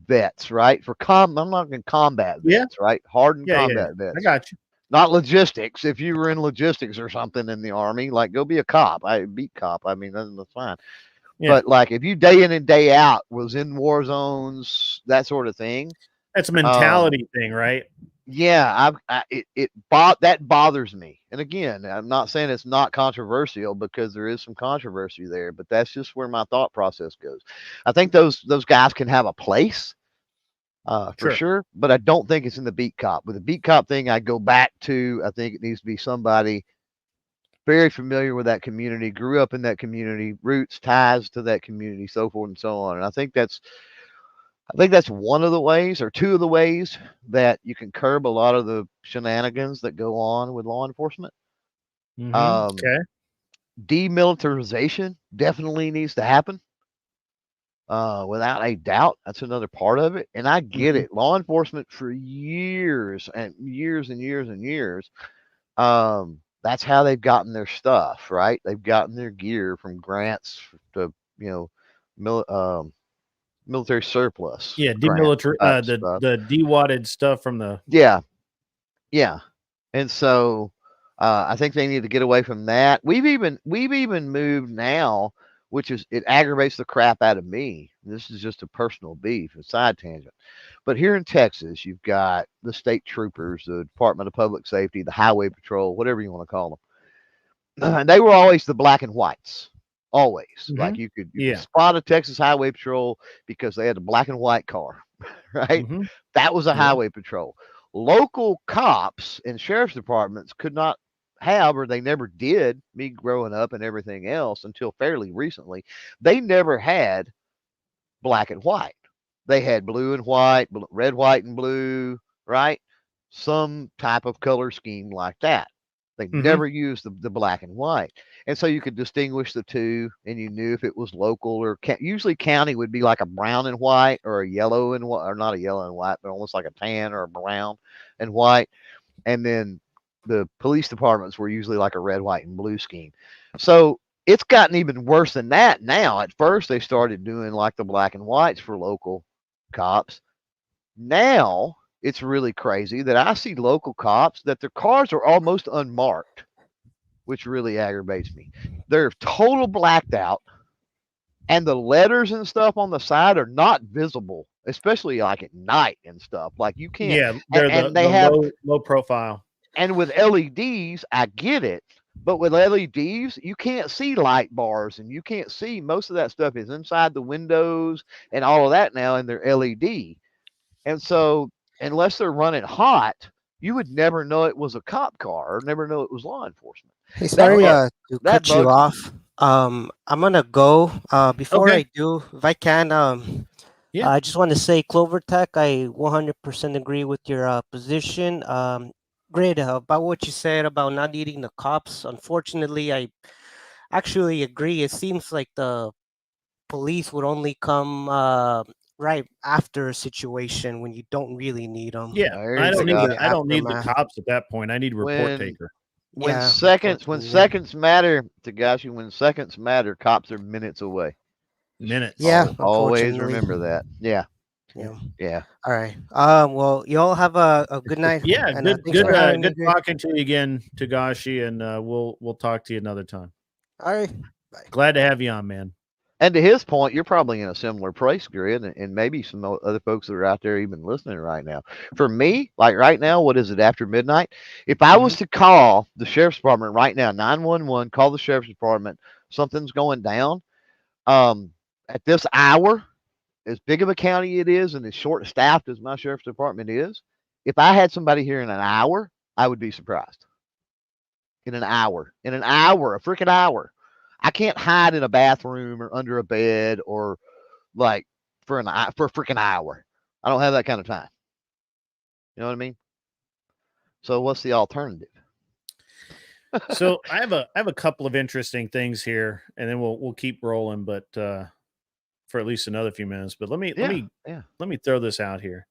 vets, right? I'm not going to combat vets, right? Hardened combat vets. I got you. Not logistics. If you were in logistics or something in the Army, like go be a cop. I beat cop. I mean, that's fine. Yeah. But like if you day in and day out was in war zones, that sort of thing. That's a mentality thing, right? Yeah, that bothers me. And again, I'm not saying it's not controversial because there is some controversy there, but that's just where my thought process goes. I think those guys can have a place for sure, but I don't think it's in the beat cop. With the beat cop thing, I go back to I think it needs to be somebody very familiar with that community, grew up in that community, roots, ties to that community, so forth and so on. And I think that's one of the ways or two of the ways that you can curb a lot of the shenanigans that go on with law enforcement. Demilitarization definitely needs to happen. Without a doubt, that's another part of it. And I get it. Law enforcement for years and years and years and years. That's how they've gotten their stuff, right? They've gotten their gear from grants to, military surplus. Yeah, the de-wadded stuff from the. Yeah. And so I think they need to get away from that. We've even moved now, which is it aggravates the crap out of me. This is just a personal beef, a side tangent. But here in Texas, you've got the state troopers, the Department of Public Safety, the Highway Patrol, whatever you want to call them. And they were always the black and whites. Always. Like you could spot a Texas Highway Patrol because they had a black and white car, right? That was a highway patrol. Local cops and sheriff's departments could not have, or they never did, me growing up and everything else until fairly recently, they never had black and white. They had blue and white, red, white, and blue, right? Some type of color scheme like that. They never used the black and white. And so you could distinguish the two, and you knew if it was local or usually county would be like a brown and white or a yellow and white, or not a yellow and white, but almost like a tan or a brown and white. And then the police departments were usually like a red, white, and blue scheme. So it's gotten even worse than that now. At first, they started doing like the black and whites for local cops. Now it's really crazy that I see local cops that their cars are almost unmarked, which really aggravates me. They're total blacked out, and the letters and stuff on the side are not visible, especially like at night and stuff. Like you can't. Yeah, they're and the they have low profile. And with LEDs, I get it. But with LEDs, you can't see light bars, and you can't see most of that stuff is inside the windows and all of that now in their LED. And so, unless they're running hot, you would never know it was a cop car or never know it was law enforcement. Hey, sorry to that cut you bugs me. off. I'm gonna go. Before Okay. I do, if I can, I just want to say, Clover Tech, I 100% agree with your position. Great about what you said about not needing the cops. Unfortunately, I actually agree. It seems like the police would only come right after a situation when you don't really need them. Yeah, I don't need the cops at that point. I need a report taker. When seconds matter, Tagashi, when seconds matter, cops are minutes away. Minutes. Yeah, Always remember that. Yeah. Yeah. All right. Well, you all have a good night. Yeah. And, good talking to you again, Tagashi, and we'll talk to you another time. All right. Bye. Glad to have you on, man. And to his point, you're probably in a similar place, Grid, and maybe some other folks that are out there even listening right now. For me, like right now, what is it, after midnight? If I was to call the sheriff's department right now, 911, call the sheriff's department, something's going down, at this hour, as big of a county it is and as short staffed as my sheriff's department is, if I had somebody here in an hour, I would be surprised. In an hour, a freaking hour. I can't hide in a bathroom or under a bed or like for a freaking hour. I don't have that kind of time. You know what I mean? So what's the alternative? So I have a couple of interesting things here, and then we'll keep rolling, but for at least another few minutes. But let me throw this out here.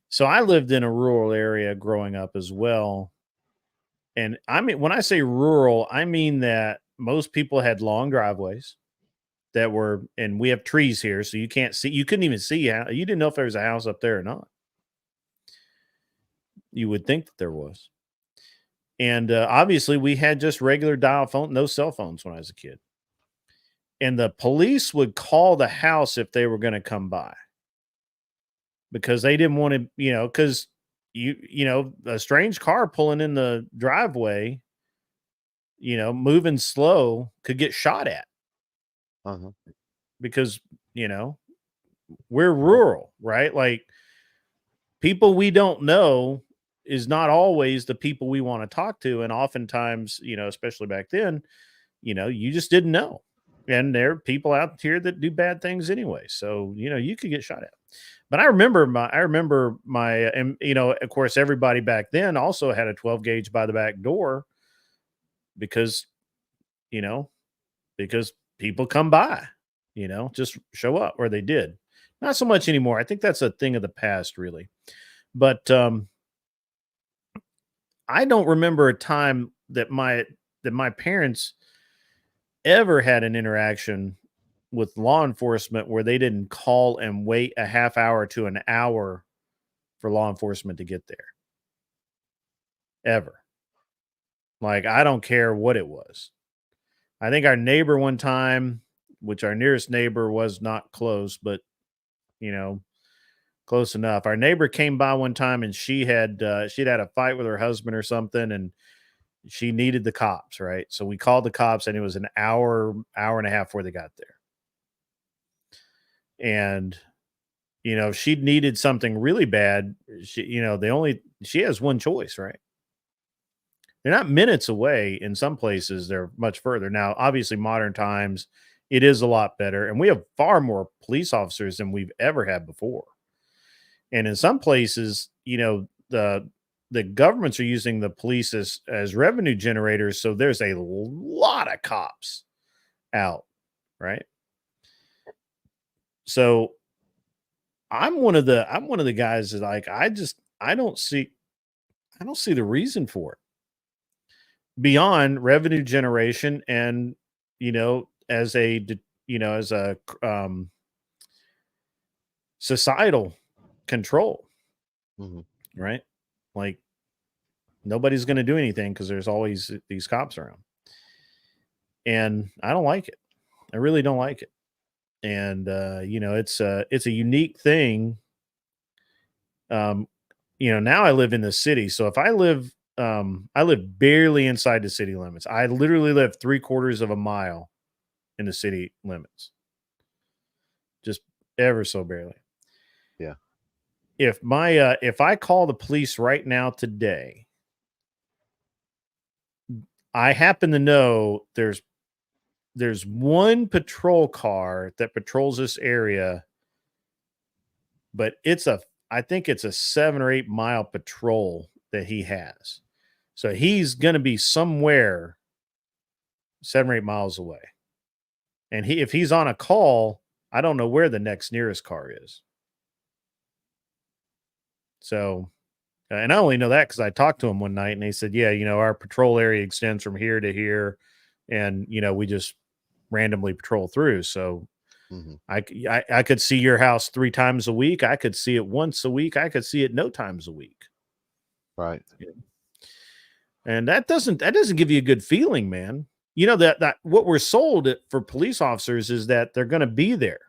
So I lived in a rural area growing up as well. And I mean, when I say rural, I mean that most people had long driveways that were, and we have trees here, so you couldn't even see how, you didn't know if there was a house up there or not. You would think that there was. And obviously we had just regular dial phone, no cell phones when I was a kid. And the police would call the house if they were going to come by because they didn't want to, because a strange car pulling in the driveway, moving slow could get shot at. Because, we're rural, right? Like people we don't know is not always the people we want to talk to. And oftentimes, especially back then, you just didn't know. And there are people out here that do bad things anyway. So, you could get shot at. But I remember my, and of course, everybody back then also had a 12 gauge by the back door because people come by, just show up, or they did. Not so much anymore. I think that's a thing of the past, really. But I don't remember a time that my parents ever had an interaction with law enforcement where they didn't call and wait a half hour to an hour for law enforcement to get there. Ever. Like, I don't care what it was. I think our neighbor one time, which our nearest neighbor was not close, but close enough. Our neighbor came by one time and she'd had a fight with her husband or something, and she needed the cops, right? So we called the cops, and it was an hour and a half before they got there. And if she needed something really bad, she has one choice, right? They're not minutes away. In some places, they're much further. Now, obviously, modern times, it is a lot better. And we have far more police officers than we've ever had before. And in some places, the governments are using the police as revenue generators. So there's a lot of cops out, right? So I'm one of the guys that, like, I don't see the reason for it beyond revenue generation and, as a societal control, right? Like, nobody's going to do anything because there's always these cops around, and I don't like it. I really don't like it. And it's a unique thing. Now I live in the city, so if I live barely inside the city limits. I literally live 3/4 of a mile in the city limits, just ever so barely. Yeah. If I call the police right now today, I happen to know there's one patrol car that patrols this area, but I think it's a 7 or 8 mile patrol that he has. So he's going to be somewhere 7 or 8 miles away. And if he's on a call, I don't know where the next nearest car is. So, and I only know that because I talked to him one night and they said, yeah, our patrol area extends from here to here. And, we just randomly patrol through. So I could see your house 3 times a week. I could see it once a week. I could see it no times a week. Right. Yeah. And that doesn't give you a good feeling, man. That what we're sold for police officers is that they're going to be there,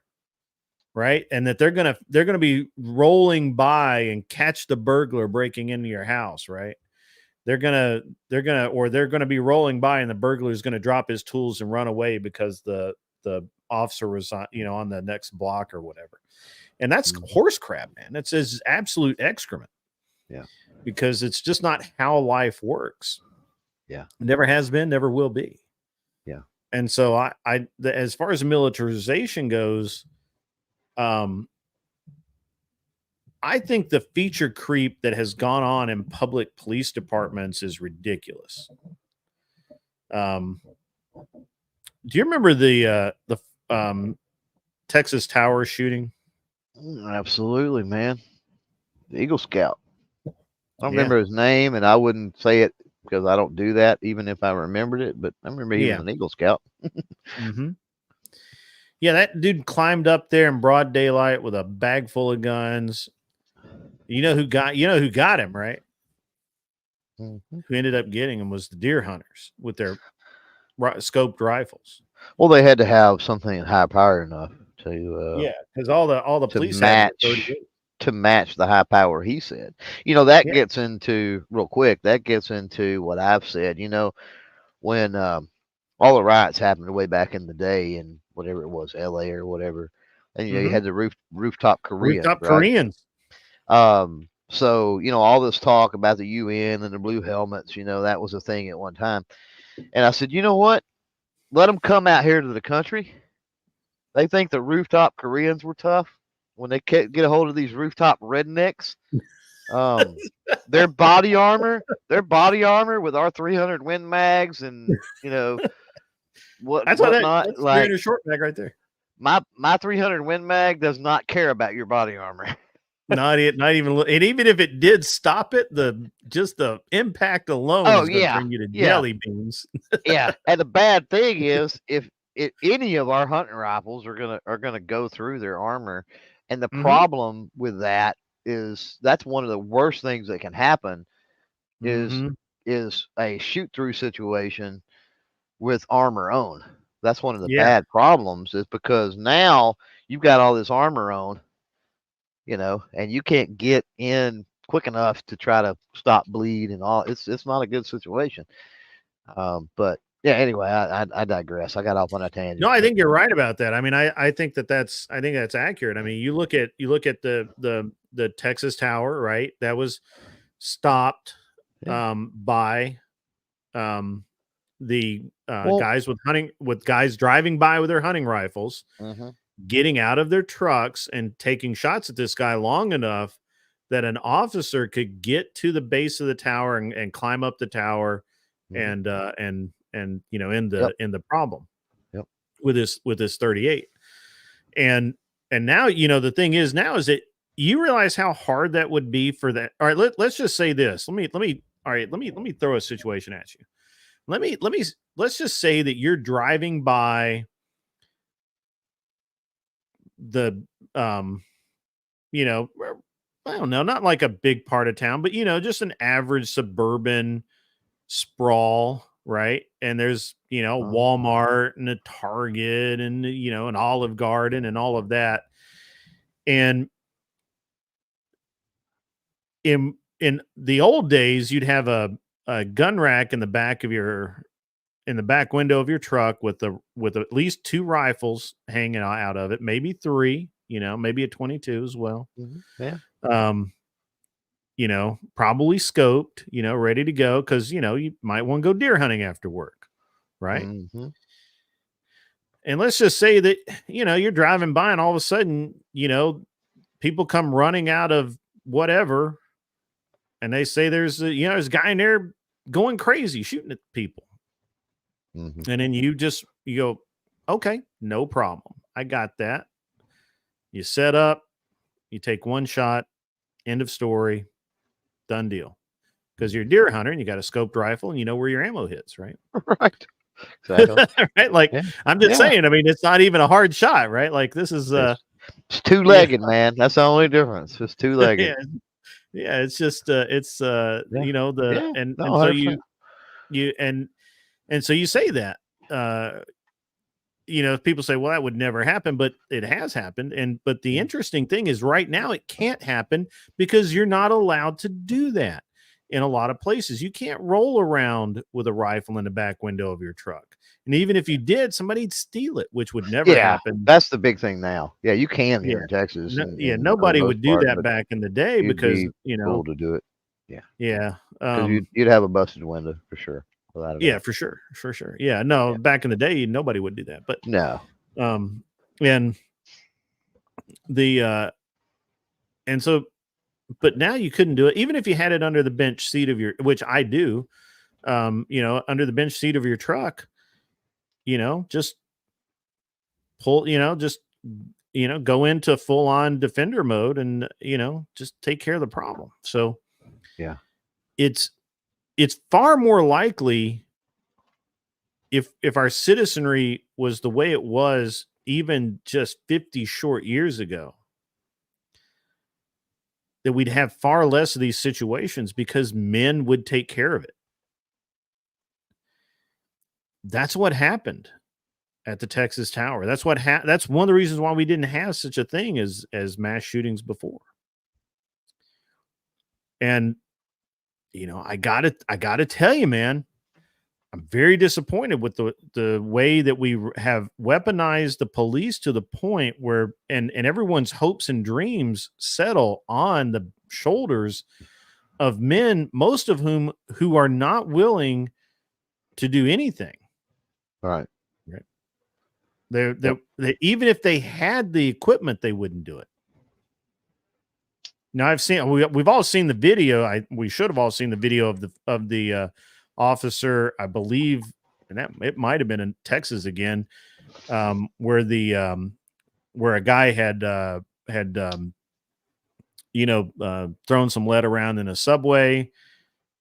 right? And that they're going to be rolling by and catch the burglar breaking into your house, right? They're going to be rolling by and the burglar is going to drop his tools and run away because the officer was on the next block or whatever. And that's horse crap, man. It's absolute excrement. Yeah. Because it's just not how life works. Yeah. It never has been, never will be. Yeah. And so as far as militarization goes, I think the feature creep that has gone on in public police departments is ridiculous. Do you remember the Texas Tower shooting? Absolutely, man. The Eagle Scout. I don't remember his name, and I wouldn't say it because I don't do that, even if I remembered it. But I remember he was an Eagle Scout. Yeah, that dude climbed up there in broad daylight with a bag full of guns. You know who got him, right? Who ended up getting him was the deer hunters with their scoped rifles. Well, they had to have something high power enough to because all the police to match the high power he said. That gets into real quick. That gets into what I've said. When all the riots happened way back in the day in whatever it was, LA or whatever, and you had the rooftop Koreans. Koreans. So all this talk about the UN and the blue helmets, that was a thing at one time. And I said, you know what? Let them come out here to the country. They think the rooftop Koreans were tough. When they get a hold of these rooftop rednecks, their body armor with our 300 Win Mags and whatnot. That's like a short mag right there. My 300 Win Mag does not care about your body armor. Not even, and even if it did stop it, the impact alone is going to bring you to jelly beans. Yeah, and the bad thing is if any of our hunting rifles are gonna go through their armor, and the problem with that is that's one of the worst things that can happen is a shoot through situation with armor on. That's one of the bad problems is because now you've got all this armor on, and you can't get in quick enough to try to stop bleed and all. It's not a good situation. But yeah, anyway, I digress. I got off on a tangent. No, I think you're right about that. I mean, I think that's accurate. I mean, you look at the Texas Tower, right? That was stopped by the guys with guys driving by with their hunting rifles, getting out of their trucks and taking shots at this guy long enough that an officer could get to the base of the tower and climb up the tower and end the problem with this 38. And now, the thing is now is that you realize how hard that would be for that. All right, let's just say this. Let me throw a situation at you. Let's just say that you're driving by the I don't know, not like a big part of town, but just an average suburban sprawl, right? And there's Walmart and a Target and an Olive Garden and all of that. And in the old days, you'd have a gun rack in the back window of your truck with at least 2 rifles hanging out of it, maybe 3, maybe a 22 as well. Yeah. Probably scoped, ready to go because you might want to go deer hunting after work, right? And let's just say that you're driving by and all of a sudden people come running out of whatever and they say there's a guy in there going crazy shooting at people. And then you go, okay, no problem, I got that. You set up, you take 1 shot, end of story, done deal. Because you're a deer hunter and you got a scoped rifle and you know where your ammo hits, right? Right. Exactly. Right. Like I'm just saying, I mean, it's not even a hard shot, right? Like this is it's 2-legged, man. That's the only difference. It's 2-legged. Yeah, it's just and so you say that people say, well, that would never happen, but it has happened. But the interesting thing is right now it can't happen because you're not allowed to do that in a lot of places. You can't roll around with a rifle in the back window of your truck. And even if you did, somebody'd steal it, which would never happen. That's the big thing now. Yeah, you can here in Texas. Nobody would do that back in the day because, cool to do it. Yeah. Yeah. You'd have a busted window for sure. Yeah, for sure. Yeah, no, back in the day, nobody would do that. But no. And but now you couldn't do it, even if you had it under the bench seat of which I do, under the bench seat of your truck, just pull, go into full on defender mode and, just take care of the problem. So yeah, it's far more likely if our citizenry was the way it was even just 50 short years ago, that we'd have far less of these situations because men would take care of it. That's what happened at the Texas Tower. That's that's one of the reasons why we didn't have such a thing as mass shootings before. And I gotta tell you, man, I'm very disappointed with the way that we have weaponized the police to the point where and everyone's hopes and dreams settle on the shoulders of men, most of who are not willing to do anything. Right. They even if they had the equipment, they wouldn't do it. Now we've all seen the video. We should have all seen the video of the officer, I believe, and that it might have been in Texas again, where a guy had thrown some lead around in a subway,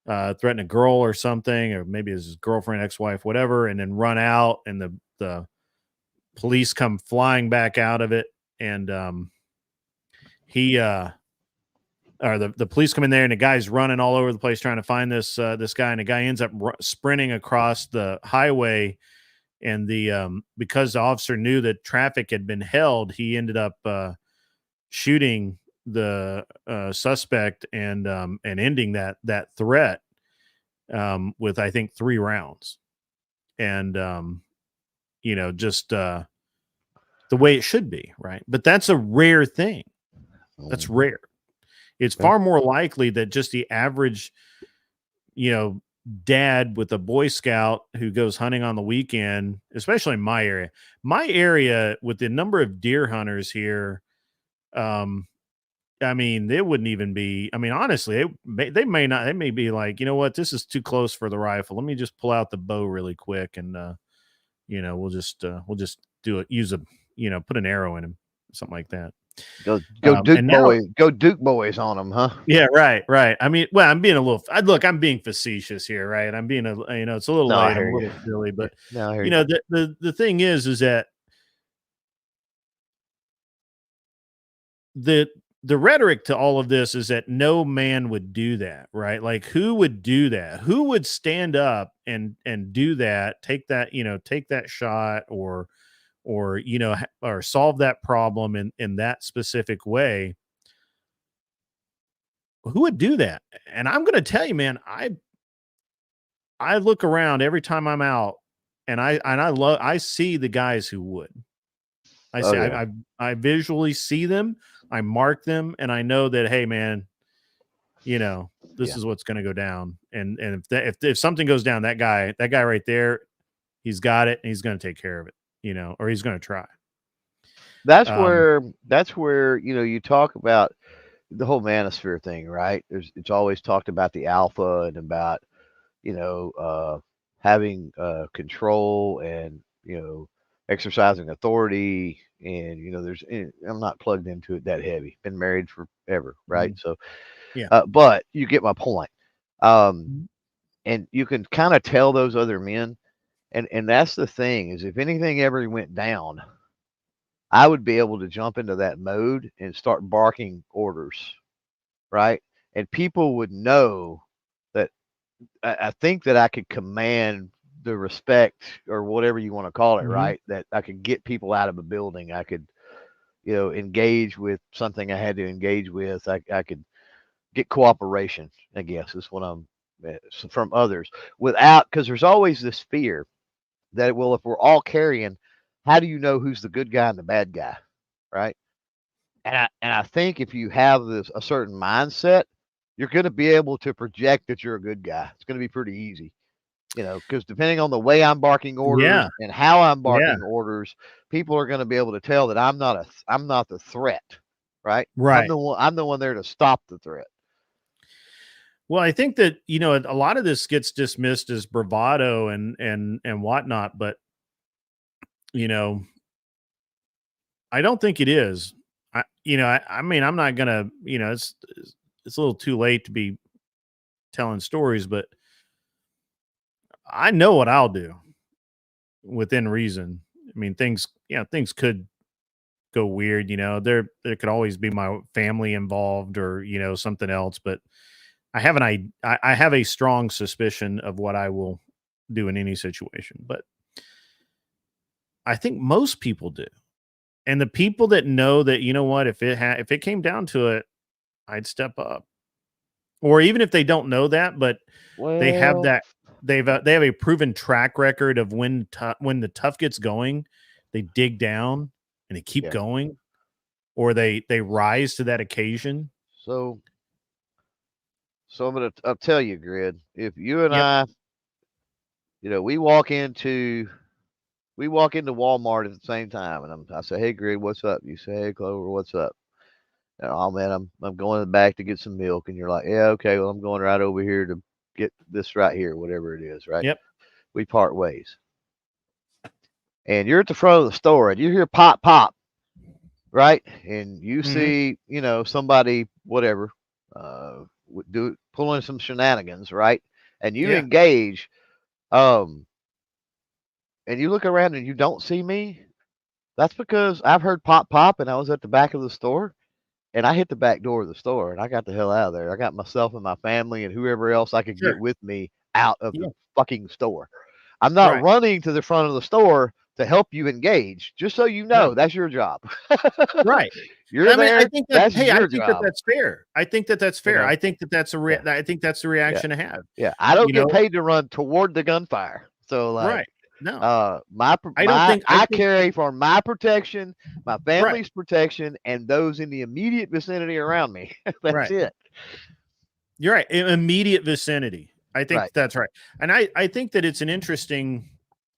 threatened a girl or something, or maybe his girlfriend, ex-wife, whatever, and then run out, and the police come flying back out of it, and the police come in there and the guy's running all over the place trying to find this guy, and the guy ends up sprinting across the highway, and because the officer knew that traffic had been held, he ended up shooting the suspect and ending that threat with, I think, 3 rounds, and just the way it should be, right? But that's a rare thing. That's rare. It's far more likely that just the average, dad with a Boy Scout who goes hunting on the weekend, especially in my area with the number of deer hunters here. I mean, they wouldn't even be, I mean, honestly, they may be like, you know what, this is too close for the rifle. Let me just pull out the bow really quick. And, we'll just do it. Use put an arrow in him, something like that. Go Duke boys on them, huh? Yeah, right. I mean, well, I'm being facetious here, right? I'm being it's a little late, I'm a little silly, but the thing is that the rhetoric to all of this is that no man would do that, right? Like, who would do that? Who would stand up and do that? Take that shot, or solve that problem in that specific way. Who would do that? And I'm going to tell you, man, I look around every time I'm out, and I see the guys who would. I visually see them, I mark them, and I know that, hey, man, this is what's going to go down. And if something goes down, that guy right there, he's got it, and he's going to take care of it, or he's going to try. That's where you talk about the whole manosphere thing, right? It's always talked about the alpha and about having control and exercising authority, and I'm not plugged into it that heavy. Been married forever, right? Mm-hmm. So but you get my point. And you can kind of tell those other men, and that's the thing, is if anything ever went down, I would be able to jump into that mode and start barking orders, right? And people would know that I think that I could command the respect, or whatever you want to call it, right? That I could get people out of a building. I could, engage with something I had to engage with. I could get cooperation, I guess is what I'm from others, because there's always this fear that, well, if we're all carrying, how do you know who's the good guy and the bad guy, right? And I think if you have a certain mindset, you're going to be able to project that you're a good guy. It's going to be pretty easy, because depending on the way I'm barking orders and how I'm barking orders, people are going to be able to tell that I'm not the threat, right? Right. I'm the one there to stop the threat. Well, I think that a lot of this gets dismissed as bravado and whatnot, but I don't think it is. I mean, I'm not gonna, it's a little too late to be telling stories, but I know what I'll do within reason. I mean, things could go weird, there could always be my family involved, or, something else, but I have a strong suspicion of what I will do in any situation, but I think most people do. And the people that know that, what, if it came down to it, I'd step up. Or even if they don't know that, but they have that, they have a proven track record of when the tough gets going, they dig down and they keep going, or they rise to that occasion. So I'll tell you, Grid, if you and I, we walk into Walmart at the same time, and I say, "Hey, Grid, what's up?" You say, "Hey, Clover, what's up?" And, "Oh man, I'm going to the back to get some milk," and you're like, "Yeah, okay, well, I'm going right over here to get this right here, whatever it is, right?" Yep. We part ways, and you're at the front of the store, and you hear pop, pop, right? And you see, somebody, whatever, pulling some shenanigans, right? And you engage, and you look around and you don't see me. That's because I've heard pop, pop, and I was at the back of the store, and I hit the back door of the store, and I got the hell out of there. I got myself and my family and whoever else I could get with me out of the fucking store. I'm not running to the front of the store to help you engage. Just so you know, that's your job. Right. You're there. I think that's your I think job. that's fair. I think that's fair. I think that's I think that's the reaction to have. Yeah, I don't get paid to run toward the gunfire. So right. No. I carry for my protection, my family's protection, and those in the immediate vicinity around me. That's it. You're right. Immediate vicinity. I think that's right. And I think that it's an interesting,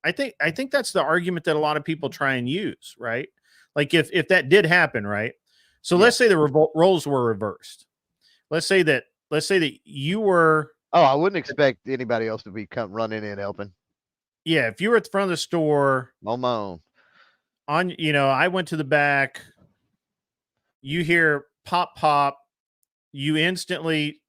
I think that's the argument that a lot of people try and use, right? Like if that did happen, right? So let's say the roles were reversed. Let's say that you were. Oh, I wouldn't expect anybody else to be running in helping. Yeah, if you were at the front of the store on my own, I went to the back. You hear pop pop, you instantly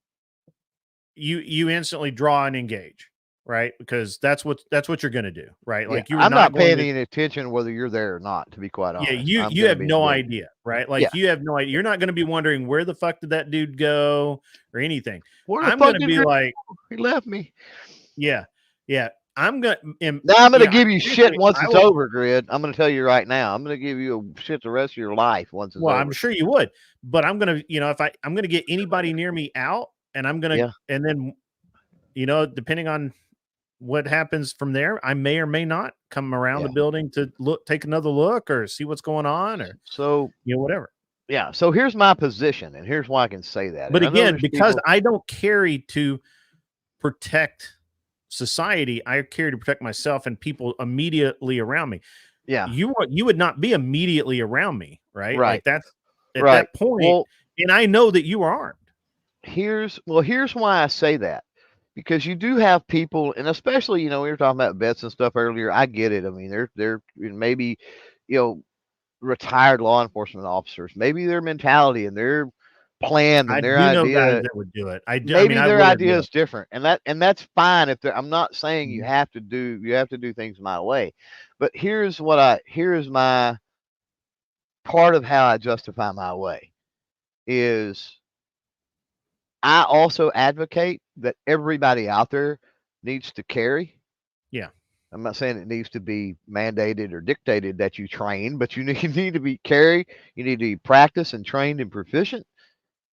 draw and engage, right? Because that's what you're going to do, right? Yeah, like you. I'm not paying any attention whether you're there or not. To be quite honest, you have no idea, right? Like you have no idea. You're not going to be wondering where the fuck did that dude go or anything. I'm going to be like, he left me. Yeah, yeah. I'm gonna give you shit once it's over, Grid. I'm gonna tell you right now. I'm gonna give you shit the rest of your life once it's over. I'm sure you would, but I'm gonna, if I'm gonna get anybody near me out, and I'm gonna, and then, depending on what happens from there, I may or may not come around the building to take another look or see what's going on, or whatever. Yeah. So here's my position, and here's why I can say that. But again, because I don't carry to protect society, I carry to protect myself and people immediately around me. Yeah, you would not be immediately around me, right? Right. Like that's at that point, and I know that you are armed. Here's why I say that, because you do have people, and especially we were talking about vets and stuff earlier. I get it. I mean, they're maybe retired law enforcement officers. Maybe their mentality and their plan and their idea. Know guys that would do it. Maybe their idea is different, and that's fine. I'm not saying you have to do things my way, but here's my part of how I justify my way is I also advocate that everybody out there needs to carry. Yeah. I'm not saying it needs to be mandated or dictated that you train, but you need to be carry. You need to be practiced and trained and proficient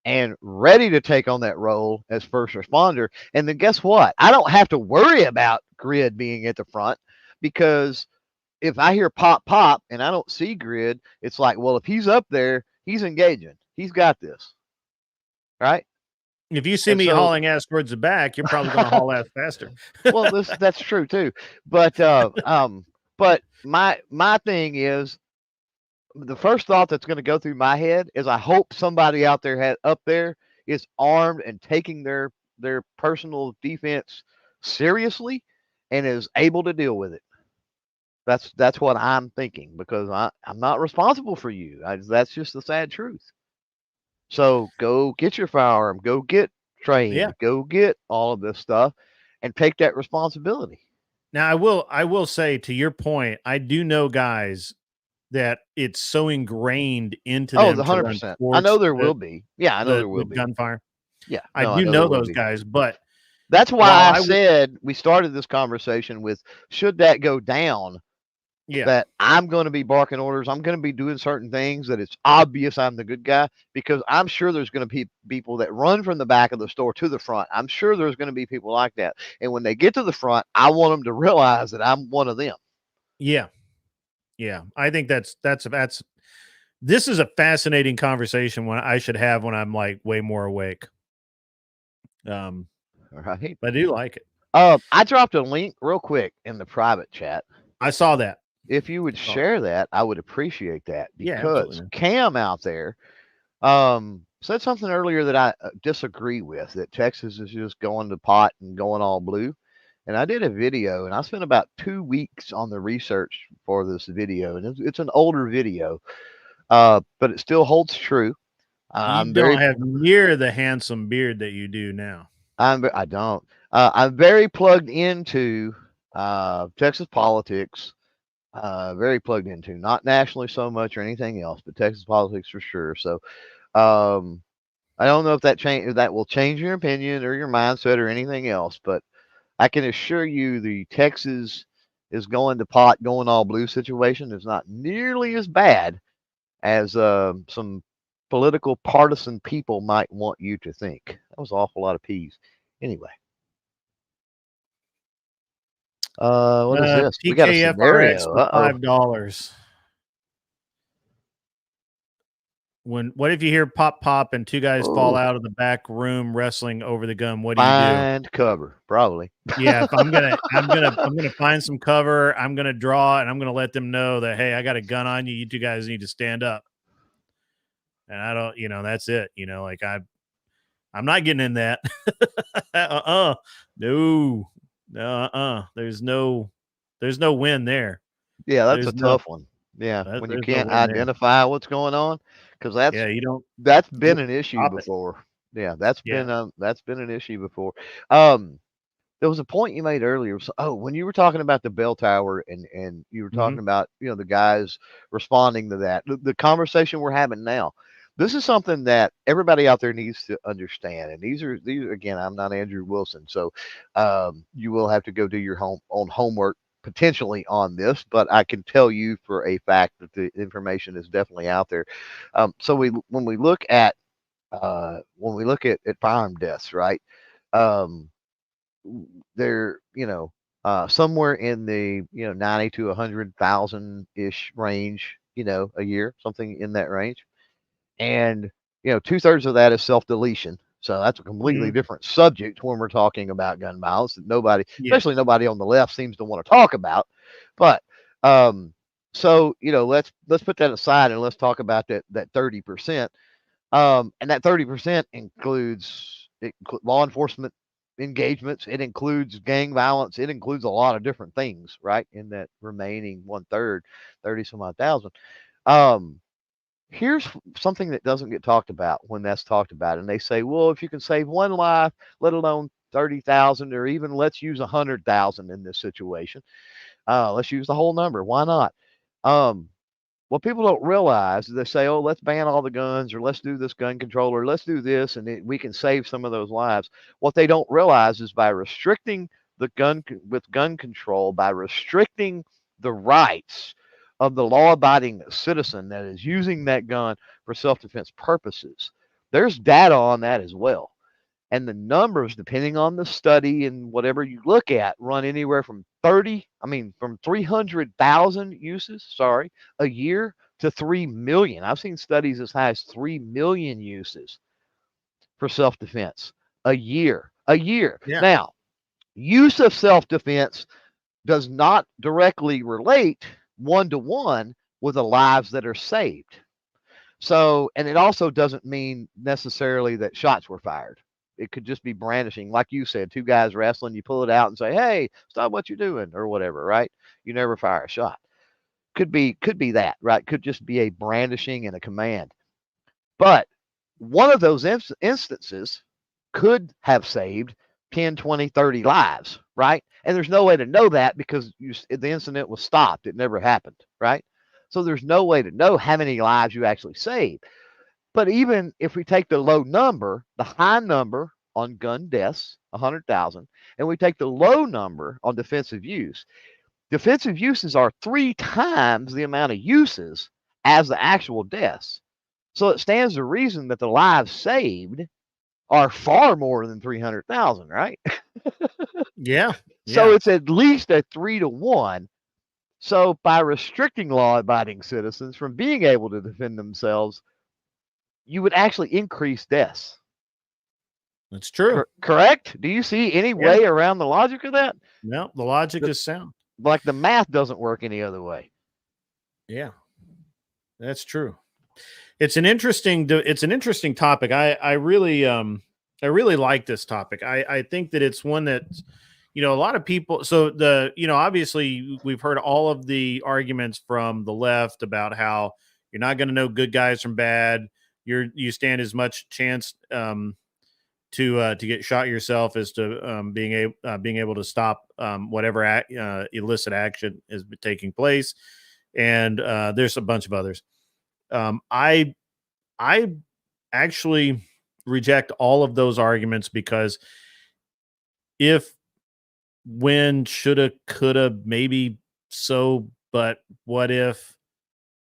and ready to take on that role as first responder. And then guess what? I don't have to worry about Grid being at the front, because if I hear pop, pop, and I don't see Grid, it's like, well, if he's up there, he's engaging. He's got this. Right? If you see me hauling ass towards the back, you're probably going to haul ass faster. Well, that's true too. But my thing is, the first thought that's going to go through my head is I hope somebody out there is armed and taking their personal defense seriously and is able to deal with it. That's what I'm thinking, because I'm not responsible for you. That's just the sad truth. So go get your firearm, go get trained, go get all of this stuff, and take that responsibility. Now, I will say, to your point, I do know guys that it's so ingrained into them. 100%. I know there will be. Yeah, I know there will be gunfire. Yeah, I do know those guys, but that's why I said we started this conversation with, should that go down? Yeah, that I'm going to be barking orders. I'm going to be doing certain things that it's obvious I'm the good guy, because I'm sure there's going to be people that run from the back of the store to the front. I'm sure there's going to be people like that. And when they get to the front, I want them to realize that I'm one of them. Yeah. Yeah. I think that's this is a fascinating conversation I should have when I'm like way more awake. All right. I do like it. I dropped a link real quick in the private chat. I saw that. If you would share that, I would appreciate that, because yeah, Cam out there said something earlier that I disagree with, that Texas is just going to pot and going all blue. And I did a video, and I spent about 2 weeks on the research for this video, and it's an older video, but it still holds true. You don't have near the handsome beard that you do now. I don't. I'm very plugged into Texas politics. Very plugged into, not nationally so much or anything else, but Texas politics for sure. So I don't know if that will change your opinion or your mindset or anything else, but I can assure you the Texas is going to pot, going all blue situation is not nearly as bad as some political partisan people might want you to think. That was an awful lot of peas. Anyway. What is this? We got a scenario. $5. what if you hear pop pop and two guys fall out of the back room wrestling over the gun? What do you do? Find cover, probably. Yeah, if I'm gonna find some cover. I'm gonna draw, and I'm gonna let them know that, hey, I got a gun on you. You two guys need to stand up. And I don't, that's it. Like I'm not getting in that. No. There's no win there. Yeah, that's a tough one. Yeah, when you can't identify what's going on, because that's been an issue before. Yeah, that's been an issue before. There was a point you made earlier. When you were talking about the bell tower and you were talking about the guys responding to that, the conversation we're having now. This is something that everybody out there needs to understand. And these are again, I'm not Andrew Wilson, so you will have to go do your own homework potentially on this, but I can tell you for a fact that the information is definitely out there. So when we look at firearm deaths, right? They're somewhere in the 90 to 100,000 ish range, a year, something in that range. And 2/3 of that is self-deletion. So that's a completely different subject when we're talking about gun violence that nobody, especially nobody on the left, seems to want to talk about. But so let's put that aside and let's talk about that 30%. And that 30% includes law enforcement engagements. It includes gang violence. It includes a lot of different things, right? In that remaining 1/3, 30 some odd thousand. Here's something that doesn't get talked about when that's talked about. And they say, well, if you can save one life, let alone 30,000, or even let's use 100,000 in this situation. Let's use the whole number. Why not? What people don't realize is they say, oh, let's ban all the guns, or let's do this gun control, or let's do this, and we can save some of those lives. What they don't realize is by restricting gun control, by restricting the rights of the law-abiding citizen that is using that gun for self-defense purposes, there's data on that as well. And the numbers, depending on the study and whatever you look at, run anywhere from 300,000 uses, a year to 3 million. I've seen studies as high as 3 million uses for self-defense a year. Yeah. Now, use of self-defense does not directly relate one-to-one with the lives that are saved. So, and it also doesn't mean necessarily that shots were fired. It could just be brandishing, like you said, two guys wrestling, you pull it out and say, hey, stop what you're doing, or whatever, right? You never fire a shot. Could be that, right? Could just be a brandishing and a command. But one of those instances could have saved 10, 20, 30 lives, right? And there's no way to know that because the incident was stopped. It never happened, right? So there's no way to know how many lives you actually saved. But even if we take the low number, the high number on gun deaths, 100,000, and we take the low number on defensive uses are 3 times the amount of uses as the actual deaths. So it stands to reason that the lives saved are far more than 300,000, right? Yeah. So it's at least a 3-to-1. So by restricting law-abiding citizens from being able to defend themselves, you would actually increase deaths. That's true. Correct? Do you see any way around the logic of that? No, the logic is sound. Like the math doesn't work any other way. Yeah, that's true. It's an interesting topic. I really like this topic. I think that it's one that, a lot of people, so obviously we've heard all of the arguments from the left about how you're not going to know good guys from bad. You stand as much chance to get shot yourself as to being able to stop whatever illicit action is taking place, and there's a bunch of others. I actually reject all of those arguments because if, when, shoulda, coulda, maybe so, but what if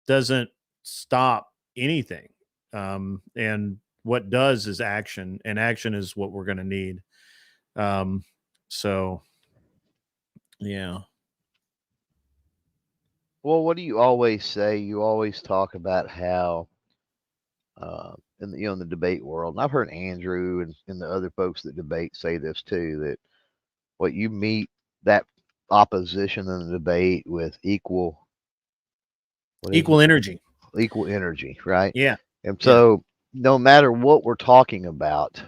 doesn't stop anything. And what does is action, and action is what we're going to need. So yeah. Well, what do you always say? You always talk about how in the in the debate world, and I've heard Andrew and the other folks that debate say this too, that what you meet that opposition in the debate with equal energy. Equal energy, right? Yeah. And so no matter what we're talking about,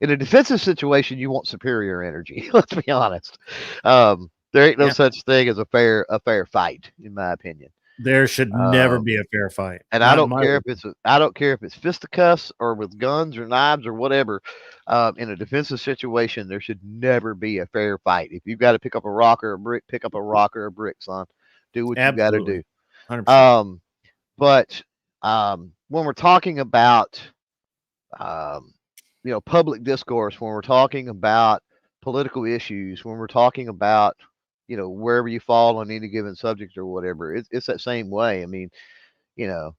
in a defensive situation, you want superior energy. Let's be honest. There ain't no such thing as a fair fight, in my opinion. There should never be a fair fight. And I don't care if it's fisticuffs or with guns or knives or whatever. In a defensive situation, there should never be a fair fight. If you've got to pick up a rock or a brick, pick up a rock or a brick, son. Do what you got to do. 100%. But when we're talking about public discourse, when we're talking about political issues, when we're talking about wherever you fall on any given subject or whatever, it's that same way. I mean, if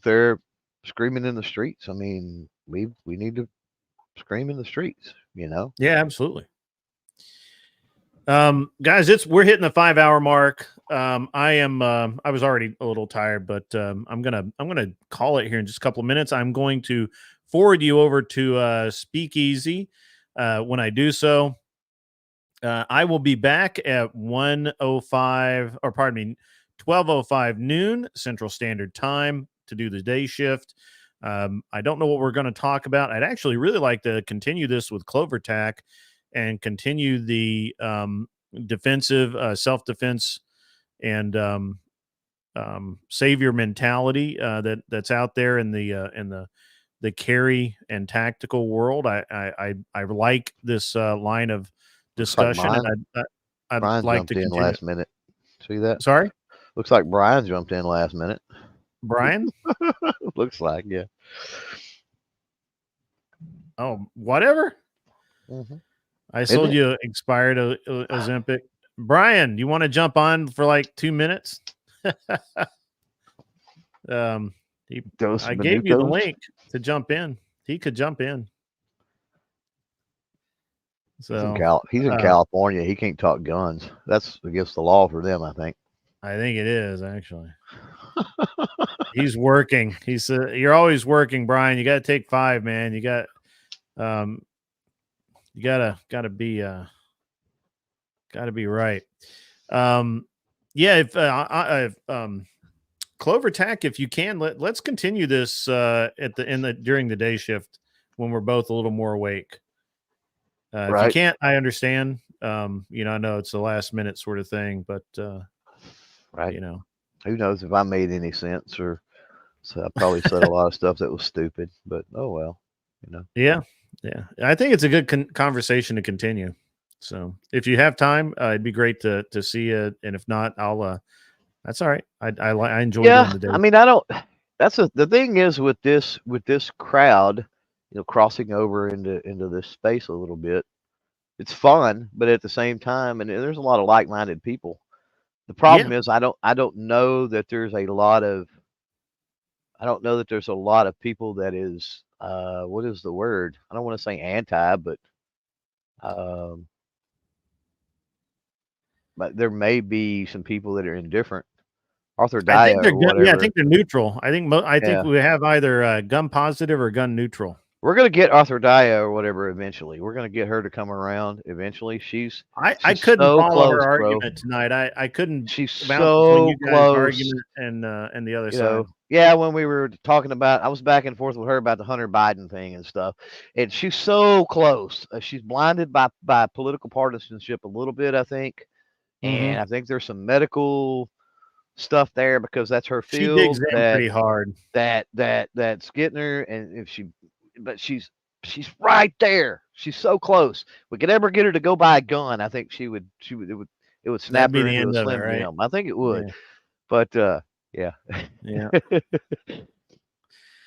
they're screaming in the streets, I mean, we need to scream in the streets. Yeah, absolutely. Guys, we're hitting the 5-hour mark. I was already a little tired, but I'm gonna call it here in just a couple of minutes. I'm going to forward you over to Speakeasy. When I do so, I will be back at 12:05 noon Central Standard Time to do the day shift. I don't know what we're going to talk about. I'd actually really like to continue this with Clover Tack and continue the defensive self-defense and savior mentality that's out there in the carry and tactical world. I like this line of discussion, and I'd Brian like jumped to in continue. last minute. See that? Sorry? Looks like Brian jumped in last minute. Brian? Looks like, yeah. Oh, whatever. Mm-hmm. I sold you expired Ozempic. Brian, you want to jump on for like 2 minutes? I gave you the link to jump in. He could jump in. So he's in California. He can't talk guns. That's against the law for them, I think. I think it is, actually. He's working. You're always working, Brian. You got to take 5, man. You got you gotta be right. If Clover Tack, if you can, let's continue this during the day shift when we're both a little more awake. If you can't, I understand. I know it's a last minute sort of thing, but right. Who knows if I made any sense, or so I probably said a lot of stuff that was stupid, but oh well, Yeah. I think it's a good conversation to continue. So if you have time, it'd be great to see it. And if not, I'll, that's all right. I enjoy doing the day. I mean, the thing is with this crowd, crossing over into this space a little bit, it's fun, but at the same time, and there's a lot of like-minded people. The problem is I don't know that there's a lot of people that is, what is the word? I don't want to say anti, but there may be some people that are indifferent. Arthur Dyer, I think they're neutral. I think we have either gun positive or gun neutral. We're gonna get Arthur Dyer or whatever eventually. We're gonna get her to come around eventually. I couldn't follow her argument tonight. I couldn't. She's so close. Argument and the other side. Yeah, when we were talking about, I was back and forth with her about the Hunter Biden thing and stuff, and she's so close. She's blinded by political partisanship a little bit, I think, and I think there's some medical stuff there because that's her field. She digs in pretty hard. That's getting her, and but she's right there. She's so close. We could ever get her to go buy a gun, I think it would snap her into a Slim Jim. I think it would. Yeah. But yeah.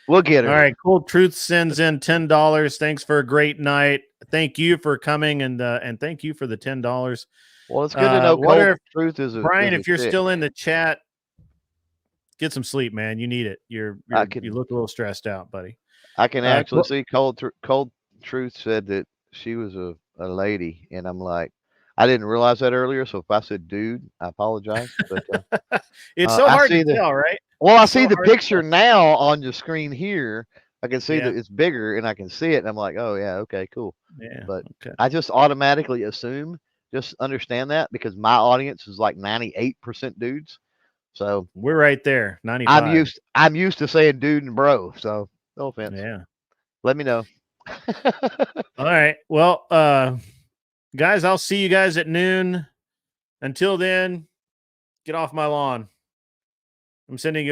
We'll get her. All right, Cool Truth sends in $10. Thanks for a great night. Thank you for coming, and thank you for the $10. Well, it's good to know Cold Truth is Brian, if you're still in the chat, get some sleep, man. You need it. You look a little stressed out, buddy. I can actually see Cold Truth said that she was a lady, and I'm like, I didn't realize that earlier. So if I said dude, I apologize. But it's so hard to tell, right? Well, I see the picture now on your screen here. I can see Yeah. that it's bigger, and I can see it, and I'm like, oh yeah, okay, cool. Yeah. But Okay. I just automatically assume, just understand that because my audience is like 98% dudes. So we're right there, 95. I'm used to saying dude and bro. So no offense. Yeah. Let me know. All right. Well, guys, I'll see you guys at noon. Until then, get off my lawn. I'm sending you